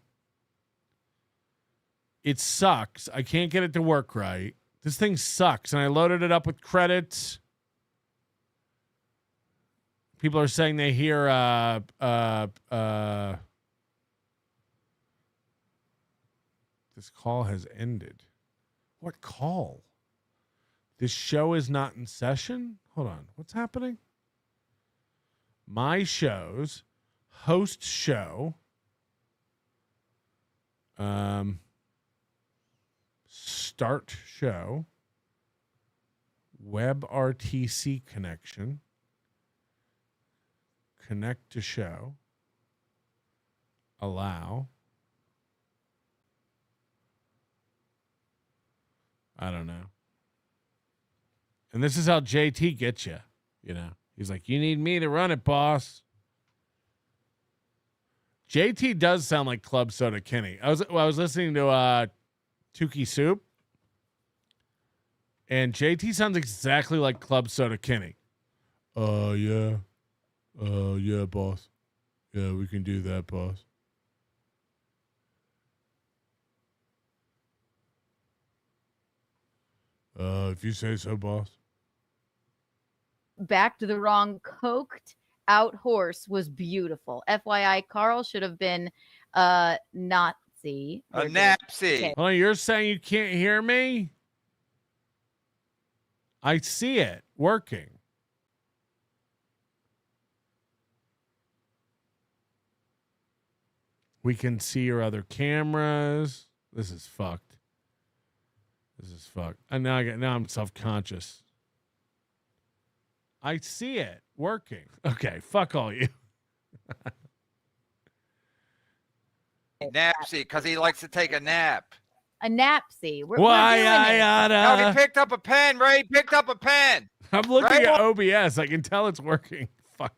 It sucks. I can't get it to work right. This thing sucks, and I loaded it up with credits. People are saying they hear this call has ended. What call? This show is not in session? Hold on. What's happening? My shows, host show, start show, WebRTC connection, connect to show, allow. I don't know. And this is how JT gets you, you know. He's like, you need me to run it, boss. JT does sound like Club Soda Kenny. I was listening to Tukey Soup, and JT sounds exactly like Club Soda Kenny. Yeah, boss. Yeah, we can do that, boss. If you say so, boss. backed the wrong coked out horse was beautiful. FYI, Carl should have been Nazi. A Napsy. Okay. Oh, you're saying you can't hear me? I see it working. We can see your other cameras. This is fucked. This is fucked. And now I'm self-conscious. I see it working. Okay, fuck all you. Napsy, because he likes to take a nap. A Napsy. We're Why doing I it. oughta- No, he picked up a pen, Ray. He picked up a pen. I'm looking Right? at OBS. I can tell it's working. Fuck.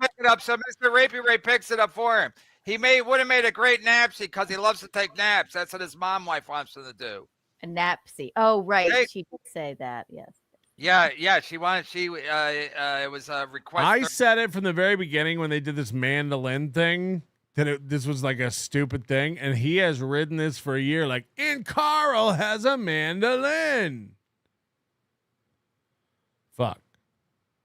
Pick it up. So Mr. Rapey Ray picks it up for him. He would have made a great Napsy because he loves to take naps. That's what his mom wife wants him to do. A Napsy. Oh, right. Hey. She did say that. Yes. Yeah. She wanted. It was a request. I said it from the very beginning when they did this mandolin thing that this was like a stupid thing, and he has ridden this for a year. Like, and Carl has a mandolin. Fuck.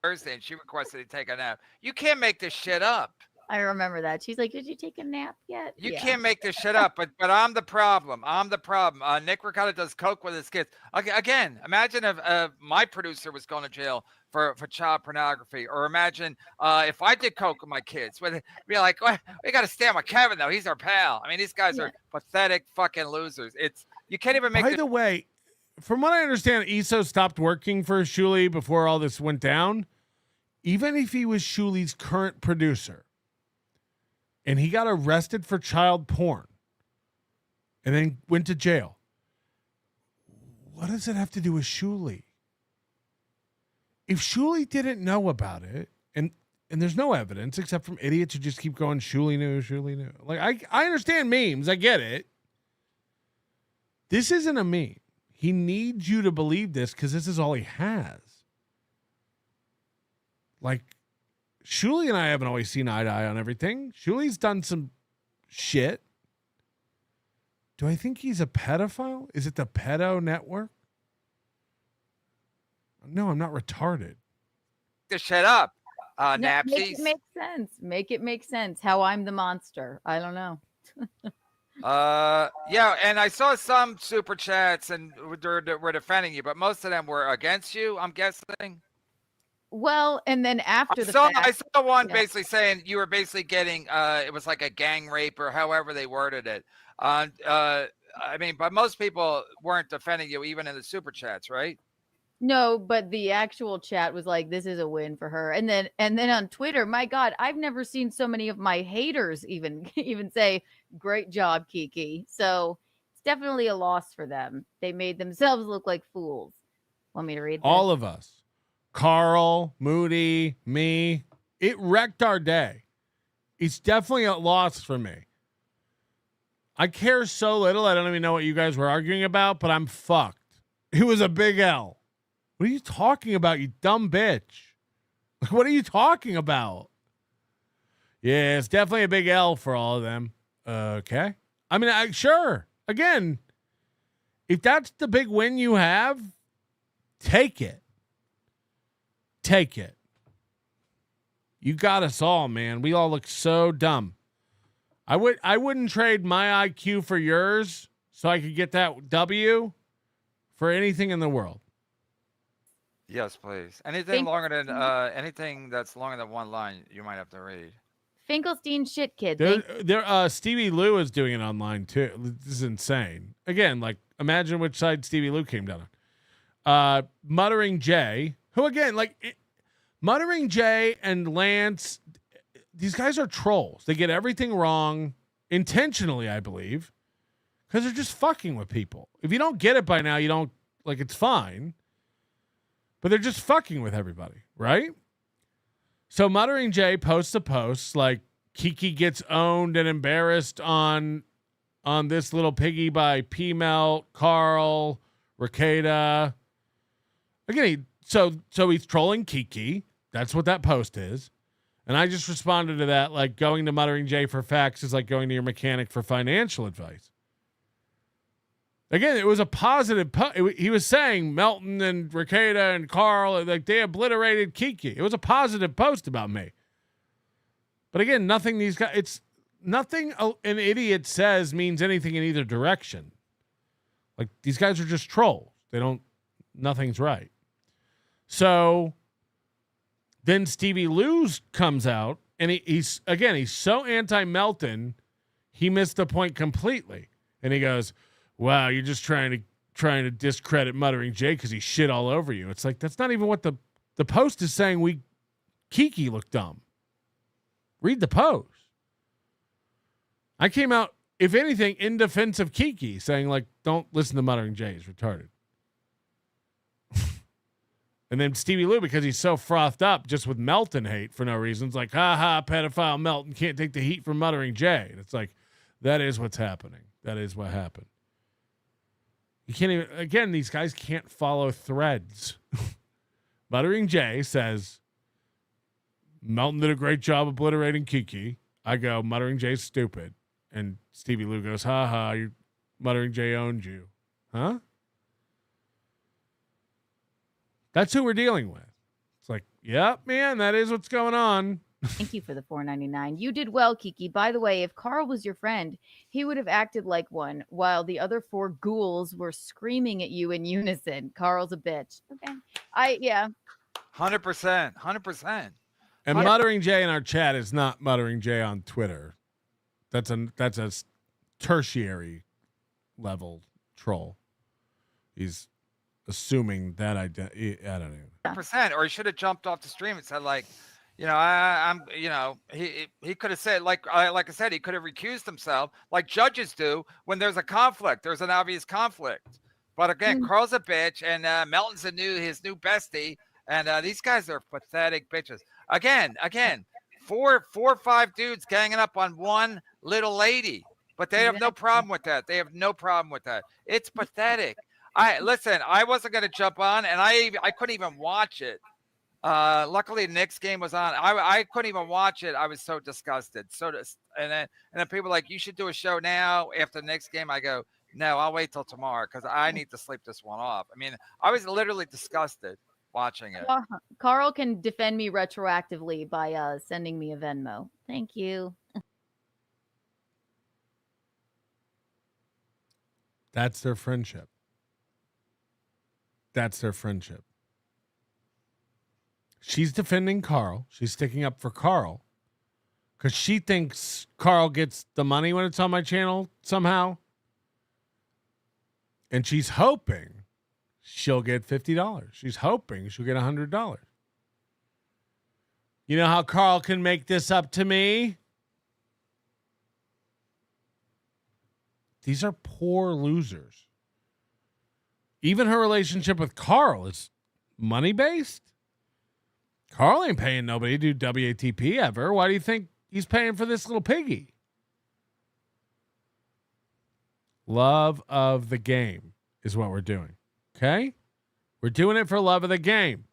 Thursday, and she requested he take a nap. You can't make this shit up. I remember that. She's like, "Did you take a nap yet?" You Yeah. can't make this shit up, but I'm the problem. I'm the problem. Nick Ricotta does coke with his kids. Okay, again, imagine if my producer was going to jail for child pornography, or imagine if I did coke with my kids. Would be like, well, we got to stand with Kevin though. He's our pal. I mean, these guys are pathetic fucking losers. You can't even make. By the way, from what I understand, ESO stopped working for Shuli before all this went down. Even if he was Shuli's current producer, and he got arrested for child porn and then went to jail, what does it have to do with Shuli? If Shuli didn't know about it, and there's no evidence except from idiots who just keep going, Shuli knew. Like, I understand memes. I get it. This isn't a meme. He needs you to believe this because this is all he has. Like, Shuli and I haven't always seen eye to eye on everything. Shuli's done some shit. Do I think he's a pedophile? Is it the pedo network? No, I'm not retarded. This shit up, No, Napsies. make it make sense. Make it make sense. How I'm the monster. I don't know. Yeah, and I saw some super chats and were defending you, but most of them were against you, I'm guessing. Well, and then after the I fact, saw one yeah. basically saying you were basically getting it was like a gang rape or however they worded it. I mean, but most people weren't defending you even in the super chats, right? No, but the actual chat was like, "This is a win for her." And then on Twitter, my God, I've never seen so many of my haters even say, "Great job, Kiki." So it's definitely a loss for them. They made themselves look like fools. Want me to read this? All of us. Carl, Moody, me. It wrecked our day. It's definitely a loss for me. I care so little, I don't even know what you guys were arguing about, but I'm fucked. It was a big L. What are you talking about, you dumb bitch? What are you talking about? Yeah, it's definitely a big L for all of them. Okay. I mean, sure. Again, if that's the big win you have, take it. Take it. You got us all, man. We all look so dumb. I wouldn't trade my IQ for yours so I could get that W for anything in the world. Yes, please. Anything longer than anything that's longer than one line, you might have to read. Finkelstein shit kid. Stevie Lou is doing it online too. This is insane. Again, like imagine which side Stevie Lou came down on. Muttering Jay, who again, Muttering Jay and Lance, these guys are trolls. They get everything wrong intentionally, I believe, because they're just fucking with people. If you don't get it by now, you don't it's fine. But they're just fucking with everybody, right? So Muttering Jay posts a post like Kiki gets owned and embarrassed on this Little Piggy by P. Melt, Carl, Ricada. Again, so he's trolling Kiki. That's what that post is. And I just responded to that like going to Muttering Jay for facts is like going to your mechanic for financial advice. Again, it was a positive he was saying Melton and Ricada and Carl, like they obliterated Kiki. It was a positive post about me. But again, nothing an idiot says means anything in either direction. Like these guys are just trolls. Nothing's right. So then Stevie Lou comes out and he's so anti-Melton, he missed the point completely. And he goes, wow, you're just trying to discredit Muttering Jay because he shit all over you. It's like, that's not even what the post is saying. Kiki looked dumb. Read the post. I came out, if anything, in defense of Kiki, saying like, don't listen to Muttering Jay, he's retarded. And then Stevie Lou, because he's so frothed up just with Melton hate for no reason, it's like, ha, pedophile Melton can't take the heat from Muttering Jay. And it's like, that is what's happening. That is what happened. You can't even, again, these guys can't follow threads. Muttering Jay says, Melton did a great job obliterating Kiki. I go, Muttering Jay's stupid. And Stevie Lou goes, ha, Muttering Jay owned you. Huh? That's who we're dealing with. It's like, yep, man, that is what's going on. Thank you for the $4.99. You did well, Kiki. By the way, if Carl was your friend, he would have acted like one while the other four ghouls were screaming at you in unison. Carl's a bitch. Okay. 100%. And Muttering Jay in our chat is not Muttering Jay on Twitter. That's a tertiary level troll. He's assuming that I don't know. 100%. Or he should have jumped off the stream and said like, I'm he could have said like I said, he could have recused himself like judges do when there's a conflict. There's an obvious conflict. But again, Carl's a bitch and Melton's his new bestie. And these guys are pathetic bitches. Again, 4 or 5 dudes ganging up on one little lady. But they have no problem with that. It's pathetic. I wasn't going to jump on, and I couldn't even watch it. Luckily, the Knicks game was on. I couldn't even watch it. I was so disgusted. And then people are like, you should do a show now after the Knicks game. I go, no, I'll wait till tomorrow because I need to sleep this one off. I mean, I was literally disgusted watching it. Carl can defend me retroactively by sending me a Venmo. Thank you. That's their friendship. She's defending Carl. She's sticking up for Carl because she thinks Carl gets the money when it's on my channel somehow. And she's hoping she'll get $50. She's hoping she'll get $100. You know how Carl can make this up to me? These are poor losers. Even her relationship with Carl is money-based. Carl ain't paying nobody to do WATP ever. Why do you think he's paying for this little piggy? Love of the game is what we're doing. Okay? We're doing it for love of the game.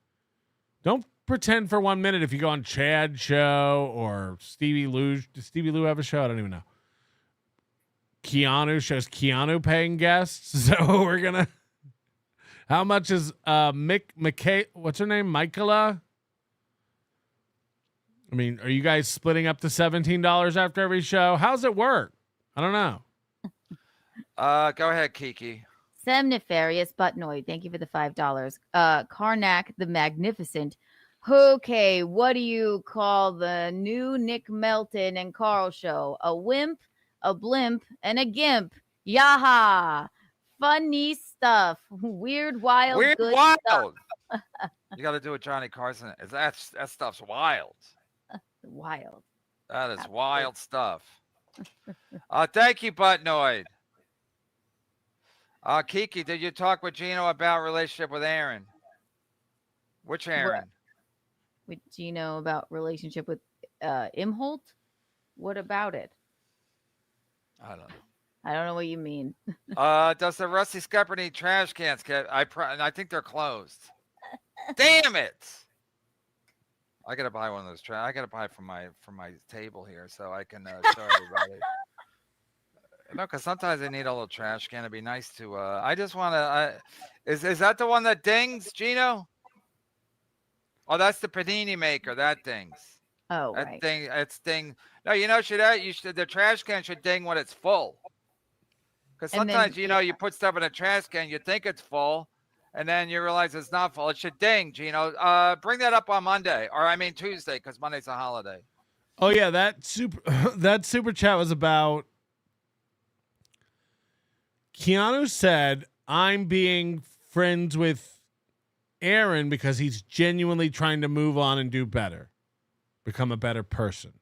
Don't pretend for 1 minute if you go on Chad's show or Stevie Lou. Does Stevie Lou have a show? I don't even know. Keanu shows Keanu paying guests. So we're going to. How much is what's her name? Michaela? I mean, are you guys splitting up the $17 after every show? How's it work? I don't know. Go ahead, Kiki. Sem Nefarious Buttnoid, thank you for the $5. Karnak the Magnificent. Okay, what do you call the new Nick Melton and Carl show? A wimp, a blimp, and a gimp. Yaha! Funny stuff. Weird, wild, Weird, good wild. stuff. You got to do it, Johnny Carson. That stuff's wild. Wild. That is wild stuff. Thank you, Buttnoid. Kiki, did you talk with Geno about relationship with Aaron? Which Aaron? With Geno about relationship with Imholt? What about it? I don't know. I don't know what you mean. Does the Rusty Scupper need trash cans? I think they're closed. Damn it! I gotta buy one of those. I gotta buy from my table here so I can show everybody. No, because sometimes they need a little trash can. It'd be nice to. I just want to. Is that the one that dings, Geno? Oh, that's the panini maker. That dings. Oh, that right. Ding. It's ding. No, the trash can should ding when it's full. Because sometimes you put stuff in a trash can, you think it's full, and then you realize it's not full. It should ding, Geno. Bring that up on Monday, or I mean Tuesday, because Monday's a holiday. Oh yeah, that super chat was about. Keanu said, I'm being friends with Aaron because he's genuinely trying to move on and do better, become a better person.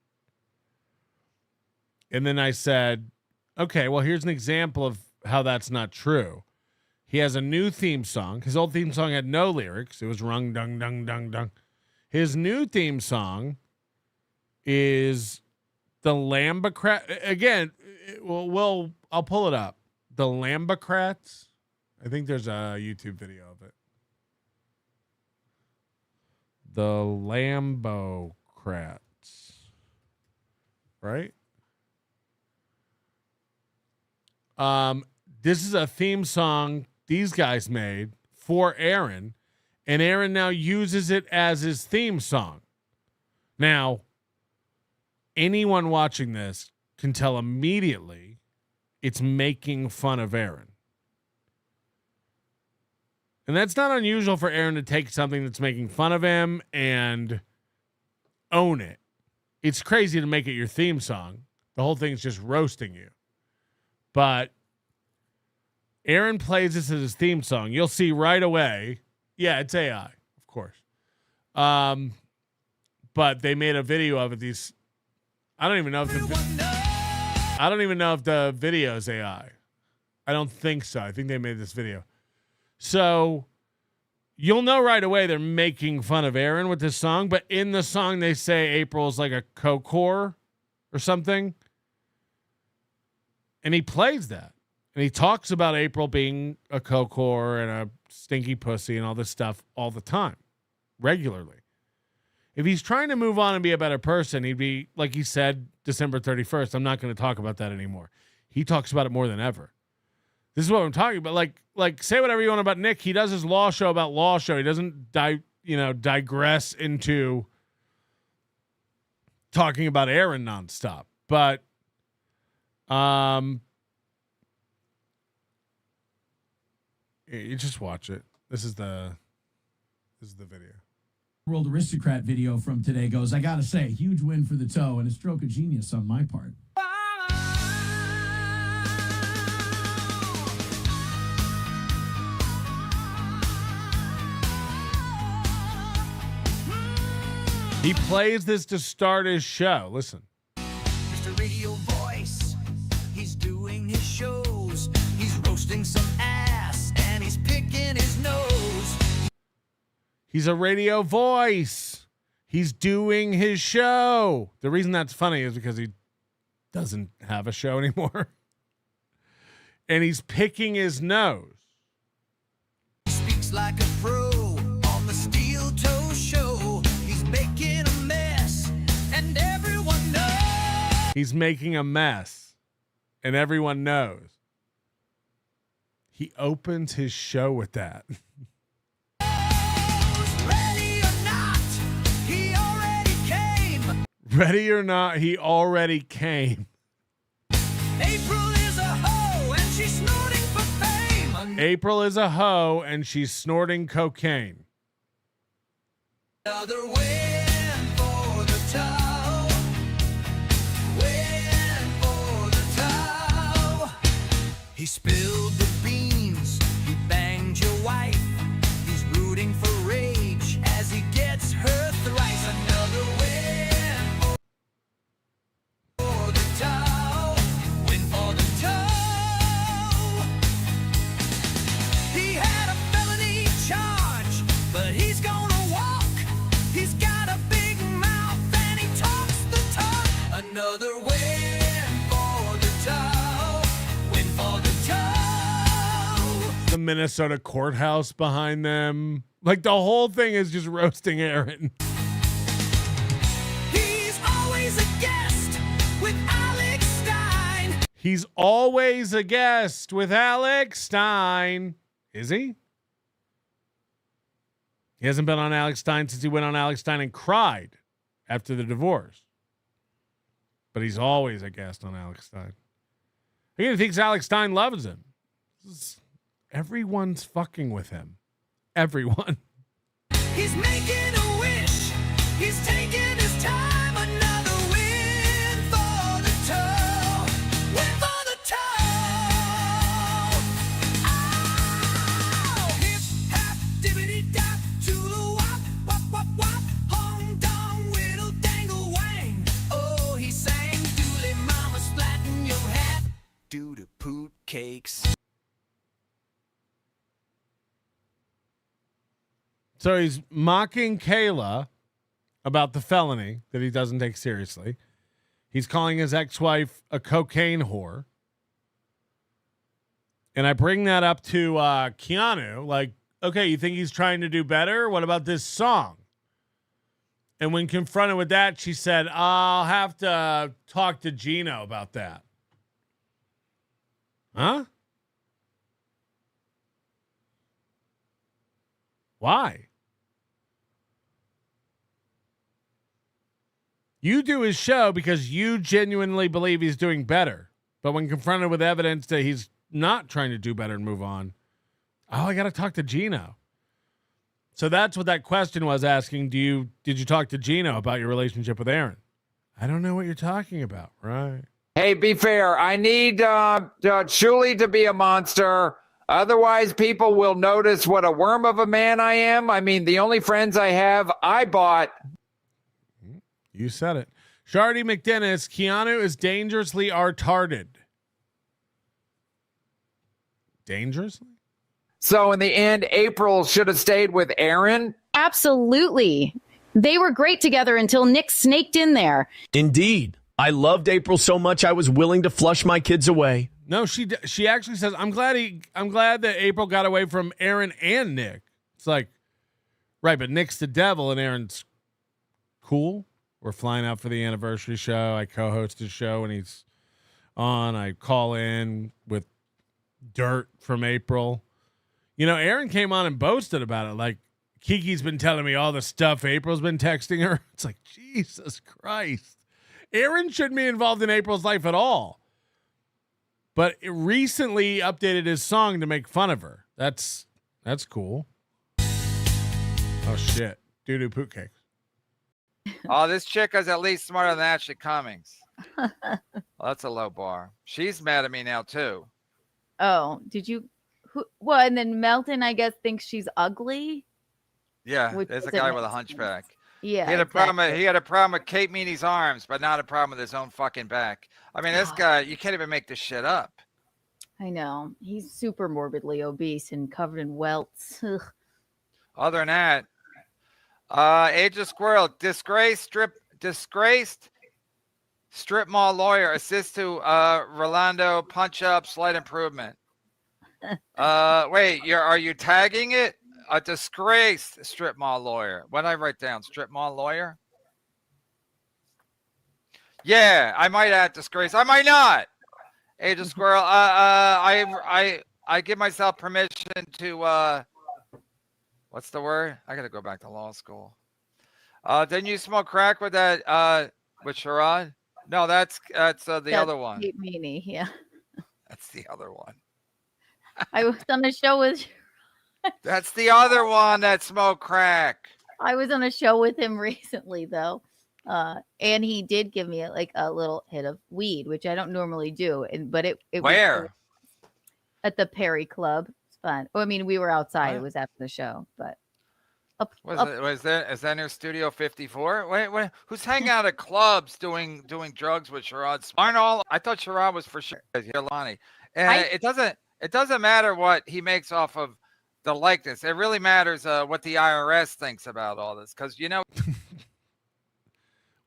And then I said, okay, well, here's an example of how that's not true. He has a new theme song. His old theme song had no lyrics. It was rung, dung, dung, dung, dung. His new theme song is the Lambacrat. Again, I'll pull it up. The Lambacrats. I think there's a YouTube video of it. The Lambocrats. Right? This is a theme song these guys made for Aaron, and Aaron now uses it as his theme song. Now, anyone watching this can tell immediately it's making fun of Aaron. And that's not unusual for Aaron to take something that's making fun of him and own it. It's crazy to make it your theme song. The whole thing's just roasting you. But Aaron plays this as his theme song. You'll see right away. Yeah, it's AI, of course. But they made a video of it. I don't even know if the video is AI. I don't think so. I think they made this video. So you'll know right away they're making fun of Aaron with this song. But in the song, they say April's like a co-core or something. And he plays that. And he talks about April being a co-core and a stinky pussy and all this stuff all the time, regularly. If he's trying to move on and be a better person, he'd be, like he said, December 31st, I'm not going to talk about that anymore. He talks about it more than ever. This is what I'm talking about. Like say whatever you want about Nick. He does his law show about law show. He doesn't digress into talking about Aaron nonstop. But you just watch it. This is the video. World Aristocrat video from today goes, I gotta say, huge win for the toe and a stroke of genius on my part. He plays this to start his show. Listen. Mr. Radio Voice, he's doing his shows. He's roasting some ass and he's picking his nose. He's a radio voice. He's doing his show. The reason that's funny is because he doesn't have a show anymore. And he's picking his nose. He speaks like a pro on the Steel Toe Show. He's making a mess and everyone knows. He's making a mess and everyone knows. He opens his show with that. Ready or not, he already came. April is a hoe and she's snorting for fame. April is a hoe and she's snorting cocaine. Another win for the toe. Win for the toe. He spilled the beans. He banged your wife. He's rooting for rage as he gets her thrice. Another win. Another win for the toe. Win for the toe. The Minnesota courthouse behind them. Like the whole thing is just roasting Aaron. He's always a guest with Alex Stein. He's always a guest with Alex Stein. Is he? He hasn't been on Alex Stein since he went on Alex Stein and cried after the divorce. But he's always a guest on Alex Stein. He thinks Alex Stein loves him. Everyone's fucking with him. Everyone. He's making a wish. He's taking his time. Another win for the toe. Win for the toe. Oh, hip hop dibbity dap to the wop wop wop wop. Hong dong whittle dangle wang. Oh, he sang dooley mama splatting your hat. Do the poot cakes. So he's mocking Kayla about the felony that he doesn't take seriously. He's calling his ex-wife a cocaine whore. And I bring that up to Keanu. Like, okay, you think he's trying to do better? What about this song? And when confronted with that, she said, I'll have to talk to Geno about that. Huh? Why? You do his show because you genuinely believe he's doing better. But when confronted with evidence that he's not trying to do better and move on, oh, I got to talk to Geno. So that's what that question was asking. Did you talk to Geno about your relationship with Aaron? I don't know what you're talking about, right? Hey, be fair. I need Shuli to be a monster. Otherwise, people will notice what a worm of a man I am. I mean, the only friends I have, I bought. You said it. Shardy McDennis, Keanu is dangerously retarded. Dangerously? So in the end, April should have stayed with Aaron? Absolutely. They were great together until Nick snaked in there. Indeed. I loved April so much I was willing to flush my kids away. No, she actually says, I'm glad that April got away from Aaron and Nick. It's like, right, but Nick's the devil and Aaron's cool. We're flying out for the anniversary show. I co-host his show when he's on. I call in with dirt from April. You know, Aaron came on and boasted about it. Like, Kiki's been telling me all the stuff April's been texting her. It's like, Jesus Christ. Aaron shouldn't be involved in April's life at all. But it recently updated his song to make fun of her. That's cool. Oh, shit. doo-doo poop cakes. Oh, this chick is at least smarter than Ashley Cummings. Well, that's a low bar. She's mad at me now too. Oh, did you? Well, and then Melton, I guess, thinks she's ugly. Yeah, Which there's a doesn't guy make with a sense. hunchback. Yeah, He had a problem. exactly. He had a problem with Kate Meany's arms, but not a problem with his own fucking back. I mean, this guy, you can't even make this shit up. I know. He's super morbidly obese and covered in welts. Ugh. Other than that, Age of Squirrel, disgraced strip mall lawyer assists to Rolando punch up, slight improvement. Wait, are you tagging it? A disgraced strip mall lawyer. What did I write down? Strip mall lawyer? Yeah, I might add disgrace. I might not. Age of Squirrel. I give myself permission to what's the word? I gotta go back to law school. Didn't you smoke crack with that with Sherrod? No, that's the other one. Kate Meany, yeah. That's the other one. I was on a show with. That's the other one that smoked crack. I was on a show with him recently, though, and he did give me a little hit of weed, which I don't normally do. But it Where? Was at the Perry Club. It's fun. Well, I mean, we were outside. What? It was after the show, but Is that near Studio 54? Wait, who's hanging out at clubs doing drugs with Sherrod? Aren't all? I thought Sherrod was for sure Lonnie. And it doesn't matter what he makes off of the likeness. It really matters what the IRS thinks about all this, because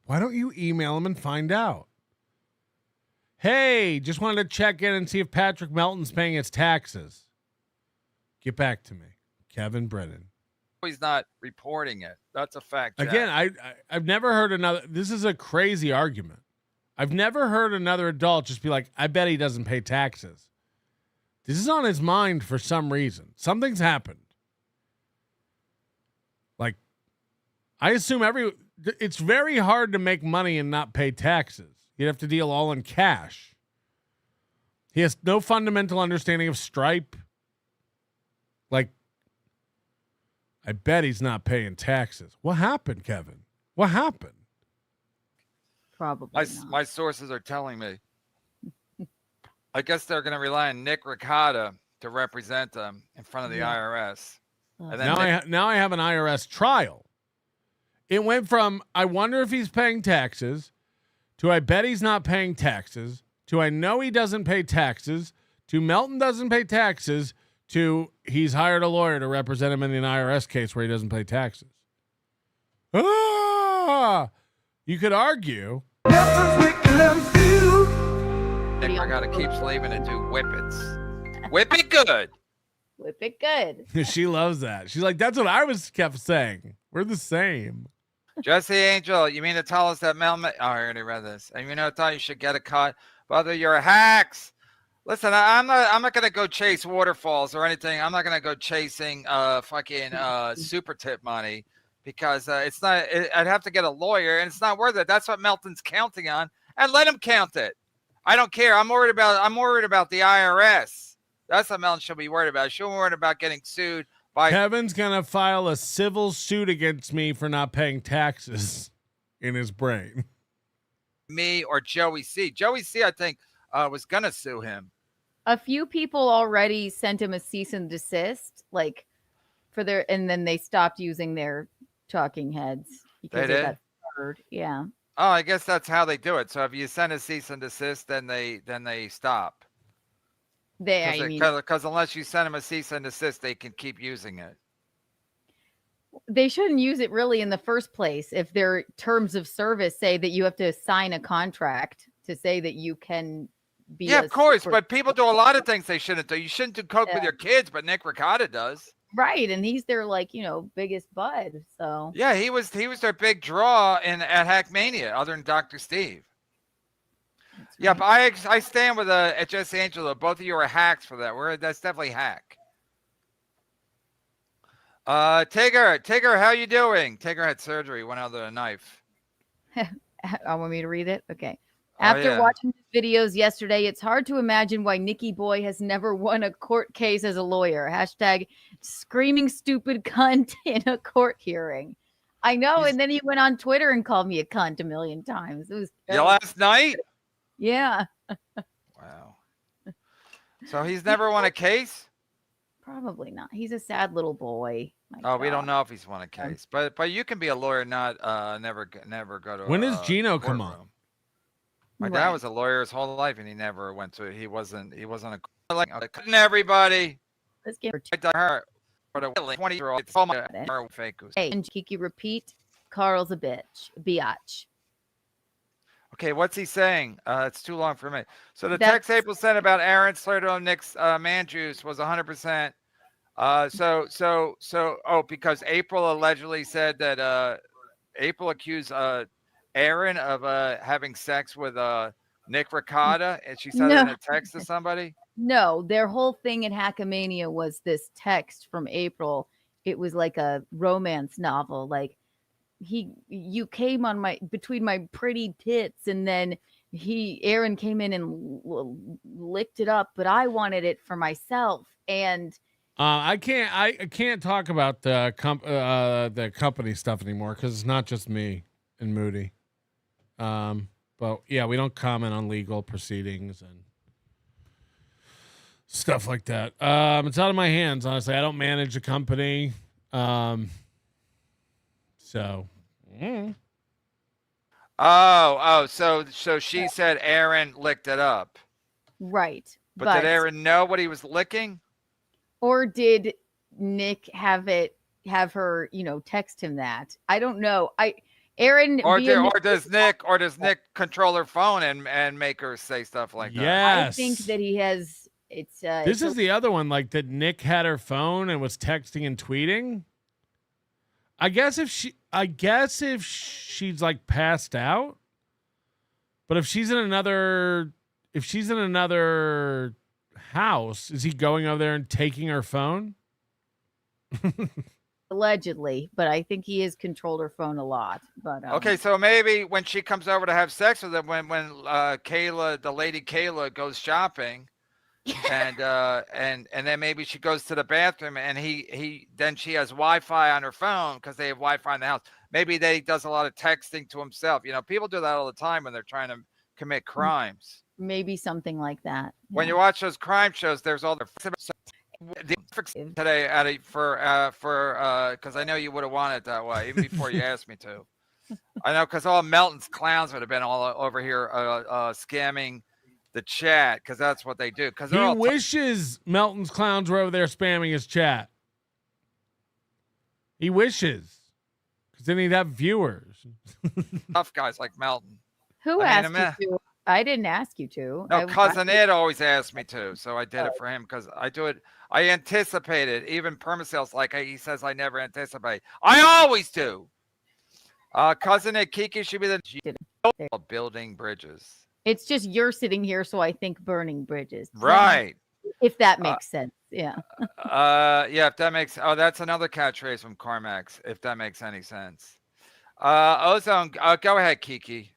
Why don't you email him and find out? Hey, just wanted to check in and see if Patrick Melton's paying his taxes. Get back to me, Kevin Brennan. he's not reporting it. That's a fact. Jack. Again, I've never heard another. This is a crazy argument. I've never heard another adult just be like, I bet he doesn't pay taxes. This is on his mind for some reason. Something's happened. Like, I assume it's very hard to make money and not pay taxes. You'd have to deal all in cash. He has no fundamental understanding of Stripe. Like, I bet he's not paying taxes. What happened, Kevin? What happened? Probably my sources are telling me. I guess they're going to rely on Nick Ricotta to represent them in front of the IRS. And then Now I have an IRS trial. It went from, I wonder if he's paying taxes, to I bet he's not paying taxes, to I know he doesn't pay taxes, to Melton doesn't pay taxes, to he's hired a lawyer to represent him in an IRS case where he doesn't pay taxes. Ah! You could argue. Nick Ricotta keeps leaving to do whippets. Whip it good. Whip it good. She loves that. She's like, that's what I kept saying. We're the same. Jesse Angel, you mean to tell us that Mel? Oh, I already read this. And you know, I thought you should get a cut. Brother, you're hacks. Listen, I'm not gonna go chase waterfalls or anything. I'm not gonna go chasing fucking super tip money because it's not. I'd have to get a lawyer, and it's not worth it. That's what Melton's counting on, and let him count it. I don't care. I'm worried about the IRS. That's what Melton should be worried about. She shouldn't be worried about getting sued by. Kevin's gonna file a civil suit against me for not paying taxes in his brain. Me or Joey C. Joey C, I think, was gonna sue him. A few people already sent him a cease and desist, and then they stopped using their talking heads because They did? got heard. Yeah. Oh, I guess that's how they do it. So if you send a cease and desist, then they stop. Because unless you send them a cease and desist, they can keep using it. They shouldn't use it really in the first place if their terms of service say that you have to sign a contract to say that you can be. Yeah, of course, but people do a lot of things they shouldn't do. You shouldn't do coke with your kids, but Nick Ricotta does. Right, and he's their biggest bud. So yeah, he was their big draw at Hackmania, other than Dr. Steve. Yeah, but I stand with Jesse Angelo. Both of you are hacks for that. That's definitely hack. Tigger, how you doing? Tigger had surgery, went out with a knife. I want me to read it. Okay. After watching the videos yesterday, it's hard to imagine why Nikki Boy has never won a court case as a lawyer. # screaming stupid cunt in a court hearing. I know. And then he went on Twitter and called me a cunt a million times. It was Yeah, last night? Yeah. Wow. So he's never won a case? Probably not. He's a sad little boy. Oh, we don't know if he's won a case. But you can be a lawyer, not never go to When does Geno come on? My dad was a lawyer his whole life, and he never went to. He wasn't a like everybody. Let's get her. But a 20-year-old. Hey, and Kiki, repeat. Carl's a bitch. Biatch. Okay, what's he saying? It's too long for me. So the text April sent about Aaron Slerdo Nick's man juice was 100%. Because April allegedly said that April accused Aaron of having sex with Nick Ricotta, and she said it in a text to somebody. No, their whole thing in Hackamania was this text from April. It was like a romance novel. Like you came on between my pretty tits, and then Aaron came in and licked it up, but I wanted it for myself. And I can't talk about the company stuff anymore because it's not just me and Moody. But yeah, we don't comment on legal proceedings and stuff like that. It's out of my hands, honestly. I don't manage a company. So So she said Aaron licked it up. Right. But did Aaron know what he was licking? Or did Nick have her, text him that? I don't know. Aaron does Nick control her phone and make her say stuff like that? Yes. I think that he has. This is the other one, like that Nick had her phone and was texting and tweeting. I guess if she's like passed out, but if she's in another house, is he going over there and taking her phone? Allegedly, but I think he has controlled her phone a lot. But okay, so maybe when she comes over to have sex with him, when Kayla, the lady Kayla, goes shopping, and then maybe she goes to the bathroom, and then she has Wi-Fi on her phone because they have Wi-Fi in the house. Maybe they does a lot of texting to himself. People do that all the time when they're trying to commit crimes. Maybe something like that. When you watch those crime shows, there's all the today because I know you would have wanted it that way even before you asked me to. I know, because all Melton's clowns would have been all over here scamming the chat, because that's what they do. Because he wishes Melton's clowns were over there spamming his chat. He wishes, because then he'd have viewers. Tough guys like Melton. Who asked you to? I didn't ask you to. No, Cousin Ed always asked me to, so I did it for him because I do it. I anticipate it. Even Permacell's like he says I never anticipate. I always do. Cousin Ed, Kiki should be the building bridges. It's just you're sitting here, so I think burning bridges. Right. If that makes sense. Yeah. Yeah, if that makes. Oh, that's another catchphrase from Carmax. If that makes any sense. Ozone, go ahead, Kiki.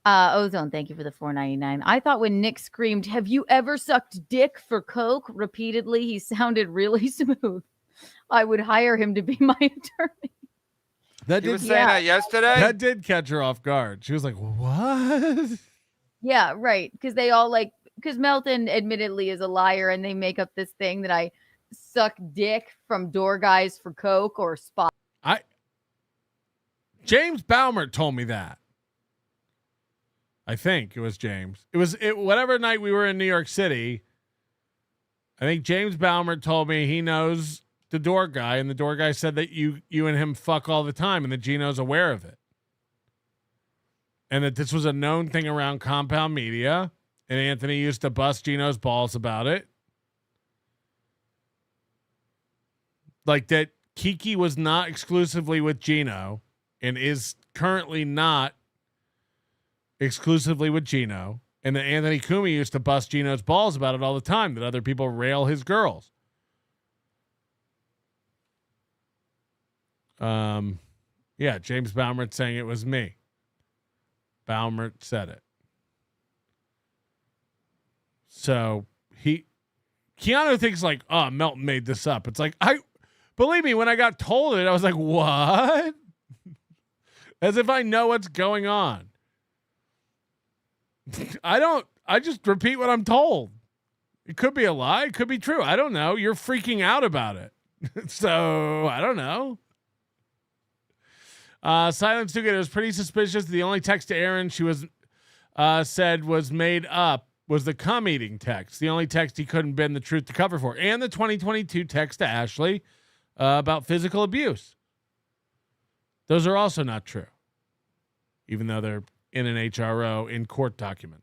Ozone, thank you for the $4.99. I thought when Nick screamed, "Have you ever sucked dick for coke?" repeatedly, he sounded really smooth. I would hire him to be my attorney. You were saying that yesterday? That did catch her off guard. She was like, "What?" Yeah, right. Because they all because Melton admittedly is a liar, and they make up this thing that I suck dick from door guys for coke or spot. James Baumert told me that. I think it was James. Whatever night we were in New York City. I think James Baumert told me he knows the door guy, and the door guy said that you and him fuck all the time, and that Geno's aware of it, and that this was a known thing around Compound Media, and Anthony used to bust Geno's balls about it. Like that Kiki was not exclusively with Geno and is currently not exclusively with Geno, and that Anthony Cumia used to bust Geno's balls about it all the time, that other people rail his girls. Yeah, James Baumert saying it was me. Baumert said it. So Keanu thinks like, oh, Melton made this up. It's like, believe me, when I got told it, I was like, what? As if I know what's going on. I just repeat what I'm told. It could be a lie. It could be true. I don't know. You're freaking out about it. So I don't know. Silence Dugan, it was pretty suspicious. The only text to Aaron she was said was made up was the cum eating text. The only text he couldn't bend the truth to cover for. And the 2022 text to Ashley about physical abuse. Those are also not true. Even though they're in an HRO in court documents.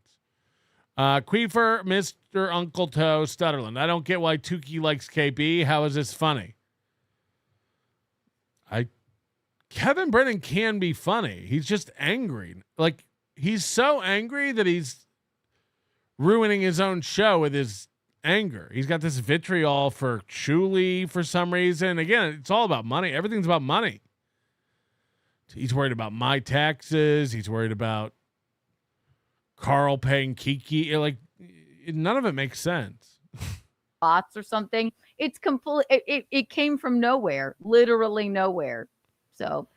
Queefer, Mr. Uncle Toe, Stutterland. I don't get why Tukey likes KB. How is this funny? Kevin Brennan can be funny. He's just angry. Like, he's so angry that he's ruining his own show with his anger. He's got this vitriol for Shuli for some reason. Again, it's all about money. Everything's about money. He's worried about my taxes. He's worried about Carl paying Kiki. Like, none of it makes sense. Bots or something. It's complete. It came from nowhere, literally nowhere. So,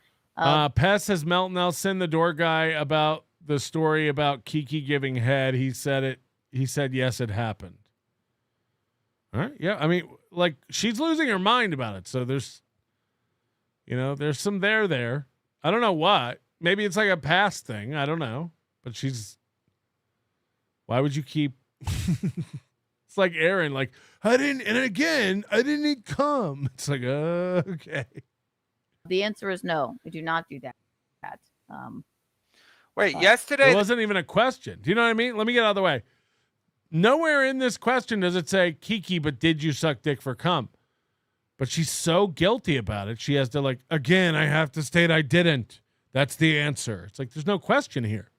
Pest says Melton, I'll send the door guy about the story about Kiki giving head. He said yes, it happened. All right. Yeah. I mean, like, she's losing her mind about it. So there's some there. I don't know what. Maybe it's like a past thing. I don't know. But why would you keep? It's like Aaron, like, I didn't eat cum. It's like, okay. The answer is no. We do not do that. Wait, yesterday it wasn't even a question. Do you know what I mean? Let me get out of the way. Nowhere in this question does it say, Kiki, but did you suck dick for cum? But she's so guilty about it. She has to, like, again, I have to state I didn't. That's the answer. It's like, there's no question here.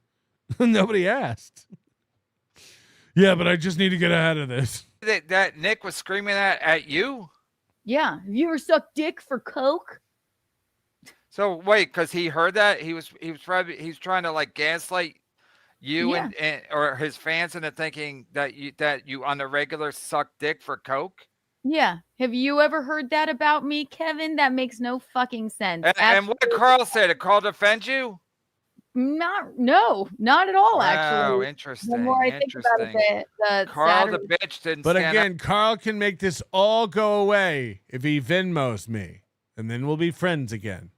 Nobody asked. Yeah, but I just need to get ahead of this. That Nick was screaming at you? Yeah. Have you ever sucked dick for coke? So wait, because he heard that he's trying to like gaslight you and or his fans into thinking that you on the regular suck dick for coke. Yeah. Have you ever heard that about me, Kevin? That makes no fucking sense. And what did Carl say? Did Carl defend you? Not at all. Actually, Oh, interesting. The more I think about it, the Carl Saturday. the bitch didn't. But stand again, up. Carl can make this all go away if he Venmos me, and then we'll be friends again.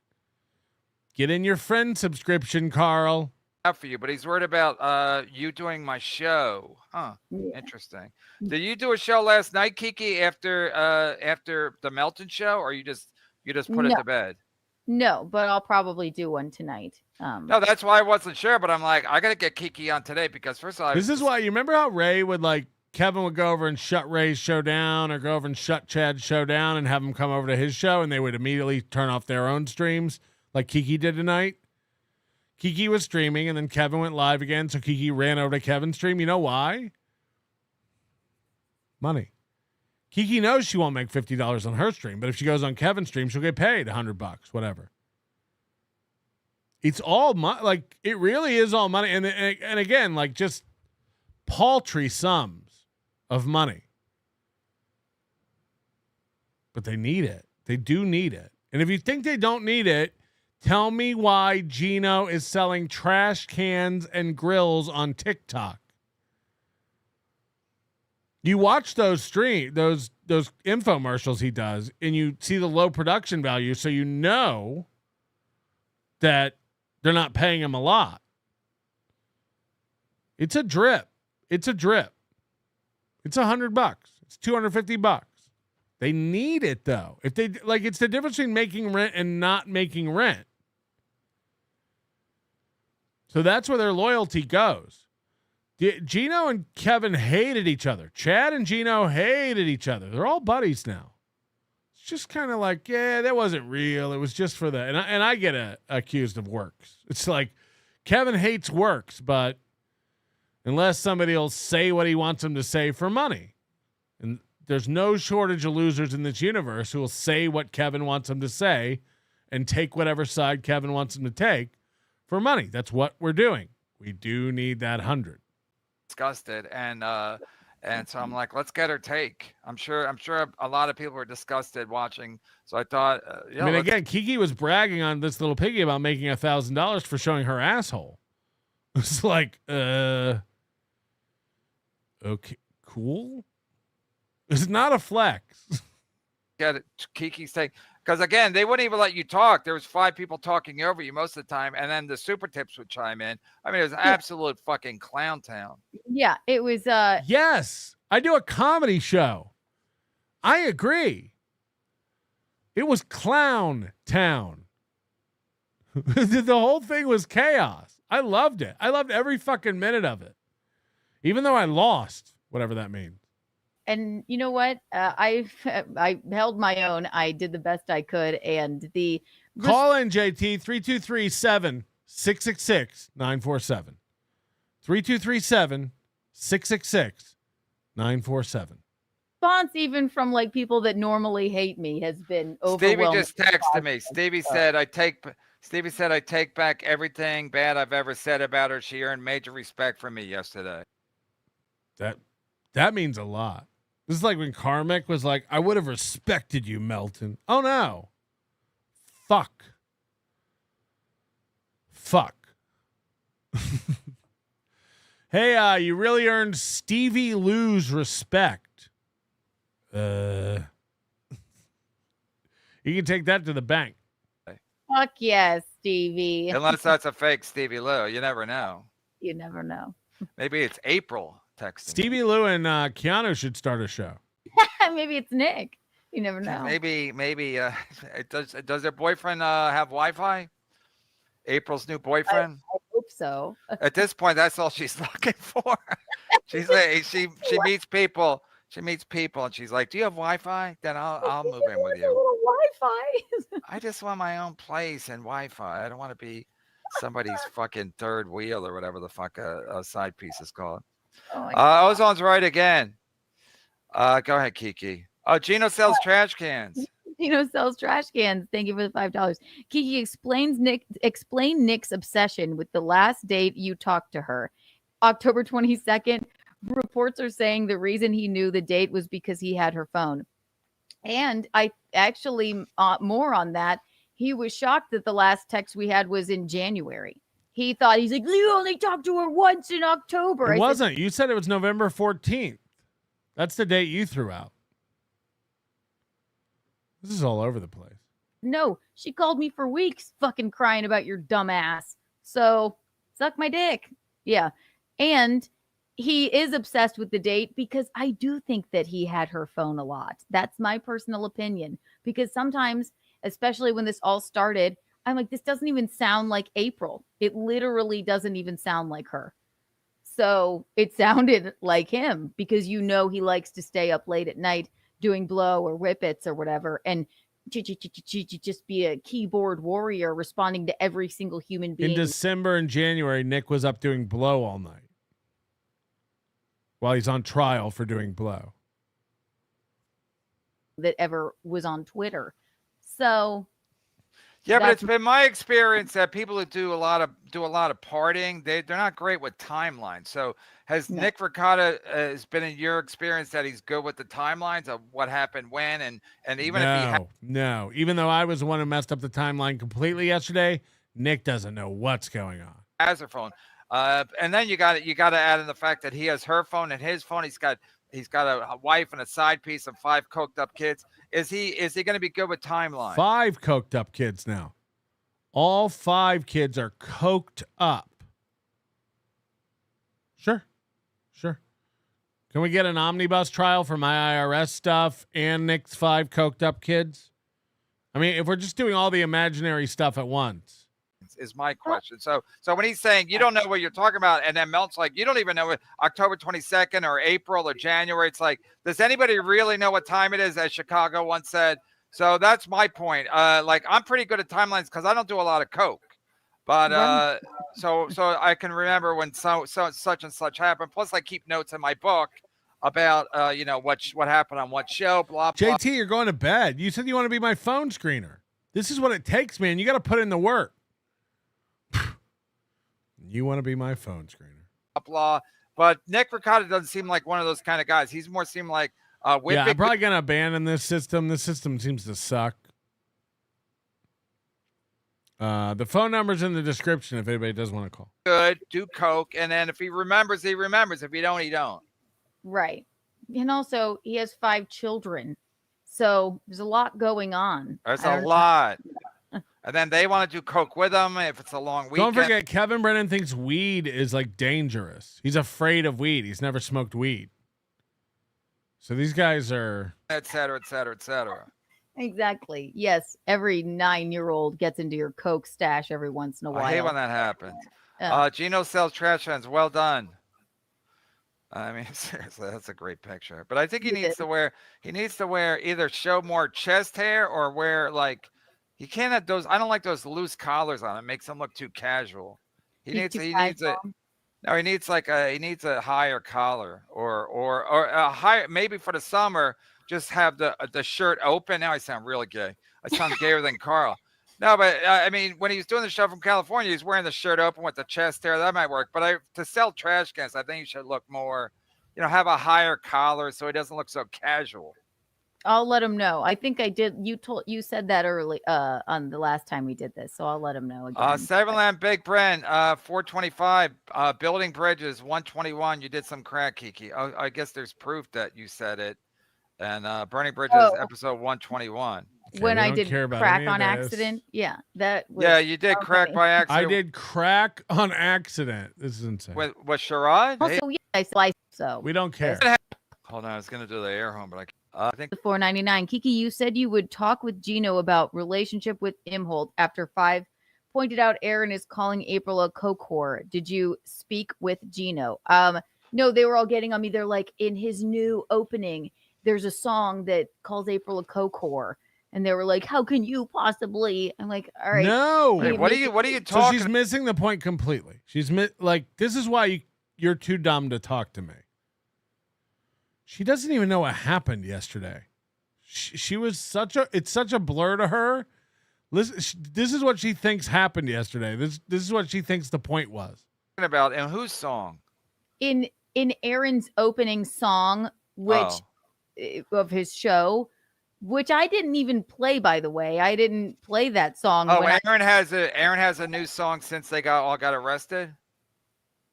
Get in your friend subscription, Carl. Out for you, but he's worried about you doing my show. Huh. Yeah. Interesting. Did you do a show last night, Kiki, after the Melton show, or you just put it to bed? No, but I'll probably do one tonight. No, that's why I wasn't sure, but I'm like, I gotta get Kiki on today because first of all, This is why, you remember how Ray would, like, Kevin would go over and shut Ray's show down, or go over and shut Chad's show down and have him come over to his show, and they would immediately turn off their own streams like Kiki did tonight. Kiki was streaming, and then Kevin went live again, so Kiki ran over to Kevin's stream. You know why? Money. Kiki knows she won't make $50 on her stream, but if she goes on Kevin's stream, she'll get paid $100, whatever. It's all money. Like, it really is all money. And again, like, just paltry sums of money. But they need it. They do need it. And if you think they don't need it, tell me why Geno is selling trash cans and grills on TikTok. You watch those those infomercials he does, and you see the low production value, so you know that they're not paying him a lot. It's a drip. It's $100. It's $250. They need it though. If they like, it's the difference between making rent and not making rent. So that's where their loyalty goes. Geno and Kevin hated each other. Chad and Geno hated each other. They're all buddies now. It's just kind of like, yeah, that wasn't real. It was just for the, and I get accused of works. It's like Kevin hates works, but unless somebody will say what he wants them to say for money, and there's no shortage of losers in this universe who will say what Kevin wants them to say and take whatever side Kevin wants them to take for money. That's what we're doing. We do need that 100. Disgusted, and And so I'm like, let's get her take. I'm sure a lot of people were disgusted watching. So I thought, I mean, again, Kiki was bragging on this Little Piggy about making $1,000 for showing her asshole. It's like, okay, cool. It's not a flex. get it, Kiki's take. Because again, they wouldn't even let you talk. There was 5 people talking over you most of the time, and then the super tips would chime in. I mean, it was absolute fucking clown town. Yeah, it was. Yes, I do a comedy show. I agree. It was clown town. The whole thing was chaos. I loved it. I loved every fucking minute of it, even though I lost, whatever that means. And you know what? I held my own. I did the best I could, and the call in JT 3237-666-947. 3237-666-947. response, even from like people that normally hate me, has been Stevie overwhelming. just texted me. Stevie said, I take back everything bad I've ever said about her. She earned major respect from me yesterday. That means a lot. This is like when Carmick was like, I would have respected you, Melton. Oh, no. Fuck. Hey, you really earned Stevie Lou's respect. You can take that to the bank. Fuck yes, Stevie. Unless that's a fake Stevie Lou. You never know. You never know. Maybe it's April texting. Stevie Lou and Keanu should start a show. Maybe it's Nick. You never know. Maybe does their boyfriend have Wi-Fi? April's new boyfriend? I hope so. At this point, that's all she's looking for. She's like, she meets people. She meets people and she's like, do you have Wi-Fi? Then I'll move in with you. Wi-Fi. I just want my own place and Wi-Fi. I don't want to be somebody's fucking third wheel or whatever the fuck a side piece is called. Ozone's right again. Go ahead, Kiki. Oh, Geno sells trash cans. Geno sells trash cans. Thank you for the $5. Kiki explain Nick's obsession with the last date you talked to her. October 22nd. Reports are saying the reason he knew the date was because he had her phone. And I actually, more on that, he was shocked that the last text we had was in January. He's like, you only talked to her once in October. It wasn't. You said it was November 14th. That's the date you threw out. This is all over the place. No, she called me for weeks fucking crying about your dumb ass. So suck my dick. Yeah. And he is obsessed with the date because I do think that he had her phone a lot. That's my personal opinion. Because sometimes, especially when this all started, I'm like, this doesn't even sound like April. It literally doesn't even sound like her. So it sounded like him because he likes to stay up late at night doing blow or whippets or whatever. And just be a keyboard warrior responding to every single human being. In December and January, Nick was up doing blow all night while he's on trial for doing blow. That ever was on Twitter. So yeah, but it's been my experience that people who do a lot of partying, they're not great with timelines. So has Nick Ricotta has been in your experience that he's good with the timelines of what happened when and even if he no, even though I was the one who messed up the timeline completely yesterday, Nick doesn't know what's going on. Has her phone, and then you got to add in the fact that he has her phone and his phone. He's got a wife and a side piece of 5 coked up kids. Is he going to be good with timeline? 5 coked up kids now. All 5 kids are coked up. Sure. Can we get an omnibus trial for my IRS stuff and Nick's 5 coked up kids? I mean, if we're just doing all the imaginary stuff at once. Is my question. So when he's saying you don't know what you're talking about, and then Melt's like, you don't even know what October 22nd or April or January. It's like, does anybody really know what time it is? As Chicago once said. So that's my point. Like I'm pretty good at timelines because I don't do a lot of coke, but so I can remember when such and such happened. Plus, I keep notes in my book about what happened on what show. Blah blah. JT, you're going to bed. You said you want to be my phone screener. This is what it takes, man. You got to put in the work. You want to be my phone screener. Blah. But Nick Ricotta doesn't seem like one of those kind of guys. He's more seem like yeah, I'm probably gonna abandon this system. This system seems to suck. The phone number's in the description if anybody does want to call. Good, do coke, and then if he remembers, he remembers. If he don't, he don't. Right. And also, he has 5 children. So there's a lot going on. There's a lot. And then they want to do coke with him if it's a long weekend. Don't forget, Kevin Brennan thinks weed is like dangerous. He's afraid of weed. He's never smoked weed. So these guys are... Et cetera, et cetera, et cetera. Exactly. Yes. Every 9-year-old gets into your coke stash every once in a while. I hate when that happens. Geno sells trash cans. Well done. I mean, seriously, that's a great picture. But I think he needs to wear either show more chest hair or wear like, he can't have those. I don't like those loose collars on. It makes him look too casual. He needs a higher collar or a higher, maybe for the summer, just have the shirt open. Now I sound really gay. I sound gayer than Carl. No, but I mean, when he was doing the show from California, he's wearing the shirt open with the chest hair. That might work. But to sell trash cans, I think you should look more, have a higher collar so he doesn't look so casual. I'll let him know. I think I did. You said that early on the last time we did this, so I'll let him know again. Cyberland Big Brent, 425. Building Bridges, 121. You did some crack, Kiki. Oh, I guess there's proof that you said it. And Burning Bridges, episode 121. Okay, when I did crack on accident. Yeah, that was, yeah, you did crack by accident. I did crack on accident. This is insane. With Sherrod? Also, yeah, I sliced. So we don't care. Hold on, I was gonna do the air home, but I think the 499. Kiki, you said you would talk with Geno about relationship with Imholt after 5 pointed out Aaron is calling April a coke whore. Did you speak with Geno? No, they were all getting on me. They're like, in his new opening, there's a song that calls April a coke whore. And they were like, how can you possibly? I'm like, all right. No. Wait, what are you talking? So she's missing the point completely. She's like, this is why you're too dumb to talk to me. She doesn't even know what happened yesterday. She was it's such a blur to her. Listen, this is what she thinks happened yesterday. This is what she thinks the point was. About and whose song? In Aaron's opening song, which of his show, which I didn't even play, by the way. I didn't play that song. Oh, Aaron has a new song since they all got arrested.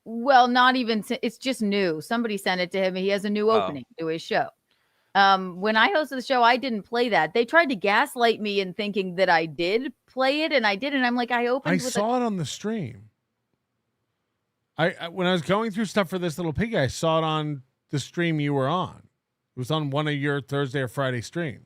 Well, not even. It's just new. Somebody sent it to him. He has a new opening to his show. When I hosted the show, I didn't play that. They tried to gaslight me in thinking that I did play it, and I didn't. I'm like, I saw it on the stream. I when I was going through stuff for this Little Piggy, I saw it on the stream you were on. It was on one of your Thursday or Friday streams.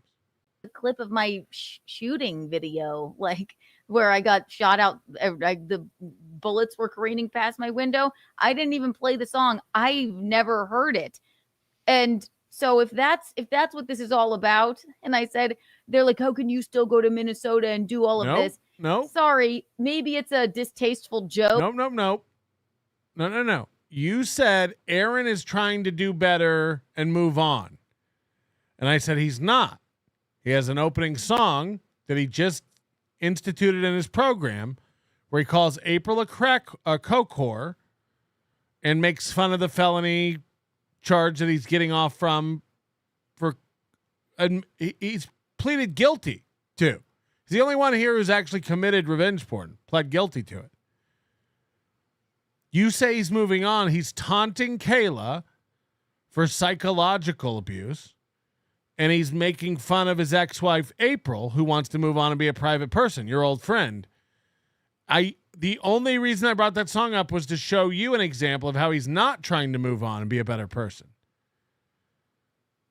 A clip of my shooting video, like where I got shot out. The bullets were careening past my window. I didn't even play the song. I've never heard it. And so if that's what this is all about, and I said, they're like, how can you still go to Minnesota and do all of this? No. Sorry. Maybe it's a distasteful joke. No. You said Aaron is trying to do better and move on. And I said, he's not. He has an opening song that he just instituted in his program where he calls April a coke whore and makes fun of the felony charge that he's getting off from he's pleaded guilty to. He's the only one here who's actually committed revenge porn, pled guilty to it. You say he's moving on. He's taunting Kayla for psychological abuse. And he's making fun of his ex-wife, April, who wants to move on and be a private person, your old friend. The only reason I brought that song up was to show you an example of how he's not trying to move on and be a better person.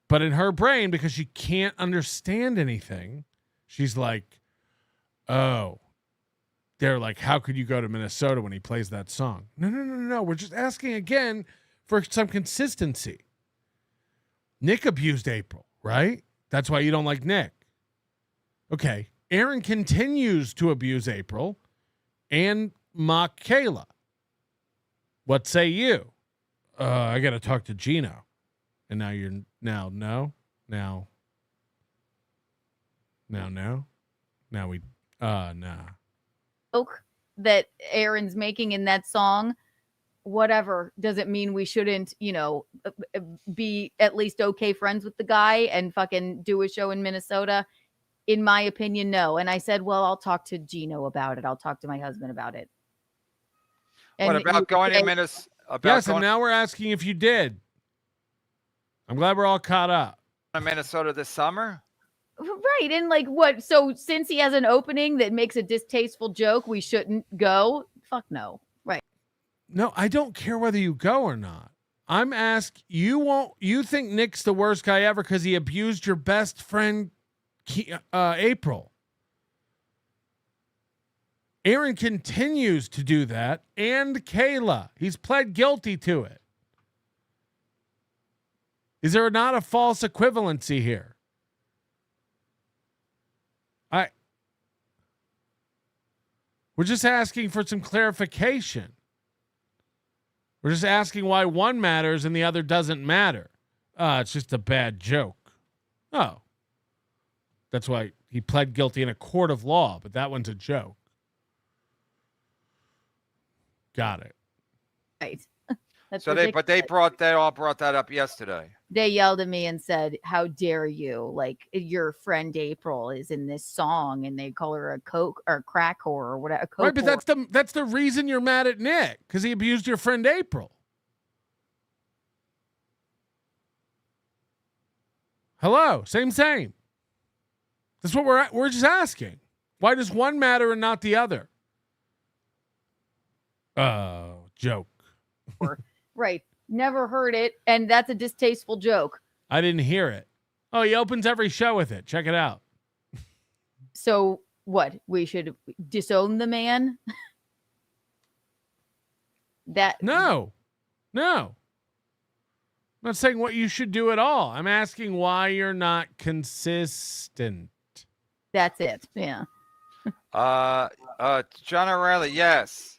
But in her brain, because she can't understand anything, she's like, oh, they're like, how could you go to Minnesota when he plays that song? No. We're just asking again for some consistency. Nick abused April. Right? That's why you don't like Nick. Okay. Aaron continues to abuse April and mock Kayla. What say you? I got to talk to Geno. And now you're now we nah. Joke that Aaron's making in that song whatever doesn't mean we shouldn't, be at least okay friends with the guy and fucking do a show in Minnesota. In my opinion, no. And I said, well, I'll talk to Geno about it. I'll talk to my husband about it. What about going to Minnesota? Yes, and now we're asking if you did. I'm glad we're all caught up. Minnesota this summer? Right. And like what? So since he has an opening that makes a distasteful joke, we shouldn't go? Fuck no. Right. No, I don't care whether you go or not. I'm asked, you think Nick's the worst guy ever because he abused your best friend, April. Aaron continues to do that, and Kayla. He's pled guilty to it. Is there not a false equivalency here? We're just asking for some clarification. We're just asking why one matters and the other doesn't matter. It's just a bad joke. Oh. That's why he pled guilty in a court of law, but that one's a joke. Got it. Right. That's So ridiculous. they all brought that up yesterday. They yelled at me and said, how dare you? Like, your friend April is in this song and they call her a coke or crack whore or whatever. Right, but that's the reason you're mad at Nick, because he abused your friend April. Hello, same. That's what we're just asking. Why does one matter and not the other? Oh, joke. Right. Never heard it. And that's a distasteful joke. I didn't hear it. Oh, he opens every show with it. Check it out. So what? We should disown the man? No. I'm not saying what you should do at all. I'm asking why you're not consistent. That's it. Yeah. John O'Reilly, yes.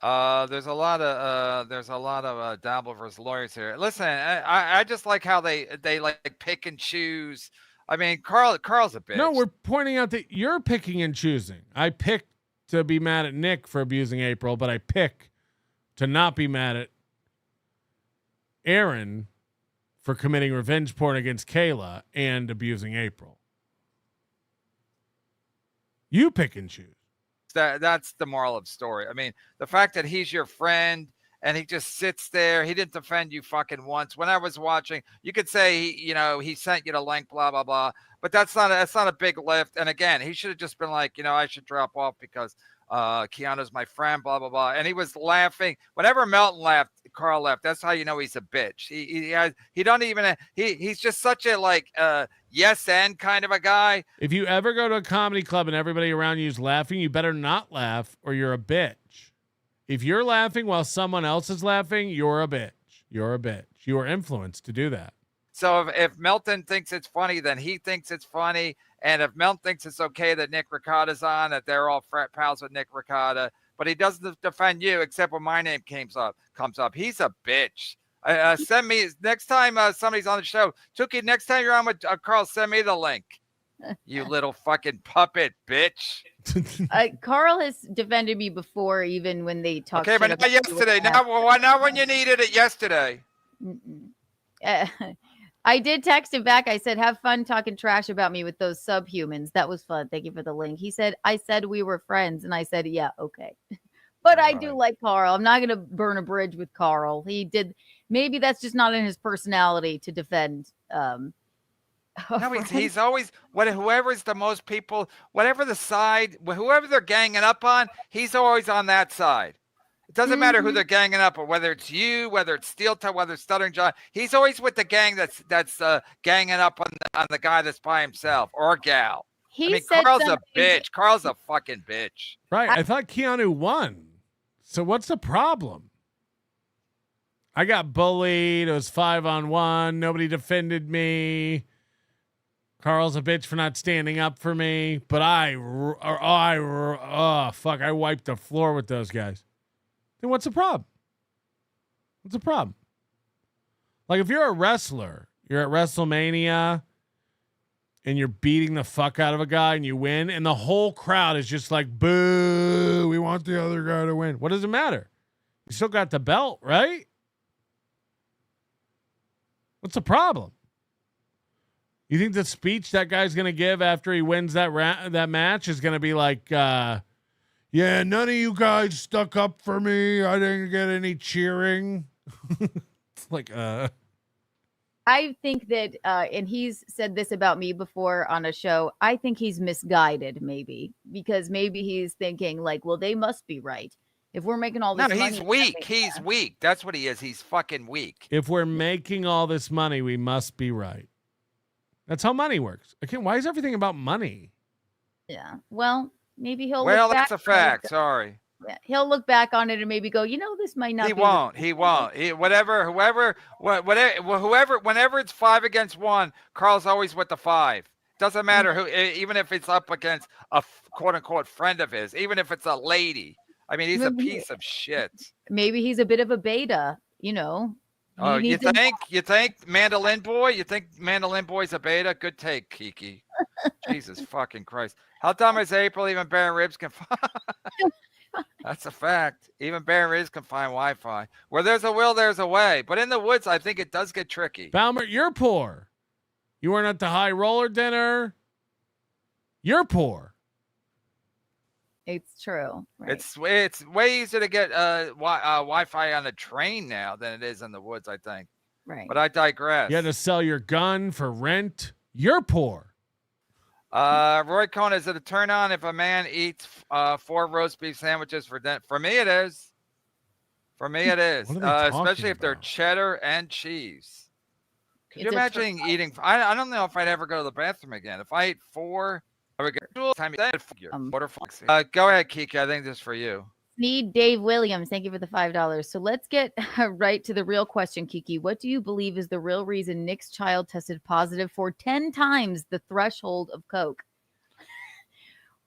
There's a lot of Dabble versus lawyers here. Listen, I just like how they like pick and choose. I mean, Carl's a bitch. No, we're pointing out that you're picking and choosing. I picked to be mad at Nick for abusing April, but I pick to not be mad at Aaron for committing revenge porn against Kayla and abusing April. You pick and choose. That's the moral of the story. I mean, the fact that he's your friend and he just sits there, he didn't defend you fucking once. When I was watching, you could say, he sent you the link, blah, blah, blah. But that's not a big lift. And again, he should have just been like, I should drop off because Keanu's my friend, blah, blah, blah. And he was laughing. Whenever Melton laughed, Carl laughed. That's how you know he's a bitch. He's just such a yes and kind of a guy. If you ever go to a comedy club and everybody around you is laughing, you better not laugh or you're a bitch. If you're laughing while someone else is laughing, you're a bitch. You're a bitch. You are influenced to do that. So if Melton thinks it's funny, then he thinks it's funny. And if Melton thinks it's okay that Nick Ricotta's on, that they're all pals with Nick Ricotta, but he doesn't defend you except when my name comes up. He's a bitch. Send me next time somebody's on the show. Tuki, next time you're on with Carl, send me the link. You little fucking puppet bitch. Carl has defended me before, even when they talked. Okay, but not yesterday. Not when you needed it yesterday. I did text him back. I said, have fun talking trash about me with those subhumans. That was fun. Thank you for the link. He said, I said we were friends. And I said, yeah, okay. But I do like Carl. I'm not going to burn a bridge with Carl. He did. Maybe that's just not in his personality to defend. No, he's always whoever's the most people, whatever the side, whoever they're ganging up on, he's always on that side. It doesn't matter who they're ganging up on, whether it's you, whether it's Steel Toe, whether it's Stuttering John. He's always with the gang that's ganging up on the guy that's by himself or gal. Carl's a bitch. Carl's a fucking bitch. Right. I thought Keanu won. So what's the problem? I got bullied. It was 5-on-1. Nobody defended me. Carl's a bitch for not standing up for me. But I wiped the floor with those guys. Then what's the problem? What's the problem? Like if you're a wrestler, you're at WrestleMania and you're beating the fuck out of a guy and you win and the whole crowd is just like, boo, we want the other guy to win. What does it matter? You still got the belt, right? What's the problem? You think the speech that guy's going to give after he wins that match is going to be like, yeah, none of you guys stuck up for me. I didn't get any cheering. It's like, I think that, and he's said this about me before on a show, I think he's misguided maybe, because maybe he's thinking like, well, they must be right. If we're making all this money. He's weak. He's weak. That's what he is. He's fucking weak. If we're making all this money, we must be right. That's how money works. Again, why is everything about money? Yeah. Well, maybe he'll. Well, look that's back a fact. Sorry. Yeah, he'll look back on it and maybe go, this might not. He be won't. He won't. Whoever, whenever it's 5 against 1, Carl's always with the 5. Doesn't matter who, even if it's up against a quote unquote friend of his, even if it's a lady. I mean, he's a piece of shit. Maybe he's a bit of a beta, Oh, you think Mandolin Boy? You think Mandolin Boy's a beta? Good take, Kiki. Jesus fucking Christ. How dumb is April? Even Baron Ribs can find. That's a fact. Even Baron Ribs can find Wi-Fi. Where there's a will, there's a way. But in the woods, I think it does get tricky. Balmer, you're poor. You weren't at the high roller dinner. You're poor. It's true. Right? It's way easier to get Wi-Fi on a train now than it is in the woods, I think. Right. But I digress. You had to sell your gun for rent. You're poor. Roy Cohn, is it a turn on if a man eats 4 roast beef sandwiches for dinner? For me, it is. For me, it is. Especially if they're cheddar and cheese. Could you imagine eating? I don't know if I'd ever go to the bathroom again. If I ate 4. I would get time. Go ahead, Kiki. I think this is for you. Need Dave Williams. Thank you for the $5. So let's get right to the real question, Kiki. What do you believe is the real reason Nick's child tested positive for 10 times the threshold of Coke?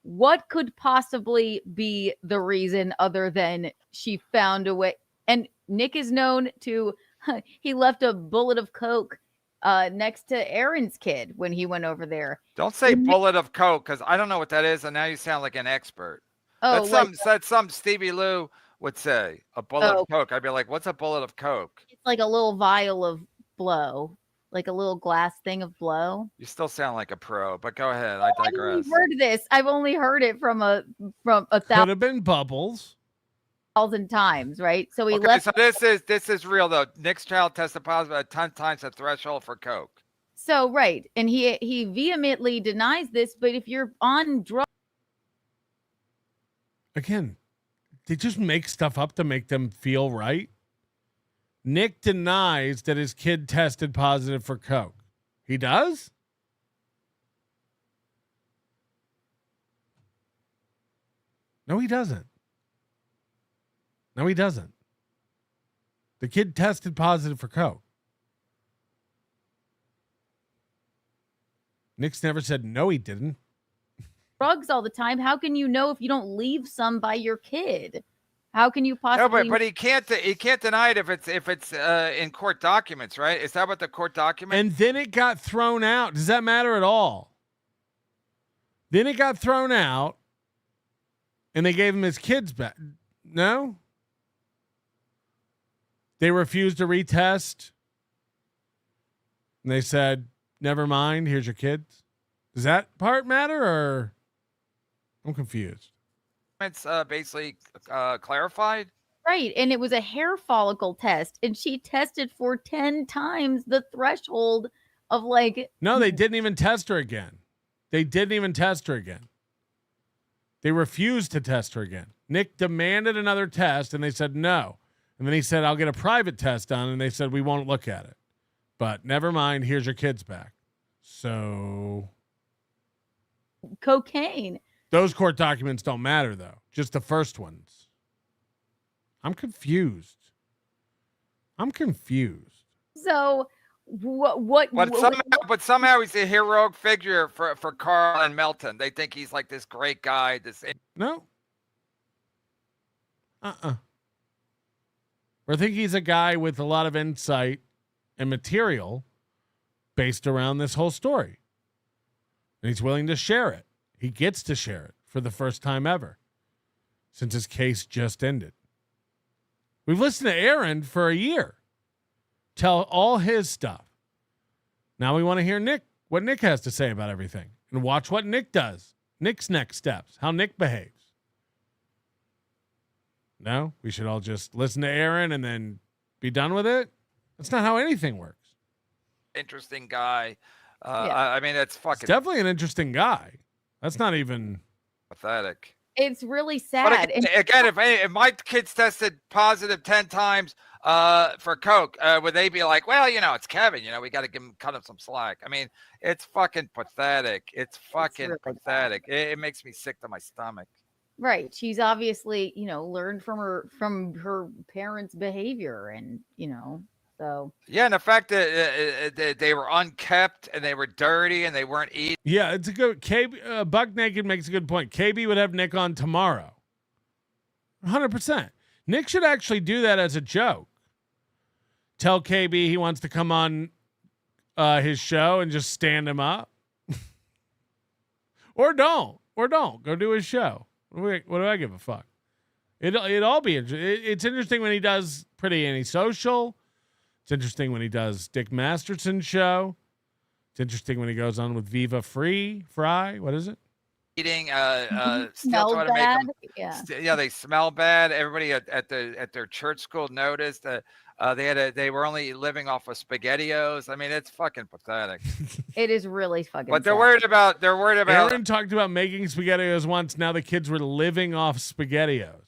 What could possibly be the reason other than she found a way? And Nick is known to, he left a bullet of Coke next to Aaron's kid when he went over there. Don't say bullet of Coke, because I don't know what that is, and now you sound like an expert. Oh, that's some Stevie Lou would say, a bullet of Coke. I'd be like, what's a bullet of Coke? It's like a little vial of blow, like a little glass thing of blow. You still sound like a pro, but go ahead. I digress. I've heard this. I've only heard it from a Could have been Bubbles. 1,000 times, right? So he Okay, left. so this is real though. Nick's child tested positive 10 times the threshold for Coke. So right, and he vehemently denies this. But if you're on drugs, again, they just make stuff up to make them feel right. Nick denies that his kid tested positive for Coke. He does? No, he doesn't. No, he doesn't. The kid tested positive for Coke. Nick's never said no, he didn't. drugs all the time. How can you know if you don't leave some by your kid? How can you possibly? No, but he can't deny it if it's in court documents, right? Is that what the court document? And then it got thrown out. Does that matter at all? Then it got thrown out, and they gave him his kids back. No. They refused to retest. And they said, never mind, here's your kids. Does that part matter, or I'm confused? It's basically clarified. Right. And it was a hair follicle test, and she tested for 10 times the threshold of like. No, they didn't even test her again. They didn't even test her again. They refused to test her again. Nick demanded another test, and they said no. And then he said, I'll get a private test done. And they said, we won't look at it. But never mind, here's your kids back. So. Cocaine. Those court documents don't matter, though. Just the first ones. I'm confused. So what but somehow he's a heroic figure for Carl and Melton. They think he's like this great guy. No. Or think he's a guy with a lot of insight and material based around this whole story. And he's willing to share it. He gets to share it for the first time ever since his case just ended. We've listened to Aaron for a year tell all his stuff. Now we want to hear Nick, what Nick has to say about everything, and watch what Nick does. Nick's next steps, how Nick behaves. No, we should all just listen to Aaron and then be done with it. That's not how anything works. Interesting guy. Yeah. I mean, it's fucking It's definitely an interesting guy. That's not even pathetic. It's really But sad. again, if my kids tested positive 10 times for coke, would they be like, well, it's Kevin, we got to cut him some slack? I mean, it's fucking pathetic. It's fucking really pathetic. It makes me sick to my stomach. Right. She's obviously, learned from her parents' behavior, and so. Yeah, and the fact that they were unkept and they were dirty and they weren't eating. Yeah, it's a good Buck Naked makes a good point. KB would have Nick on tomorrow. 100%. Nick should actually do that as a joke. Tell KB he wants to come on his show and just stand him up. Or don't. Go do his show. What do I give a fuck? It'd all be interesting. It's interesting when he does Pretty Antisocial. It's interesting when he does Dick Masterson's show. It's interesting when he goes on with Viva Fry. What is it? Eating, still Smell trying to bad. make them. They smell bad. Everybody at their church school noticed that they were only living off of SpaghettiOs. I mean, it's fucking pathetic. It is really fucking. But they're sad. worried about. Aaron talked about making SpaghettiOs once. Now the kids were living off SpaghettiOs.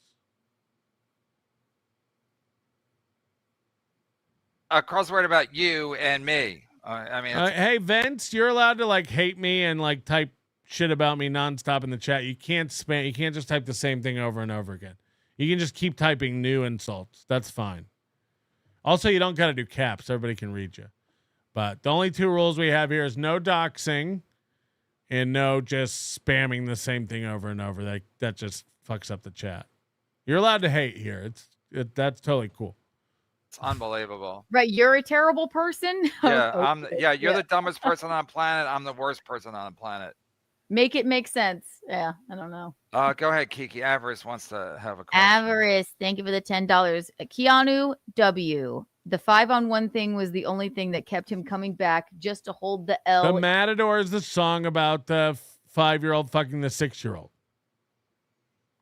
Carl's worried about you and me. I mean, hey Vince, you're allowed to hate me and type shit about me nonstop in the chat. You can't spam. You can't just type the same thing over and over again. You can just keep typing new insults. That's fine. Also, you don't got to do caps. Everybody can read you. But the only two rules we have here is no doxing and no just spamming the same thing over and over. That just fucks up the chat. You're allowed to hate here. That's totally cool. it's unbelievable. Right, you're a terrible person. Yeah, you're the dumbest person on the planet. I'm the worst person on the planet. Make it make sense. Yeah, I don't know. Go ahead, Kiki. Avarice wants to have a question. Avarice, thank you for the $10. Keanu W. The 5-on-1 thing was the only thing that kept him coming back just to hold the L. The Matador is the song about the 5-year-old fucking the 6-year-old.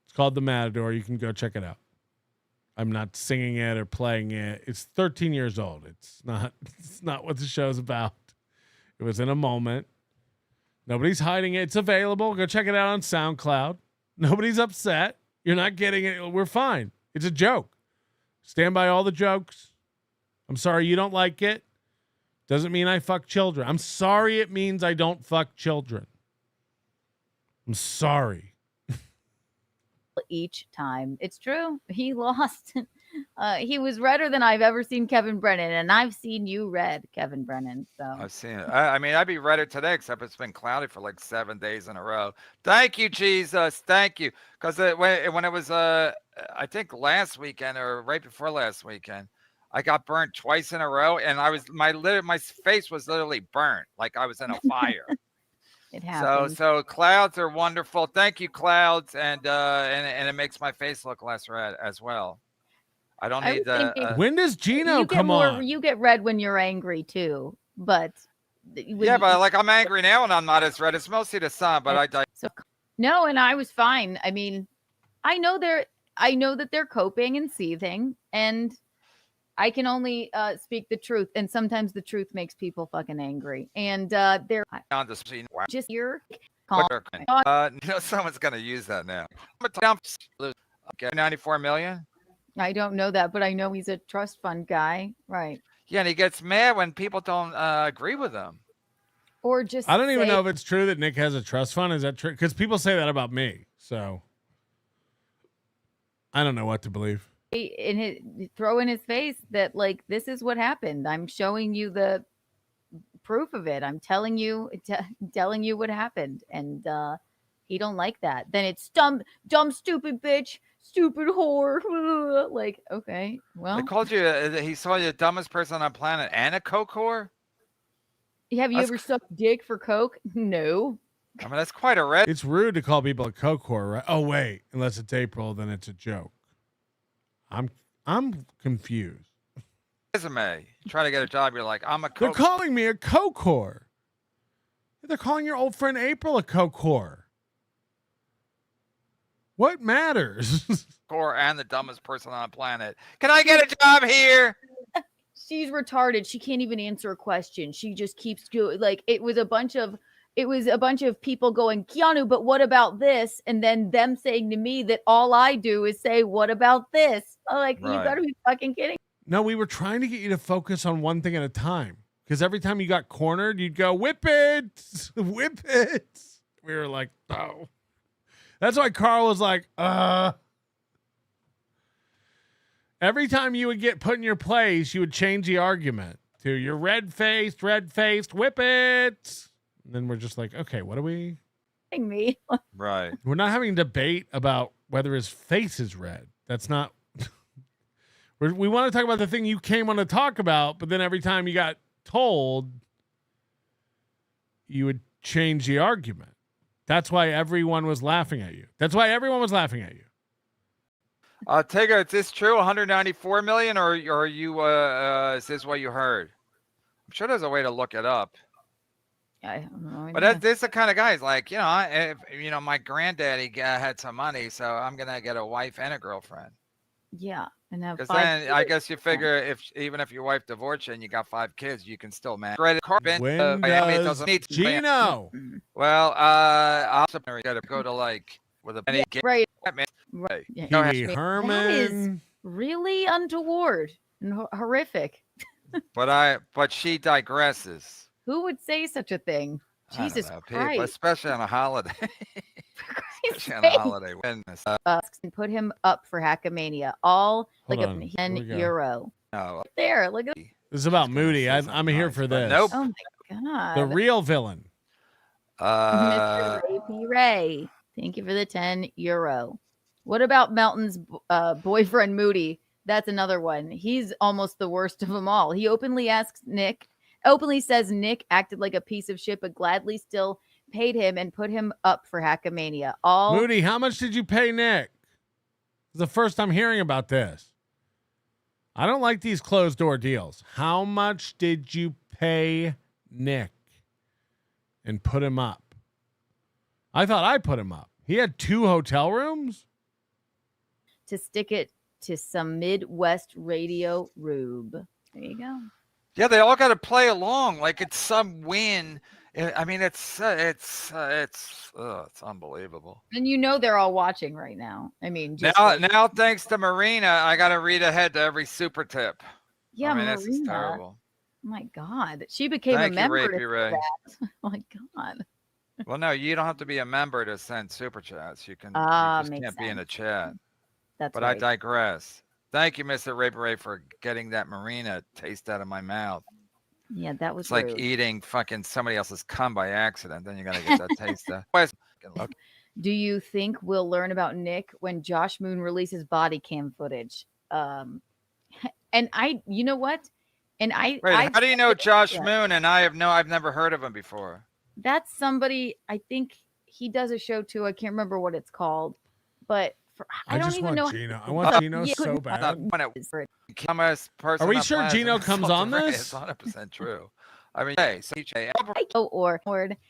It's called The Matador. You can go check it out. I'm not singing it or playing it. It's 13 years old. It's not what the show's about. It was in a moment. Nobody's hiding it. It's available. Go check it out on SoundCloud. Nobody's upset. You're not getting it. We're fine. It's a joke. Stand by all the jokes. I'm sorry you don't like it. Doesn't mean I fuck children. I'm sorry it means I don't fuck children. I'm sorry. Each time. It's true. He lost. He was redder than I've ever seen Kevin Brennan, and I've seen you red, Kevin Brennan. So I've seen it. I mean, I'd be redder today, except it's been cloudy for like 7 days in a row. Thank you, Jesus. Thank you. Because when it was, I think last weekend or right before last weekend, I got burnt twice in a row, and my face was literally burnt, like I was in a fire. It happens. So clouds are wonderful. Thank you, clouds, and it makes my face look less red as well. I don't need the. When does Geno come on? You get red when you're angry too, but but like I'm angry now and I'm not as red. It's mostly the sun, but I die. So no, and I was fine. I mean, I know that they're coping and seething, and I can only speak the truth, and sometimes the truth makes people fucking angry. And they're on the scene. just here. Someone's gonna use that now. Okay, 94 million. I don't know that, but I know he's a trust fund guy, right? Yeah, and he gets mad when people don't agree with him. Or just I don't even know if it's true that Nick has a trust fund. Is that true? Because people say that about me, so I don't know what to believe. Throw in his face that like this is what happened. I'm showing you the proof of it. I'm telling you what happened, and he don't like that. Then it's dumb, stupid bitch, stupid whore. Like, okay, well, they called you. He saw you the dumbest person on the planet and a coke whore. Have you ever sucked dick for coke? No. I mean, that's quite a red. It's rude to call people a coke whore, right? Oh wait, unless it's April, then it's a joke. I'm I'm confused. Resume. You try to get a job, you're like, I'm a They're coach. calling me a co-core. They're calling your old friend April a co-core. What matters? Core and the dumbest person on the planet. Can I get a job here? She's retarded. She can't even answer a question. She just keeps doing like it was a bunch of people going, Keanu, but what about this? And then them saying to me that all I do is say, what about this? I'm like, you gotta be fucking kidding. No, we were trying to get you to focus on one thing at a time. Because every time you got cornered, you'd go, whip it, whip it. We were like, oh. That's why Carl was like, Every time you would get put in your place, you would change the argument to you're red-faced, whip it. And then we're just like, okay, what are we? Me. Right. We're not having a debate about whether his face is red. That's not. We want to talk about the thing you came on to talk about, but then every time you got told, you would change the argument. That's why everyone was laughing at you. Tigger, is this true? 194 million, or are you? Is this what you heard? I'm sure there's a way to look it up. I don't know. But that's the kind of guys like, my granddaddy had some money, so I'm gonna get a wife and a girlfriend. Yeah, and have Because 5 then I guess you figure even if your wife divorced you and you got 5 kids, you can still manage. When does Geno? Well, I'll gotta go to like with a penny. Right. Pee That Wee is Herman. really untoward and horrific. But she digresses. Who would say such a thing? I don't Jesus know, Christ. people, especially on a holiday. Especially on a sake. holiday. And put him up for Hackamania. All like Hold a on. 10 Here we go. euro. No. There, look at This is about Moody. I'm here for this. Nope. Oh my God. The real villain. Mr. Ray P. Ray. Thank you for the 10 euro. What about Melton's boyfriend, Moody? That's another one. He's almost the worst of them all. He openly says Nick acted like a piece of shit, but gladly still paid him and put him up for Hackamania. Moody, how much did you pay Nick? It's the first I'm hearing about this. I don't like these closed door deals. How much did you pay Nick and put him up? I thought I put him up. He had 2 hotel rooms? To stick it to some Midwest radio rube. There you go. Yeah, they all got to play along like it's some win. I mean, it's unbelievable. And they're all watching right now. I mean, just now thanks to Marina, I got to read ahead to every super tip. yeah, I mean, Marina. this is terrible. Oh my God, she became Thank a you, member. Rapey to Ray. that. Oh my God. Well, no, you don't have to be a member to send super chats. You can. You just makes can't be in a sense. chat. That's But right. I digress. Thank you, Mr. Rapey Ray, for getting that Marina taste out of my mouth. Yeah, that was It's like rude. eating fucking somebody else's cum by accident. Then you're gonna get that taste. Look. Do you think we'll learn about Nick when Josh Moon releases body cam footage? And you know what? And Wait, how do you know Josh Moon? And I've never heard of him before. That's somebody. I think he does a show too. I can't remember what it's called, but I don't just even want know. Geno. I want Geno Yeah, so bad. Are we sure Geno comes on this? It's 100% true. I mean, hey, so or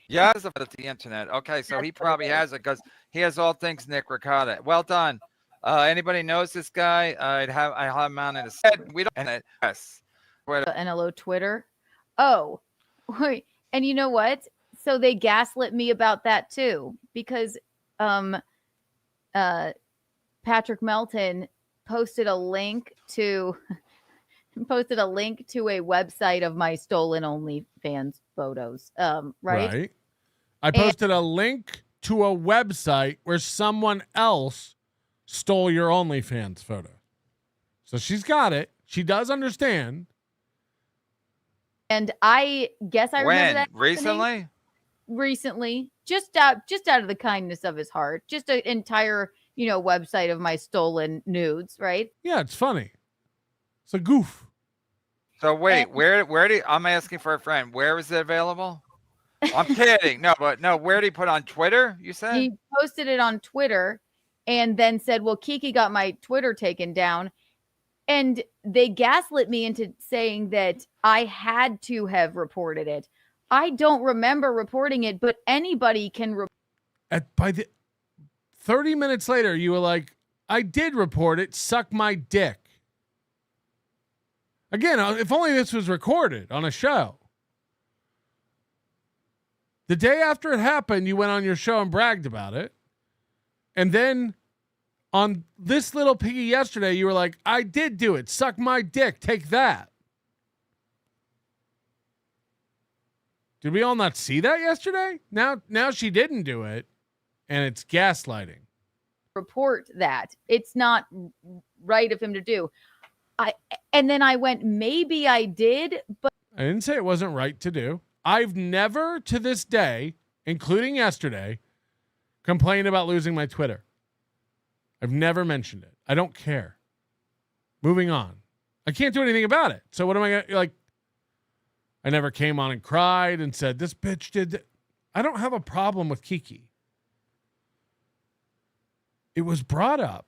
yeah, it's at the internet. Okay, so he probably has it because he has all things Nick Ricotta. Well done. Anybody knows this guy? I have him on in his head. We don't. Yes. NLO Twitter. Oh, wait, and you know what? So they gaslit me about that too because Patrick Melton posted a link to a website of my stolen OnlyFans photos. Right. I posted a link to a website where someone else stole your OnlyFans photo. So she's got it. She does understand. And I guess I remember that recently, just out of the kindness of his heart, just an entire website of my stolen nudes, right? Yeah, it's funny. It's a goof. So wait, where do I'm asking for a friend? Where is it available? I'm kidding. No, where did he put on Twitter? You said he posted it on Twitter, and then said, "Well, Kiki got my Twitter taken down." And they gaslit me into saying that I had to have reported it. I don't remember reporting it, but anybody can By the 30 minutes later, you were like, I did report it. Suck my dick. Again, if only this was recorded on a show. The day after it happened, you went on your show and bragged about it. And then on this Little Piggy yesterday, you were like, I did do it. Suck my dick. Take that. Did we all not see that yesterday? Now she didn't do it, and it's gaslighting. report that. It's not right of him to do. And then I went, maybe I did, but I didn't say it wasn't right to do. I've never to this day, including yesterday, complained about losing my Twitter. I've never mentioned it. I don't care. Moving on. I can't do anything about it. So what am I going to, like, I never came on and cried and said, this bitch did. I don't have a problem with Kiki. It was brought up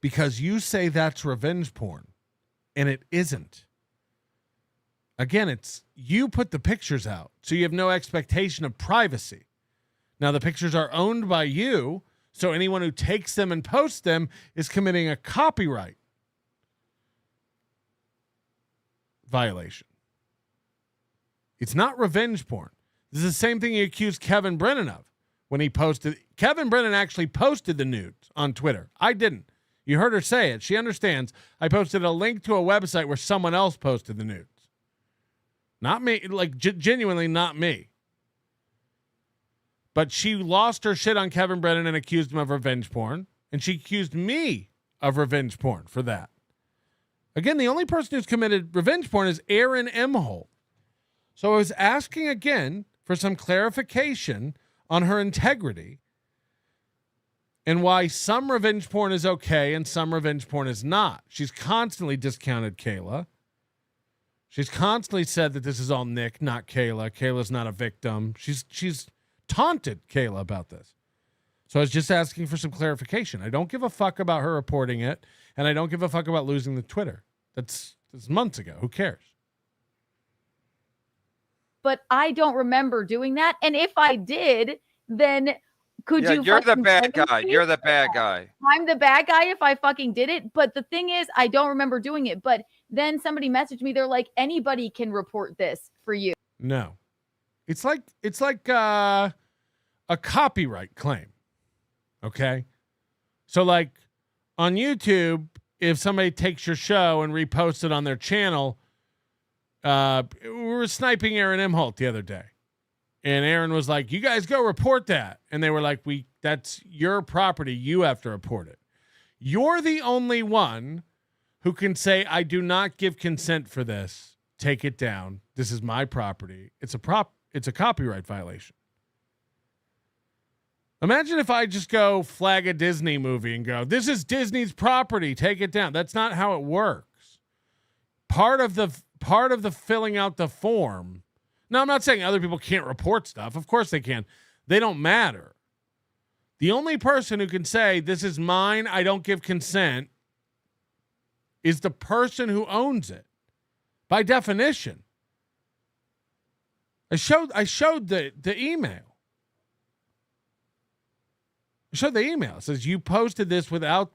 because you say that's revenge porn, and it isn't. Again, it's you put the pictures out, so you have no expectation of privacy. Now, the pictures are owned by you, so anyone who takes them and posts them is committing a copyright violation. It's not revenge porn. This is the same thing you accused Kevin Brennan of when he posted. Kevin Brennan actually posted the nudes on Twitter. I didn't. You heard her say it. She understands. I posted a link to a website where someone else posted the nudes. Not me, like genuinely not me. But she lost her shit on Kevin Brennan and accused him of revenge porn. And she accused me of revenge porn for that. Again, the only person who's committed revenge porn is Aaron Emholt. So I was asking again for some clarification on her integrity and why some revenge porn is okay and some revenge porn is not. She's constantly discounted Kayla. She's constantly said that this is all Nick, not Kayla. Kayla's not a victim. She's taunted Kayla about this. So I was just asking for some clarification. I don't give a fuck about her reporting it, and I don't give a fuck about losing the Twitter. That's months ago. Who cares? But I don't remember doing that. And if I did, then could you? You're the fucking bad blame guy. me? You're the bad guy. I'm the bad guy if I fucking did it. But the thing is, I don't remember doing it. But then somebody messaged me. They're like, anybody can report this for you. No. It's like a copyright claim. Okay? So like on YouTube, if somebody takes your show and reposts it on their channel, we were sniping Aaron Emholt the other day. And Aaron was like, you guys go report that. And they were like, that's your property. You have to report it. You're the only one who can say, I do not give consent for this. Take it down. This is my property. It's a copyright violation. Imagine if I just go flag a Disney movie and go, this is Disney's property. Take it down. That's not how it works. Part of the filling out the form. Now, I'm not saying other people can't report stuff. Of course they can. They don't matter. The only person who can say, this is mine, I don't give consent, is the person who owns it. By definition. I showed the email. I showed the email. It says, you posted this without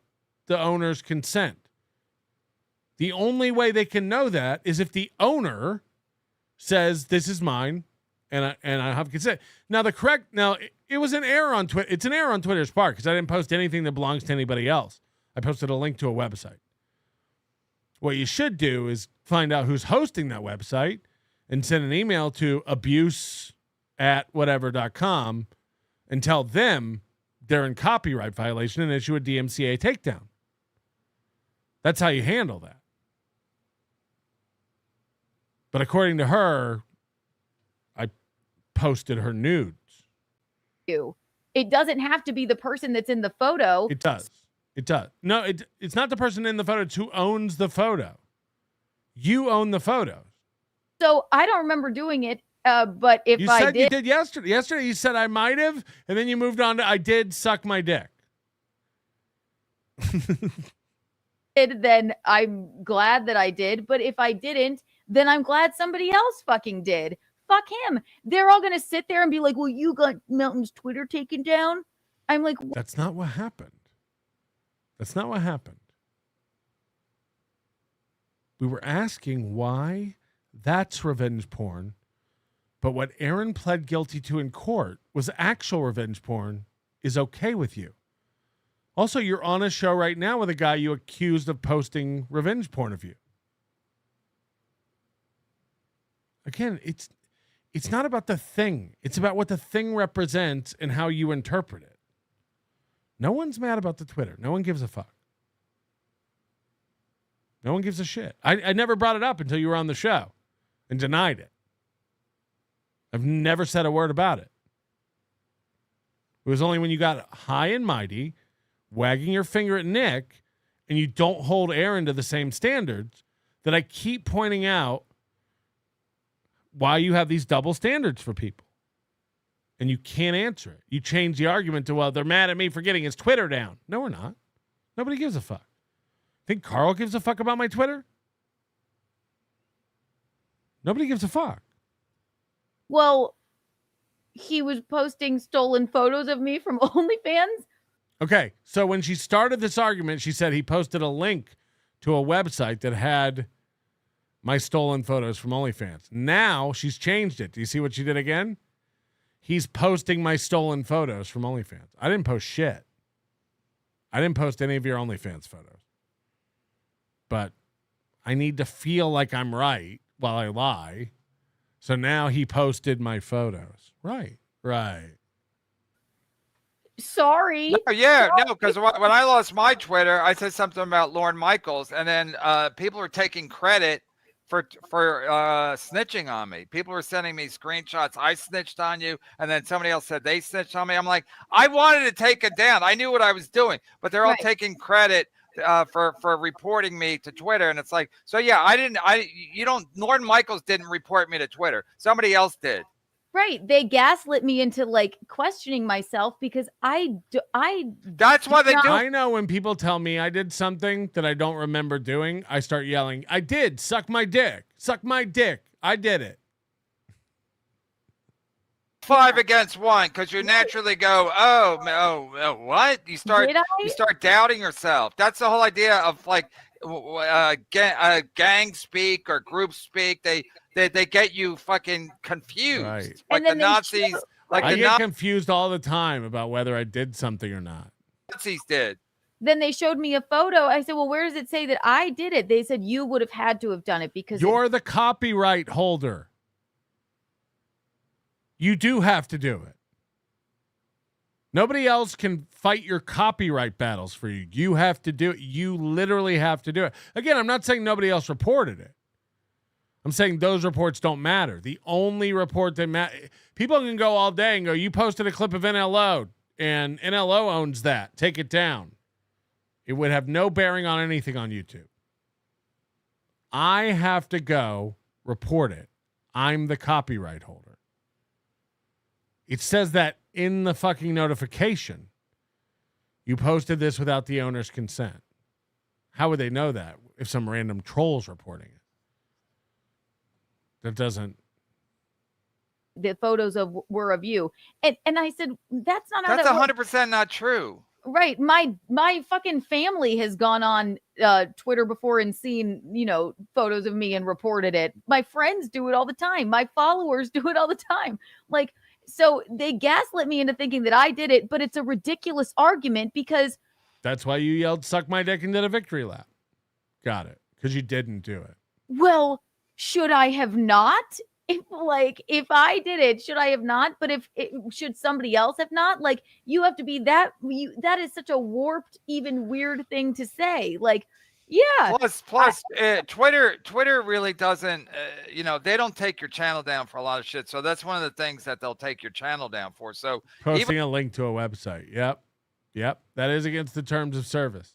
the owner's consent. The only way they can know that is if the owner says this is mine and I have consent. Now it was an error on Twitter. It's an error on Twitter's part because I didn't post anything that belongs to anybody else. I posted a link to a website. What you should do is find out who's hosting that website and send an email to abuse@whatever.com and tell them they're in copyright violation and issue a DMCA takedown. That's how you handle that. But according to her, I posted her nudes. It doesn't have to be the person that's in the photo. It does. It does. No, it's not the person in the photo. It's who owns the photo. You own the photos. So I don't remember doing it. But if you I said did, you did yesterday. Yesterday you said I might have, and then you moved on to I did suck my dick. did, then I'm glad that I did. But if I didn't, then I'm glad somebody else fucking did. Fuck him. They're all gonna sit there and be like, well, you got Melton's Twitter taken down. I'm like, That's not what happened. That's not what happened. We were asking why that's revenge porn, but what Aaron pled guilty to in court was actual revenge porn is okay with you. Also, you're on a show right now with a guy you accused of posting revenge porn of you. Again, it's not about the thing. It's about what the thing represents and how you interpret it. No one's mad about the Twitter. No one gives a fuck. No one gives a shit. I never brought it up until you were on the show and denied it. I've never said a word about it. It was only when you got high and mighty, wagging your finger at Nick, and you don't hold Aaron to the same standards, that I keep pointing out why you have these double standards for people. And you can't answer it. You change the argument to, well, they're mad at me for getting his Twitter down. No, we're not. Nobody gives a fuck. Think Carl gives a fuck about my Twitter? Nobody gives a fuck. well, he was posting stolen photos of me from OnlyFans. Okay, so when she started this argument, she said he posted a link to a website that had my stolen photos from OnlyFans. Now she's changed it. Do you see what she did again? He's posting my stolen photos from OnlyFans. I didn't post shit. I didn't post any of your OnlyFans photos. But I need to feel like I'm right while I lie. So now he posted my photos. Right. Sorry. No, because when I lost my Twitter, I said something about Lorne Michaels, and then people were taking credit for snitching on me. People were sending me screenshots. I snitched on you, and then somebody else said they snitched on me. I'm like, I wanted to take it down. I knew what I was doing, but they're all taking credit for reporting me to Twitter, and it's like, so yeah, Lorne Michaels didn't report me to Twitter. Somebody else did. Right. They gaslit me into like questioning myself because That's why they do. I know when people tell me I did something that I don't remember doing, I start yelling, I did. Suck my dick. Suck my dick. I did it. 5 against 1, because you naturally go, what? You start doubting yourself. That's the whole idea of like gang speak or group speak. They get you fucking confused. Right. Like the Nazis. I get confused all the time about whether I did something or not. Nazis did. Then they showed me a photo. I said, well, where does it say that I did it? They said you would have had to have done it because you're the copyright holder. You do have to do it. Nobody else can fight your copyright battles for you. You have to do it. You literally have to do it. Again, I'm not saying nobody else reported it. I'm saying those reports don't matter. The only report that matters, people can go all day and go, you posted a clip of NLO and NLO owns that. Take it down. It would have no bearing on anything on YouTube. I have to go report it. I'm the copyright holder. It says that in the fucking notification. You posted this without the owner's consent. How would they know that if some random troll's reporting it? That doesn't. the photos were of you. And I said, that's not how that's that 100% not true. Right. My fucking family has gone on Twitter before and seen, photos of me and reported it. My friends do it all the time. My followers do it all the time. Like, so they gaslit me into thinking that I did it, but it's a ridiculous argument because that's why you yelled, suck my dick and did a victory lap. Got it. Because you didn't do it. Well, should I have not? If I did it, should I have not? But should somebody else have not? Like, you have to be that is such a warped, even weird thing to say. Like, yeah. Plus, Twitter really doesn't, they don't take your channel down for a lot of shit. So that's one of the things that they'll take your channel down for. So posting a link to a website. Yep. That is against the terms of service.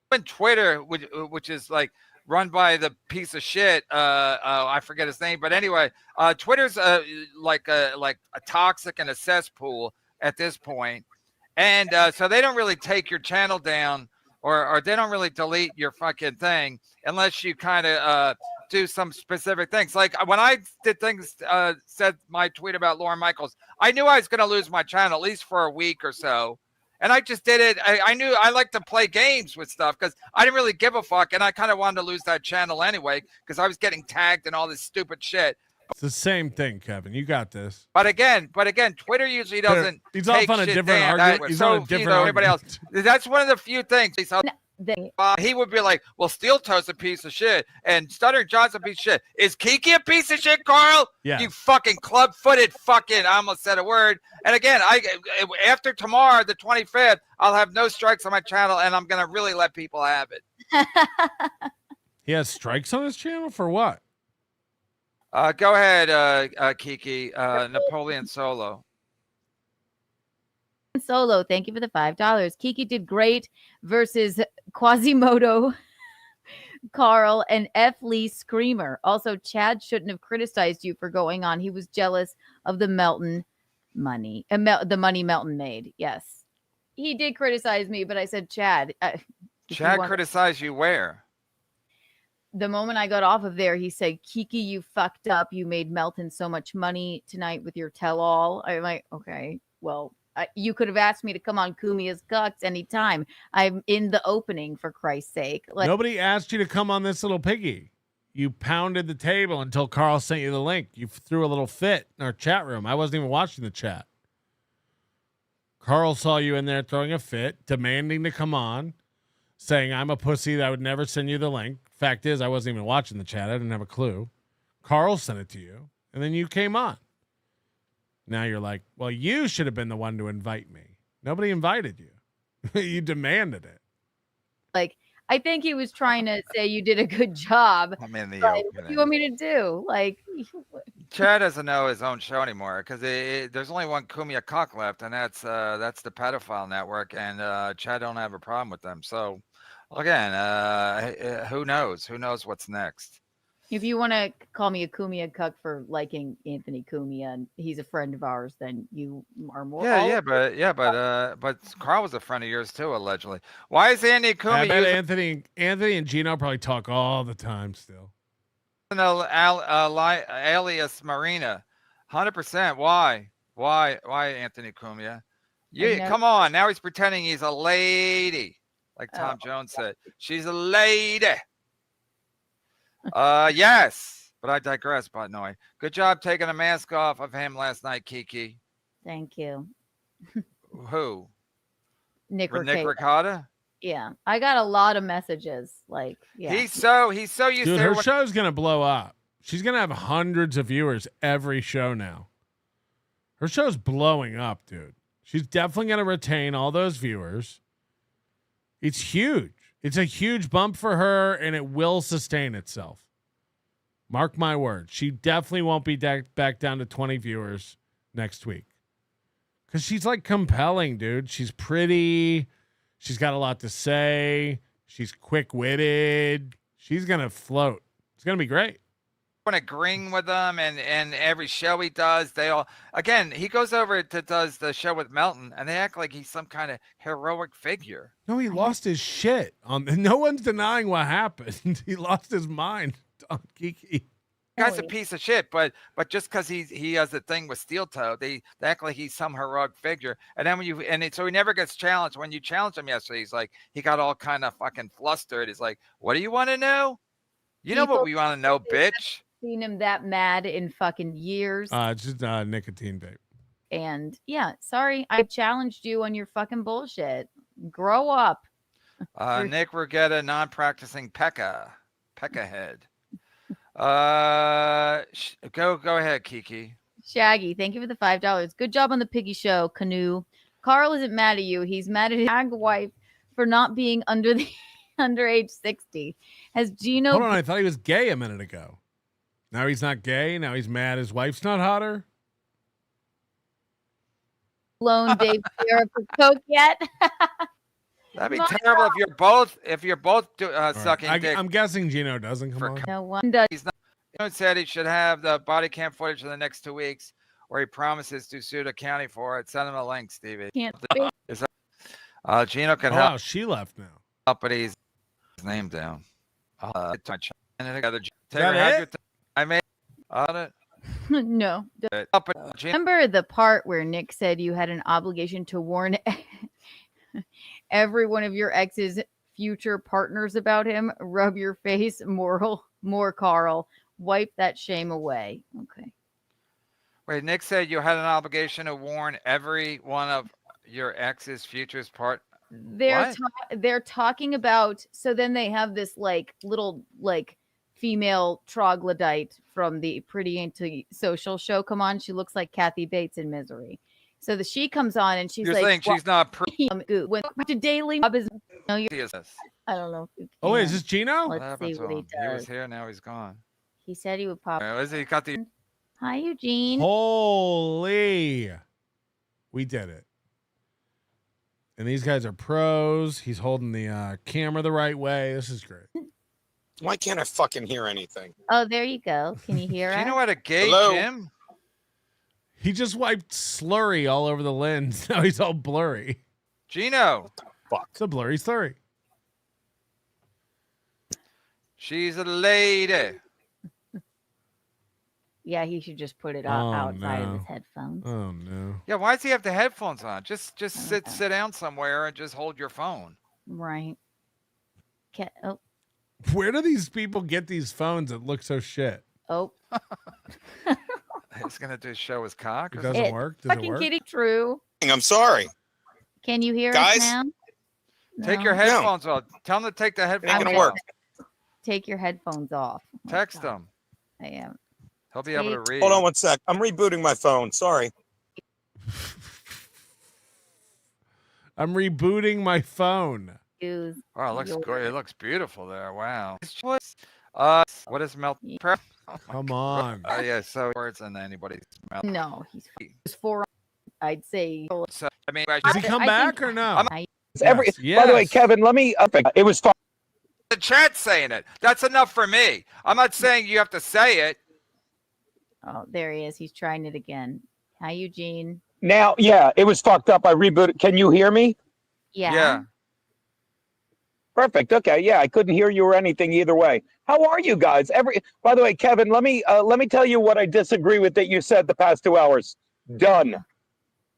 When Twitter, which is like run by the piece of shit, I forget his name, but anyway, Twitter's like a toxic and a cesspool at this point, and so they don't really take your channel down or they don't really delete your fucking thing unless you kind of do some specific things. Like when I did things, said my tweet about Lauren Michaels, I knew I was going to lose my channel at least for a week or so. And I just did it. I knew I like to play games with stuff because I didn't really give a fuck. And I kind of wanted to lose that channel anyway because I was getting tagged and all this stupid shit. It's the same thing, Kevin. You got this. But again, Twitter usually doesn't. He's off on a different argument. He's on a different everybody else. That's one of the few things. No, he would be like, well, Steel Toe's a piece of shit and Stuttering John's a piece of shit. Is Kiki a piece of shit, Carl? Yeah. You fucking club-footed fucking, I almost said a word. And again, after tomorrow, the 25th, I'll have no strikes on my channel and I'm going to really let people have it. He has strikes on his channel for what? Go ahead, Kiki. Napoleon Solo. Solo, thank you for the $5. Kiki did great versus Quasimodo, Carl, and F. Lee Screamer. Also, Chad shouldn't have criticized you for going on. He was jealous of the Melton money, the money Melton made. Yes, he did criticize me, but I said, Chad. Chad criticized you where? The moment I got off of there, he said, Kiki, you fucked up. You made Melton so much money tonight with your tell-all. I'm like, okay, well, you could have asked me to come on Kumia's Cucks anytime. I'm in the opening, for Christ's sake. Like, nobody asked you to come on this Little Piggy. You pounded the table until Carl sent you the link. You threw a little fit in our chat room. I wasn't even watching the chat. Carl saw you in there throwing a fit, demanding to come on, saying, I'm a pussy that I would never send you the link. Fact is, I wasn't even watching the chat. I didn't have a clue. Carl sent it to you, and then you came on. Now you're like, well, you should have been the one to invite me. Nobody invited you. You demanded it. Like, I think he was trying to say you did a good job. I'm in the What do you want me to do? Like, Chad doesn't know his own show anymore because there's only one Kumia Cock left, and that's the Pedophile Network, and Chad don't have a problem with them. So, again, who knows? Who knows what's next? if you want to call me a Kumia cuck for liking Anthony Cumia and he's a friend of ours, then you are more. But Carl was a friend of yours too, allegedly. Why is Anthony Cumia? I bet Anthony and Geno probably talk all the time still. Alias Marina, 100%. Why Anthony Cumia? Come on, now he's pretending he's a lady, like Tom Jones said. She's a lady. Yes, but I digress. But no, good job taking the mask off of him last night, Kiki. Thank you. Who? Nick Ricotta? Yeah, I got a lot of messages. Like, yeah, he's so used Dude, to her show's gonna blow up. She's gonna have hundreds of viewers every show now. Her show's blowing up, dude. She's definitely gonna retain all those viewers. It's huge. It's a huge bump for her, and it will sustain itself. Mark my words. She definitely won't be back down to 20 viewers next week. Because she's like compelling, dude. She's pretty. She's got a lot to say. She's quick-witted. She's going to float. It's going to be great. Agreeing with them, and every show he does, they all, again, he goes over to does the show with Melton, and they act like he's some kind of heroic figure. No, he lost his shit. No one's denying what happened. He lost his mind on Kiki. Guy's a piece of shit, but just because he has a thing with Steel Toe, they act like he's some heroic figure. And then so he never gets challenged. When you challenged him yesterday, he's like, he got all kind of fucking flustered. He's like, what do you want to know? You know what we want to know, bitch. Seen him that mad in fucking years. It's just nicotine vape. And yeah, sorry, I challenged you on your fucking bullshit. Grow up. Nick Regetta, non-practicing Pekka head. Go ahead, Kiki. Shaggy, thank you for the $5. Good job on the Piggy Show, Canoe. Carl isn't mad at you. He's mad at his wife for not being under age 60. Has Geno? Hold on, I thought he was gay a minute ago. Now he's not gay. Now he's mad his wife's not hotter. Blown Dave Sierra for coke yet? That'd be terrible if you're both sucking dick. I'm guessing Geno doesn't come on. No one does. He's not. Geno said he should have the body cam footage in the next 2 weeks, where he promises to sue the county for it. Send him a link, Stevie. Can't. Geno can help. Wow, she left now. But he's his name down. Touch and together. That it? I made on it. No. Remember the part where Nick said you had an obligation to warn every one of your ex's future partners about him? Rub your face, more Carl. Wipe that shame away. Okay. Wait, Nick said you had an obligation to warn every one of your ex's futures They're talking about, so then they have this like little like female troglodyte from the Pretty Anti-Social show come on. She looks like Kathy Bates in Misery. So she comes on and she's You're like, saying she's not pretty. When to Daily Bob is, no, He is this. I don't know. Oh, wait, is this Geno? Let's see what he He does. was here, now he's gone. He said he would pop. He got the. Hi, Eugene. Holy. We did it. And these guys are pros. He's holding the camera the right way. This is great. Why can't I fucking hear anything? Oh, there you go. Can you hear us? Do you know how to gauge Hello? him? He just wiped slurry all over the lens. Now he's all blurry. Geno. Fuck. It's a blurry slurry. She's a lady. Yeah, he should just put it outside of no. his headphones. Oh no. Yeah, why does he have the headphones on? Just sit down somewhere and just hold your phone. Right. Oh. Where do these people get these phones that look so shit? Oh. He's gonna do show his cock. It Or doesn't something? work. Does it Fucking work? kidding. True. I'm sorry. Can you hear Guys? us now? Take No. your headphones off. Tell him to take the headphones Ain't gonna off. work. Take your headphones off. Text him. I am. He'll be able to read. Hold on one sec. I'm rebooting my phone. Sorry. I'm rebooting my phone. Wow, it looks great. It looks beautiful there. Wow. What is Melton? Come on. Oh yeah, so words in anybody's mouth. No, he's four. I'd say. So, I mean, Does he come back or no? I'm- By the way, Kevin, let me. It was fun. The chat's saying it. That's enough for me. I'm not saying you have to say it. Oh, there he is. He's trying it again. Hi, Eugene. Now, yeah, it was fucked up. I rebooted. Can you hear me? Yeah. Perfect. Okay. Yeah, I couldn't hear you or anything either way. How are you guys? By the way, Kevin, let me tell you what I disagree with that you said the past 2 hours. Done.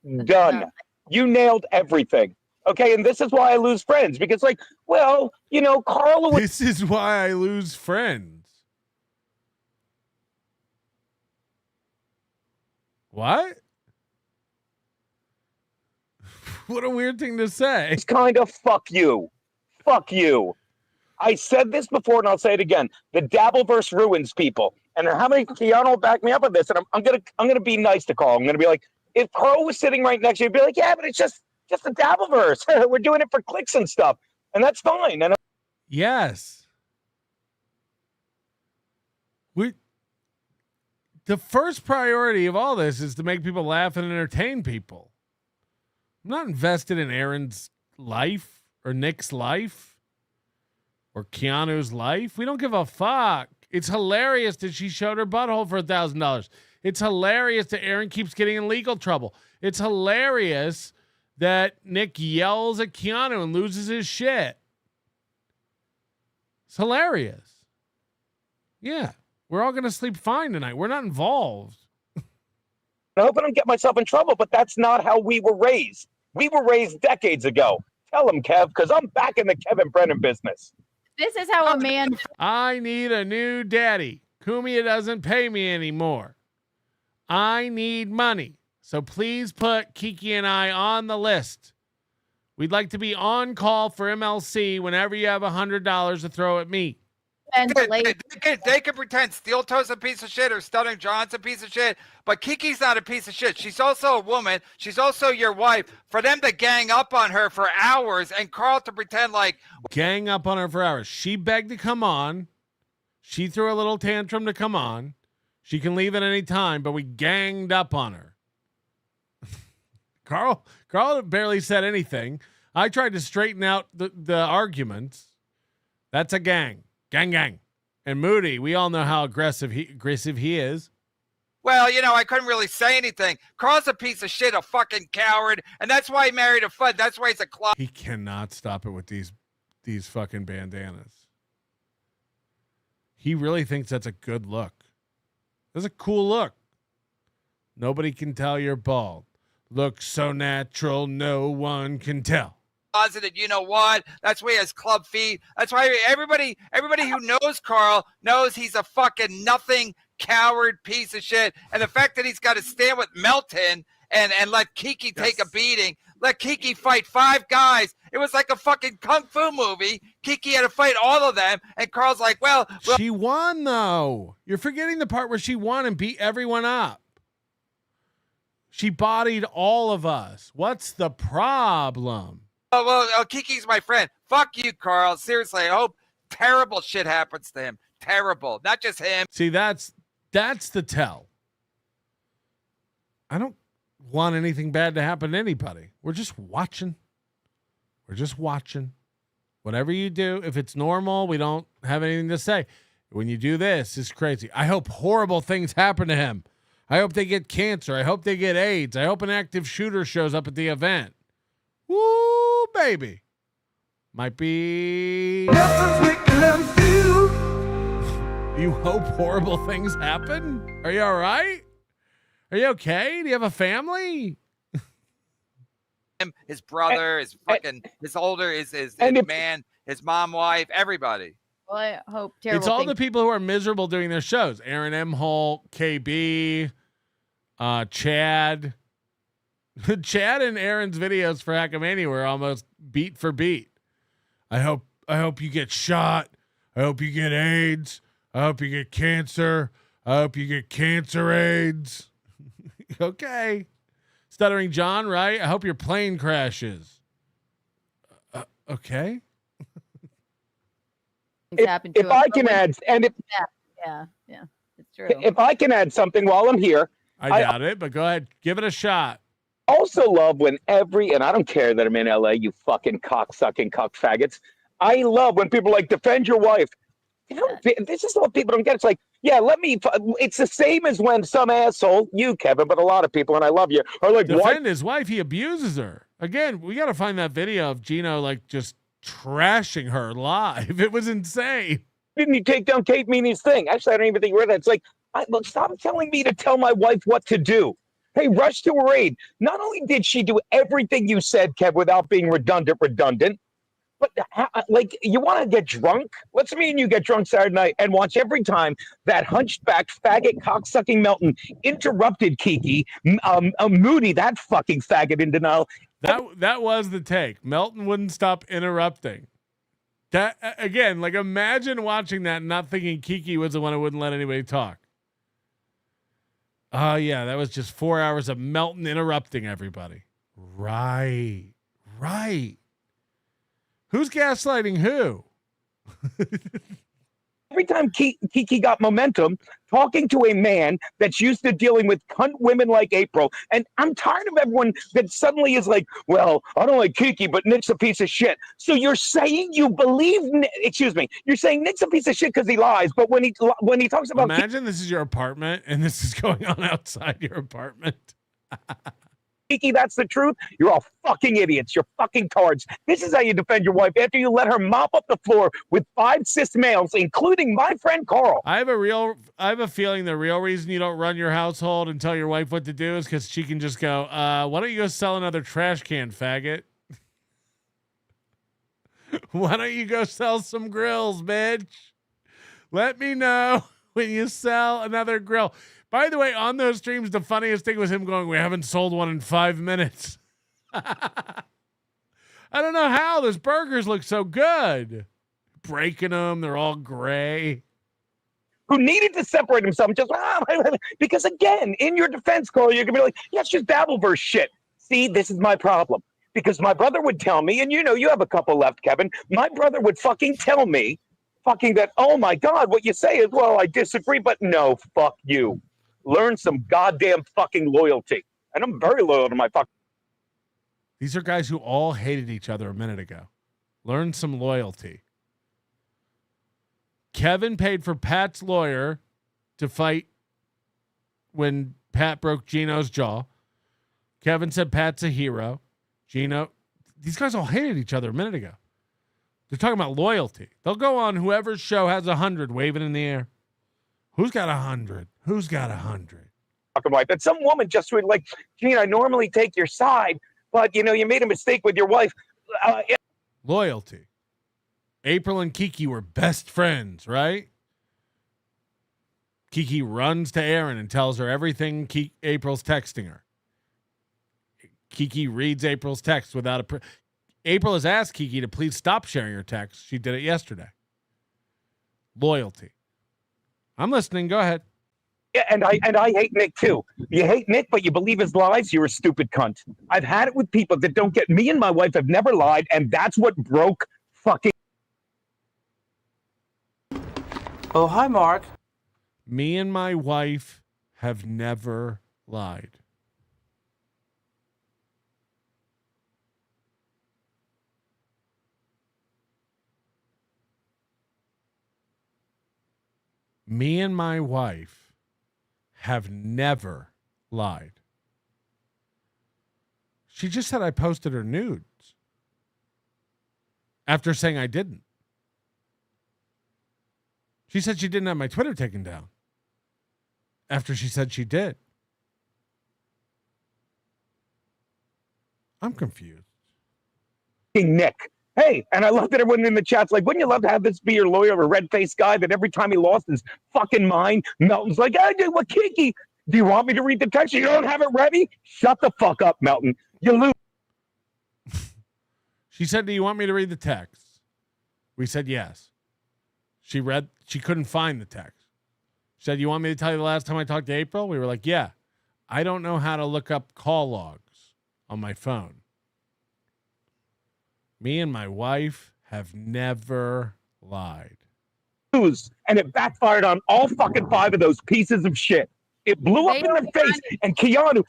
You nailed everything. Okay, and this is why I lose friends because, like, well, you know, Carl. This is why I lose friends. What? What a weird thing to say. It's kind of fuck you. Fuck you. I said this before and I'll say it again. The Dabbleverse ruins people. And how many Keanu will back me up on this? And I'm gonna be nice to Carl. I'm gonna be like, if Carl was sitting right next to you, he'd be like, yeah, but it's just the Dabbleverse. We're doing it for clicks and stuff. And that's fine. And yes. The first priority of all this is to make people laugh and entertain people. I'm not invested in Aaron's life or Nick's life or Keanu's life. We don't give a fuck. It's hilarious that she showed her butthole for $1,000. It's hilarious that Aaron keeps getting in legal trouble. It's hilarious that Nick yells at Keanu and loses his shit. It's hilarious. Yeah. We're all going to sleep fine tonight. We're not involved. I hope I don't get myself in trouble, but that's not how we were raised. We were raised decades ago. Tell him, Kev, because I'm back in the Kevin Brennan business. This is how a man. I need a new daddy. Kumia doesn't pay me anymore. I need money. So please put Kiki and I on the list. We'd like to be on call for MLC whenever you have $100 to throw at me. They can pretend Steel Toe's a piece of shit or Stunning John's a piece of shit, but Kiki's not a piece of shit. She's also a woman. She's also your wife. For them to gang up on her for hours and Carl to pretend like... Gang up on her for hours. She begged to come on. She threw a little tantrum to come on. She can leave at any time, but we ganged up on her. Carl barely said anything. I tried to straighten out the arguments. That's a gang. Gang. And Moody, we all know how aggressive he is. Well, you know, I couldn't really say anything. Carl's a piece of shit, a fucking coward, and that's why he married a FUD. That's why he's a closet. He cannot stop it with these these fucking bandanas. He really thinks that's a good look. That's a cool look. Nobody can tell you're bald. Looks so natural, no one can tell. Positive, you know what? That's why he has club feet. That's why everybody who knows Carl knows he's a fucking nothing coward piece of shit. And the fact that he's got to stand with Melton and let Kiki take a beating, let Kiki fight 5 guys. It was like a fucking kung fu movie. Kiki had to fight all of them, and Carl's like, well, she won though. You're forgetting the part where she won and beat everyone up. She bodied all of us. What's the problem? Kiki's my friend. Fuck you, Carl. Seriously, I hope terrible shit happens to him. Terrible. Not just him. See, that's the tell. I don't want anything bad to happen to anybody. We're just watching. We're just watching. Whatever you do, if it's normal, we don't have anything to say. When you do this, it's crazy. I hope horrible things happen to him. I hope they get cancer. I hope they get AIDS. I hope an active shooter shows up at the event. Woo, baby. Might be. You hope horrible things happen? Are you all right? Are you okay? Do you have a family? His brother, his older, his man, his mom, wife, everybody. Well, I hope terrible. It's all the people who are miserable doing their shows. Aaron M. Holt, KB, Chad. Chad and Aaron's videos for Hackamania were almost beat for beat. I hope you get shot. I hope you get AIDS. I hope you get cancer. I hope you get cancer AIDS. Okay. Stuttering John, right? I hope your plane crashes. Okay. If I can add, and if yeah, it's true. If I can add something while I'm here, I doubt it, but go ahead, give it a shot. Also love when and I don't care that I'm in LA, you fucking cock-sucking cock faggots. I love when people are like, defend your wife. You know, this is what people don't get. It's like, yeah, it's the same as when some asshole, you, Kevin, but a lot of people, and I love you, are like, defend his wife. He abuses her. Again, we got to find that video of Geno, like, just trashing her live. It was insane. Didn't you take down Kate Meany's thing? Actually, I don't even think you read that. It's like, look, stop telling me to tell my wife what to do. Hey, rush to her aid. Not only did she do everything you said, Kev, without being redundant, but like, you want to get drunk? Let's me and you get drunk Saturday night and watch every time that hunchback faggot cocksucking Melton interrupted Kiki, Moody, that fucking faggot in denial. That was the take. Melton wouldn't stop interrupting. That again, like, imagine watching that and not thinking Kiki was the one who wouldn't let anybody talk. Oh yeah, that was just 4 hours of Melton interrupting everybody. Right. Who's gaslighting who? Every time Kiki got momentum, talking to a man that's used to dealing with cunt women like April, and I'm tired of everyone that suddenly is like, well, I don't like Kiki, but Nick's a piece of shit. So you're saying you believe, you're saying Nick's a piece of shit because he lies, but when he talks about imagine this is your apartment and this is going on outside your apartment. Kiki, that's the truth. You're all fucking idiots. You're fucking cards. This is how you defend your wife after you let her mop up the floor with 5 cis males, including my friend Carl. I have a feeling the real reason you don't run your household and tell your wife what to do is because she can just go, why don't you go sell another trash can, faggot? Why don't you go sell some grills, bitch? Let me know when you sell another grill. By the way, on those streams, the funniest thing was him going, we haven't sold one in 5 minutes. I don't know how. Those burgers look so good. Breaking them. They're all gray. Who needed to separate himself just because, again, in your defense, Carl, you're going to be like, yeah, it's just Babbleverse shit. See, this is my problem. Because my brother would tell me, and you know you have a couple left, Kevin. My brother would fucking tell me that, oh, my God, what you say is, well, I disagree, but no, fuck you. Learn some goddamn fucking loyalty. And I'm very loyal to my fucking. These are guys who all hated each other a minute ago. Learn some loyalty. Kevin paid for Pat's lawyer to fight when Pat broke Geno's jaw. Kevin said Pat's a hero. Geno, these guys all hated each other a minute ago. They're talking about loyalty. They'll go on whoever's show has 100, waving in the air. Who's got 100? Who's got 100? Wife. But some woman just would like, Gene, I normally take your side, but you made a mistake with your wife. Loyalty. April and Kiki were best friends, right? Kiki runs to Aaron and tells her everything April's texting her. Kiki reads April's text without April has asked Kiki to please stop sharing her text. She did it yesterday. Loyalty. I'm listening. Go ahead. Yeah, and I hate Nick too. You hate Nick, but you believe his lies. You're a stupid cunt. I've had it with people that don't get. Me and my wife have never lied, and that's what broke fucking. Oh, hi, Mark. Me and my wife have never lied. Me and my wife have never lied. She just said I posted her nudes after saying I didn't. She said she didn't have my Twitter taken down after she said she did. I'm confused. Nick. Hey, and I love that everyone in the chat's like, wouldn't you love to have this be your lawyer, a red-faced guy that every time he lost his fucking mind, Melton's like, I did what Kiki. Do you want me to read the text? You don't have it ready? Shut the fuck up, Melton. You lose. She said, do you want me to read the text? We said yes. She couldn't find the text. She said, you want me to tell you the last time I talked to April? We were like, yeah. I don't know how to look up call logs on my phone. Me and my wife have never lied. And it backfired on all fucking 5 of those pieces of shit. It blew up in their face. And Keanu,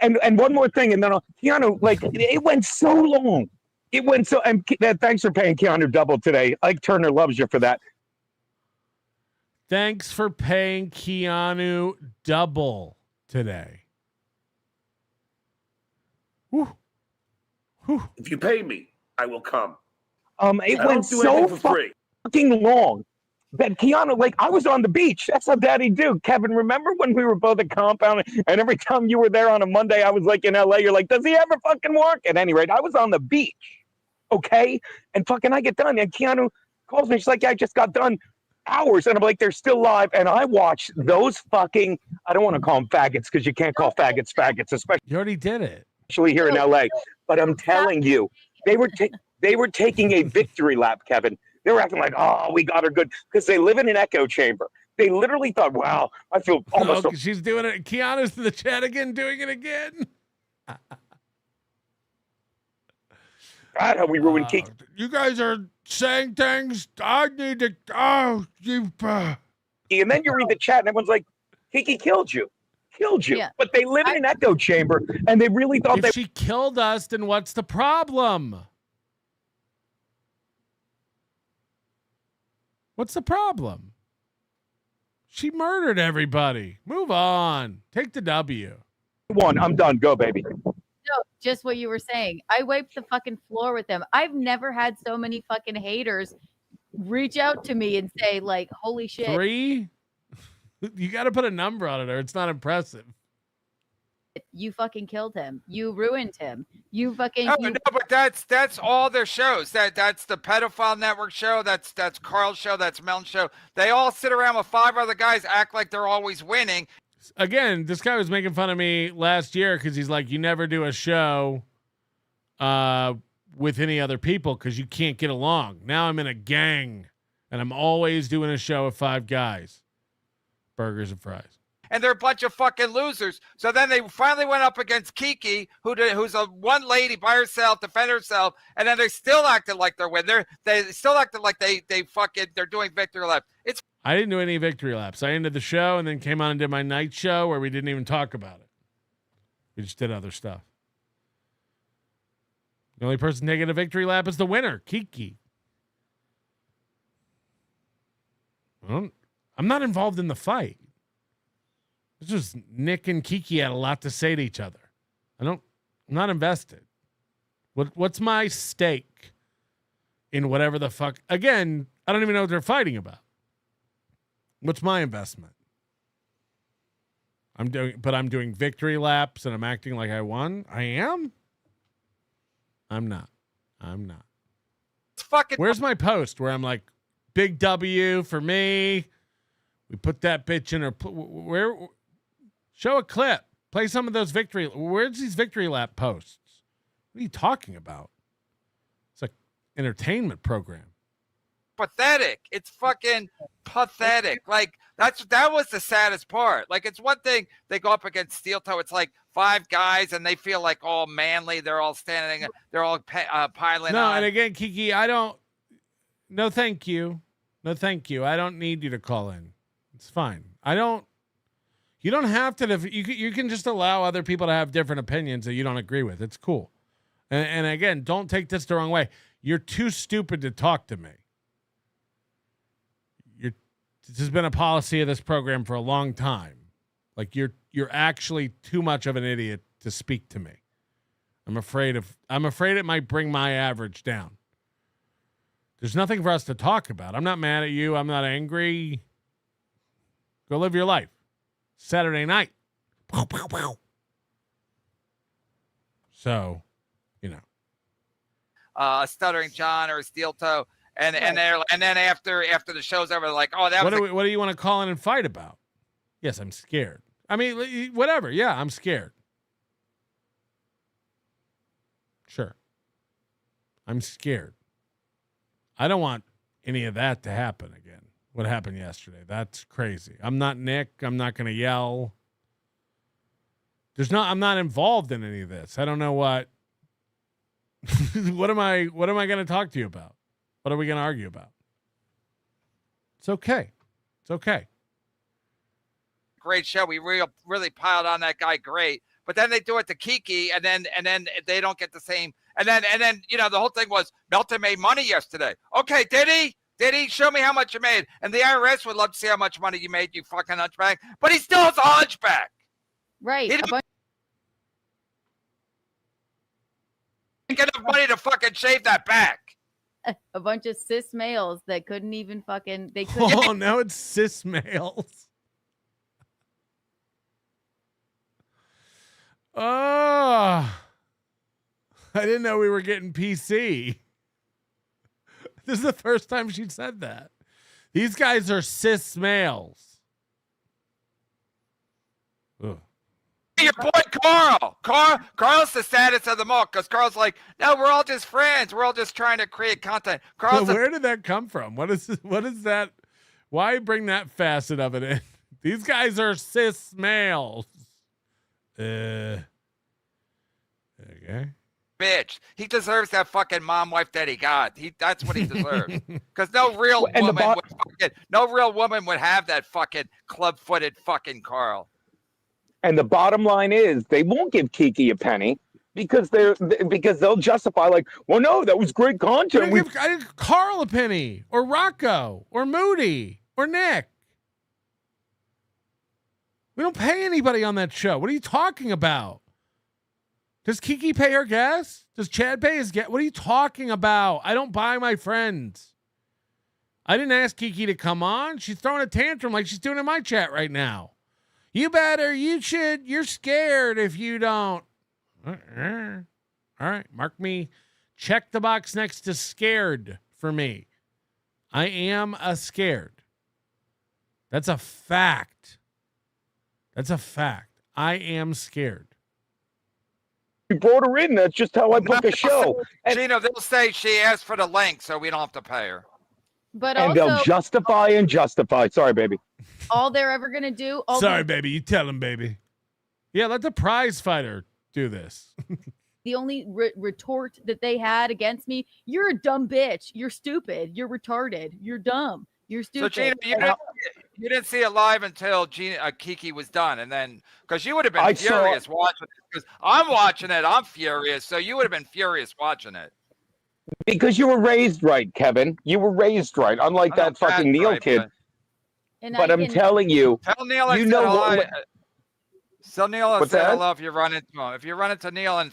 and one more thing, and then Keanu, like, it went so long. It went so, and thanks for paying Keanu double today. Ike Turner loves you for that. Thanks for paying Keanu double today. Whew. If you pay me, I will come. It went so fucking long that Keanu, like, I was on the beach. That's how Daddy do. Kevin, remember when we were both at Compound, and every time you were there on a Monday, I was like in LA. You're like, does he ever fucking work? At any rate, I was on the beach, okay? And fucking I get done, and Keanu calls me. She's like, yeah, I just got done hours. And I'm like, they're still live. And I watched those fucking, I don't want to call them faggots because you can't call faggots faggots, especially. You already did it. Especially here in LA. But I'm telling you, they were taking a victory lap, Kevin. They were acting like, oh, we got her good, because they live in an echo chamber. They literally thought, wow, I feel almost. She's doing it. Keanu's in the chat again, doing it again. God, how we ruined Kiki. You guys are saying things. I need to. Oh, you. And then you read the chat, and everyone's like, Kiki killed you. Yeah. But they live in an echo chamber, and they really thought if she killed us, then what's the problem? What's the problem? She murdered everybody. Move on. Take the W. I'm done. Go, baby. No, just what you were saying. I wiped the fucking floor with them. I've never had so many fucking haters reach out to me and say, like, holy shit. 3? You got to put a number on it or it's not impressive. You fucking killed him. You ruined him. You fucking. No, but that's all their shows. That's the Pedophile Network show. That's Carl's show. That's Melton's show. They all sit around with 5 other guys, act like they're always winning. Again, this guy was making fun of me last year because he's like, you never do a show with any other people because you can't get along. Now I'm in a gang and I'm always doing a show with 5 guys. Burgers and fries. And they're a bunch of fucking losers. So then they finally went up against Kiki, who's a one lady by herself, defend herself, and then they still acted like they're winning. They still acted like they're doing victory lap. I didn't do any victory laps. I ended the show and then came on and did my night show where we didn't even talk about it. We just did other stuff. The only person taking a victory lap is the winner, Kiki. I'm not involved in the fight. It's just Nick and Kiki had a lot to say to each other. I'm not invested. What's my stake in whatever the fuck. Again, I don't even know what they're fighting about. What's my investment? I'm doing victory laps and I'm acting like I won. I am? I'm not. It's fucking. Where's my post where I'm like, big W for me? We put that bitch in her. Where? Show a clip. Play some of those victory. Where's these victory lap posts? What are you talking about? It's like entertainment program. Pathetic. It's fucking pathetic. Like that was the saddest part. Like it's one thing they go up against Steel Toe. It's like 5 guys and they feel like all manly. They're all standing. They're all piling no, on. And again, Kiki, I don't. No, thank you. No, thank you. I don't need you to call in. It's fine. I don't. You don't have to. You can just allow other people to have different opinions that you don't agree with. It's cool. And again, don't take this the wrong way. You're too stupid to talk to me. This has been a policy of this program for a long time. Like you're actually too much of an idiot to speak to me. I'm afraid it might bring my average down. There's nothing for us to talk about. I'm not mad at you. I'm not angry. Go live your life. Saturday night. So, Stuttering John or Steel Toe. And then after the show's over, they're like, oh, that was what do you want to call in and fight about? Yes, I'm scared. I mean, whatever. Yeah, I'm scared. Sure. I'm scared. I don't want any of that to happen again. What happened yesterday? That's crazy. I'm not Nick. I'm not going to yell. I'm not involved in any of this. I don't know what. What am I going to talk to you about? What are we going to argue about? It's okay. It's okay. great show. We really piled on that guy. Great. But then they do it to Kiki, and then they don't get the same. And then the whole thing was Melton made money yesterday. Okay, did he? Did he? Show me how much you made. And the IRS would love to see how much money you made, you fucking hunchback. But he still is a hunchback. Right. He didn't get enough money to fucking shave that back. A bunch of cis males that couldn't even fucking. Oh, now it's cis males. Oh, I didn't know we were getting PC. This is the first time she said that. These guys are cis males. Ugh. Your boy Carl. Carl's the saddest of them all because Carl's like, no, we're all just friends. We're all just trying to create content. So where did that come from? What is that? Why bring that facet of it in? These guys are cis males. Okay. Bitch. He deserves that fucking mom wife that he got. That's what he deserves. Because no real woman would have that fucking club-footed fucking Carl. And the bottom line is they won't give Kiki a penny because they'll justify like, well, no, that was great content. I didn't give Carl a penny, or Rocco, or Moody, or Nick. We don't pay anybody on that show. What are you talking about? Does Kiki pay her gas? Does Chad pay his gas? What are you talking about? I don't buy my friends. I didn't ask Kiki to come on. She's throwing a tantrum like she's doing in my chat right now. You better, you should, you're scared if you don't. All right, mark me. Check the box next to scared for me. I am a scared. That's a fact. That's a fact. I am scared. You brought her in. That's just how I book a show. Geno, they'll say she asked for the link, so we don't have to pay her. But and also, they'll justify and justify. Sorry, baby. all they're ever gonna do. Sorry, baby. You tell him, baby. Yeah, let the prize fighter do this. The only retort that they had against me: "You're a dumb bitch. You're stupid. You're retarded. You're dumb. You're stupid." So Geno, you didn't see it live until Kiki was done, and then because you would have been furious watching it. Because I'm watching it, I'm furious. So you would have been furious watching it. Because you were raised right, Kevin. You were raised right, unlike that fucking Neil kid. But I'm telling you, tell Neil I you said know hello. what? Tell Neil I What's said that? hello if you run into him. If you run into Neil in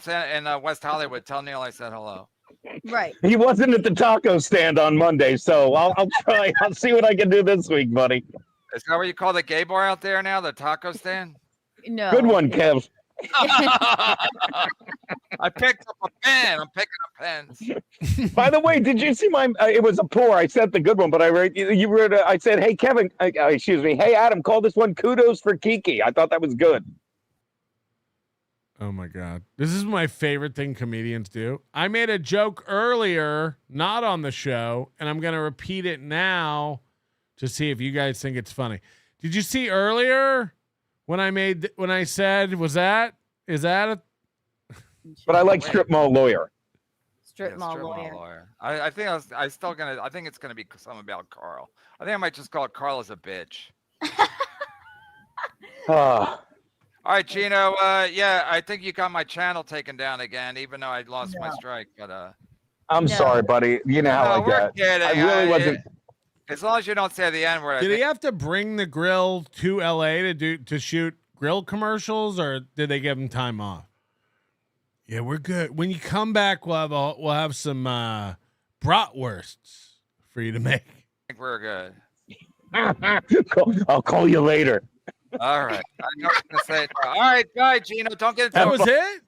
West Hollywood, tell Neil I said hello. Right. He wasn't at the taco stand on Monday, so I'll try. I'll see what I can do this week, buddy. Is that what you call the gay bar out there now? The taco stand? No. Good one, Kev. I picked up a pen. I'm picking up pens. By the way, did you see my? It was a pour. I sent the good one, but I read you wrote. I said, "Hey Kevin, excuse me. Hey Adam, call this one kudos for Kiki." I thought that was good. Oh my God. This is my favorite thing comedians do. I made a joke earlier, not on the show, and I'm going to repeat it now to see if you guys think it's funny. Did you see earlier when I said, is that a, But I like strip mall lawyer. Strip mall lawyer. I think I think it's gonna be something about Carl. I think I might just call it Carl as a bitch. All right, Geno. Yeah, I think you got my channel taken down again, even though I lost my strike. But I'm sorry, buddy. You know how I we're get. kidding. I really wasn't. As long as you don't say the N word. did he have to bring the grill to LA to shoot grill commercials, or did they give him time off? Yeah, we're good. When you come back, we'll have some bratwursts for you to make. I think we're good. I'll call you later. All right. I know what I'm gonna say. All right, bye, Geno. Don't get into That was it.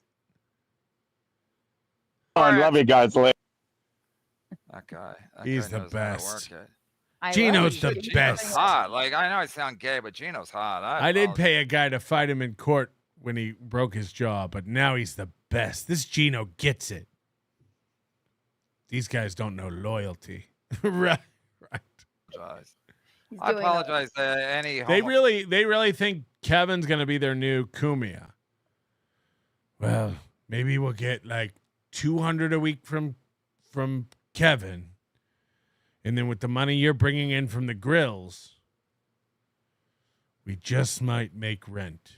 I love you guys. Later. That guy. He's guy the knows how to best. work it. Geno's the Geno's best. hot. Like, I know I sound gay, but Geno's hot. I did pay a guy to fight him in court when he broke his jaw, but now he's the best. This Geno gets it. These guys don't know loyalty. Right. I apologize to any. They really think Kevin's gonna be their new Kumia. Well, maybe we'll get like 200 a week from Kevin, and then with the money you're bringing in from the grills, we just might make rent.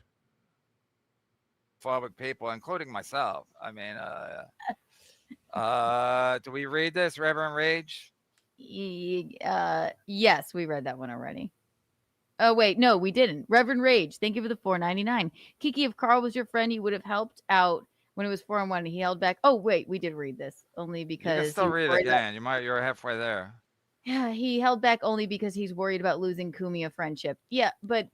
Homophobic people, including myself. I mean, do we read this, Reverend Rage? Yes, we read that one already. Oh wait, no, we didn't. Reverend Rage, thank you for the $4.99. Kiki, if Carl was your friend, he would have helped out when it was 4-1. He held back. Oh wait, we did read this only because you can still read it again. You're halfway there. Yeah, he held back only because he's worried about losing Kumia friendship. Yeah, but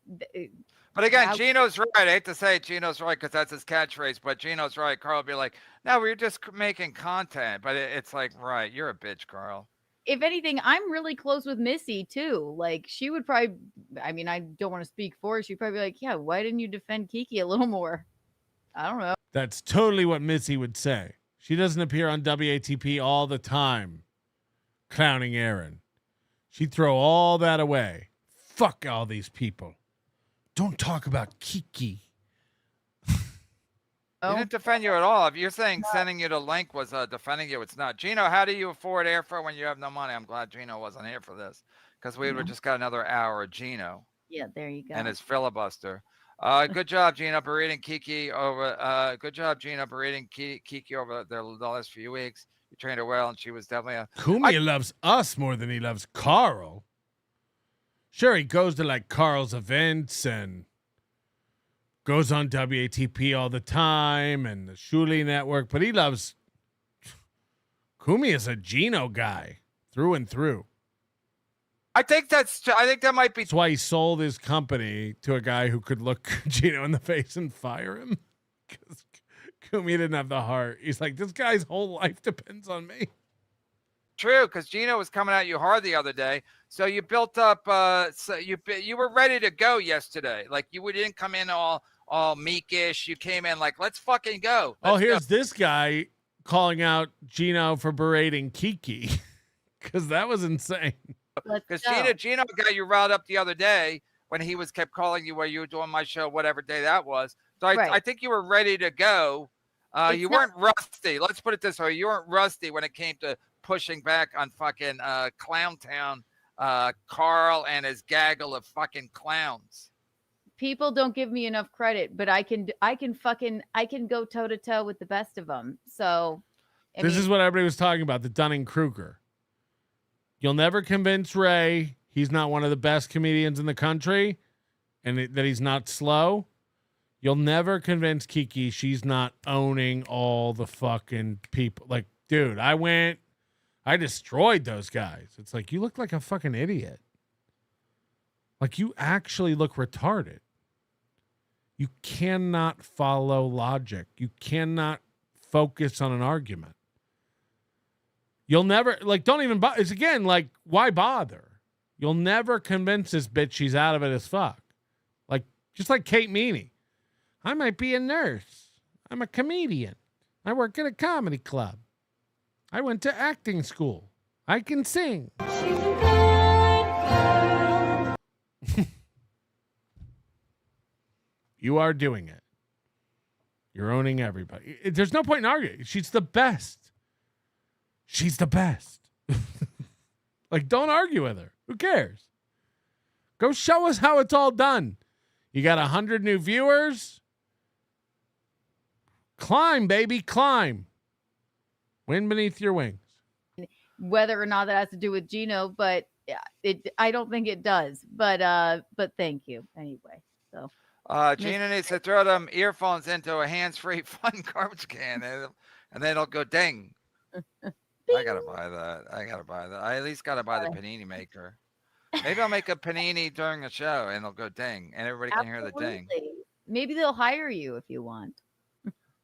again, Geno's right. I hate to say it, Geno's right because that's his catchphrase. But Geno's right. Carl will be like, "No, we're just making content." But it's like, right, you're a bitch, Carl. If anything, I'm really close with Missy too. Like she would probably, I mean, I don't want to speak for her. She'd probably be like, yeah, why didn't you defend Kiki a little more? I don't know. That's totally what Missy would say. She doesn't appear on WATP all the time, clowning Aaron. She'd throw all that away. Fuck all these people. Don't talk about Kiki. He didn't defend you at all. If you're saying sending you the link was defending you, it's not. Geno, how do you afford airfare when you have no money? I'm glad Geno wasn't here for this because we would just got another hour of Geno. Yeah, there you go. And his filibuster. Good job, Geno, berating Kiki over. Good job, Geno, berating Kiki over the last few weeks. You trained her well, and she was definitely a. Kumia loves us more than he loves Carl. Sure, he goes to like Carl's events and goes on WATP all the time and the Shuli Network, but he loves Kumia's a Geno guy through and through. I think that might be. That's why he sold his company to a guy who could look Geno in the face and fire him. Because Kumia didn't have the heart. He's like, this guy's whole life depends on me. True, because Geno was coming at you hard the other day. So you built up. So you were ready to go yesterday. Like you didn't come in all meekish. You came in like, let's fucking go. Here's this guy calling out Geno for berating Kiki because that was insane. Because Geno got you riled up the other day when he kept calling you while you were doing my show, whatever day that was. So I think you were ready to go. You weren't rusty. Let's put it this way: you weren't rusty when it came to pushing back on fucking Clowntown, Carl and his gaggle of fucking clowns. People don't give me enough credit, but I can go toe to toe with the best of them. So this is what everybody was talking about, the Dunning-Kruger. You'll never convince Ray he's not one of the best comedians in the country and that he's not slow. You'll never convince Kiki she's not owning all the fucking people. Like Dude, I destroyed those guys. It's like, you look like a fucking idiot. Like, you actually look retarded. You cannot follow logic. You cannot focus on an argument. You'll never, like, don't even bother. It's again, like, why bother? You'll never convince this bitch she's out of it as fuck. Like, just like Kate Meany. I might be a nurse. I'm a comedian. I work at a comedy club. I went to acting school. I can sing. You are doing it. You're owning everybody. There's no point in arguing. She's the best. She's the best. Like, don't argue with her. Who cares? Go show us how it's all done. You got 100 new viewers. Climb, baby, climb. Wind beneath your wings. Whether or not that has to do with Geno, but I don't think it does. But thank you anyway. So Gina needs to throw them earphones into a hands-free fun garbage can, and then it'll go ding. I gotta buy that. I at least gotta buy the panini maker. Maybe I'll make a panini during the show, and it'll go ding, and everybody can hear the ding. Maybe they'll hire you if you want.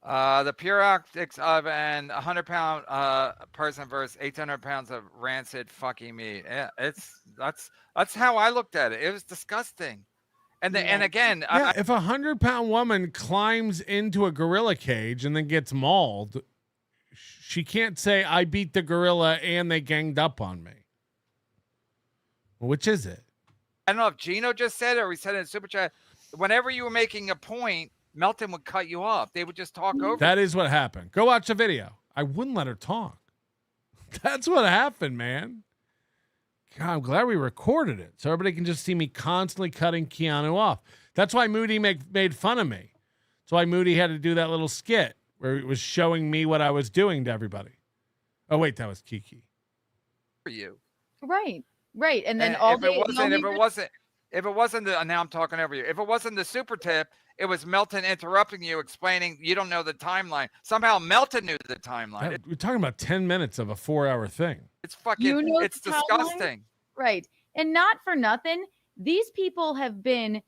The pure optics of an 100-pound person versus 800 pounds of rancid fucking meat. Yeah, that's how I looked at it. It was disgusting. And again, yeah, if a 100-pound woman climbs into a gorilla cage and then gets mauled, she can't say, I beat the gorilla and they ganged up on me. Which is it? I don't know if Geno just said it or he said it in Super Chat. Whenever you were making a point, Melton would cut you off. They would just talk over. That is what happened. Go watch the video. I wouldn't let her talk. That's what happened, man. God, I'm glad we recorded it so everybody can just see me constantly cutting Keanu off. That's why Moody made fun of me. That's why Moody had to do that little skit where it was showing me what I was doing to everybody. Oh, wait, that was Kiki. For you. Right. And then if it wasn't now I'm talking over you. If it wasn't the super tip, it was Melton interrupting you, explaining you don't know the timeline. Somehow Melton knew the timeline. We're talking about 10 minutes of a 4-hour thing. It's fucking, it's disgusting. Right. And not for nothing, these people have been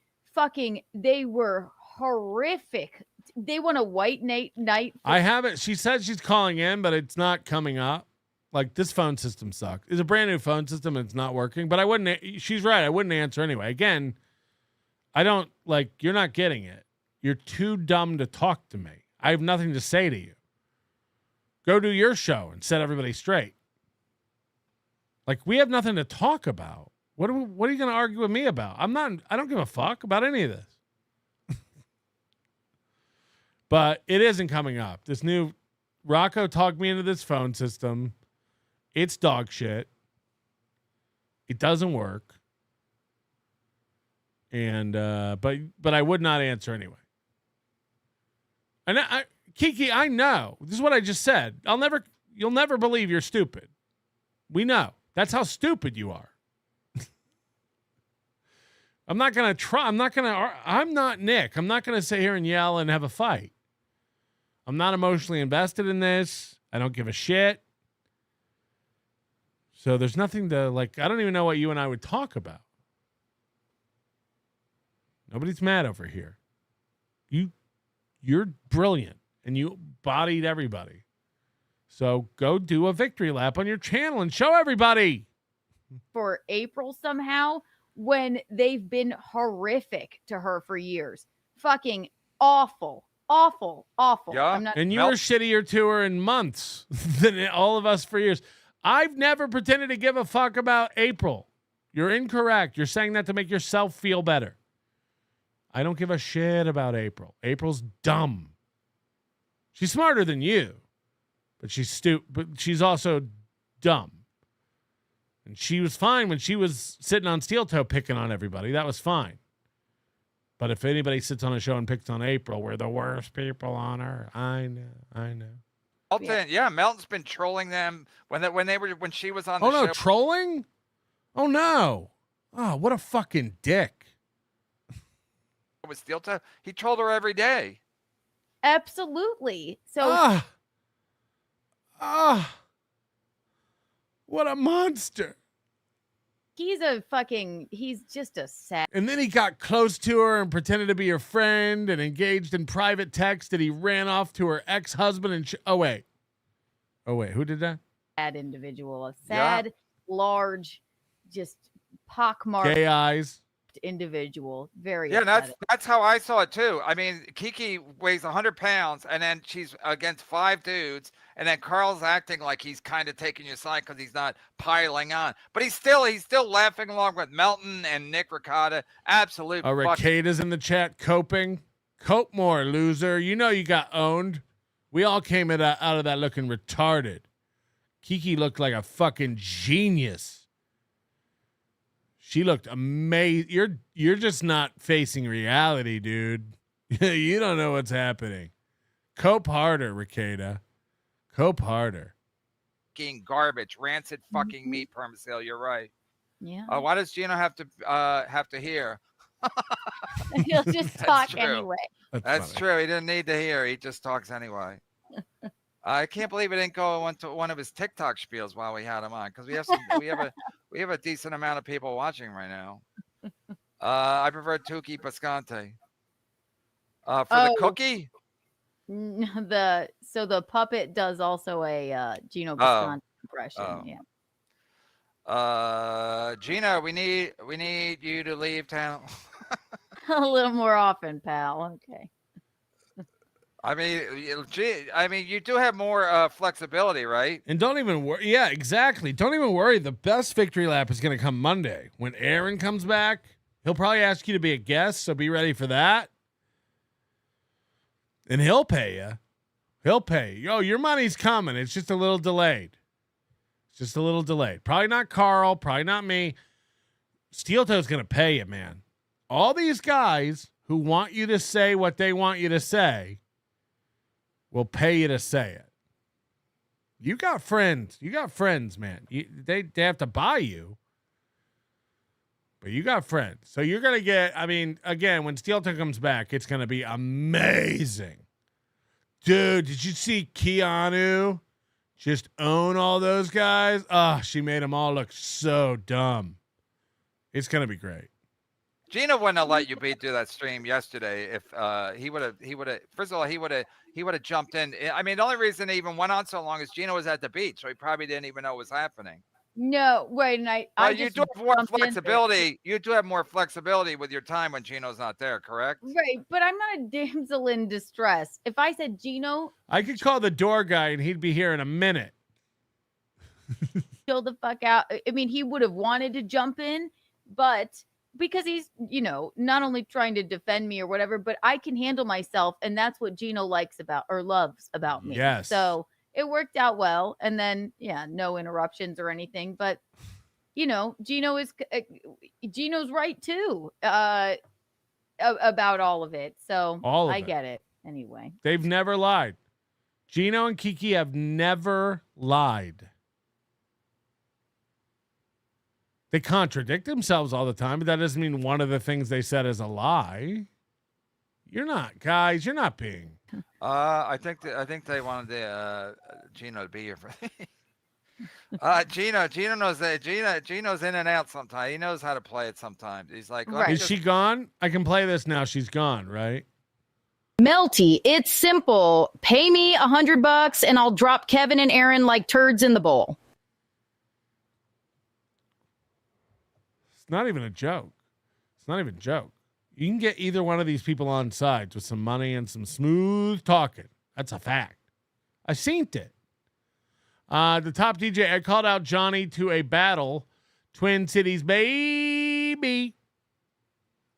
they were horrific. They want a white night. I haven't. She said she's calling in, but it's not coming up. Like, this phone system sucks. It's a brand new phone system and it's not working, but I wouldn't. She's right. I wouldn't answer anyway. Again, I don't you're not getting it. You're too dumb to talk to me. I have nothing to say to you. Go do your show and set everybody straight. Like, we have nothing to talk about. What are you going to argue with me about? I don't give a fuck about any of this. But it isn't coming up. This new Rocco talked me into this phone system. It's dog shit. It doesn't work. And but I would not answer anyway. And Kiki, I know. This is what I just said. You'll never believe you're stupid. We know. That's how stupid you are. I'm not Nick. I'm not going to sit here and yell and have a fight. I'm not emotionally invested in this. I don't give a shit. So there's nothing to I don't even know what you and I would talk about. Nobody's mad over here. You're brilliant and you bodied everybody. So go do a victory lap on your channel and show everybody. For April somehow, when they've been horrific to her for years. Fucking awful. Yeah. And you were shittier to her in months than all of us for years. I've never pretended to give a fuck about April. You're incorrect. You're saying that to make yourself feel better. I don't give a shit about April. April's dumb. She's smarter than you, but she's stupid. But she's also dumb. And she was fine when she was sitting on Steel Toe picking on everybody. That was fine. But if anybody sits on a show and picks on April, we're the worst people on her. I know. Melton, yeah, Melton's been trolling them when she was on the show. Oh no, trolling? Oh no. Oh, what a fucking dick. With Steel Toe, he trolled her every day. Absolutely. So Ah, what a monster. He's just a sad. And then he got close to her and pretended to be her friend and engaged in private text, and he ran off to her ex-husband and oh wait, who did that? Sad individual, a sad, large, just pockmarked Gay eyes individual. Very Yeah, upsetting. that's how I saw it too. I mean, Kiki weighs 100 pounds, and then she's against 5 dudes, and then Carl's acting like he's kind of taking your side because he's not piling on, but he's still laughing along with Melton and Nick Ricotta. Absolute. Ricotta's in the chat coping. Cope more, loser. You know you got owned. We all came out of that looking retarded. Kiki looked like a fucking genius. She looked amazing. You're just not facing reality, dude. You don't know what's happening. Cope harder, Ricotta. Cope harder. Fucking garbage, rancid fucking meat permacil. You're right. Yeah. Why does Geno have to hear? He'll just talk anyway. That's true. He didn't need to hear. He just talks anyway. I can't believe it didn't go into one of his TikTok spiels while we had him on, because we have a decent amount of people watching right now. I prefer Tuki Bisconte. For the cookie. The puppet does also a Geno Bisconte impression. Yeah. Geno, we need you to leave town. A little more often, pal. Okay. I mean, you do have more flexibility, right? And don't even worry. Yeah, exactly. Don't even worry. The best victory lap is going to come Monday. When Aaron comes back, he'll probably ask you to be a guest, so be ready for that. And he'll pay you. He'll pay you. Oh, your money's coming. It's just a little delayed. Probably not Carl. Probably not me. Steel Toe's going to pay you, man. All these guys who want you to say what they want you to say will pay you to say it. You got friends. Man. They have to buy you. But you got friends. So you're going to get, I mean, again, when Steel Toe comes back, it's going to be amazing. Dude, did you see Keanu just own all those guys? Oh, she made them all look so dumb. It's going to be great. Geno wouldn't have let you beat through that stream yesterday if he would have. First of all, he would have jumped in. I mean, the only reason he even went on so long is Geno was at the beach, so he probably didn't even know what was happening. No, wait, and I you do have more flexibility. You do have more flexibility with your time when Geno's not there, correct? Right, but I'm not a damsel in distress. If I said Geno, I could call the door guy and he'd be here in a minute. chill the fuck out. I mean, he would have wanted to jump in, but because he's, not only trying to defend me or whatever, but I can handle myself, and that's what Geno likes about or loves about me. Yes. So it worked out well, and then no interruptions or anything. But Geno's right too about all of it. So I get it anyway. They've never lied. Geno and Kiki have never lied. They contradict themselves all the time, but that doesn't mean one of the things they said is a lie. You're not being. I think they wanted Geno to be here for. Geno knows that. Geno's in and out sometimes. He knows how to play it sometimes. He's like, Is she gone? I can play this now. She's gone, right? Melty, it's simple. Pay me $100 and I'll drop Kevin and Aaron like turds in the bowl. It's not even a joke. You can get either one of these people on sides with some money and some smooth talking. That's a fact. I seen it. The top DJ, I called out Johnny to a battle. Twin Cities, baby.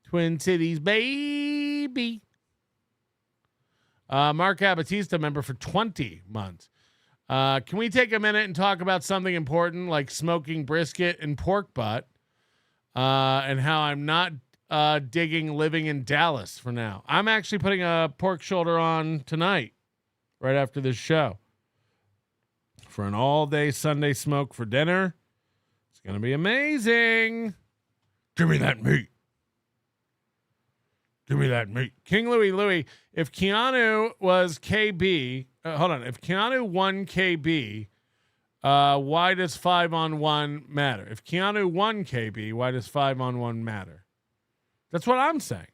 Twin Cities, baby. Mark Abatista, member for 20 months. Can we take a minute and talk about something important like smoking brisket and pork butt? And how I'm not digging living in Dallas for now. I'm actually putting a pork shoulder on tonight, right after this show, for an all-day Sunday smoke for dinner. It's going to be amazing. Give me that meat. King Louie, if Keanu was KB, hold on. If Keanu won KB, why does 5-on-1 matter? If Keanu won KB, why does 5-on-1 matter? That's what I'm saying.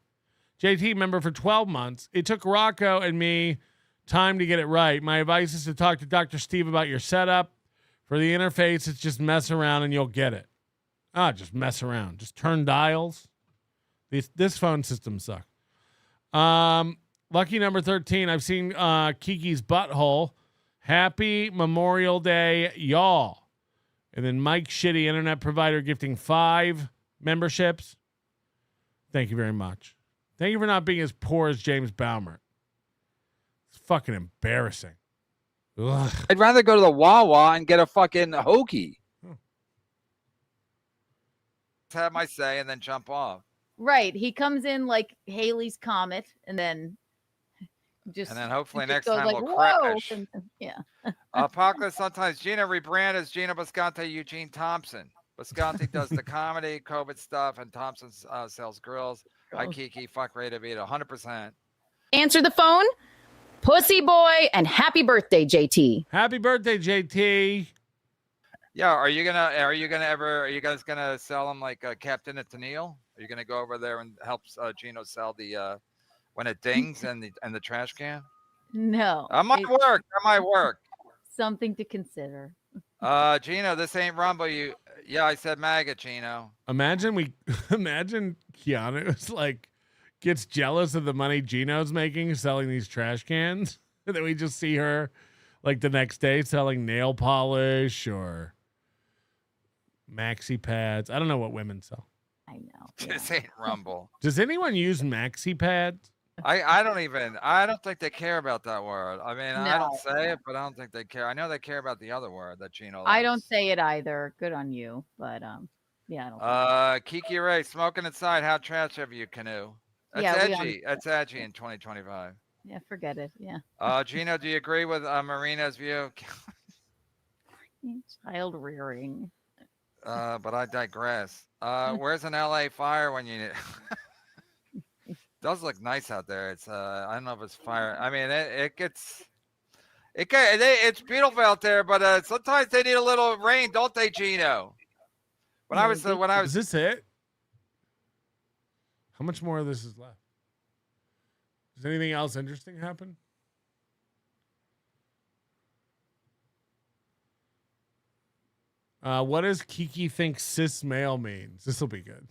JT, member for 12 months. It took Rocco and me time to get it right. My advice is to talk to Dr. Steve about your setup. For the interface, it's just mess around and you'll get it. Just mess around. Just turn dials. This phone system sucks. Lucky number 13. I've seen Kiki's butthole. Happy Memorial Day, y'all. And then Mike Shitty, internet provider, gifting 5 memberships. Thank you very much. Thank you for not being as poor as James Baumert. It's fucking embarrassing. Ugh. I'd rather go to the Wawa and get a fucking hoagie. Have my say and then jump off. Right. He comes in like Haley's Comet and then hopefully just next goes time like, we'll whoa. crash. Yeah. Apocalypse sometimes Gina rebrand as Geno Bisconte, Eugene Thompson. Bisconte does the comedy, COVID stuff, and Thompson sells grills. Hi, Kiki. Fuck Ray DeVito. 100%. Answer the phone. Pussy boy, and happy birthday, JT. Happy birthday, JT. Yeah, are you guys gonna sell him like Captain at Tennille? Are you gonna go over there and help Gino sell the when it dings and the trash can? No. That might work. Something to consider. Gino, this ain't Rumble. Yeah, I said MAGA, Gino. Imagine Keanu like gets jealous of the money Gino's making selling these trash cans. And then we just see her like the next day selling nail polish or maxi pads. I don't know what women sell. I know. This ain't Rumble. Does anyone use maxi pads? I don't think they care about that word. I mean, I don't say it, but I don't think they care. I know they care about the other word that Gino likes. I don't say it either. Good on you. But yeah, I don't Kiki Ray, smoking inside. How trash have you, Canoe? That's edgy. That's edgy in 2025. Yeah, forget it. Yeah. Gino, do you agree with Marina's view? Child rearing. But I digress. Where's an LA fire when you does look nice out there. It's I don't know if it's fire. I mean it's beautiful out there, but sometimes they need a little rain, don't they, Gino? Is this it? How much more of this is left? Does anything else interesting happen? What does Kiki think cis male means? This will be good.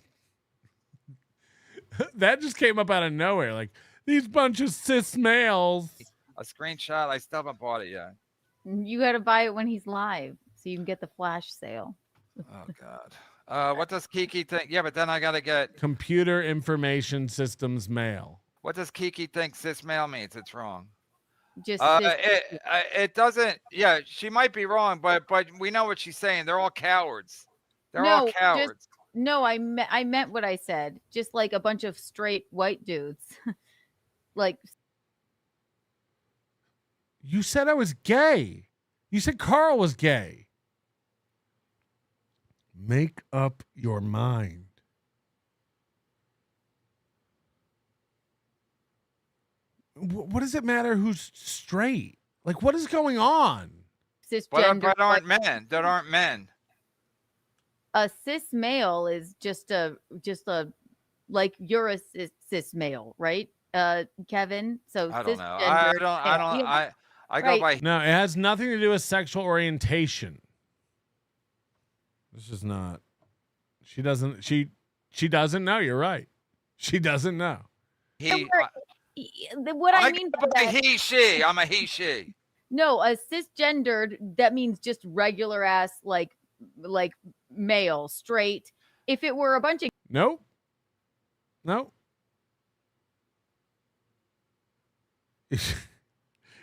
That just came up out of nowhere. Like, these bunch of cis males. A screenshot. I still haven't bought it yet. You got to buy it when he's live so you can get the flash sale. Oh, God. What does Kiki think? Yeah, but then I got to get computer information systems male. What does Kiki think cis male means? It's wrong. Just it doesn't. Yeah, she might be wrong, but we know what she's saying. They're all cowards. They're all cowards. I meant what I said. Just like a bunch of straight white dudes. Like, you said I was gay. You said Carl was gay. Make up your mind. What does it matter who's straight? Like, what is going on? Cisgender, but aren't men. That aren't men. A cis male is just a like you're a cis male, right, Kevin? So I don't know. I go by. No, it has nothing to do with sexual orientation. This is not. She doesn't know. You're right. She doesn't know. What I mean by that, he, she. I'm a he, she. No, a cisgendered, that means just regular ass, like male, straight. If it were a bunch of Nope.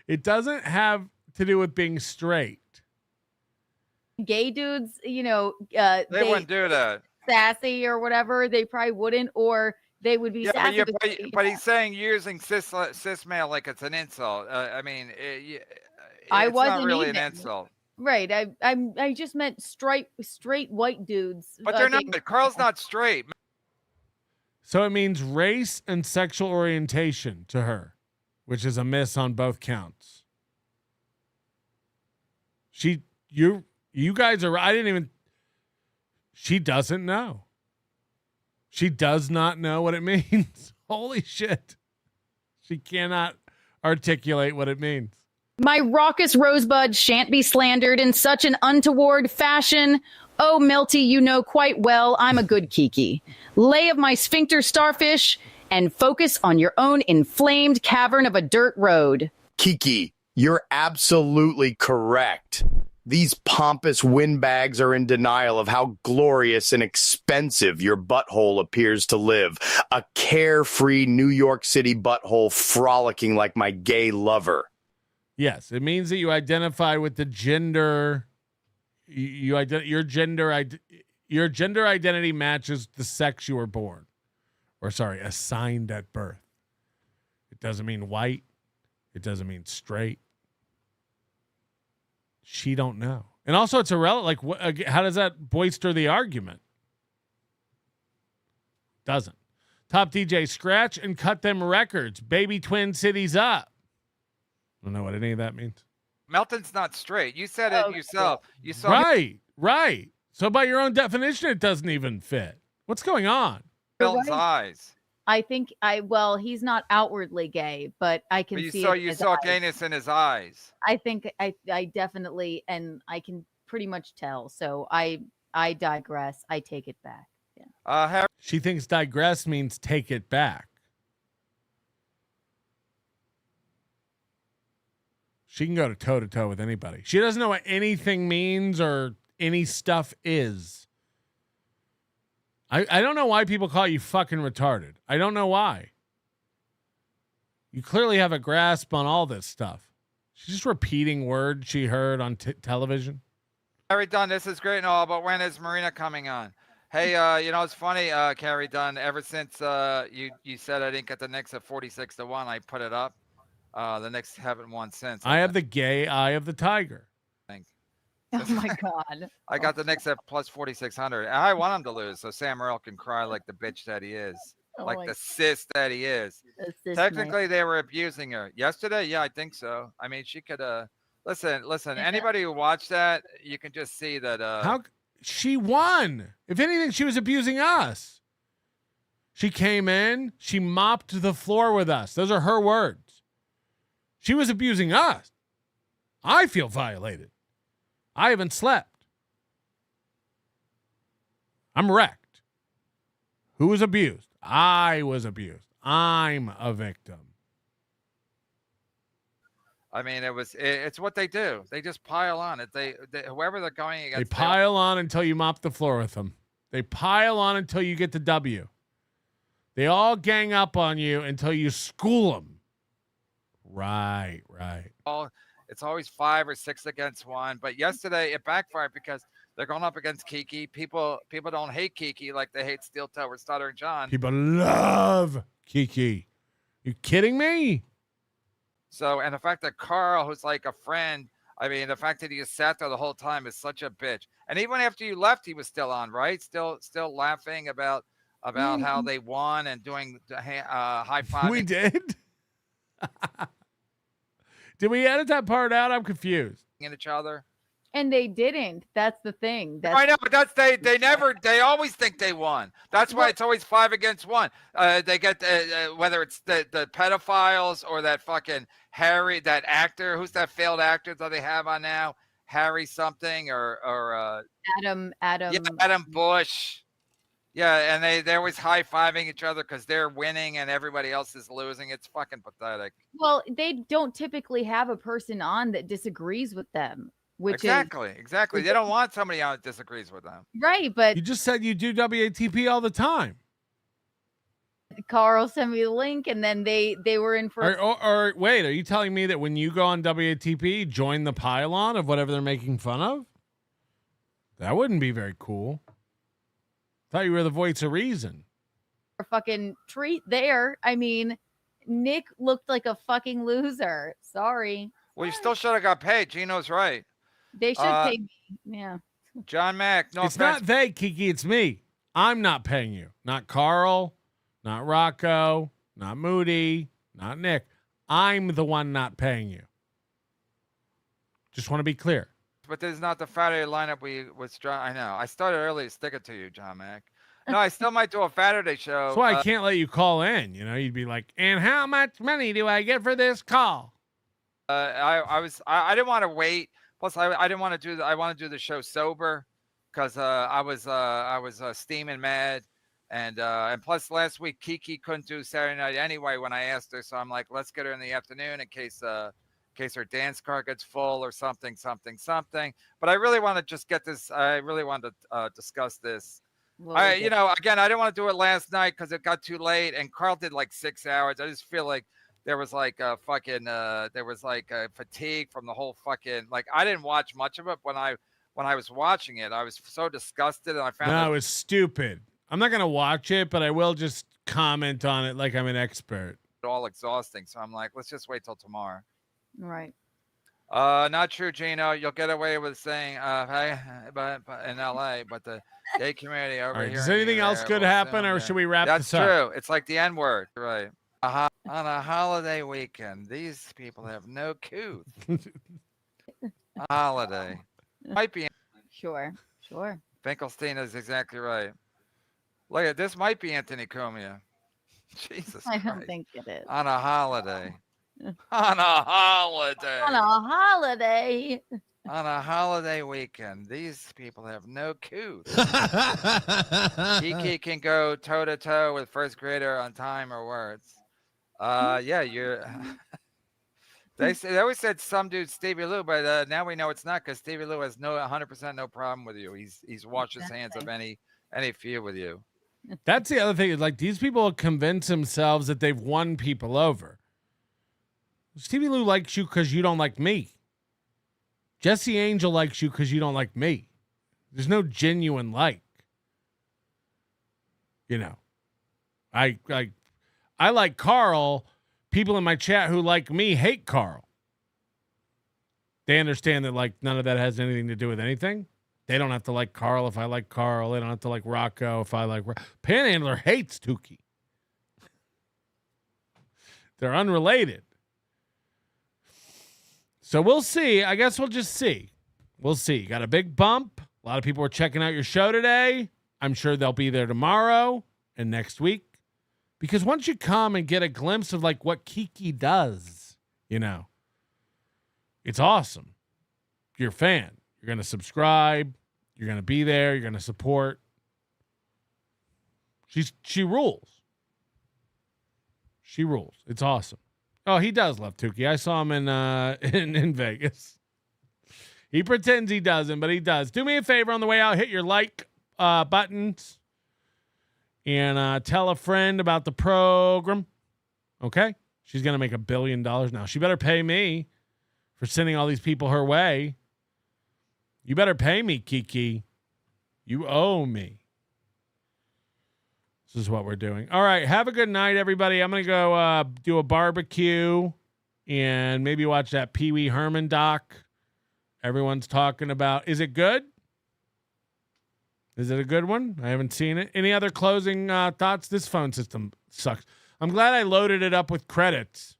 It doesn't have to do with being straight. Gay dudes, they wouldn't do that. Sassy or whatever, they probably wouldn't, or they would be sassy. But he's saying using cis male like it's an insult. I mean, it's wasn't not really even an insult. Right. I just meant straight white dudes. But they're not. Carl's not straight. So it means race and sexual orientation to her, which is a miss on both counts. You guys are. I didn't even. She doesn't know. She does not know what it means. Holy shit. She cannot articulate what it means. My raucous rosebud shan't be slandered in such an untoward fashion. Oh, Melty, you know quite well I'm a good Kiki. Lay of my sphincter starfish and focus on your own inflamed cavern of a dirt road. Kiki, you're absolutely correct. These pompous windbags are in denial of how glorious and expensive your butthole appears to live. A carefree New York City butthole frolicking like my gay lover. Yes, it means that you identify with the gender. Your gender identity matches the sex you were born, or assigned at birth. It doesn't mean white. It doesn't mean straight. She don't know, and also it's irrelevant. Like, how does that bolster the argument? Doesn't. Top DJ, scratch and cut them records. Baby Twin Cities up. I don't know what any of that means. Melton's not straight. You said it yourself. You saw Right. So by your own definition, it doesn't even fit. What's going on? Melton's eyes. I think he's not outwardly gay, but I can see you saw gayness in his eyes. I think I definitely, and I can pretty much tell. So I digress. I take it back. Yeah. She thinks digress means take it back. She can go to toe with anybody. She doesn't know what anything means or any stuff is. I don't know why people call you fucking retarded. I don't know why. You clearly have a grasp on all this stuff. She's just repeating words she heard on television. Carrie Dunn, this is great and all, but when is Marina coming on? Hey, it's funny, Carrie Dunn, ever since you said I didn't get the Knicks at 46-1, I put it up. The Knicks haven't won since. I have the gay eye of the tiger. Oh my God. I got the Knicks at plus 4,600. And I want him to lose so Sam Merrill can cry like the bitch that he is. Like the cis that he is. Technically, they were abusing her. Yesterday? Yeah, I think so. I mean, she could listen, anybody who watched that, you can just see that how she won. If anything, she was abusing us. She came in, she mopped the floor with us. Those are her words. She was abusing us. I feel violated. I haven't slept. I'm wrecked. Who was abused? I was abused. I'm a victim. I mean, it's what they do. They just pile on it. They whoever they're going against. They pile on until you mop the floor with them. They pile on until you get the W. They all gang up on you until you school them. Right. It's always 5 or 6 against 1. But yesterday it backfired because they're going up against Kiki. People don't hate Kiki like they hate Steel Toe or Stuttering John. People love Kiki. You kidding me? So, and the fact that Carl, who's like a friend, I mean, the fact that he just sat there the whole time is such a bitch. And even after you left, he was still on, right? Still laughing about how they won and doing high five. We did. Did we edit that part out? I'm confused. In each other. And they didn't. That's the thing. I know, but they always think they won. That's why it's always 5 against 1. They get whether it's the pedophiles or that fucking Harry, that actor. Who's that failed actor that they have on now? Harry something or Adam. Yeah, Adam Bush. Yeah, and they're always high-fiving each other because they're winning and everybody else is losing. It's fucking pathetic. Well, they don't typically have a person on that disagrees with them, which exactly. They don't want somebody on that disagrees with them. Right, but you just said you do WATP all the time. Carl sent me the link, and then they were in for. Or wait, are you telling me that when you go on WATP, join the pylon of whatever they're making fun of? That wouldn't be very cool. Thought you were the voice of reason. A fucking treat there. I mean, Nick looked like a fucking loser. Sorry. Well, you still should have got paid. Gino's right. They should pay me. Yeah. John Mack. No, it's not they, Kiki. It's me. I'm not paying you. Not Carl. Not Rocco. Not Moody. Not Nick. I'm the one not paying you. Just want to be clear. But this is not the Saturday lineup we was trying. I know. I started early to stick it to you, John Mac. No, I still might do a Saturday show. That's why I can't let you call in. You know, you'd be like, and how much money do I get for this call? I didn't want to wait. Plus, I didn't want to do. I want to do the show sober, because I was steaming mad, and plus last week Kiki couldn't do Saturday night anyway when I asked her. So I'm like, let's get her in the afternoon in case her dance card gets full or something. But I really want to just get this. I really want to discuss this. Again, I didn't want to do it last night because it got too late, and Carl did like 6 hours. I just feel like there was like a fatigue from the whole fucking, like, I didn't watch much of it. When I was watching it, I was so disgusted, and I found it was stupid. I'm not gonna watch it, but I will just comment on it like I'm an expert. All exhausting. So I'm like, let's just wait till tomorrow. Right. Not true, Geno. You'll get away with saying, hey, but in LA, but the gay community over here. Does anything else good happen, or should we wrap this up? That's true. It's like the N-word, right? On a holiday weekend, these people have no couth. Holiday. Might be. Sure. Finkelstein is exactly right. Look at this. Might be Anthony Comia. Jesus I Christ. don't think it is. On a holiday. On a holiday. On a holiday. On a holiday weekend, these people have no couth. Kiki can go toe to toe with first grader on time or words. Yeah, you're. They always said some dude Stevie Lou, but now we know it's not, because Stevie Lou has 100% no problem with you. He's washed his hands of any feud with you. That's the other thing. Is like, these people convince themselves that they've won people over. Stevie Lou likes you because you don't like me. Jesse Angel likes you because you don't like me. There's no genuine like. You know, I like Carl. People in my chat who like me hate Carl. They understand that, like, none of that has anything to do with anything. They don't have to like Carl if I like Carl. They don't have to like Rocco if I like Panhandler hates Tukey. They're unrelated. So we'll see. I guess we'll just see. We'll see. You got a big bump. A lot of people are checking out your show today. I'm sure they'll be there tomorrow and next week. Because once you come and get a glimpse of like what Kiki does, you know, it's awesome. You're a fan. You're going to subscribe. You're going to be there. You're going to support. She rules. She rules. It's awesome. Oh, he does love Tukey. I saw him in Vegas. He pretends he doesn't, but he does. Do me a favor on the way out. Hit your like buttons. And tell a friend about the program. Okay? She's going to make $1 billion now. She better pay me for sending all these people her way. You better pay me, Kiki. You owe me. This is what we're doing. All right. Have a good night, everybody. I'm going to go do a barbecue and maybe watch that Pee Wee Herman doc everyone's talking about. Is it good? Is it a good one? I haven't seen it. Any other closing thoughts? This phone system sucks. I'm glad I loaded it up with credits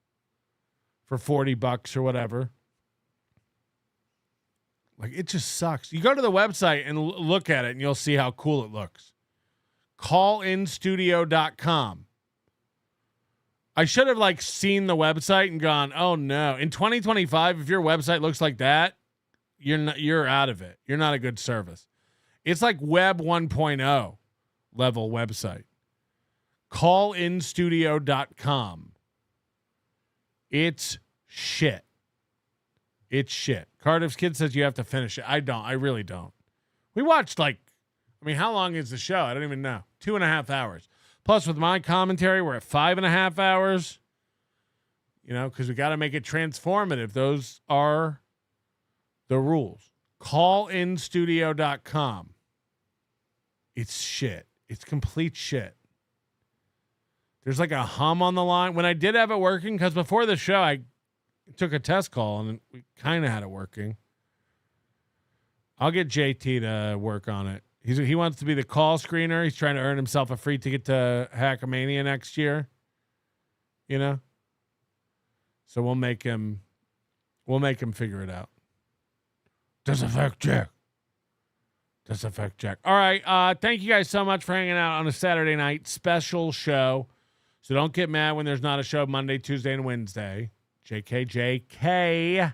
for $40 or whatever. Like, it just sucks. You go to the website and look at it, and you'll see how cool it looks. callinstudio.com. I should have like seen the website and gone, oh no. In 2025, if your website looks like that, you're out of it. You're not a good service. It's like Web 1.0 level website. Callinstudio.com. It's shit. It's shit. Cardiff's kid says you have to finish it. I don't. I really don't. We watched how long is the show? I don't even know. 2.5 hours. Plus, with my commentary, we're at 5.5 hours. You know, because we got to make it transformative. Those are the rules. Callinstudio.com. It's shit. It's complete shit. There's like a hum on the line. When I did have it working, because before the show, I took a test call and we kind of had it working. I'll get JT to work on it. He wants to be the call screener. He's trying to earn himself a free ticket to Hackamania next year. You know? So we'll make him figure it out. Disinfect check. Disinfect check. All right. Thank you guys so much for hanging out on a Saturday night special show. So don't get mad when there's not a show Monday, Tuesday, and Wednesday. JK.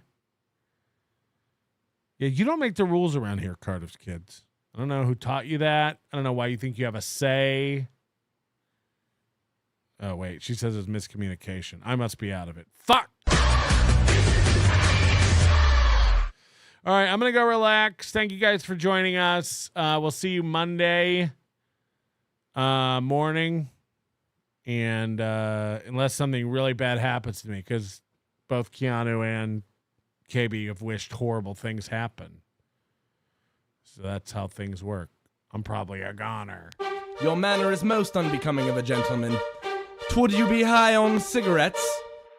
Yeah, you don't make the rules around here, Cardiff's kids. I don't know who taught you that. I don't know why you think you have a say. Oh, wait. She says it's miscommunication. I must be out of it. Fuck. All right, I'm going to go relax. Thank you guys for joining us. We'll see you Monday morning. And unless something really bad happens to me, because both Keanu and KB have wished horrible things happen. So that's how things work. I'm probably a goner. Your manner is most unbecoming of a gentleman. Would you be high on cigarettes?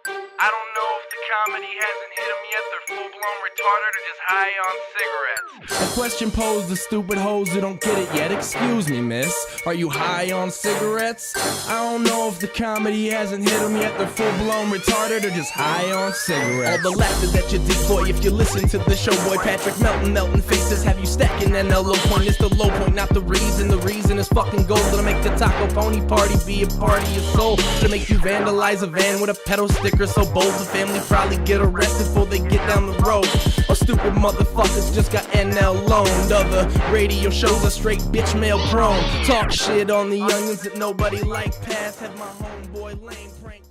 I don't know if the comedy hasn't hit them yet. They're full-blown retarded or just high on cigarettes. A question posed to stupid hoes who don't get it yet. Excuse me, miss. Are you high on cigarettes? I don't know if the comedy hasn't hit them yet. They're full-blown retarded or just high on cigarettes. All the laughter that you did, boy, if you listen to the show, boy, Patrick Melton faces have you stacking an low point. It's the low point, not the reason. The reason is fucking gold. Gonna make the taco pony party be a party of soul. To make you vandalize a van with a pedal sticker so bold. The family probably get arrested before they get down the road. Or stupid motherfuckers just got NL loaned. Other radio shows are straight bitch mail prone. Talk shit on the onions that nobody like past. Have my homeboy lame prank.